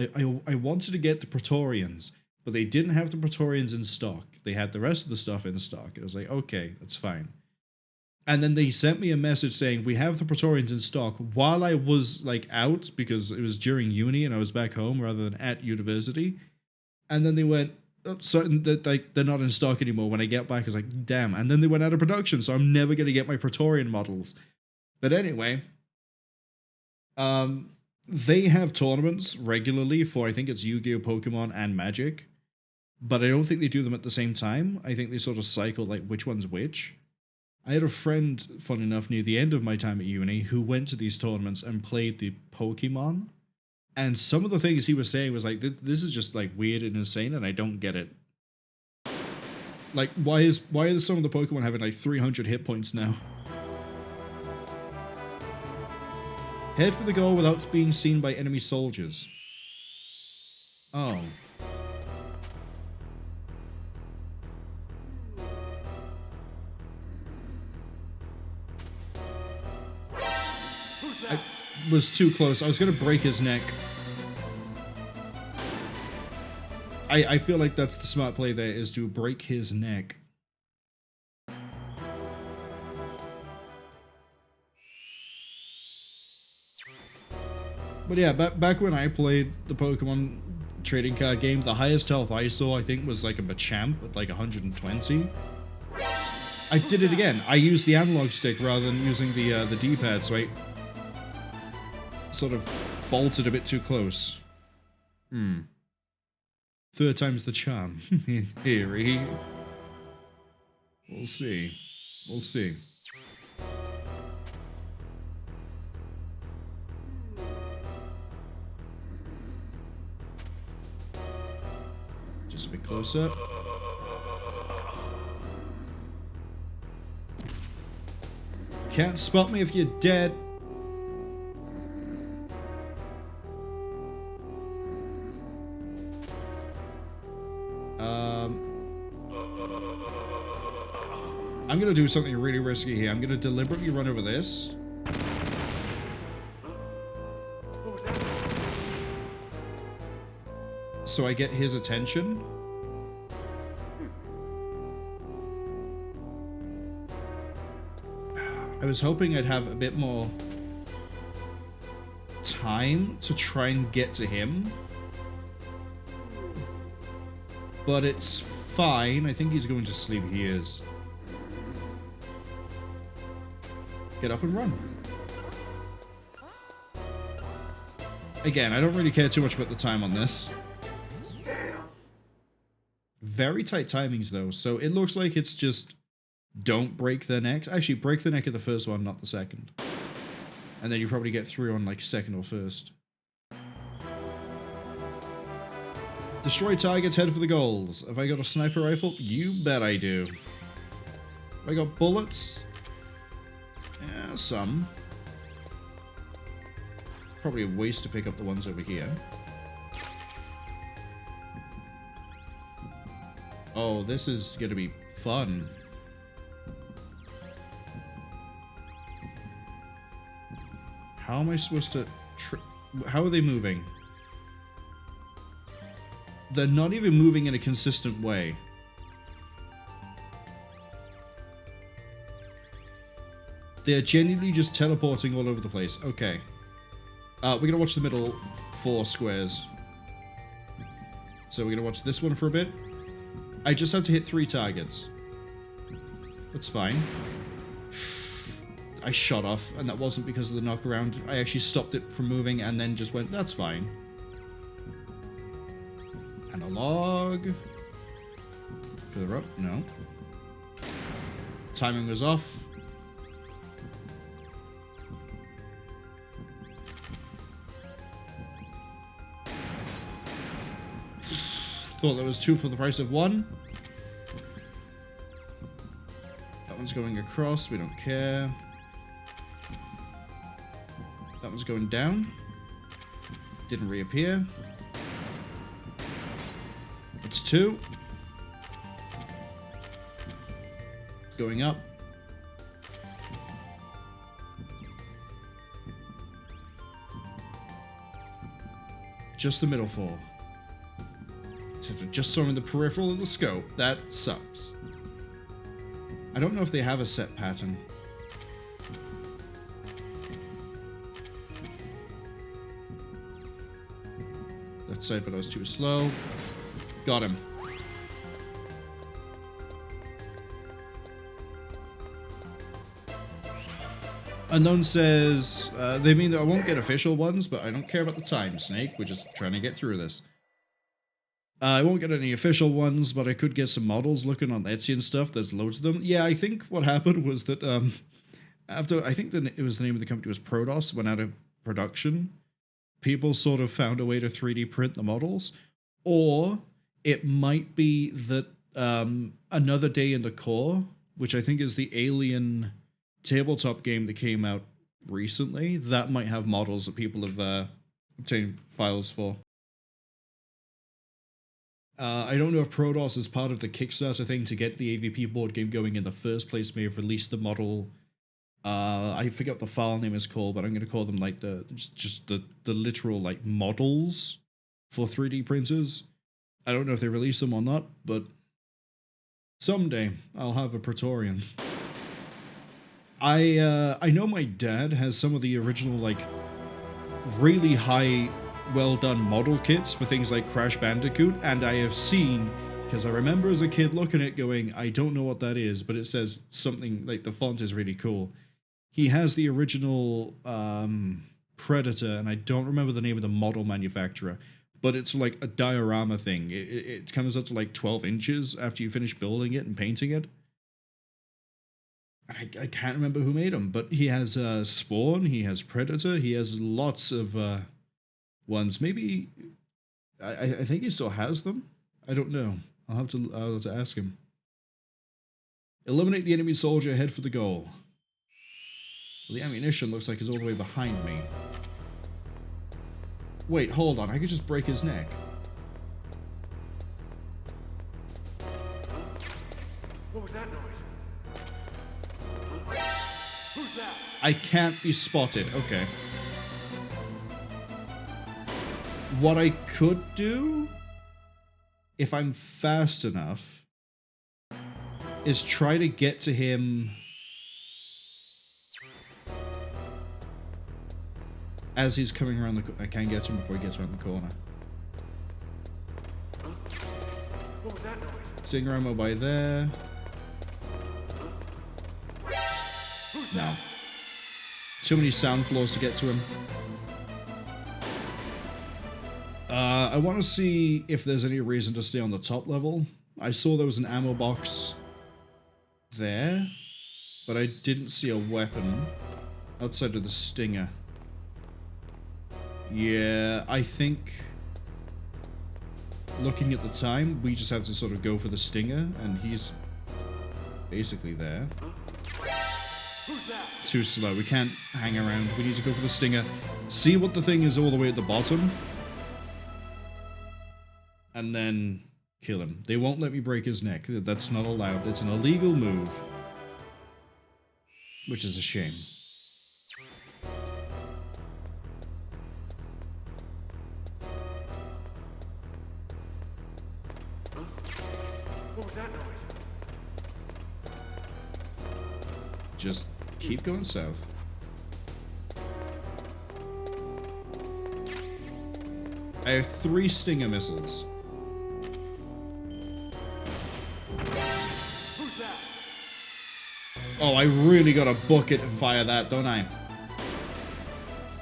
I wanted to get the Praetorians, but they didn't have the Praetorians in stock. They had the rest of the stuff in stock. It was like, okay, that's fine. And then they sent me a message saying, we have the Praetorians in stock, while I was, like, out, because it was during uni and I was back home rather than at university. And then they went, certain that like they're not in stock anymore. When I get back, I was like, damn. And then they went out of production, so I'm never gonna get my Praetorian models. But anyway, they have tournaments regularly for, I think it's Yu-Gi-Oh, Pokemon, and Magic, but I don't think they do them at the same time. I think they sort of cycle like which one's which. I had a friend, fun enough, near the end of my time at uni, who went to these tournaments and played the Pokemon. And some of the things he was saying was like, this is just like weird and insane, and I don't get it. Like, why are some of the Pokemon having like 300 hit points now? Head for the goal without being seen by enemy soldiers. Oh. I was too close. I was going to break his neck. I feel like that's the smart play there, is to break his neck. But yeah, back when I played the Pokemon trading card game, the highest health I saw, I think, was like a Machamp at like 120. I did it again. I used the analog stick rather than using the D-pad, so I sort of bolted a bit too close. Third time's the charm, in theory. We'll see. We'll see. Just a bit closer. Can't spot me if you're dead. I'm gonna do something really risky here. I'm gonna deliberately run over this. So I get his attention. I was hoping I'd have a bit more time to try and get to him. But it's fine. I think he's going to sleep. He is. Get up and run. Again, I don't really care too much about the time on this. Very tight timings, though. So it looks like it's just don't break their necks. Actually, break the neck of the first one, not the second. And then you probably get through on, like, second or first. Destroy targets, head for the goals. Have I got a sniper rifle? You bet I do. Have I got bullets? Yeah, some. Probably a waste to pick up the ones over here. Oh, this is gonna be fun. How am I supposed to... How are they moving? They're not even moving in a consistent way. They're genuinely just teleporting all over the place. Okay. We're gonna watch the middle 4 squares. So we're gonna watch this one for a bit. I just have to hit 3 targets. That's fine. I shot off, and that wasn't because of the knockaround. I actually stopped it from moving and then just went, that's fine. Analog. Further up? No. Timing was off. Thought there was 2 for the price of 1. That one's going across, we don't care. That one's going down. Didn't reappear. It's 2. Going up. Just the middle 4. Just saw in the peripheral of the scope. That sucks. I don't know if they have a set pattern. That side, but I was too slow. Got him. Unknown says, they mean that I won't get official ones, but I don't care about the time, Snake. We're just trying to get through this. I won't get any official ones, but I could get some models looking on Etsy and stuff. There's loads of them. Yeah, I think what happened was that after, I think it was the name of the company was Prodos, went out of production, people sort of found a way to 3D print the models. Or it might be that Another Day in the Core, which I think is the Alien tabletop game that came out recently, that might have models that people have obtained files for. I don't know if Prodos, is part of the Kickstarter thing to get the AVP board game going in the first place, may have released the model. I forget what the file name is called, but I'm going to call them like just the literal like models for 3D printers. I don't know if they release them or not, but someday I'll have a Praetorian. I know my dad has some of the original like really high, well done model kits for things like Crash Bandicoot, and I have seen, because I remember as a kid looking at it going, I don't know what that is, but it says something like the font is really cool. He has the original Predator, and I don't remember the name of the model manufacturer, but it's like a diorama thing. It comes up to like 12 inches after you finish building it and painting it. I can't remember who made them, but he has Spawn, he has Predator, he has lots of ones. Maybe I think he still has them. I don't know. I'll have to ask him. Eliminate the enemy soldier, head for the goal. Well, the ammunition looks like it's all the way behind me. Wait, hold on. I could just break his neck. What was that noise? Who's that? I can't be spotted. Okay. What I could do, if I'm fast enough, is try to get to him as he's coming around the corner. I can't get to him before he gets around the corner. What was that noise? Stinger ammo by there. No. Too many sound floors to get to him. I want to see if there's any reason to stay on the top level. I saw there was an ammo box there, but I didn't see a weapon outside of the Stinger. Yeah, I think looking at the time, we just have to sort of go for the Stinger, and he's basically there. Who's that? Too slow. We can't hang around. We need to go for the Stinger. See what the thing is all the way at the bottom. And then kill him. They won't let me break his neck. That's not allowed. It's an illegal move. Which is a shame. What was that noise? Just keep going south. I have 3 Stinger missiles. Who's that? Oh, I really gotta book it and fire that, don't I?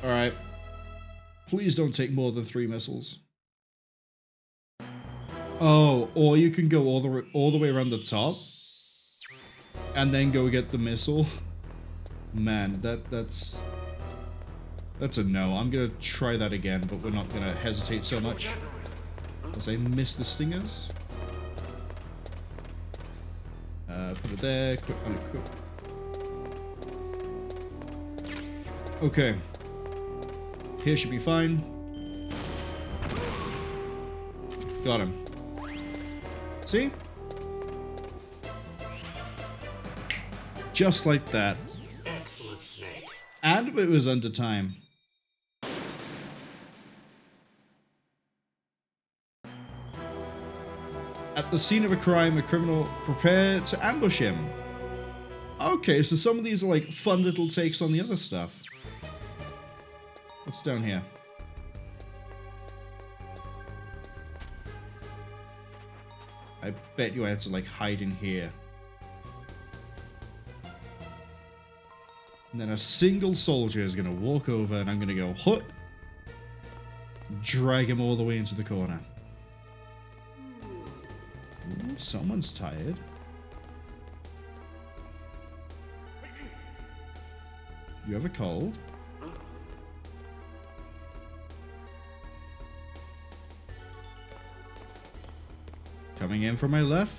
Alright. Please don't take more than 3 missiles. Oh, or you can go all the way around the top and then go get the missile. Man, that's a no. I'm gonna try that again, but we're not gonna hesitate so much as I miss the Stingers. Put it there. Quick, quick. Okay. Here should be fine. Got him. See? Just like that. Excellent, Snake. And it was under time. At the scene of a crime, a criminal prepare to ambush him. Okay, so some of these are like fun little takes on the other stuff. What's down here? I bet you I had to like hide in here. And then a single soldier is going to walk over and I'm going to go, hut, drag him all the way into the corner. Ooh, someone's tired. You have a cold? Coming in from my left.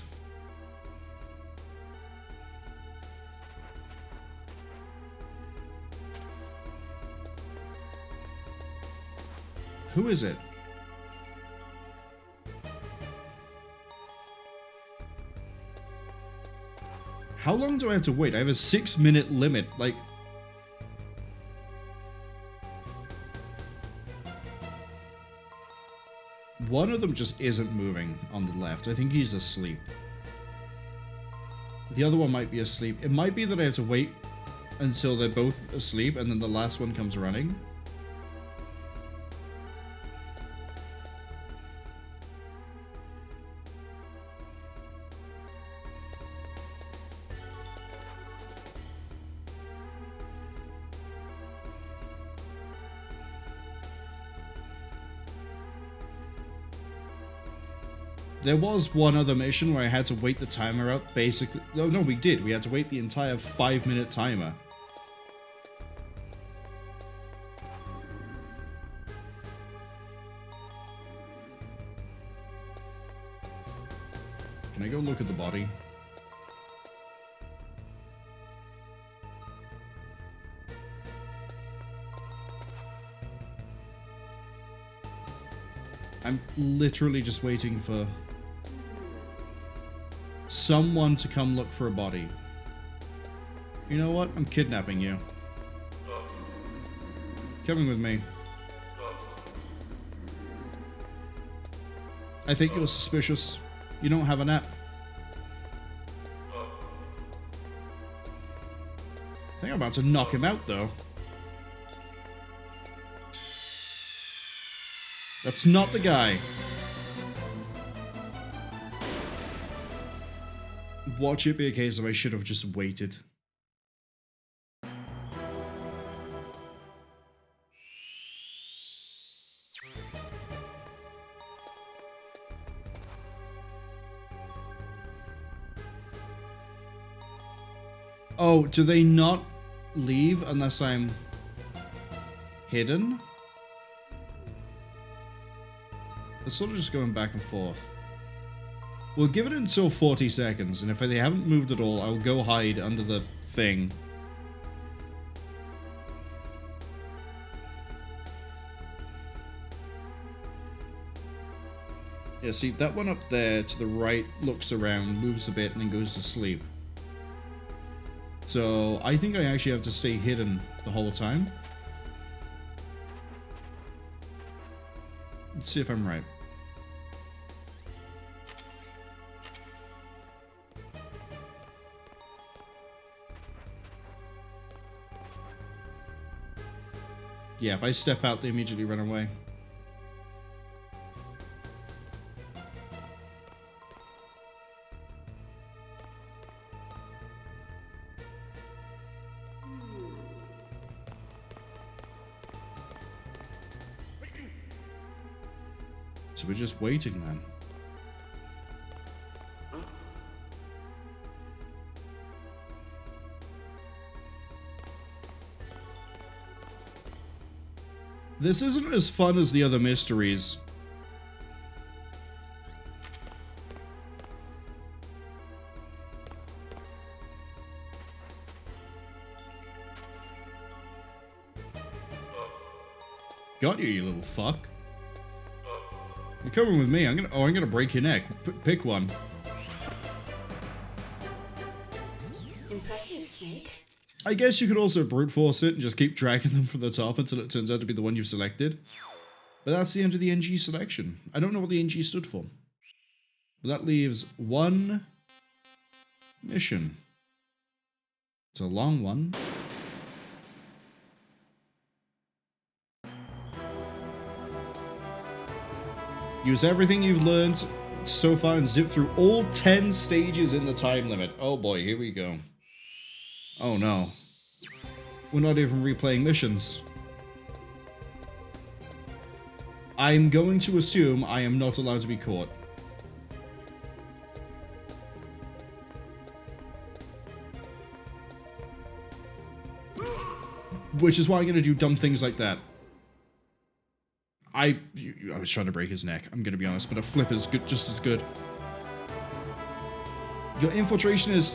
Who is it? How long do I have to wait? I have a 6-minute limit. Like, one of them just isn't moving on the left. I think he's asleep. The other one might be asleep. It might be that I have to wait until they're both asleep and then the last one comes running. There was one other mission where I had to wait the timer out, basically. No, we did. We had to wait the entire 5-minute timer. Can I go look at the body? I'm literally just waiting for someone to come look for a body. You know what? I'm kidnapping you. Coming with me. I think you're suspicious. You don't have an app. I think I'm about to knock him out, though. That's not the guy. Watch it be a case of I should have just waited. Oh, do they not leave unless I'm hidden? It's sort of just going back and forth. We'll give it until 40 seconds, and if they haven't moved at all, I'll go hide under the thing. Yeah, see, that one up there to the right looks around, moves a bit, and then goes to sleep. So, I think I actually have to stay hidden the whole time. Let's see if I'm right. Yeah, if I step out, they immediately run away. So we're just waiting then. This isn't as fun as the other mysteries. Got you, you little fuck. You're coming with me. I'm gonna break your neck. Pick one. Impressive, Snake. I guess you could also brute force it and just keep dragging them from the top until it turns out to be the one you've selected. But that's the end of the NG selection. I don't know what the NG stood for. But that leaves one mission. It's a long one. Use everything you've learned so far and zip through all 10 stages in the time limit. Oh boy, here we go. Oh no. We're not even replaying missions. I'm going to assume I am not allowed to be caught. Which is why I'm going to do dumb things like that. I was trying to break his neck, I'm going to be honest, but a flip is good, just as good. Your infiltration is...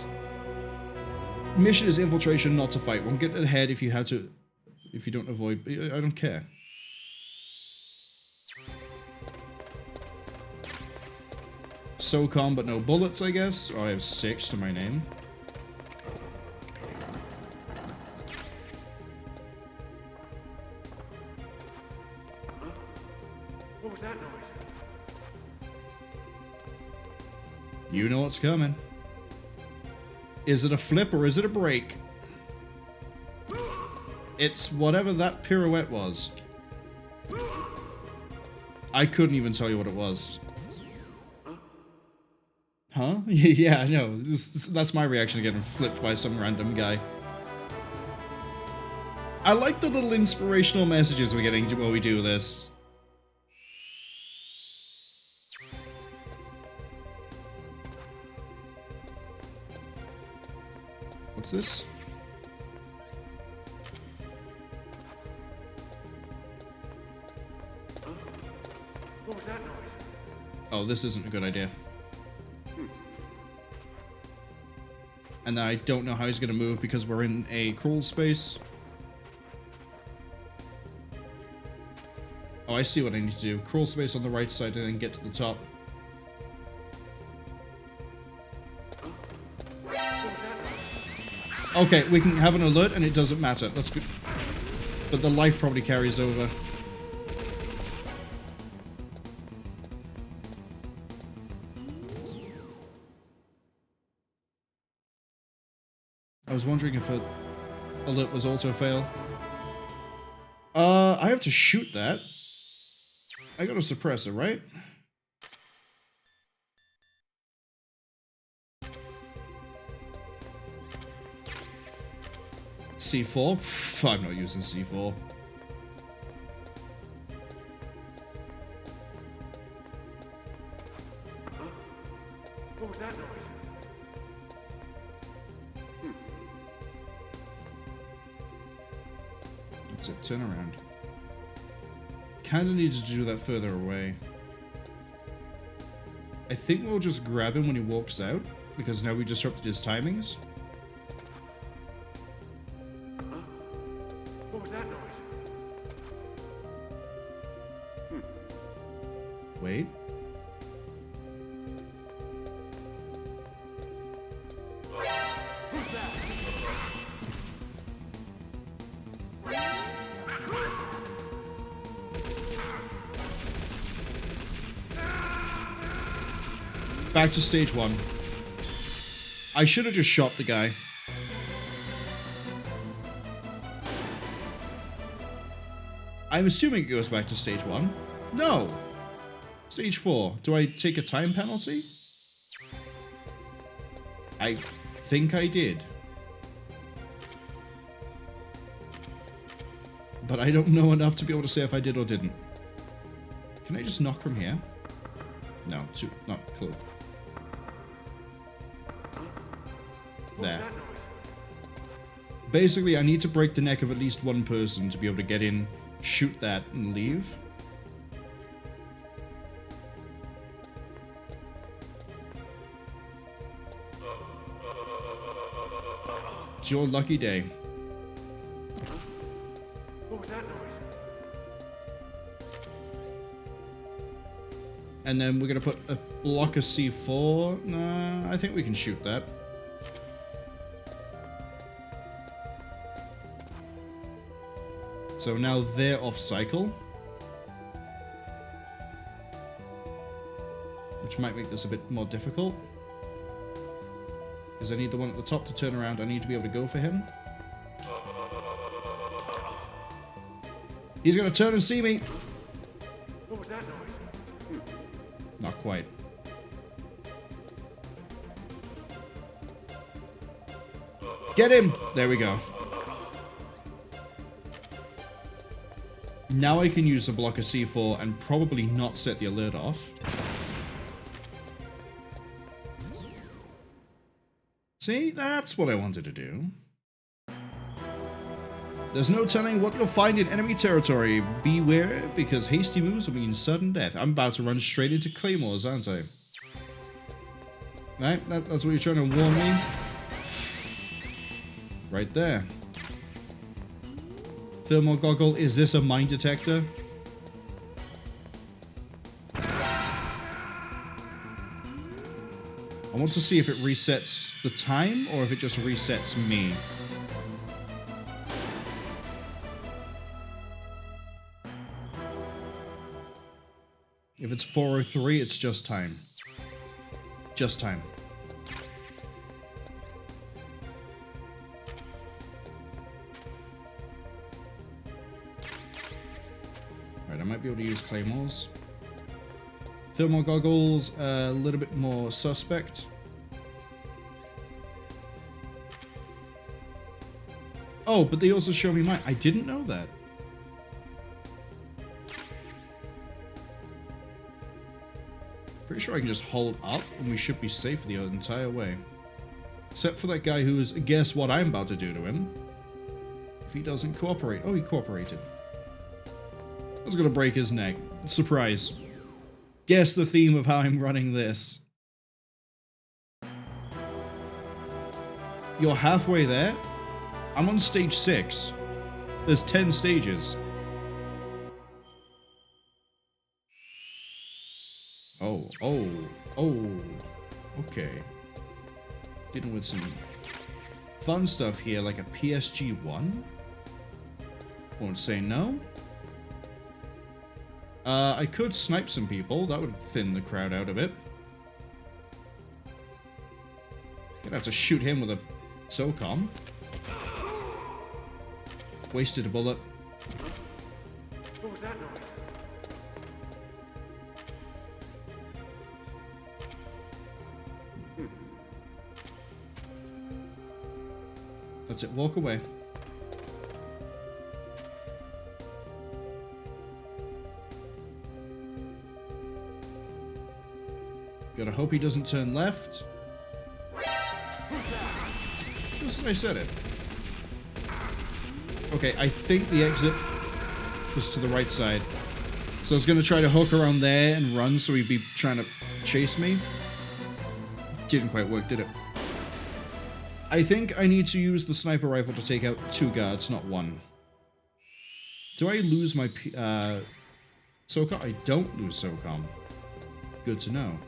Mission is infiltration, not to fight. Won't get ahead if you had to... If you don't avoid... I don't care. SOCOM, but no bullets, I guess. Oh, I have 6 to my name. What was that noise? You know what's coming. Is it a flip or is it a break? It's whatever that pirouette was. I couldn't even tell you what it was. Huh? Yeah, I know. That's my reaction to getting flipped by some random guy. I like the little inspirational messages we're getting while we do this. What's this? What was that noise? Oh, this isn't a good idea. And I don't know how he's going to move because we're in a crawl space. Oh, I see what I need to do. Crawl space on the right side and then get to the top. Okay, we can have an alert and it doesn't matter. That's good. But the life probably carries over. I was wondering if an alert was auto-fail. I have to shoot that. I got a suppressor, right? C4? I'm not using C4. What was that noise? That's it, turn around. Kinda needs to do that further away. I think we'll just grab him when he walks out, because now we disrupted his timings. What was that noise? Wait. Who's that? Back to stage 1. I should have just shot the guy. I'm assuming it goes back to stage 1. No! Stage 4. Do I take a time penalty? I think I did. But I don't know enough to be able to say if I did or didn't. Can I just knock from here? No, not close. There. Basically, I need to break the neck of at least one person to be able to get in, shoot that, and leave. It's your lucky day. What was that noise? And then we're going to put a block of C4. Nah, I think we can shoot that. So now they're off cycle. Which might make this a bit more difficult. Because I need the one at the top to turn around. I need to be able to go for him. He's going to turn and see me. What was that noise? Not quite. Get him! There we go. Now I can use a block of C4 and probably not set the alert off. See, that's what I wanted to do. There's no telling what you'll find in enemy territory. Beware, because hasty moves will mean sudden death. I'm about to run straight into Claymores, aren't I? Right? That's what you're trying to warn me? Right there. Thermal goggle, is this a mine detector? I want to see if it resets the time or if it just resets me. If it's 4:03, it's just time. Just time. Right, I might be able to use Claymores. Thermal goggles, a little bit more suspect. Oh, but they also show me mine. I didn't know that. Pretty sure I can just hold up and we should be safe the entire way. Except for that guy who is, guess what I'm about to do to him. If he doesn't cooperate. Oh, he cooperated. I was gonna break his neck. Surprise. Guess the theme of how I'm running this. You're halfway there? I'm on stage 6. There's 10 stages. Oh. Okay. Dealing with some fun stuff here, like a PSG-1. Won't say no. I could snipe some people. That would thin the crowd out a bit. Gonna have to shoot him with a SOCOM. Wasted a bullet. What was that noise? That's it. Walk away. Gotta hope he doesn't turn left. Just as I said it. Okay, I think the exit was to the right side. So I was gonna try to hook around there and run so he'd be trying to chase me. Didn't quite work, did it? I think I need to use the sniper rifle to take out 2 guards, not 1. Do I lose my SOCOM? I don't lose SOCOM. Good to know.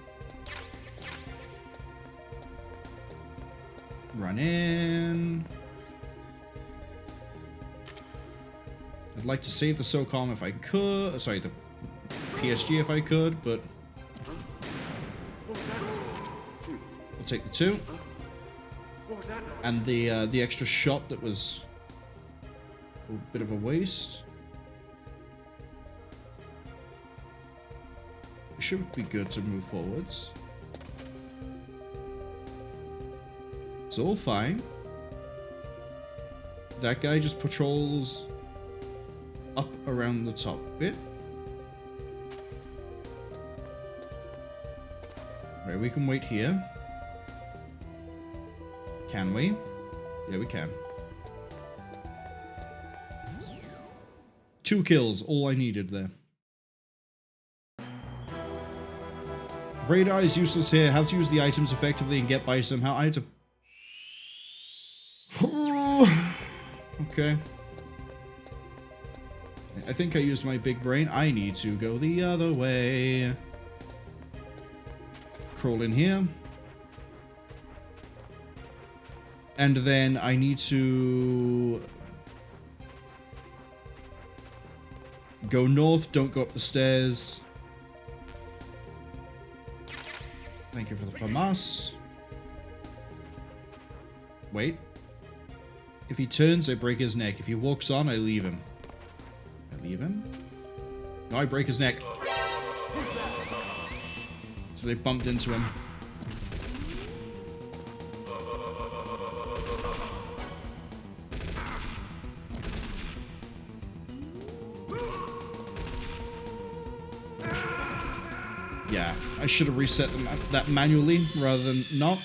Run in. I'd like to save the SOCOM if I could. Sorry, the PSG if I could, but I'll take the 2. What was that noise? And the extra shot that was a bit of a waste. It should be good to move forwards. It's all fine. That guy just patrols up around the top bit. Right, we can wait here. Can we? Yeah, we can. 2 kills, all I needed there. Radar is useless here. How to use the items effectively and get by somehow. I had to... Okay. I think I used my big brain. I need to go the other way. Crawl in here. And then I need to go north, don't go up the stairs. Thank you for the FAMAS. Wait. If he turns, I break his neck. If he walks on, I leave him. I leave him? No, I break his neck. So they bumped into him. Yeah, I should have reset that manually rather than not.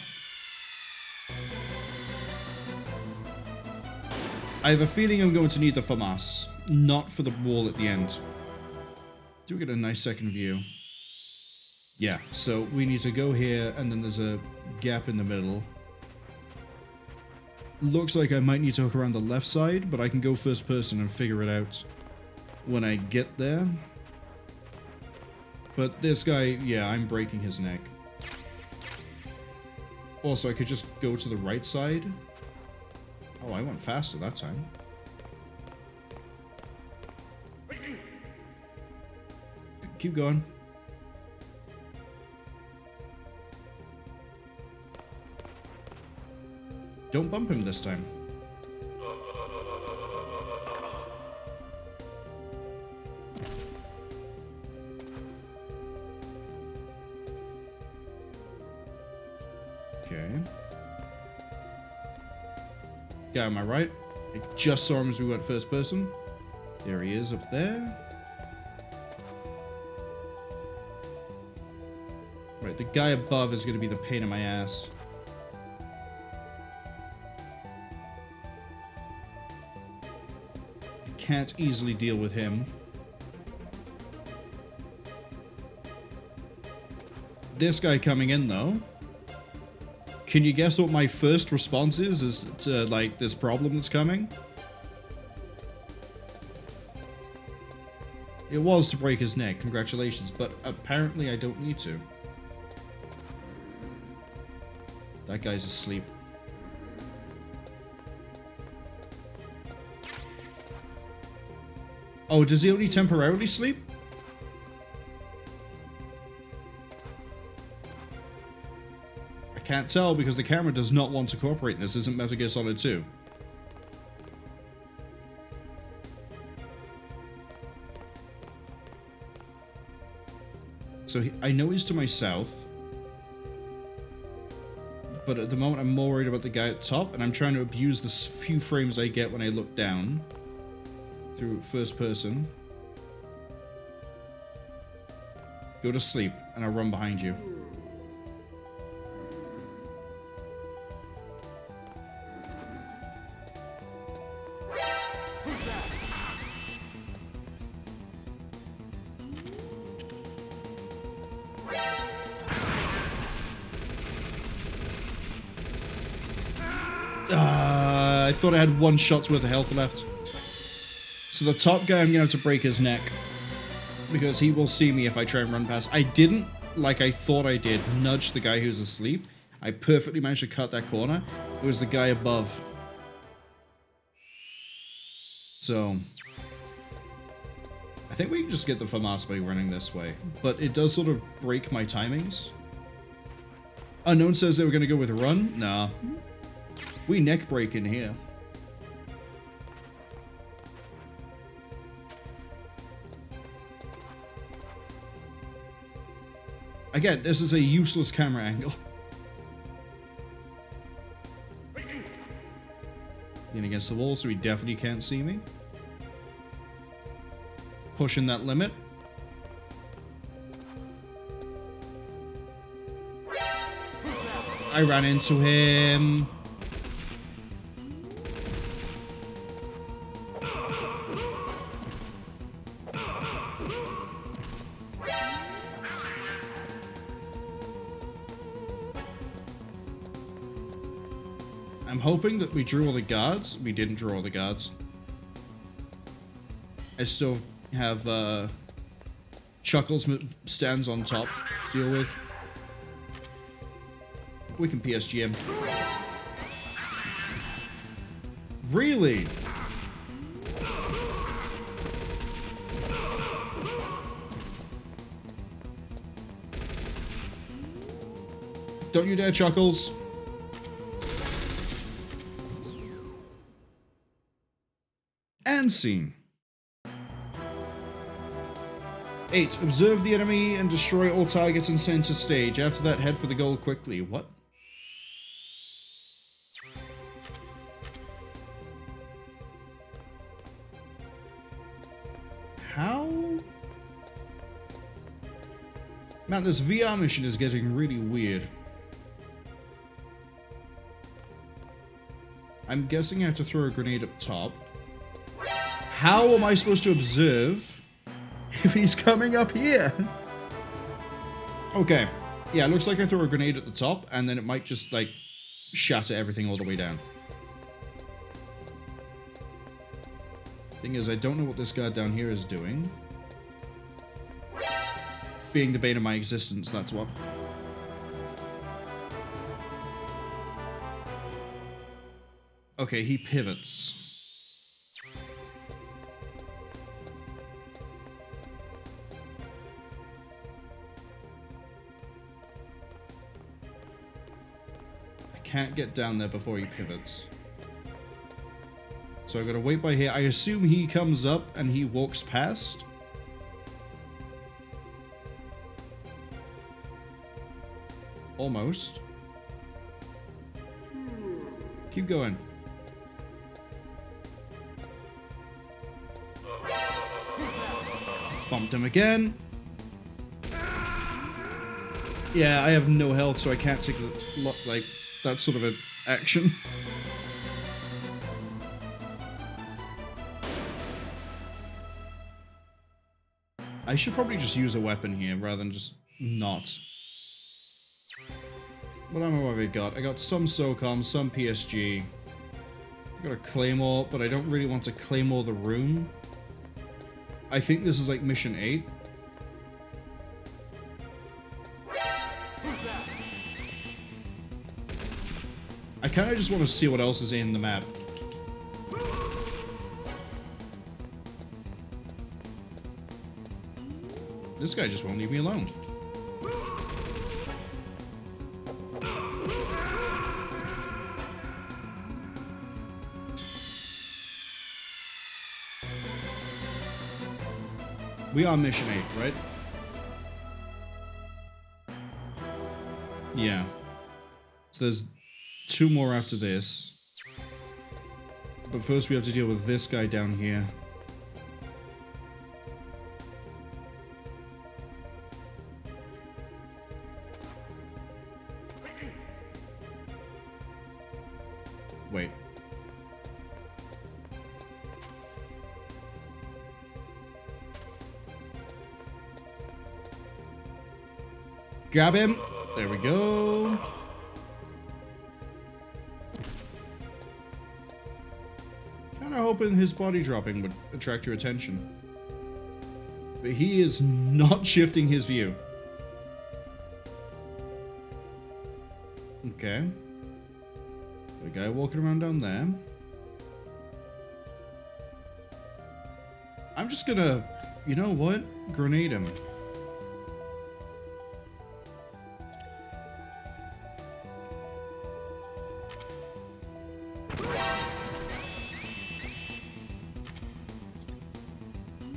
I have a feeling I'm going to need the FAMAS, not for the wall at the end. Do we get a nice second view? Yeah, so we need to go here, and then there's a gap in the middle. Looks like I might need to hook around the left side, but I can go first person and figure it out when I get there. But this guy, yeah, I'm breaking his neck. Also, I could just go to the right side. Oh, I went faster that time. Keep going. Don't bump him this time. Okay. Guy on my right. I just saw him as we went first person. There he is up there. Right, the guy above is going to be the pain in my ass. I can't easily deal with him. This guy coming in, though. Can you guess what my first response is to, like, this problem that's coming? It was to break his neck, congratulations, but apparently I don't need to. That guy's asleep. Oh, does he only temporarily sleep? I can't tell because the camera does not want to cooperate. This isn't Metal Gear Solid 2. So I know he's to my south. But at the moment I'm more worried about the guy at the top, and I'm trying to abuse the few frames I get when I look down through first person. Go to sleep, and I'll run behind you. I thought I had one shot's worth of health left. So the top guy, I'm going to have to break his neck. Because he will see me if I try and run past. I didn't, like I thought I did, nudge the guy who's asleep. I perfectly managed to cut that corner. It was the guy above. So I think we can just get the FAMAS by running this way. But it does sort of break my timings. Unknown says they were going to go with a run. Nah. We neck break in here. Again, this is a useless camera angle. Lean against the wall, so he definitely can't see me. Pushing that limit. I ran into him. I'm hoping that we drew all the guards. We didn't draw all the guards. I still have Chuckles stands on top to deal with. We can PSG him. Really? Don't you dare, Chuckles. And scene. 8. Observe the enemy and destroy all targets in center stage. After that, head for the goal quickly. What? How? Man, this VR mission is getting really weird. I'm guessing I have to throw a grenade up top. How am I supposed to observe if he's coming up here? Okay. Yeah, it looks like I throw a grenade at the top, and then it might just, like, shatter everything all the way down. Thing is, I don't know what this guy down here is doing. Being the bane of my existence, that's what. Okay, he pivots. I can't get down there before he pivots. So I gotta wait by here. I assume he comes up and he walks past. Almost. Keep going. Bumped him again. Yeah, I have no health, so I can't take like that sort of an action. I should probably just use a weapon here rather than just not. What ammo have I got? I got some SOCOM, some PSG. I got a Claymore, but I don't really want to Claymore the room. I think this is like mission 8. I kind of just want to see what else is in the map. This guy just won't leave me alone. We are mission 8, right? Yeah. So there's 2 more after this. But first we have to deal with this guy down here. Wait. Grab him. There we go. Kinda hoping his body dropping would attract your attention. But he is not shifting his view. Okay. The guy walking around down there. I'm just gonna, you know what? Grenade him.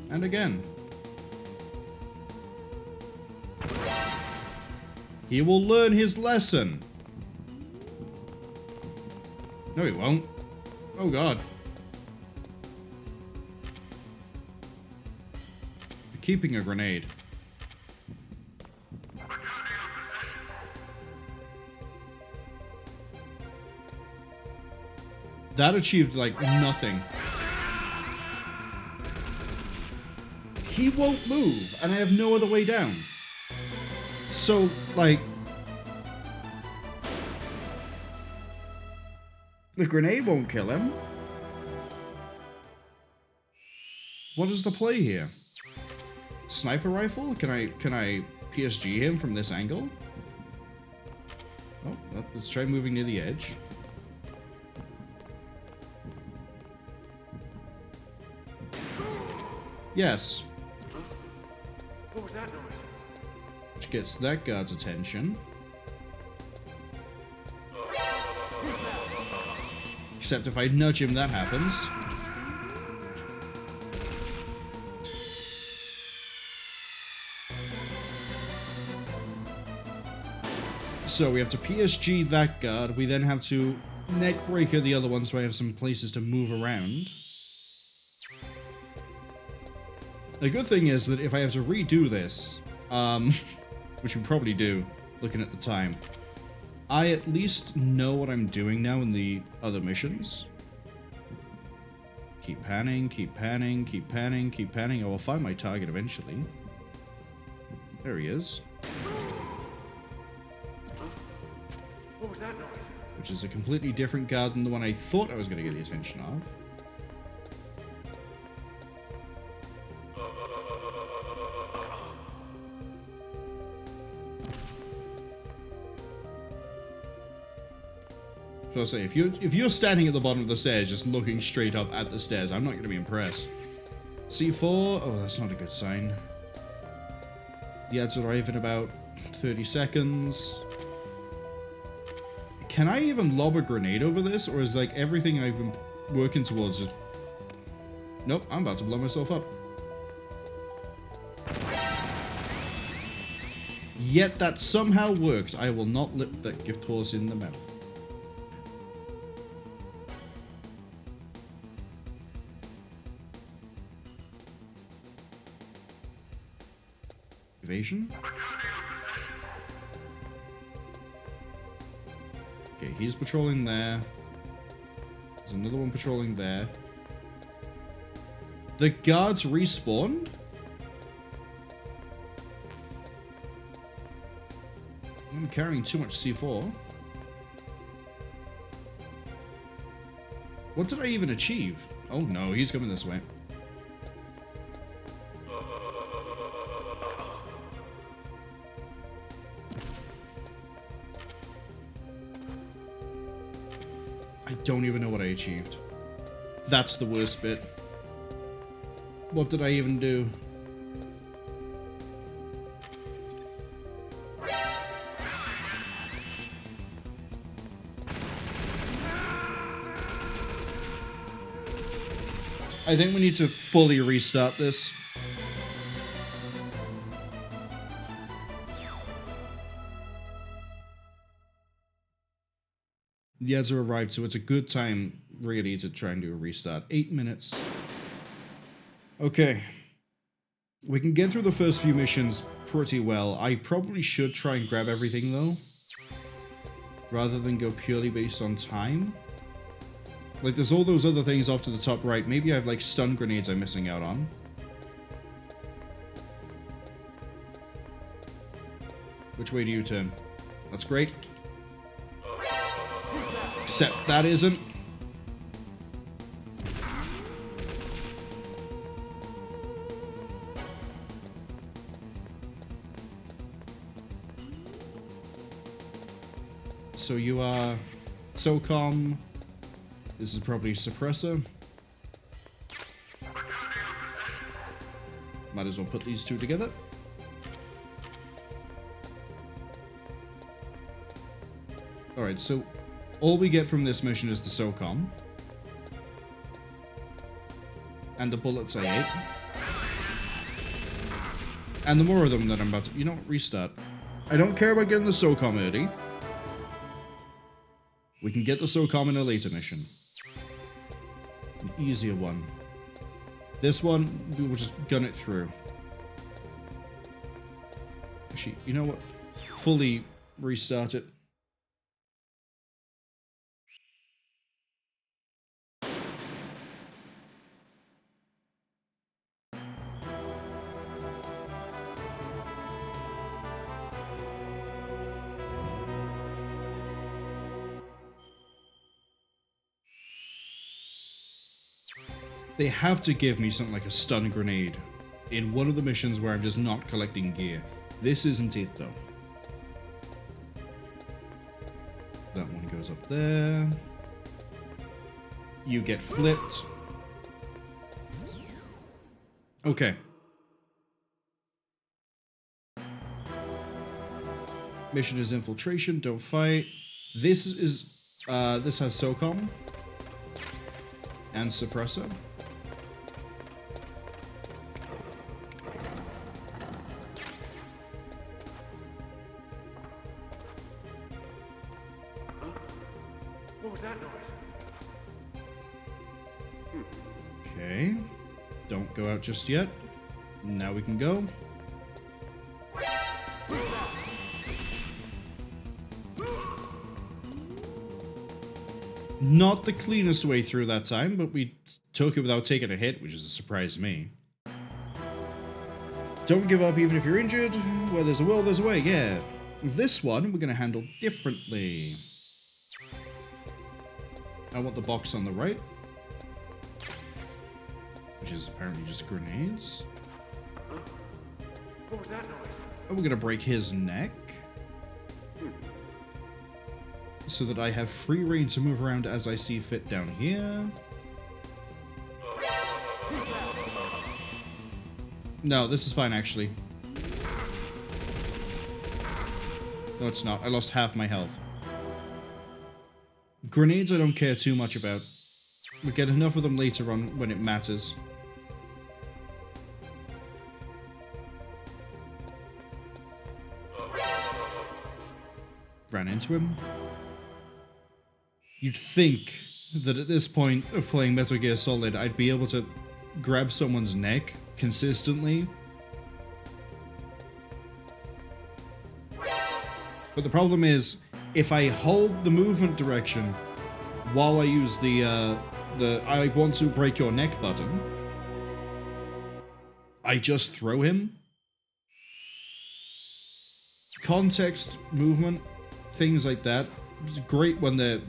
And again. He will learn his lesson. No, he won't. Oh, God. Keeping a grenade. That achieved, like, nothing. He won't move, and I have no other way down. So, like... the grenade won't kill him. What is the play here? Sniper rifle? Can I PSG him from this angle? Oh, let's try moving near the edge. Yes. What was that noise? Which gets that guard's attention. Except if I nudge him, that happens. So we have to PSG that guard. We then have to neckbreaker the other one so I have some places to move around. The good thing is that if I have to redo this, which we probably do, looking at the time, I at least know what I'm doing now in the other missions. Keep panning, keep panning, keep panning, keep panning. I will find my target eventually. There he is. What was that noise? Which is a completely different guard than the one I thought I was going to get the attention of. So I'll say, if you're standing at the bottom of the stairs just looking straight up at the stairs, I'm not going to be impressed. C4, oh, that's not a good sign. The ads arrive in about 30 seconds. Can I even lob a grenade over this, or is like everything I've been working towards just... Nope, I'm about to blow myself up. Yet that somehow worked. I will not lip that gift horse in the mouth. Evasion. Okay, he's patrolling there. There's another one patrolling there. The guards respawned? I'm carrying too much C4. What did I even achieve? Oh no, he's coming this way. I don't even know what I achieved. That's the worst bit. What did I even do? I think we need to fully restart this. The ads have arrived, so it's a good time, really, to try and do a restart. 8 minutes. Okay. We can get through the first few missions pretty well. I probably should try and grab everything, though. Rather than go purely based on time. Like, there's all those other things off to the top right. Maybe I have, like, stun grenades I'm missing out on. Which way do you turn? That's great. Except that isn't. So you are SOCOM. This is probably suppressor. Might as well put these two together. Alright, so all we get from this mission is the SOCOM. And the bullets I ate. And the more of them that I'm about to... You know what? Restart. I don't care about getting the SOCOM early. We can get the SOCOM in a later mission. An easier one. This one, we will just gun it through. Actually, you know what? Fully restart it. They have to give me something like a stun grenade in one of the missions where I'm just not collecting gear. This isn't it, though. That one goes up there. You get flipped. Okay. Mission is infiltration, don't fight. This is this has SOCOM and suppressor. What was that noise? Okay. Don't go out just yet. Now we can go. Not the cleanest way through that time, but we took it without taking a hit, which is a surprise to me. Don't give up even if you're injured. Where there's a will, there's a way, yeah. This one, we're going to handle differently. I want the box on the right, which is apparently just grenades. What was that noise? And we're going to break his neck. So that I have free reign to move around as I see fit down here. No, this is fine, actually. No, it's not. I lost half my health. Grenades I don't care too much about. We get enough of them later on when it matters. Ran into him. You'd think that at this point of playing Metal Gear Solid, I'd be able to grab someone's neck consistently. But the problem is, if I hold the movement direction while I use the I want to break your neck button, I just throw him. Context, movement, things like that. It's great when they're,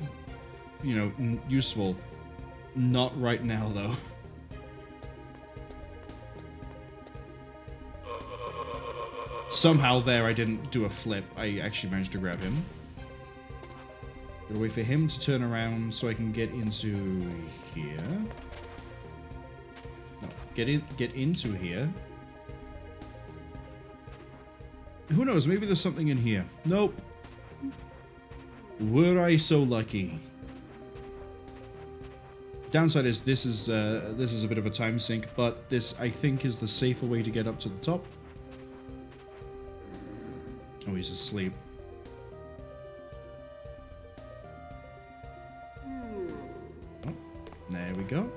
you know, useful. Not right now, though. Somehow there I didn't do a flip. I actually managed to grab him. Gotta wait for him to turn around so I can get into here. No, get into here. Who knows? Maybe there's something in here. Nope. Were I so lucky? Downside is this is a bit of a time sink, but this I think is the safer way to get up to the top. Oh, he's asleep. Oh, there we go.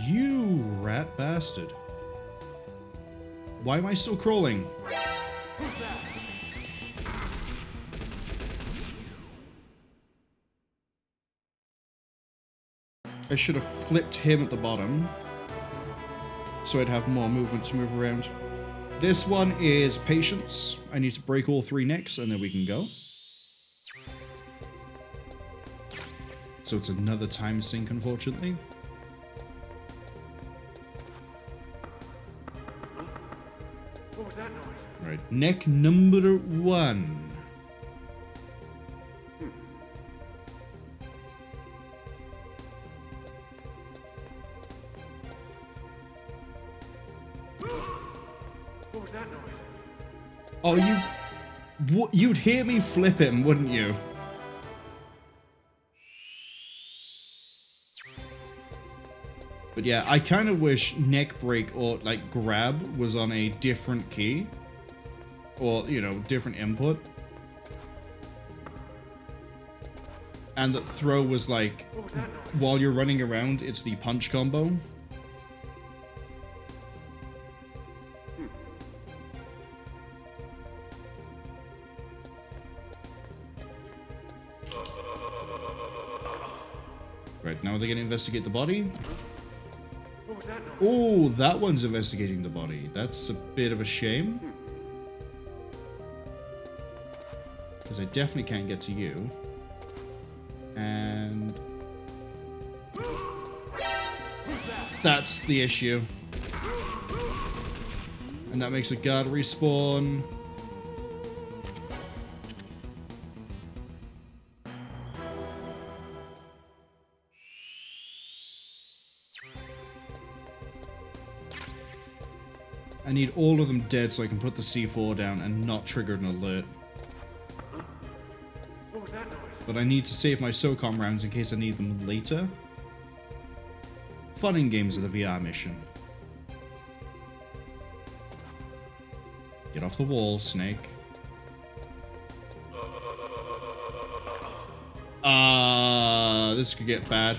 You rat bastard. Why am I still crawling? I should have flipped him at the bottom, so I'd have more movement to move around. This one is patience. I need to break all 3 necks, and then we can go. So it's another time sink, unfortunately. What was that noise? Right, neck number 1. What was that noise? Oh, you'd hear me flip him, wouldn't you? But yeah, I kind of wish neck break or like grab was on a different key. Or, you know, different input. And that throw was like, while you're running around, it's the punch combo. Right, now they're going to investigate the body. Oh, that one's investigating the body. That's a bit of a shame. Because I definitely can't get to you. And that's the issue. And that makes a guard respawn. I need all of them dead so I can put the C4 down and not trigger an alert. What was that noise? But I need to save my SOCOM rounds in case I need them later. Fun in games of the VR mission. Get off the wall, Snake. This could get bad.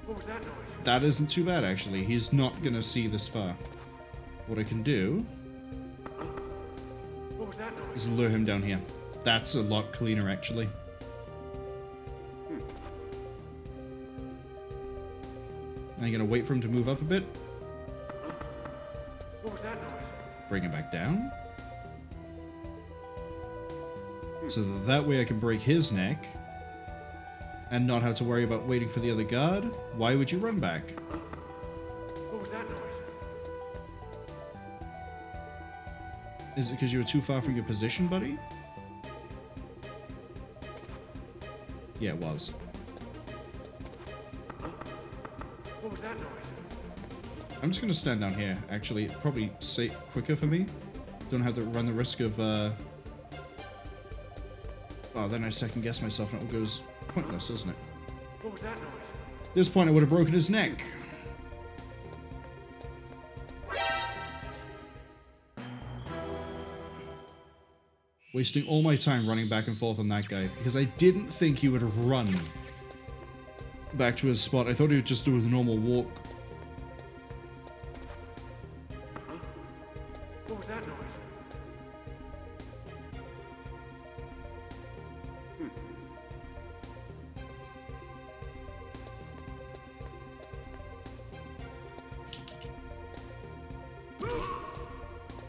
What was that noise? That isn't too bad, actually. He's not gonna see this far. What I can do What was that noise? is lure him down here. That's a lot cleaner, actually. I'm gonna wait for him to move up a bit. What was that noise? Bring him back down. So that way I can break his neck. And not have to worry about waiting for the other guard. Why would you run back? What was that noise? Is it because you were too far from your position, buddy? Yeah, it was. What was that noise? I'm just gonna stand down here, actually. It's probably quicker for me. Don't have to run the risk of, Oh, then I second guess myself and it goes pointless, doesn't it? What was that noise? At this point, I would have broken his neck. Wasting all my time running back and forth on that guy because I didn't think he would run back to his spot. I thought he would just do a normal walk. What was that noise?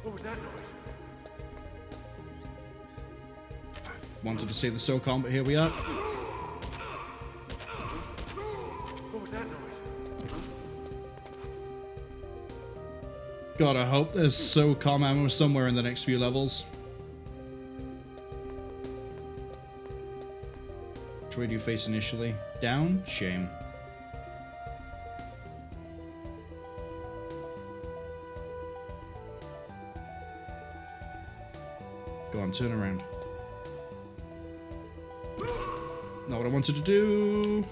What was that noise? Wanted to say the SOCOM, but here we are. What was that noise? God, I hope there's SOCOM ammo somewhere in the next few levels. Which way do you face initially? Down? Shame. Go on, turn around. Not what I wanted to do.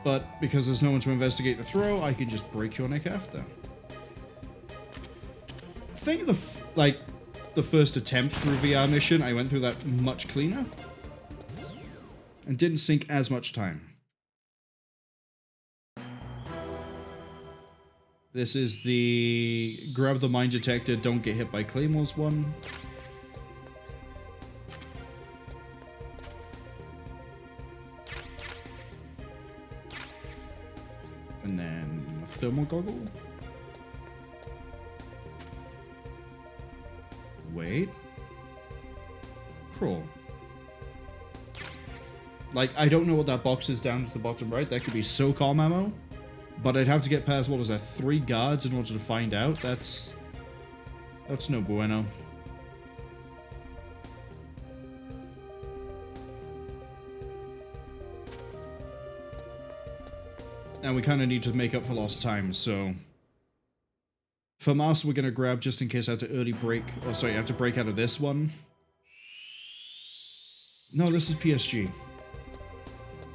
But because there's no one to investigate the throw, I can just break your neck after. I think the first attempt through VR mission, I went through that much cleaner. And didn't sink as much time. This is the grab the mine detector, don't get hit by Claymores one. And then a thermal goggle. Wait. Crawl. Like, I don't know what that box is down to the bottom right. That could be SOCOM ammo. But I'd have to get past, what is that, 3 guards in order to find out? That's no bueno. And we kind of need to make up for lost time, so... FAMAS we're going to grab just in case I have to early break... Oh, sorry, I have to break out of this one. No, this is PSG.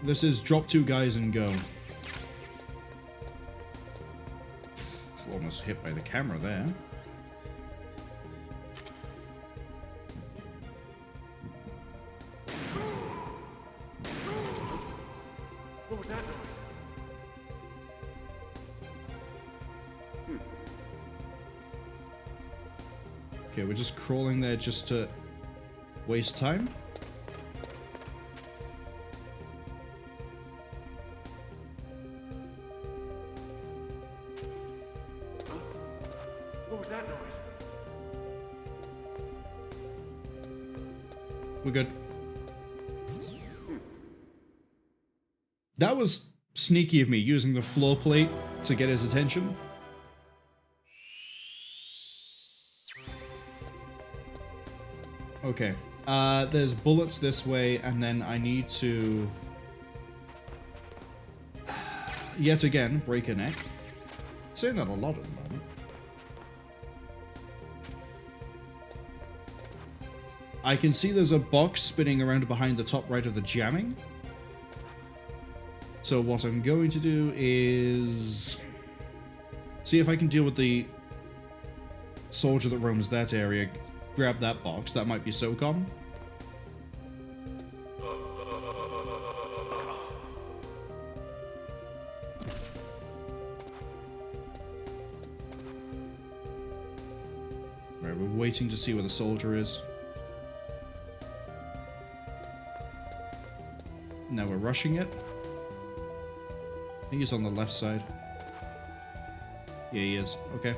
This is drop 2 guys and go. Almost hit by the camera there. What was that noise? Okay, we're just crawling there just to waste time. What was that noise? We're good. That was sneaky of me, using the floor plate to get his attention. Okay. There's bullets this way, and then I need to... yet again, break a neck. Saying that a lot at the moment. I can see there's a box spinning around behind the top right of the jamming. So what I'm going to do is... see if I can deal with the soldier that roams that area. Grab that box. That might be SOCOM. Right, we're waiting to see where the soldier is. Now we're rushing it. I think he's on the left side. Yeah, he is. Okay.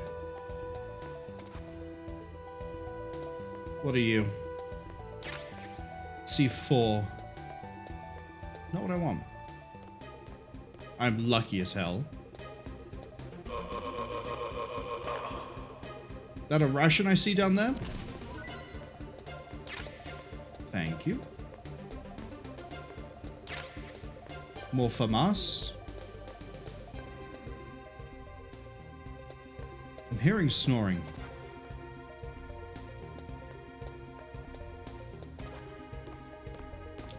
What are you? C4. Not what I want. I'm lucky as hell. That a ration I see down there? Thank you. More FAMAS. I'm hearing snoring.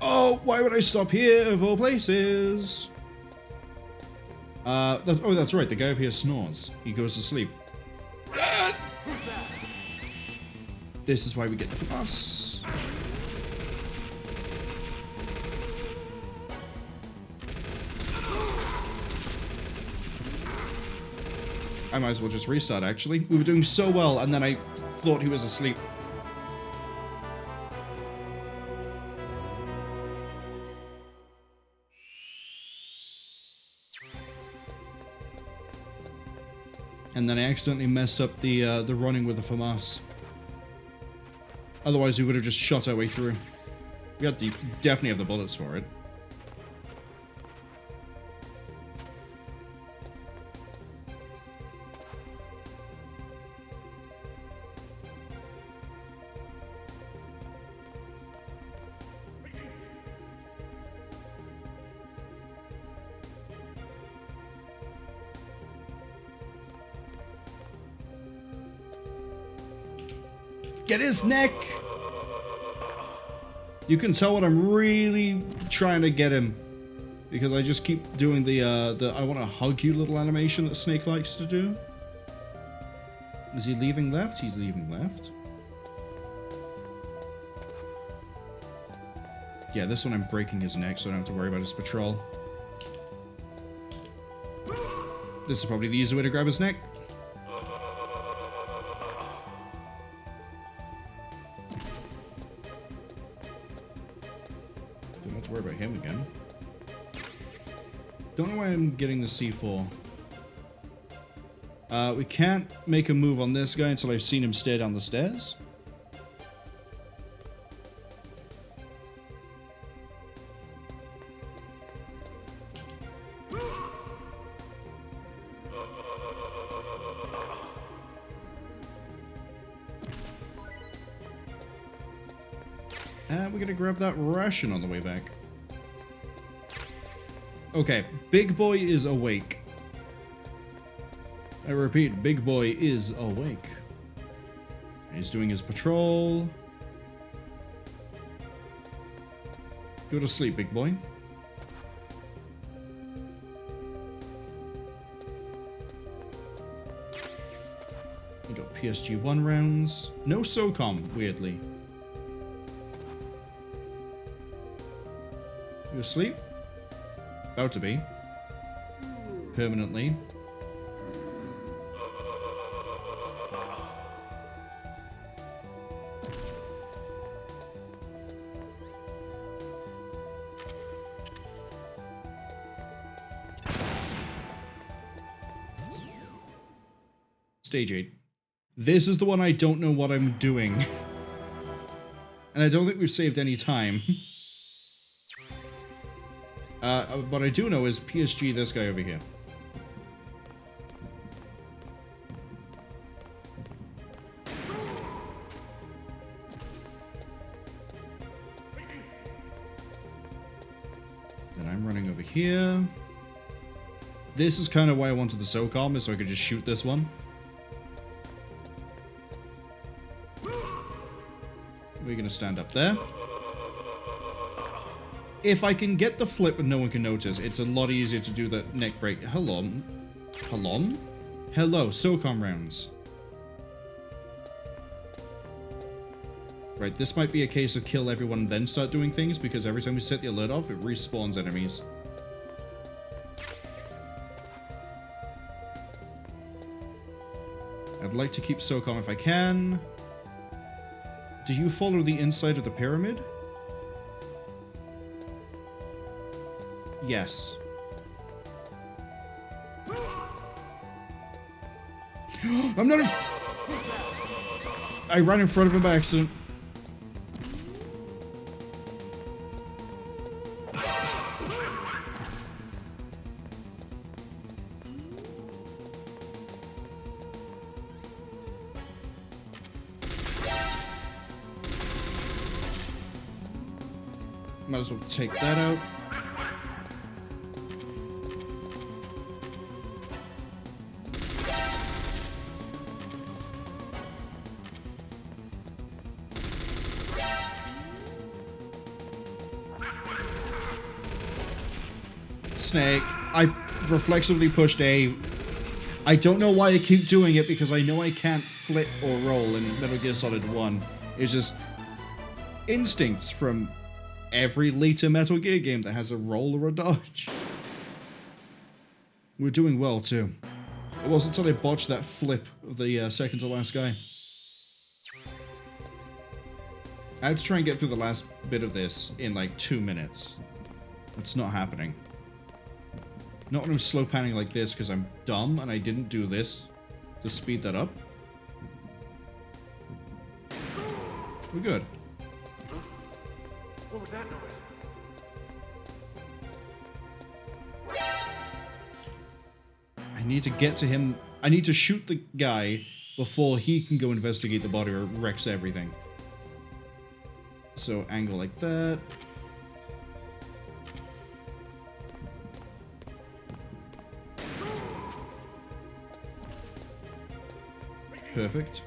Oh, why would I stop here of all places? That's right, the guy up here snores. He goes to sleep. This is why we get the FAMAS. I might as well just restart, actually. We were doing so well, and then I thought he was asleep. And then I accidentally messed up the running with the FAMAS. Otherwise, we would have just shot our way through. We had definitely have the bullets for it. Get his neck! You can tell what I'm really trying to get him. Because I just keep doing the I want to hug you little animation that Snake likes to do. Is he leaving left? He's leaving left. Yeah, this one I'm breaking his neck so I don't have to worry about his patrol. This is probably the easier way to grab his neck. Don't have to worry about him again. Don't know why I'm getting the C4. We can't make a move on this guy until I've seen him stare down the stairs. And we're gonna grab that ration on the way back. Okay, Big Boy is awake. I repeat, Big Boy is awake. He's doing his patrol. Go to sleep, Big Boy. We got PSG-1 rounds. No SOCOM, weirdly. You asleep? About to be. Permanently. Stage 8. This is the one I don't know what I'm doing. And I don't think we've saved any time. What I do know is PSG, this guy over here. Then I'm running over here. This is kind of why I wanted the SOCOM, is so I could just shoot this one. We're gonna stand up there. If I can get the flip and no one can notice, it's a lot easier to do the neck break. Hello. Hello? Hello, SOCOM rounds. Right, this might be a case of kill everyone and then start doing things, because every time we set the alert off, it respawns enemies. I'd like to keep SOCOM if I can. Do you follow the inside of the pyramid? Yes. I'm not. I ran in front of him by accident. Might as well take that out. Snake. I reflexively pushed A. I don't know why I keep doing it because I know I can't flip or roll in Metal Gear Solid 1. It's just instincts from every later Metal Gear game that has a roll or a dodge. We're doing well too. It wasn't until I botched that flip of the second to last guy. I had to try and get through the last bit of this in like 2 minutes. It's not happening. Not when I'm slow panning like this because I'm dumb and I didn't do this to speed that up. We're good. What was that noise? I need to get to him. I need to shoot the guy before he can go investigate the body or it wrecks everything. So angle like that. Perfect.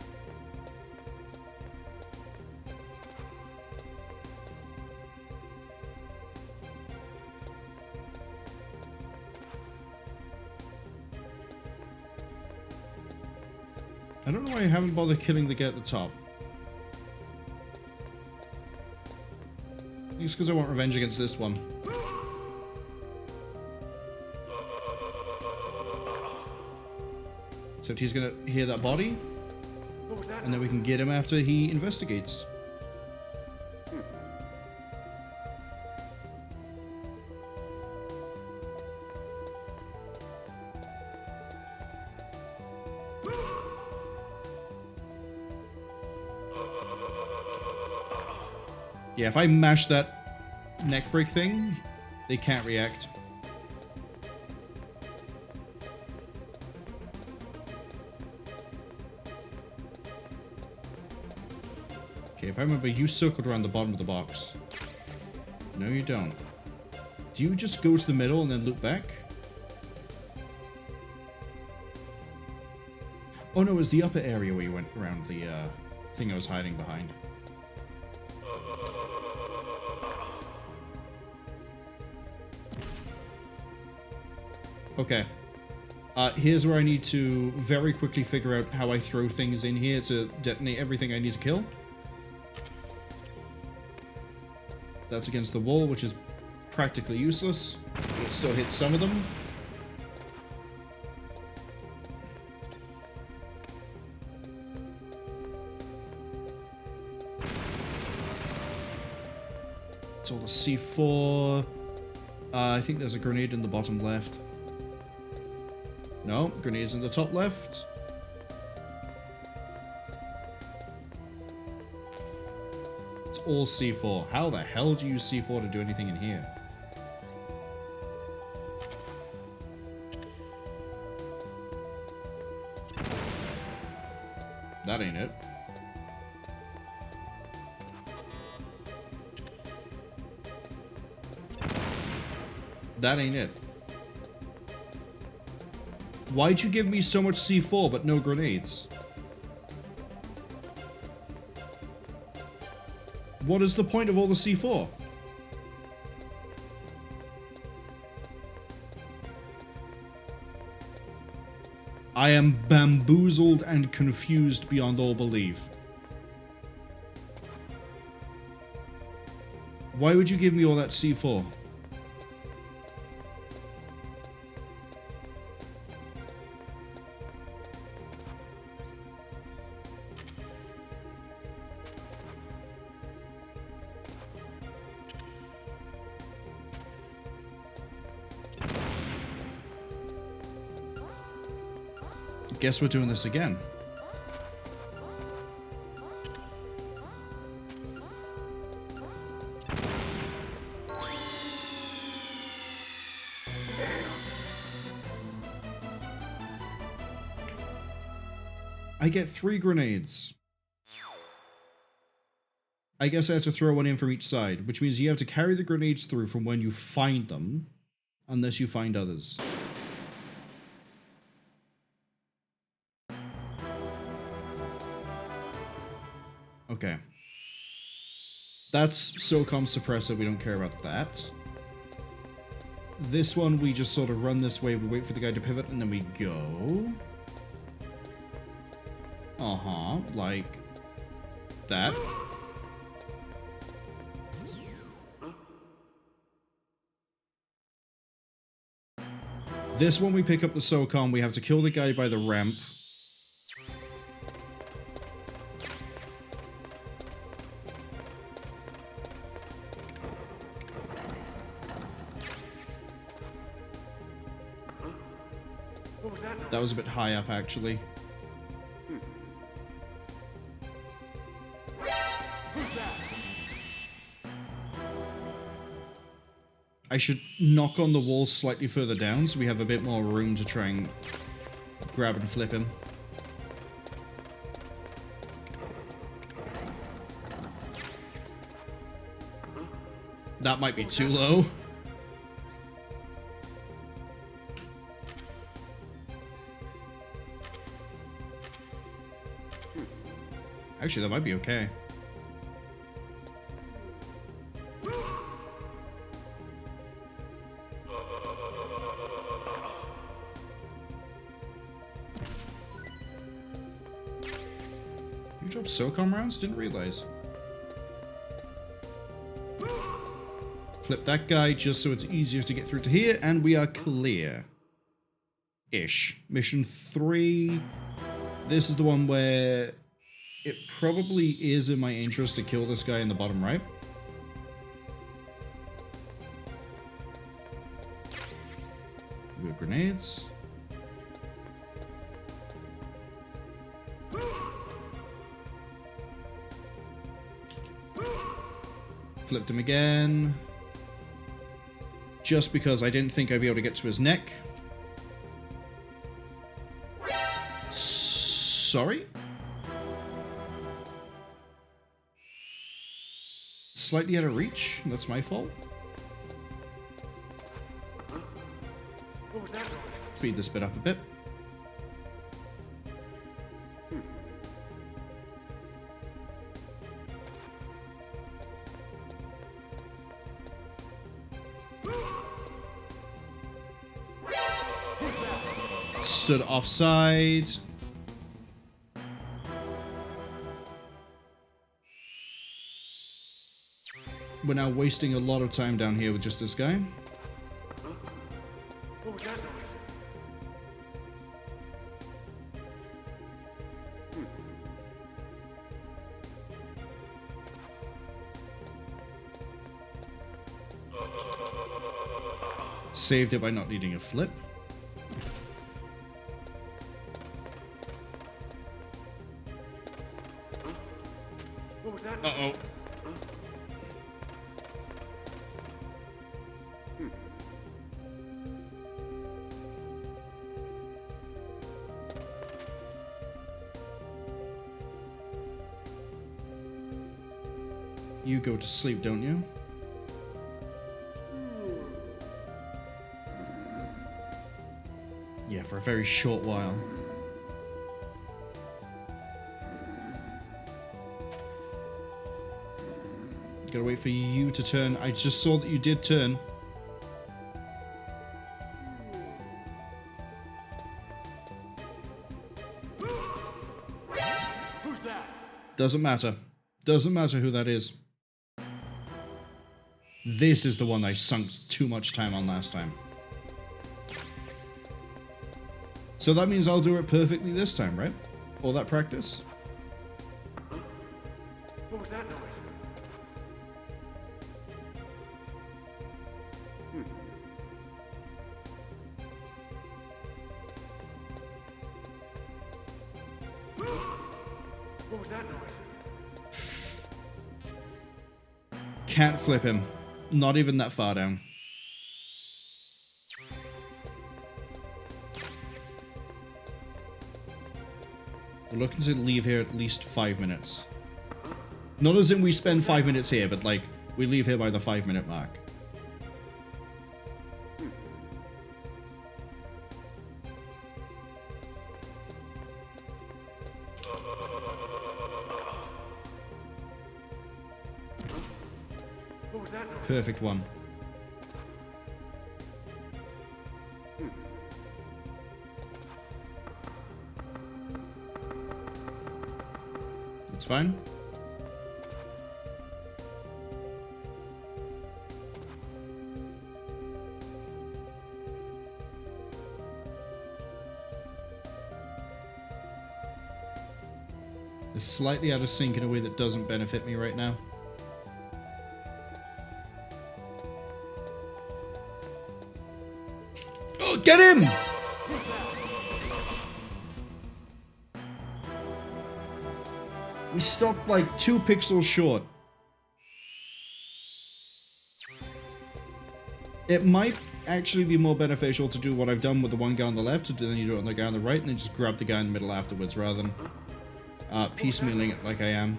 I don't know why I haven't bothered killing the guy at the top. It's because I want revenge against this one. Except he's gonna hear that body, What was that? and then we can get him after he investigates. Yeah, if I mash that neck break thing, they can't react. Okay, if I remember, you circled around the bottom of the box. No, you don't. Do you just go to the middle and then loop back? Oh no, it was the upper area where you went around the thing I was hiding behind. Okay. Here's where I need to very quickly figure out how I throw things in here to detonate everything I need to kill. That's against the wall, which is practically useless. It still hits some of them. It's all the C4. I think there's a grenade in the bottom left. No, grenades in the top left. It's all C4. How the hell do you use C4 to do anything in here? That ain't it. That ain't it. Why'd you give me so much C4 but no grenades? What is the point of all the C4? I am bamboozled and confused beyond all belief. Why would you give me all that C4? guess we're doing this again. I get 3 grenades. I guess I have to throw one in from each side, which means you have to carry the grenades through from when you find them, unless you find others. Okay. That's SOCOM suppressor, we don't care about that. This one, we just sort of run this way, we wait for the guy to pivot, and then we go. Uh-huh, like that. This one, we pick up the SOCOM, we have to kill the guy by the ramp. What was that? That was a bit high up, actually. I should knock on the wall slightly further down so we have a bit more room to try and grab and flip him. That might be too low. Actually, that might be okay. You dropped SOCOM rounds? Didn't realize. Flip that guy just so it's easier to get through to here, and we are clear. Ish. Mission 3. This is the one where it probably is in my interest to kill this guy in the bottom right. We got grenades. Flipped him again. Just because I didn't think I'd be able to get to his neck. Sorry? Slightly out of reach. That's my fault. What was that noise? Speed this bit up a bit. Stood offside. We're now wasting a lot of time down here with just this guy. What was that noise? Saved it by not needing a flip. What was that noise? Uh-oh. You go to sleep, don't you? Yeah, for a very short while. Gotta wait for you to turn. I just saw that you did turn. Who's that? Doesn't matter. Doesn't matter who that is. This is the one I sunk too much time on last time. So that means I'll do it perfectly this time, right? All that practice? What was that noise? What was that noise? Can't flip him. Not even that far down. We're looking to leave here at least 5 minutes. Not as in we spend 5 minutes here, but like, we leave here by the 5-minute mark. What was that noise? Perfect one. It's fine. It's slightly out of sync in a way that doesn't benefit me right now. Oh, get him! We stopped like 2 pixels short. It might actually be more beneficial to do what I've done with the one guy on the left, then you do it on the guy on the right, and then just grab the guy in the middle afterwards, rather than piecemealing it like I am.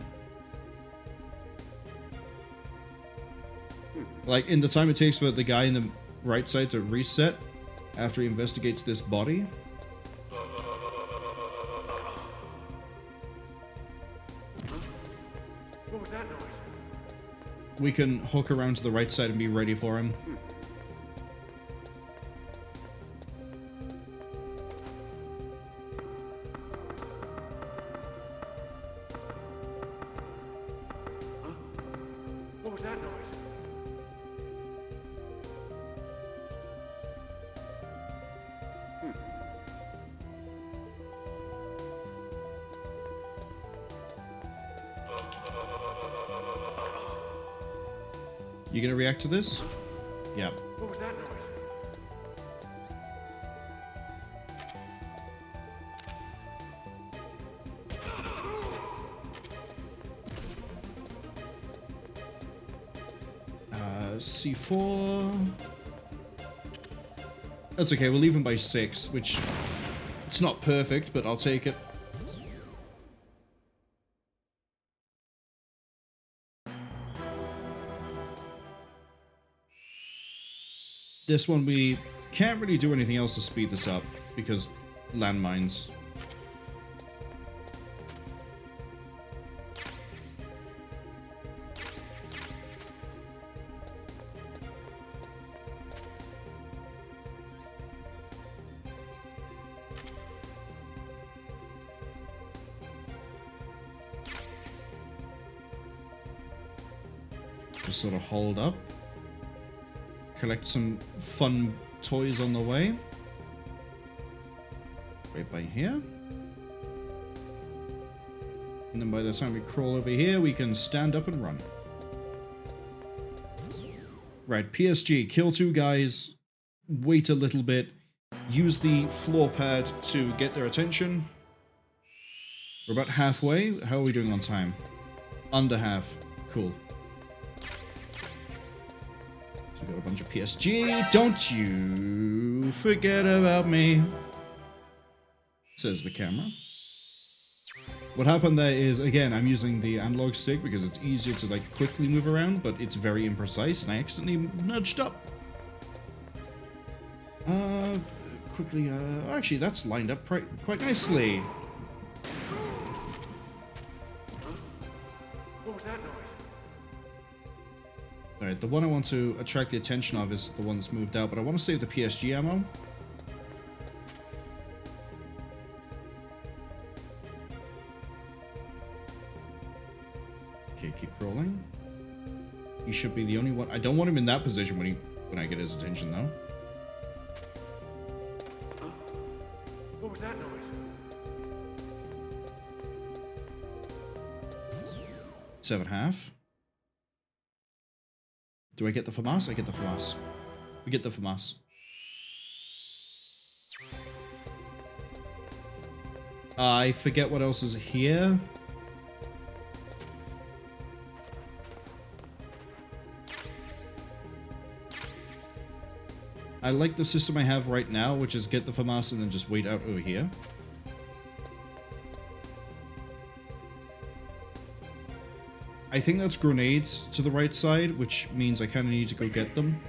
Like, in the time it takes for the guy in the right side to reset after he investigates this body. What was that noise? We can hook around to the right side and be ready for him. What was that noise? You gonna react to this? Yeah. What was that noise? C4. That's okay, we'll leave him by 6, which it's not perfect, but I'll take it. This one we can't really do anything else to speed this up because landmines. Just sort of hold up. Collect some fun toys on the way. Right by here. And then by the time we crawl over here, we can stand up and run. Right, PSG, kill 2 guys, wait a little bit, use the floor pad to get their attention. We're about halfway. How are we doing on time? Under half. Cool. So we got a bunch of PSG. Don't you forget about me, says the camera. What happened there is, again, I'm using the analog stick because it's easier to like quickly move around, but it's very imprecise, and I accidentally nudged up. Quickly, actually that's lined up quite nicely. What was that noise? Alright, the one I want to attract the attention of is the one that's moved out, but I want to save the PSG ammo. Okay, keep rolling. He should be the only one. I don't want him in that position when I get his attention, though. What was that noise? 7.5. Do I get the FAMAS? I get the FAMAS. We get the FAMAS. I forget what else is here. I like the system I have right now, which is get the FAMAS and then just wait out over here. I think that's grenades to the right side, which means I kind of need to go get them.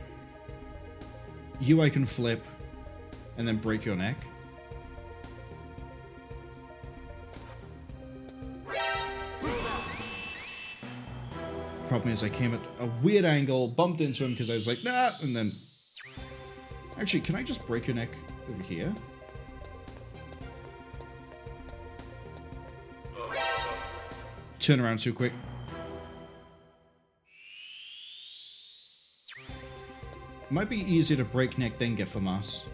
You I can flip and then break your neck. Problem is I came at a weird angle, bumped into him because I was like, nah, and then... Actually, can I just break your neck over here? Turn around too quick. Might be easier to break neck then get FAMAS.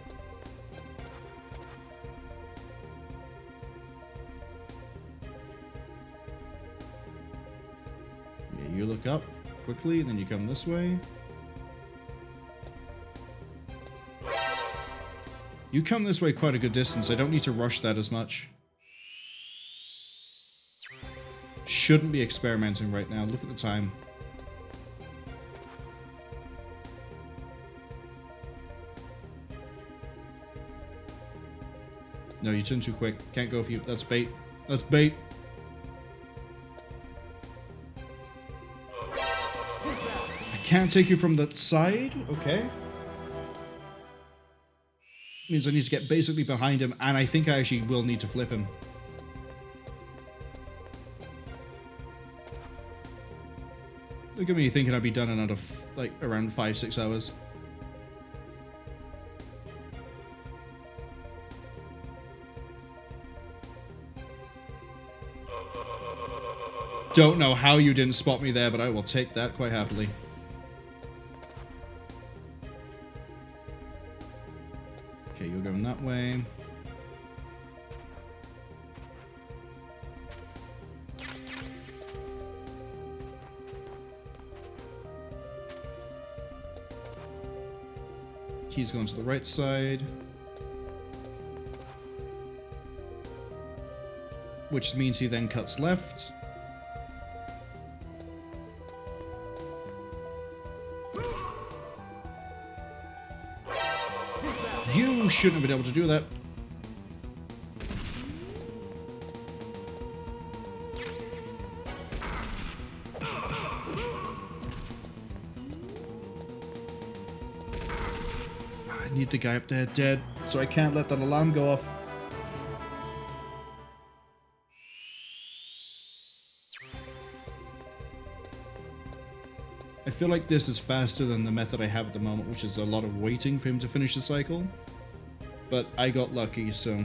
Yeah, you look up quickly, then you come this way. You come this way quite a good distance. I don't need to rush that as much. Shouldn't be experimenting right now. Look at the time. No, you turn too quick. Can't go for you. That's bait. That's bait. I can't take you from that side. Okay. Means I need to get basically behind him, and I think I actually will need to flip him. Look at me thinking I'd be done in under, like, around 5-6 hours. Don't know how you didn't spot me there, but I will take that quite happily. Okay, you're going that way. He's going to the right side. Which means he then cuts left. You shouldn't have been able to do that. I need the guy up there dead, so I can't let that alarm go off. I feel like this is faster than the method I have at the moment, which is a lot of waiting for him to finish the cycle. But I got lucky, so...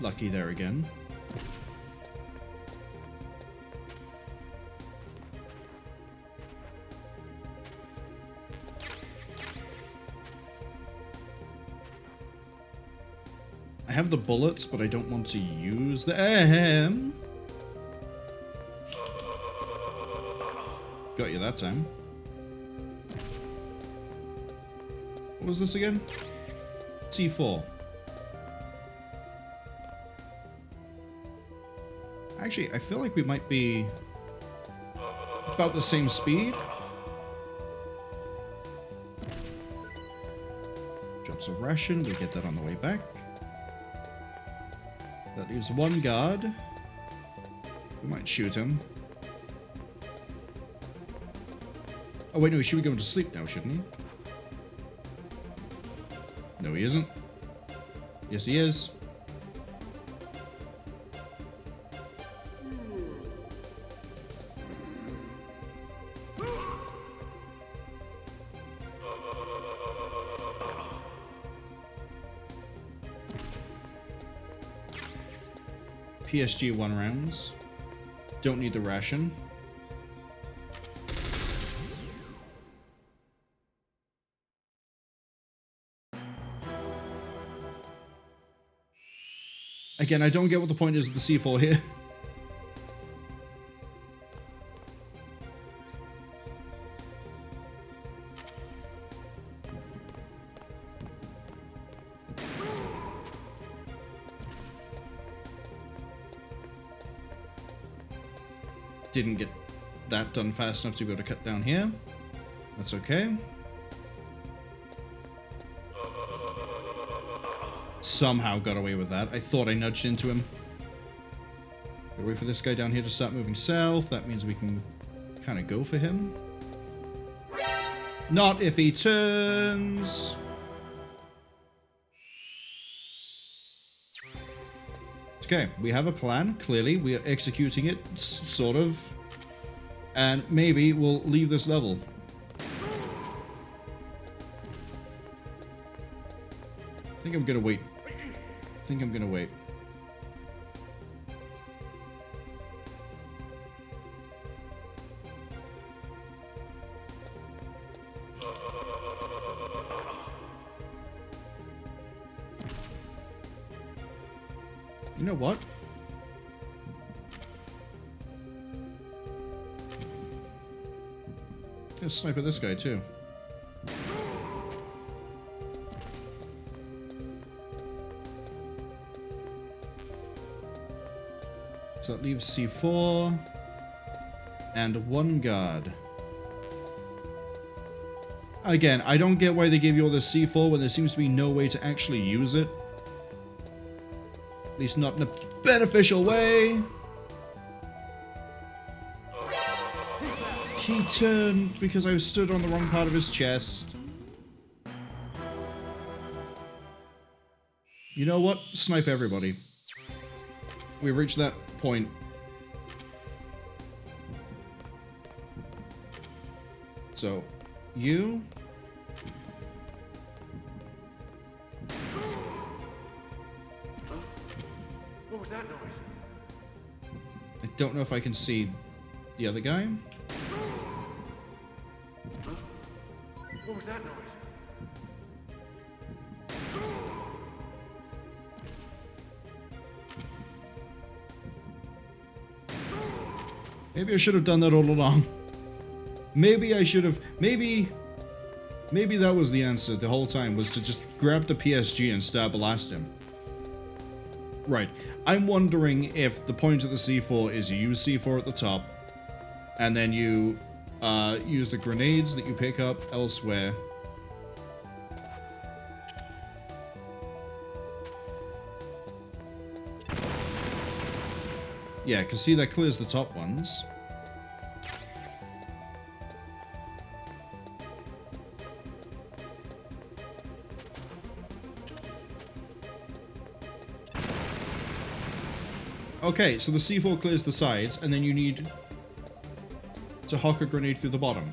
Lucky there again. I have the bullets, but I don't want to use them. Got you that time. What was this again? C4. Actually, I feel like we might be about the same speed. Drops a ration, we get that on the way back. That leaves one guard. We might shoot him. Oh wait, no, he should be going to sleep now, shouldn't he? No, he isn't. Yes, he is. PSG 1 rounds. Don't need the ration. Again, I don't get what the point is of the C4 here. didn't get that done fast enough to be able to cut down here. That's okay. Somehow got away with that. I thought I nudged into him. Gotta wait for this guy down here to start moving south. That means we can kind of go for him. Not if he turns. Okay, we have a plan. Clearly, we are executing it, sort of. And maybe we'll leave this level. I think I'm gonna wait. I think I'm gonna wait. You know what? Gonna snipe at this guy too. So that leaves C4 and one guard. Again, I don't get why they give you all this C4 when there seems to be no way to actually use it. At least not in a beneficial way. He turned because I was stood on the wrong part of his chest. You know what? Snipe everybody. We've reached that point. So, you... What was that noise? I don't know if I can see the other guy. What was that noise? Maybe I should have done that all along. Maybe I should have... Maybe that was the answer the whole time, was to just grab the PSG and start blasting. Right. I'm wondering if the point of the C4 is you use C4 at the top, and then you use the grenades that you pick up elsewhere. Yeah, because see, that clears the top ones. Okay, so the C4 clears the sides, and then you need to huck a grenade through the bottom.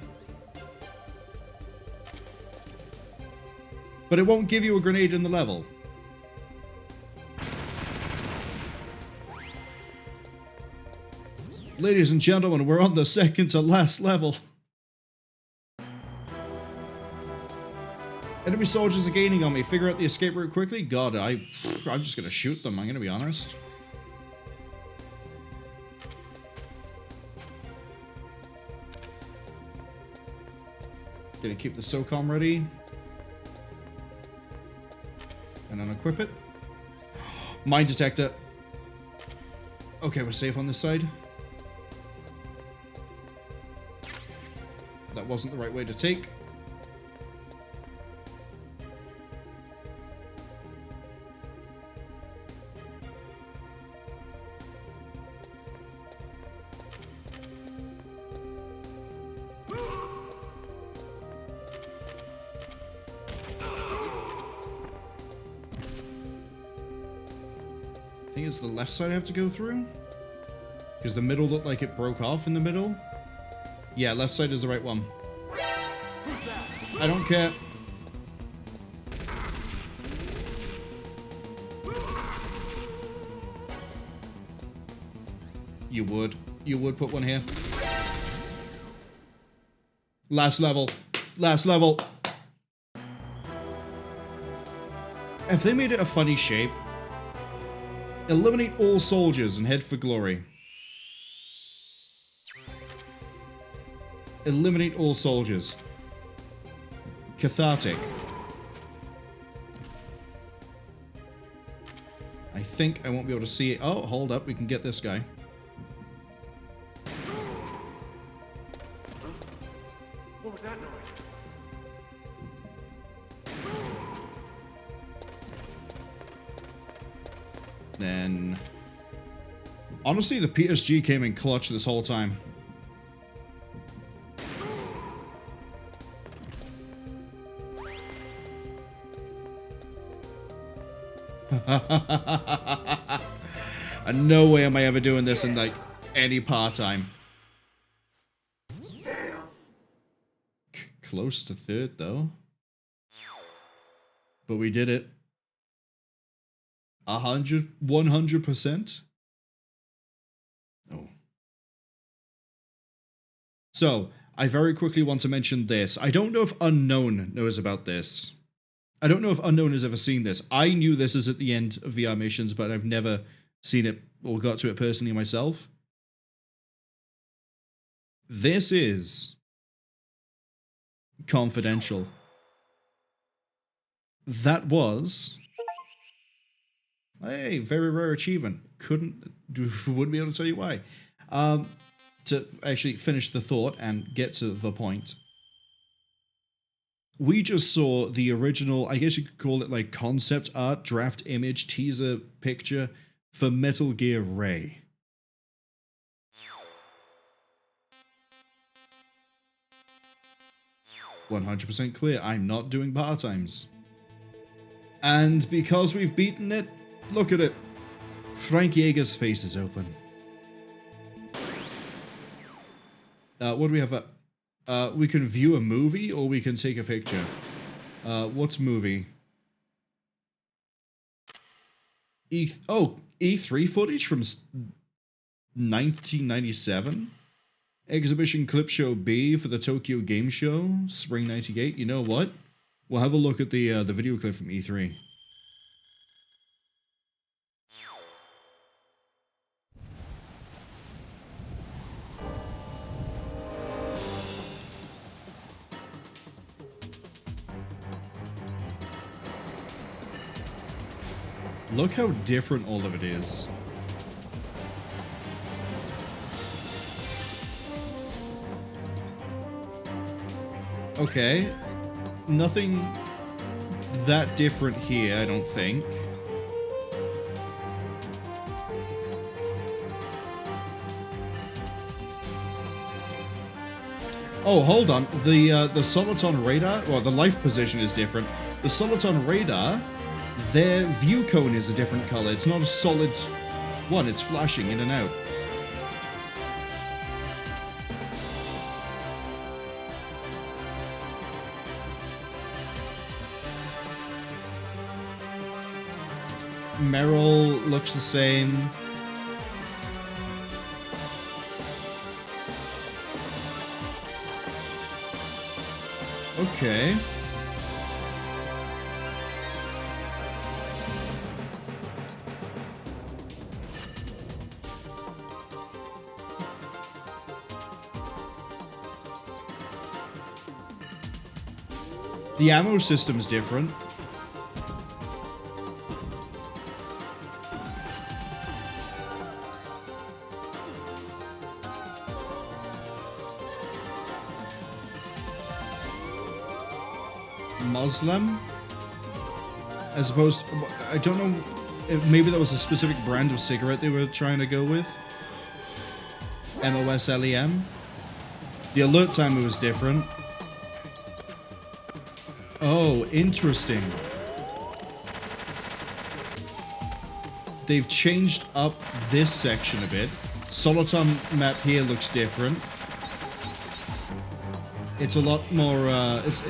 But it won't give you a grenade in the level. Ladies and gentlemen, we're on the second to last level. Enemy soldiers are gaining on me. Figure out the escape route quickly? God, I'm just gonna shoot them, I'm gonna be honest. Gonna keep the SOCOM ready. And unequip it. Mine detector. Okay, we're safe on this side. That wasn't the right way to take. I think it's the left side I have to go through. Because the middle looked like it broke off in the middle. Yeah, left side is the right one. I don't care. You would. You would put one here. Last level. Last level. If they made it a funny shape, eliminate all soldiers and head for glory. Eliminate all soldiers. Cathartic. I think I won't be able to see it. Oh, hold up. We can get this guy. Then... Honestly, the PSG came in clutch this whole time. And no way am I ever doing this in, like, any part-time. Close to third, though. But we did it. 100%. Oh. So, I very quickly want to mention this. I don't know if Unknown knows about this. I don't know if Unknown has ever seen this. I knew this is at the end of VR missions, but I've never seen it or got to it personally myself. This is confidential. That was a very rare achievement. Wouldn't be able to tell you why. To actually finish the thought and get to the point. We just saw the original, I guess you could call it like concept art, draft image, teaser picture for Metal Gear Ray. "100% clear, I'm not doing part-times." And because we've beaten it, look at it. Frank Yeager's face is open. What do we have? We can view a movie or we can take a picture. What's movie? E3 footage from 1997? Exhibition Clip Show B for the Tokyo Game Show, Spring 98. You know what? We'll have a look at the video clip from E3. Look how different all of it is. Okay. Nothing that different here, I don't think. Oh, hold on. The Soliton radar, well, the life position is different. The Soliton radar, their view cone is a different color. It's not a solid one. It's flashing in and out. Marwol looks the same. Okay. The ammo system's different. Muslim, as opposed to, I don't know if maybe that was a specific brand of cigarette they were trying to go with. MOSLEM. The alert timer was different. Oh, interesting. They've changed up this section a bit. Soliton map here looks different. It's a lot more, it's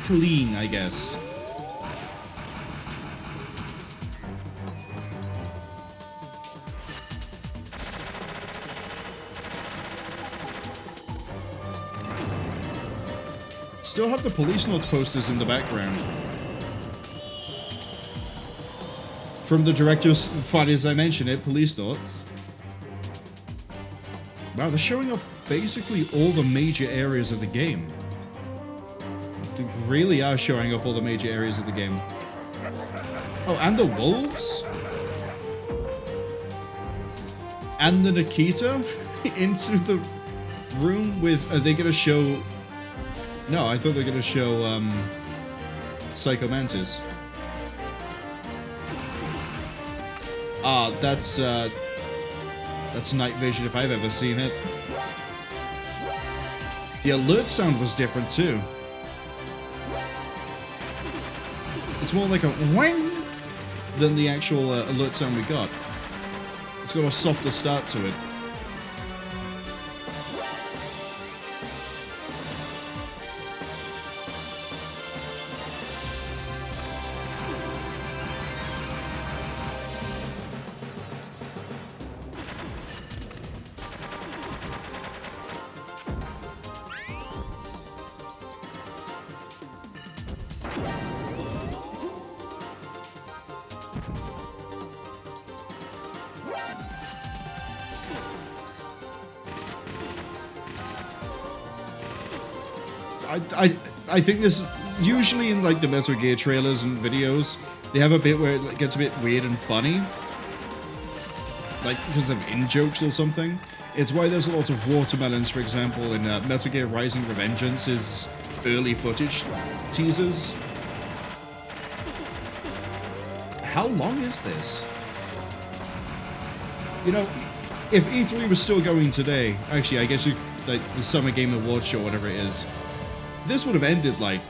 clean, I guess. Still have the police notes posters in the background. From the director's, funny as I mentioned it, police notes. Wow, they're showing off basically all the major areas of the game. They really are showing off all the major areas of the game. Oh, and the wolves? And the Nikita into the room with... Are they going to show... No, I thought they were going to show Psycho Mantis. That's night vision if I've ever seen it. The alert sound was different too. It's more like a whang than the actual alert sound we got. It's got a softer start to it. I think this usually in like the Metal Gear trailers and videos, they have a bit where it gets a bit weird and funny, like because of in-jokes or something. It's why there's a lot of watermelons, for example, in Metal Gear Rising Revengeance's early footage teasers. How long is this? You know, if E3 was still going today, actually, I guess you, like the Summer Game Awards show, whatever it is, this would have ended, like,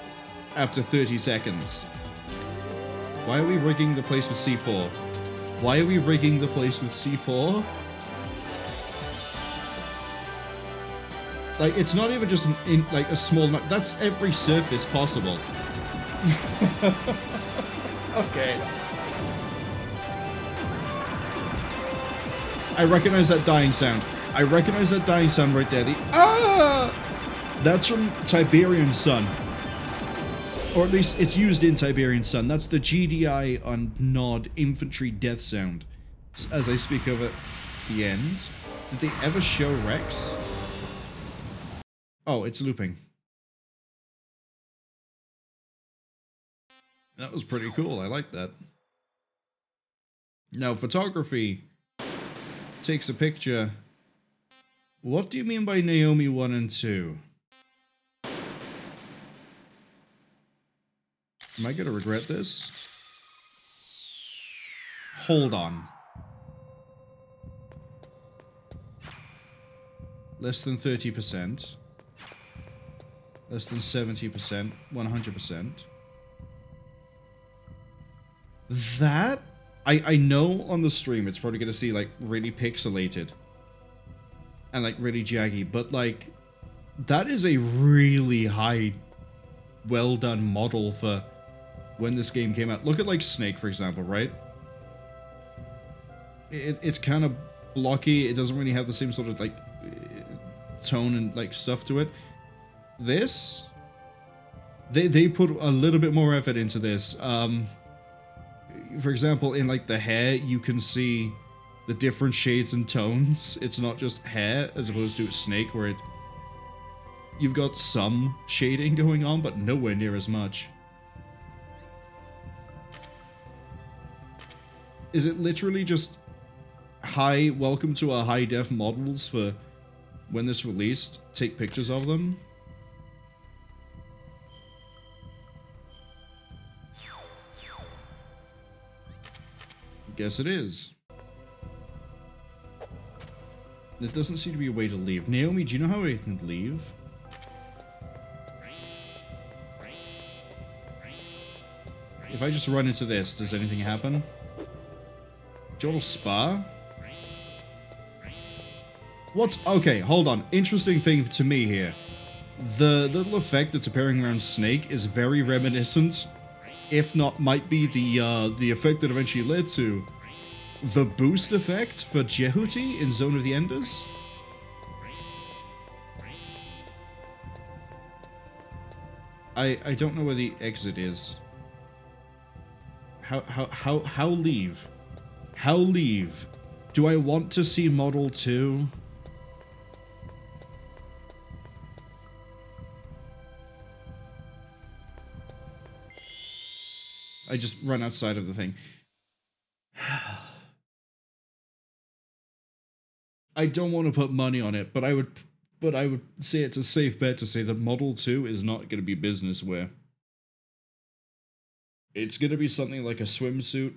after 30 seconds. Why are we rigging the place with C4? Why are we rigging the place with C4? Like, it's not even just like a small amount. That's every surface possible. Okay. I recognize that dying sound. I recognize that dying sound right there. That's from Tiberian Sun. Or at least it's used in Tiberian Sun. That's the GDI on Nod infantry death sound. As I speak of at the end. Did they ever show Rex? Oh, it's looping. That was pretty cool. I like that. Now, photography takes a picture. What do you mean by Naomi 1 and 2? Am I gonna regret this? Hold on. Less than 30%. Less than 70%. 100%. That? I know on the stream it's probably gonna see like really pixelated. And like really jaggy, but like that is a really high, well done model for when this game came out. Look at like Snake, for example, right? It's kind of blocky. It doesn't really have the same sort of like tone and like stuff to it. This, they put a little bit more effort into this. For example, in like the hair, you can see the different shades and tones. It's not just hair as opposed to Snake, where you've got some shading going on, but nowhere near as much. Is it literally just welcome to our high def models for when this released? Take pictures of them? Guess it is. There doesn't seem to be a way to leave. Naomi, do you know how I can leave? If I just run into this, does anything happen? Joel Spa? What's... Okay, hold on. Interesting thing to me here. The little effect that's appearing around Snake is very reminiscent, if not might be the effect that eventually led to the boost effect for Jehuti in Zone of the Enders. I don't know where the exit is. How leave? How leave? Do I want to see Model 2? I just run outside of the thing. I don't want to put money on it, but I would say it's a safe bet to say that Model 2 is not going to be business wear. It's going to be something like a swimsuit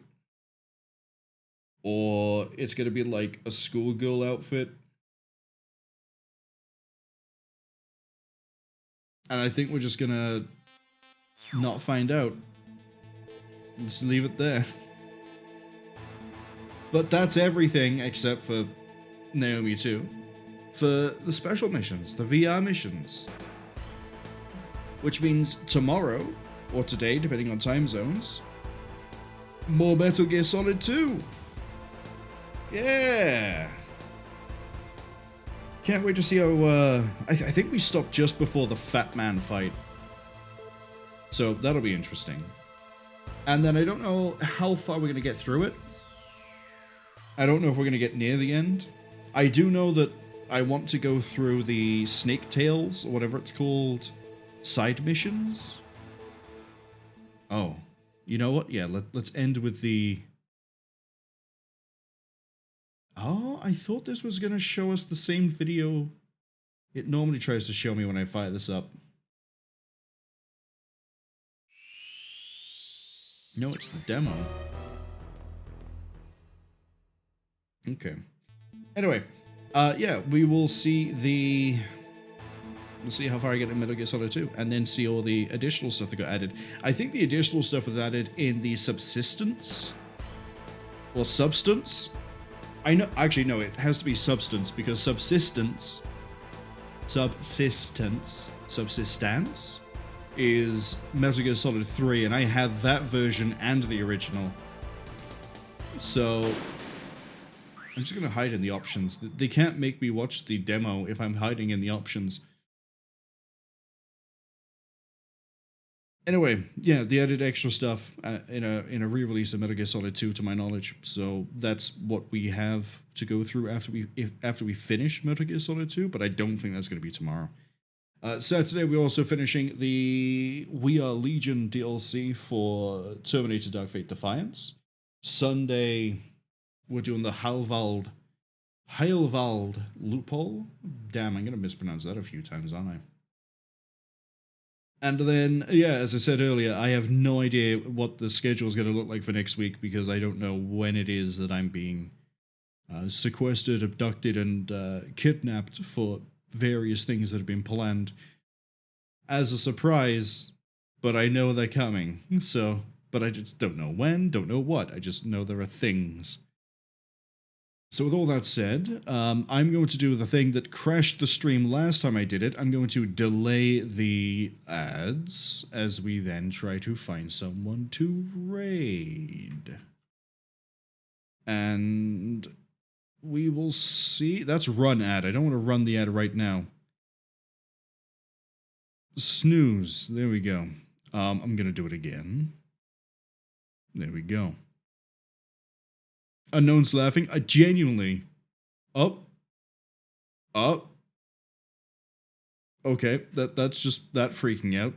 or it's going to be like a schoolgirl outfit. And I think we're just going to not find out. Just leave it there. But that's everything except for Naomi 2. For the special missions, the VR missions. Which means tomorrow, or today, depending on time zones, more Metal Gear Solid 2. Yeah. Can't wait to see how, I think we stopped just before the Fat Man fight. So that'll be interesting. And then I don't know how far we're going to get through it. I don't know if we're going to get near the end. I do know that I want to go through the Snake Tales, or whatever it's called, side missions. Oh, you know what? Yeah, let's end with the... Oh, I thought this was going to show us the same video it normally tries to show me when I fire this up. No, it's the demo. Okay. Anyway, yeah, we will see the... We'll see how far I get in Metal Gear Solid 2, and then see all the additional stuff that got added. I think the additional stuff was added in the subsistence, or substance. I know, actually, no, it has to be substance, because subsistence is Metal Gear Solid 3, and I had that version and the original. So I'm just going to hide in the options. They can't make me watch the demo if I'm hiding in the options. Anyway, yeah, they added extra stuff in a re-release of Metal Gear Solid 2, to my knowledge. So that's what we have to go through after we finish Metal Gear Solid 2. But I don't think that's going to be tomorrow. Saturday, we're also finishing the We Are Legion DLC for Terminator: Dark Fate Defiance. Sunday, we're doing the Heilwald loophole. Damn, I'm going to mispronounce that a few times, aren't I? And then, yeah, as I said earlier, I have no idea what the schedule is going to look like for next week, because I don't know when it is that I'm being sequestered, abducted, and kidnapped for various things that have been planned as a surprise, but I know they're coming. So, but I just don't know when, don't know what. I just know there are things. So with all that said, I'm going to do the thing that crashed the stream last time I did it. I'm going to delay the ads as we then try to find someone to raid. And we will see. That's run ad. I don't want to run the ad right now. Snooze. There we go. I'm going to do it again. There we go. Unknown's laughing. I genuinely. Up. Okay, that's just that freaking out.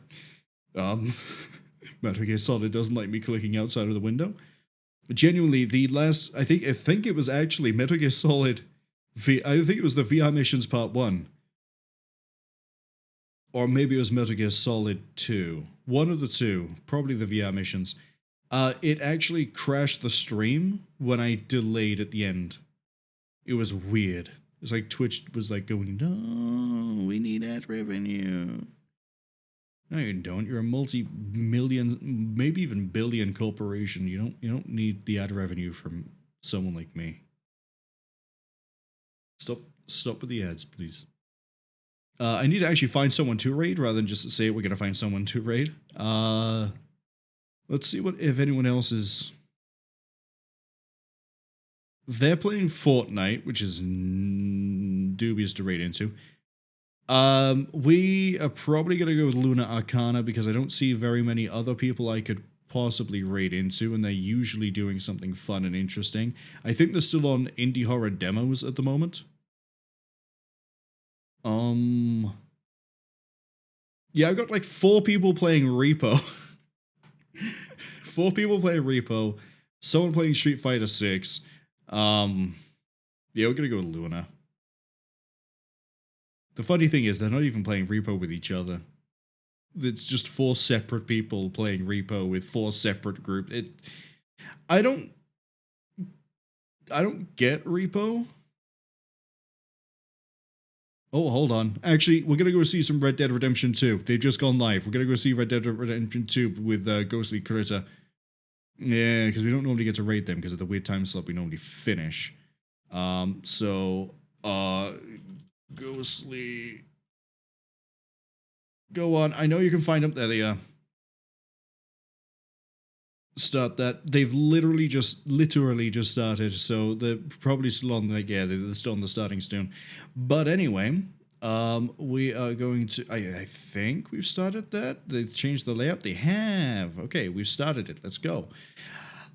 Metal Gear Solid doesn't like me clicking outside of the window. Genuinely, the last I think it was actually Metal Gear Solid. I think it was the VR missions part 1, or maybe it was Metal Gear Solid 2. One of the two, probably the VR missions. It actually crashed the stream when I delayed at the end. It was weird. It's like Twitch was like going, no, we need ad revenue. No, you don't. You're a multi-million, maybe even billion corporation. You don't need the ad revenue from someone like me. Stop with the ads, please. I need to actually find someone to raid rather than just say we're gonna find someone to raid. Let's see if anyone else is... They're playing Fortnite, which is dubious to raid into. We are probably going to go with Luna Arcana, because I don't see very many other people I could possibly raid into, and they're usually doing something fun and interesting. I think they're still on indie horror demos at the moment. Yeah, I've got like 4 people playing Repo. 4 people playing Repo, someone playing Street Fighter 6. Yeah, we're gonna go with Luna. The funny thing is, they're not even playing Repo with each other. It's just 4 separate people playing Repo with 4 separate groups. I don't I don't get repo. Oh, hold on. Actually, we're gonna go see some Red Dead Redemption 2. They've just gone live. We're gonna go see Red Dead Redemption 2 with Ghostly Critter. Yeah, because we don't normally get to rate them because of the weird time slot we normally finish. So, Ghostly... Go on. I know you can find them. There they are. Start that. They've literally just started, so they're probably still on the, yeah, they're still on the starting stone. But anyway, we are going to, I think we've started that. They've changed the layout. They have. Okay, we've started it. Let's go.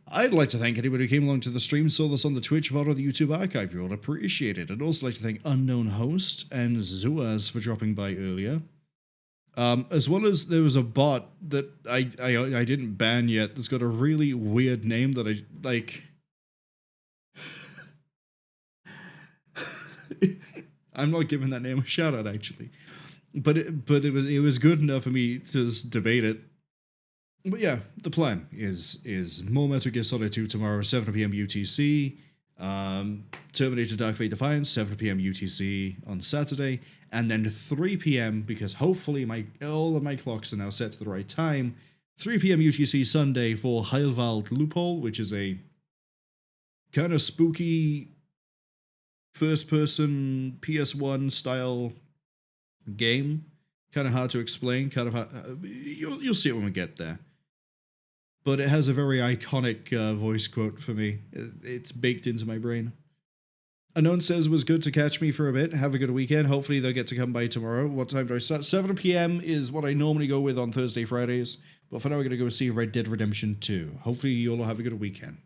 I'd like to thank anybody who came along to the stream, saw this on the Twitch VOD or the YouTube archive. You all appreciate it. I'd also like to thank Unknown Host and Zuaz for dropping by earlier. As well as there was a bot that I didn't ban yet that's got a really weird name that I like. I'm not giving that name a shout out actually, but it was good enough for me to just debate it. But yeah, the plan is more Metal Gear Solid 2 tomorrow, 7 p.m. UTC. Terminator Dark Fate Defiance, 7 p.m. UTC on Saturday, and then 3 p.m. because hopefully all of my clocks are now set to the right time. 3 p.m. UTC Sunday for Heilwald Loophole, which is a kind of spooky first-person PS1 style game. Kind of hard to explain. Kind of hard, you'll see it when we get there. But it has a very iconic voice quote for me. It's baked into my brain. Unknown says, was good to catch me for a bit. Have a good weekend. Hopefully they'll get to come by tomorrow. What time do I start? 7 p.m. is what I normally go with on Thursday, Fridays. But for now, we're going to go see Red Dead Redemption 2. Hopefully you'll have a good weekend.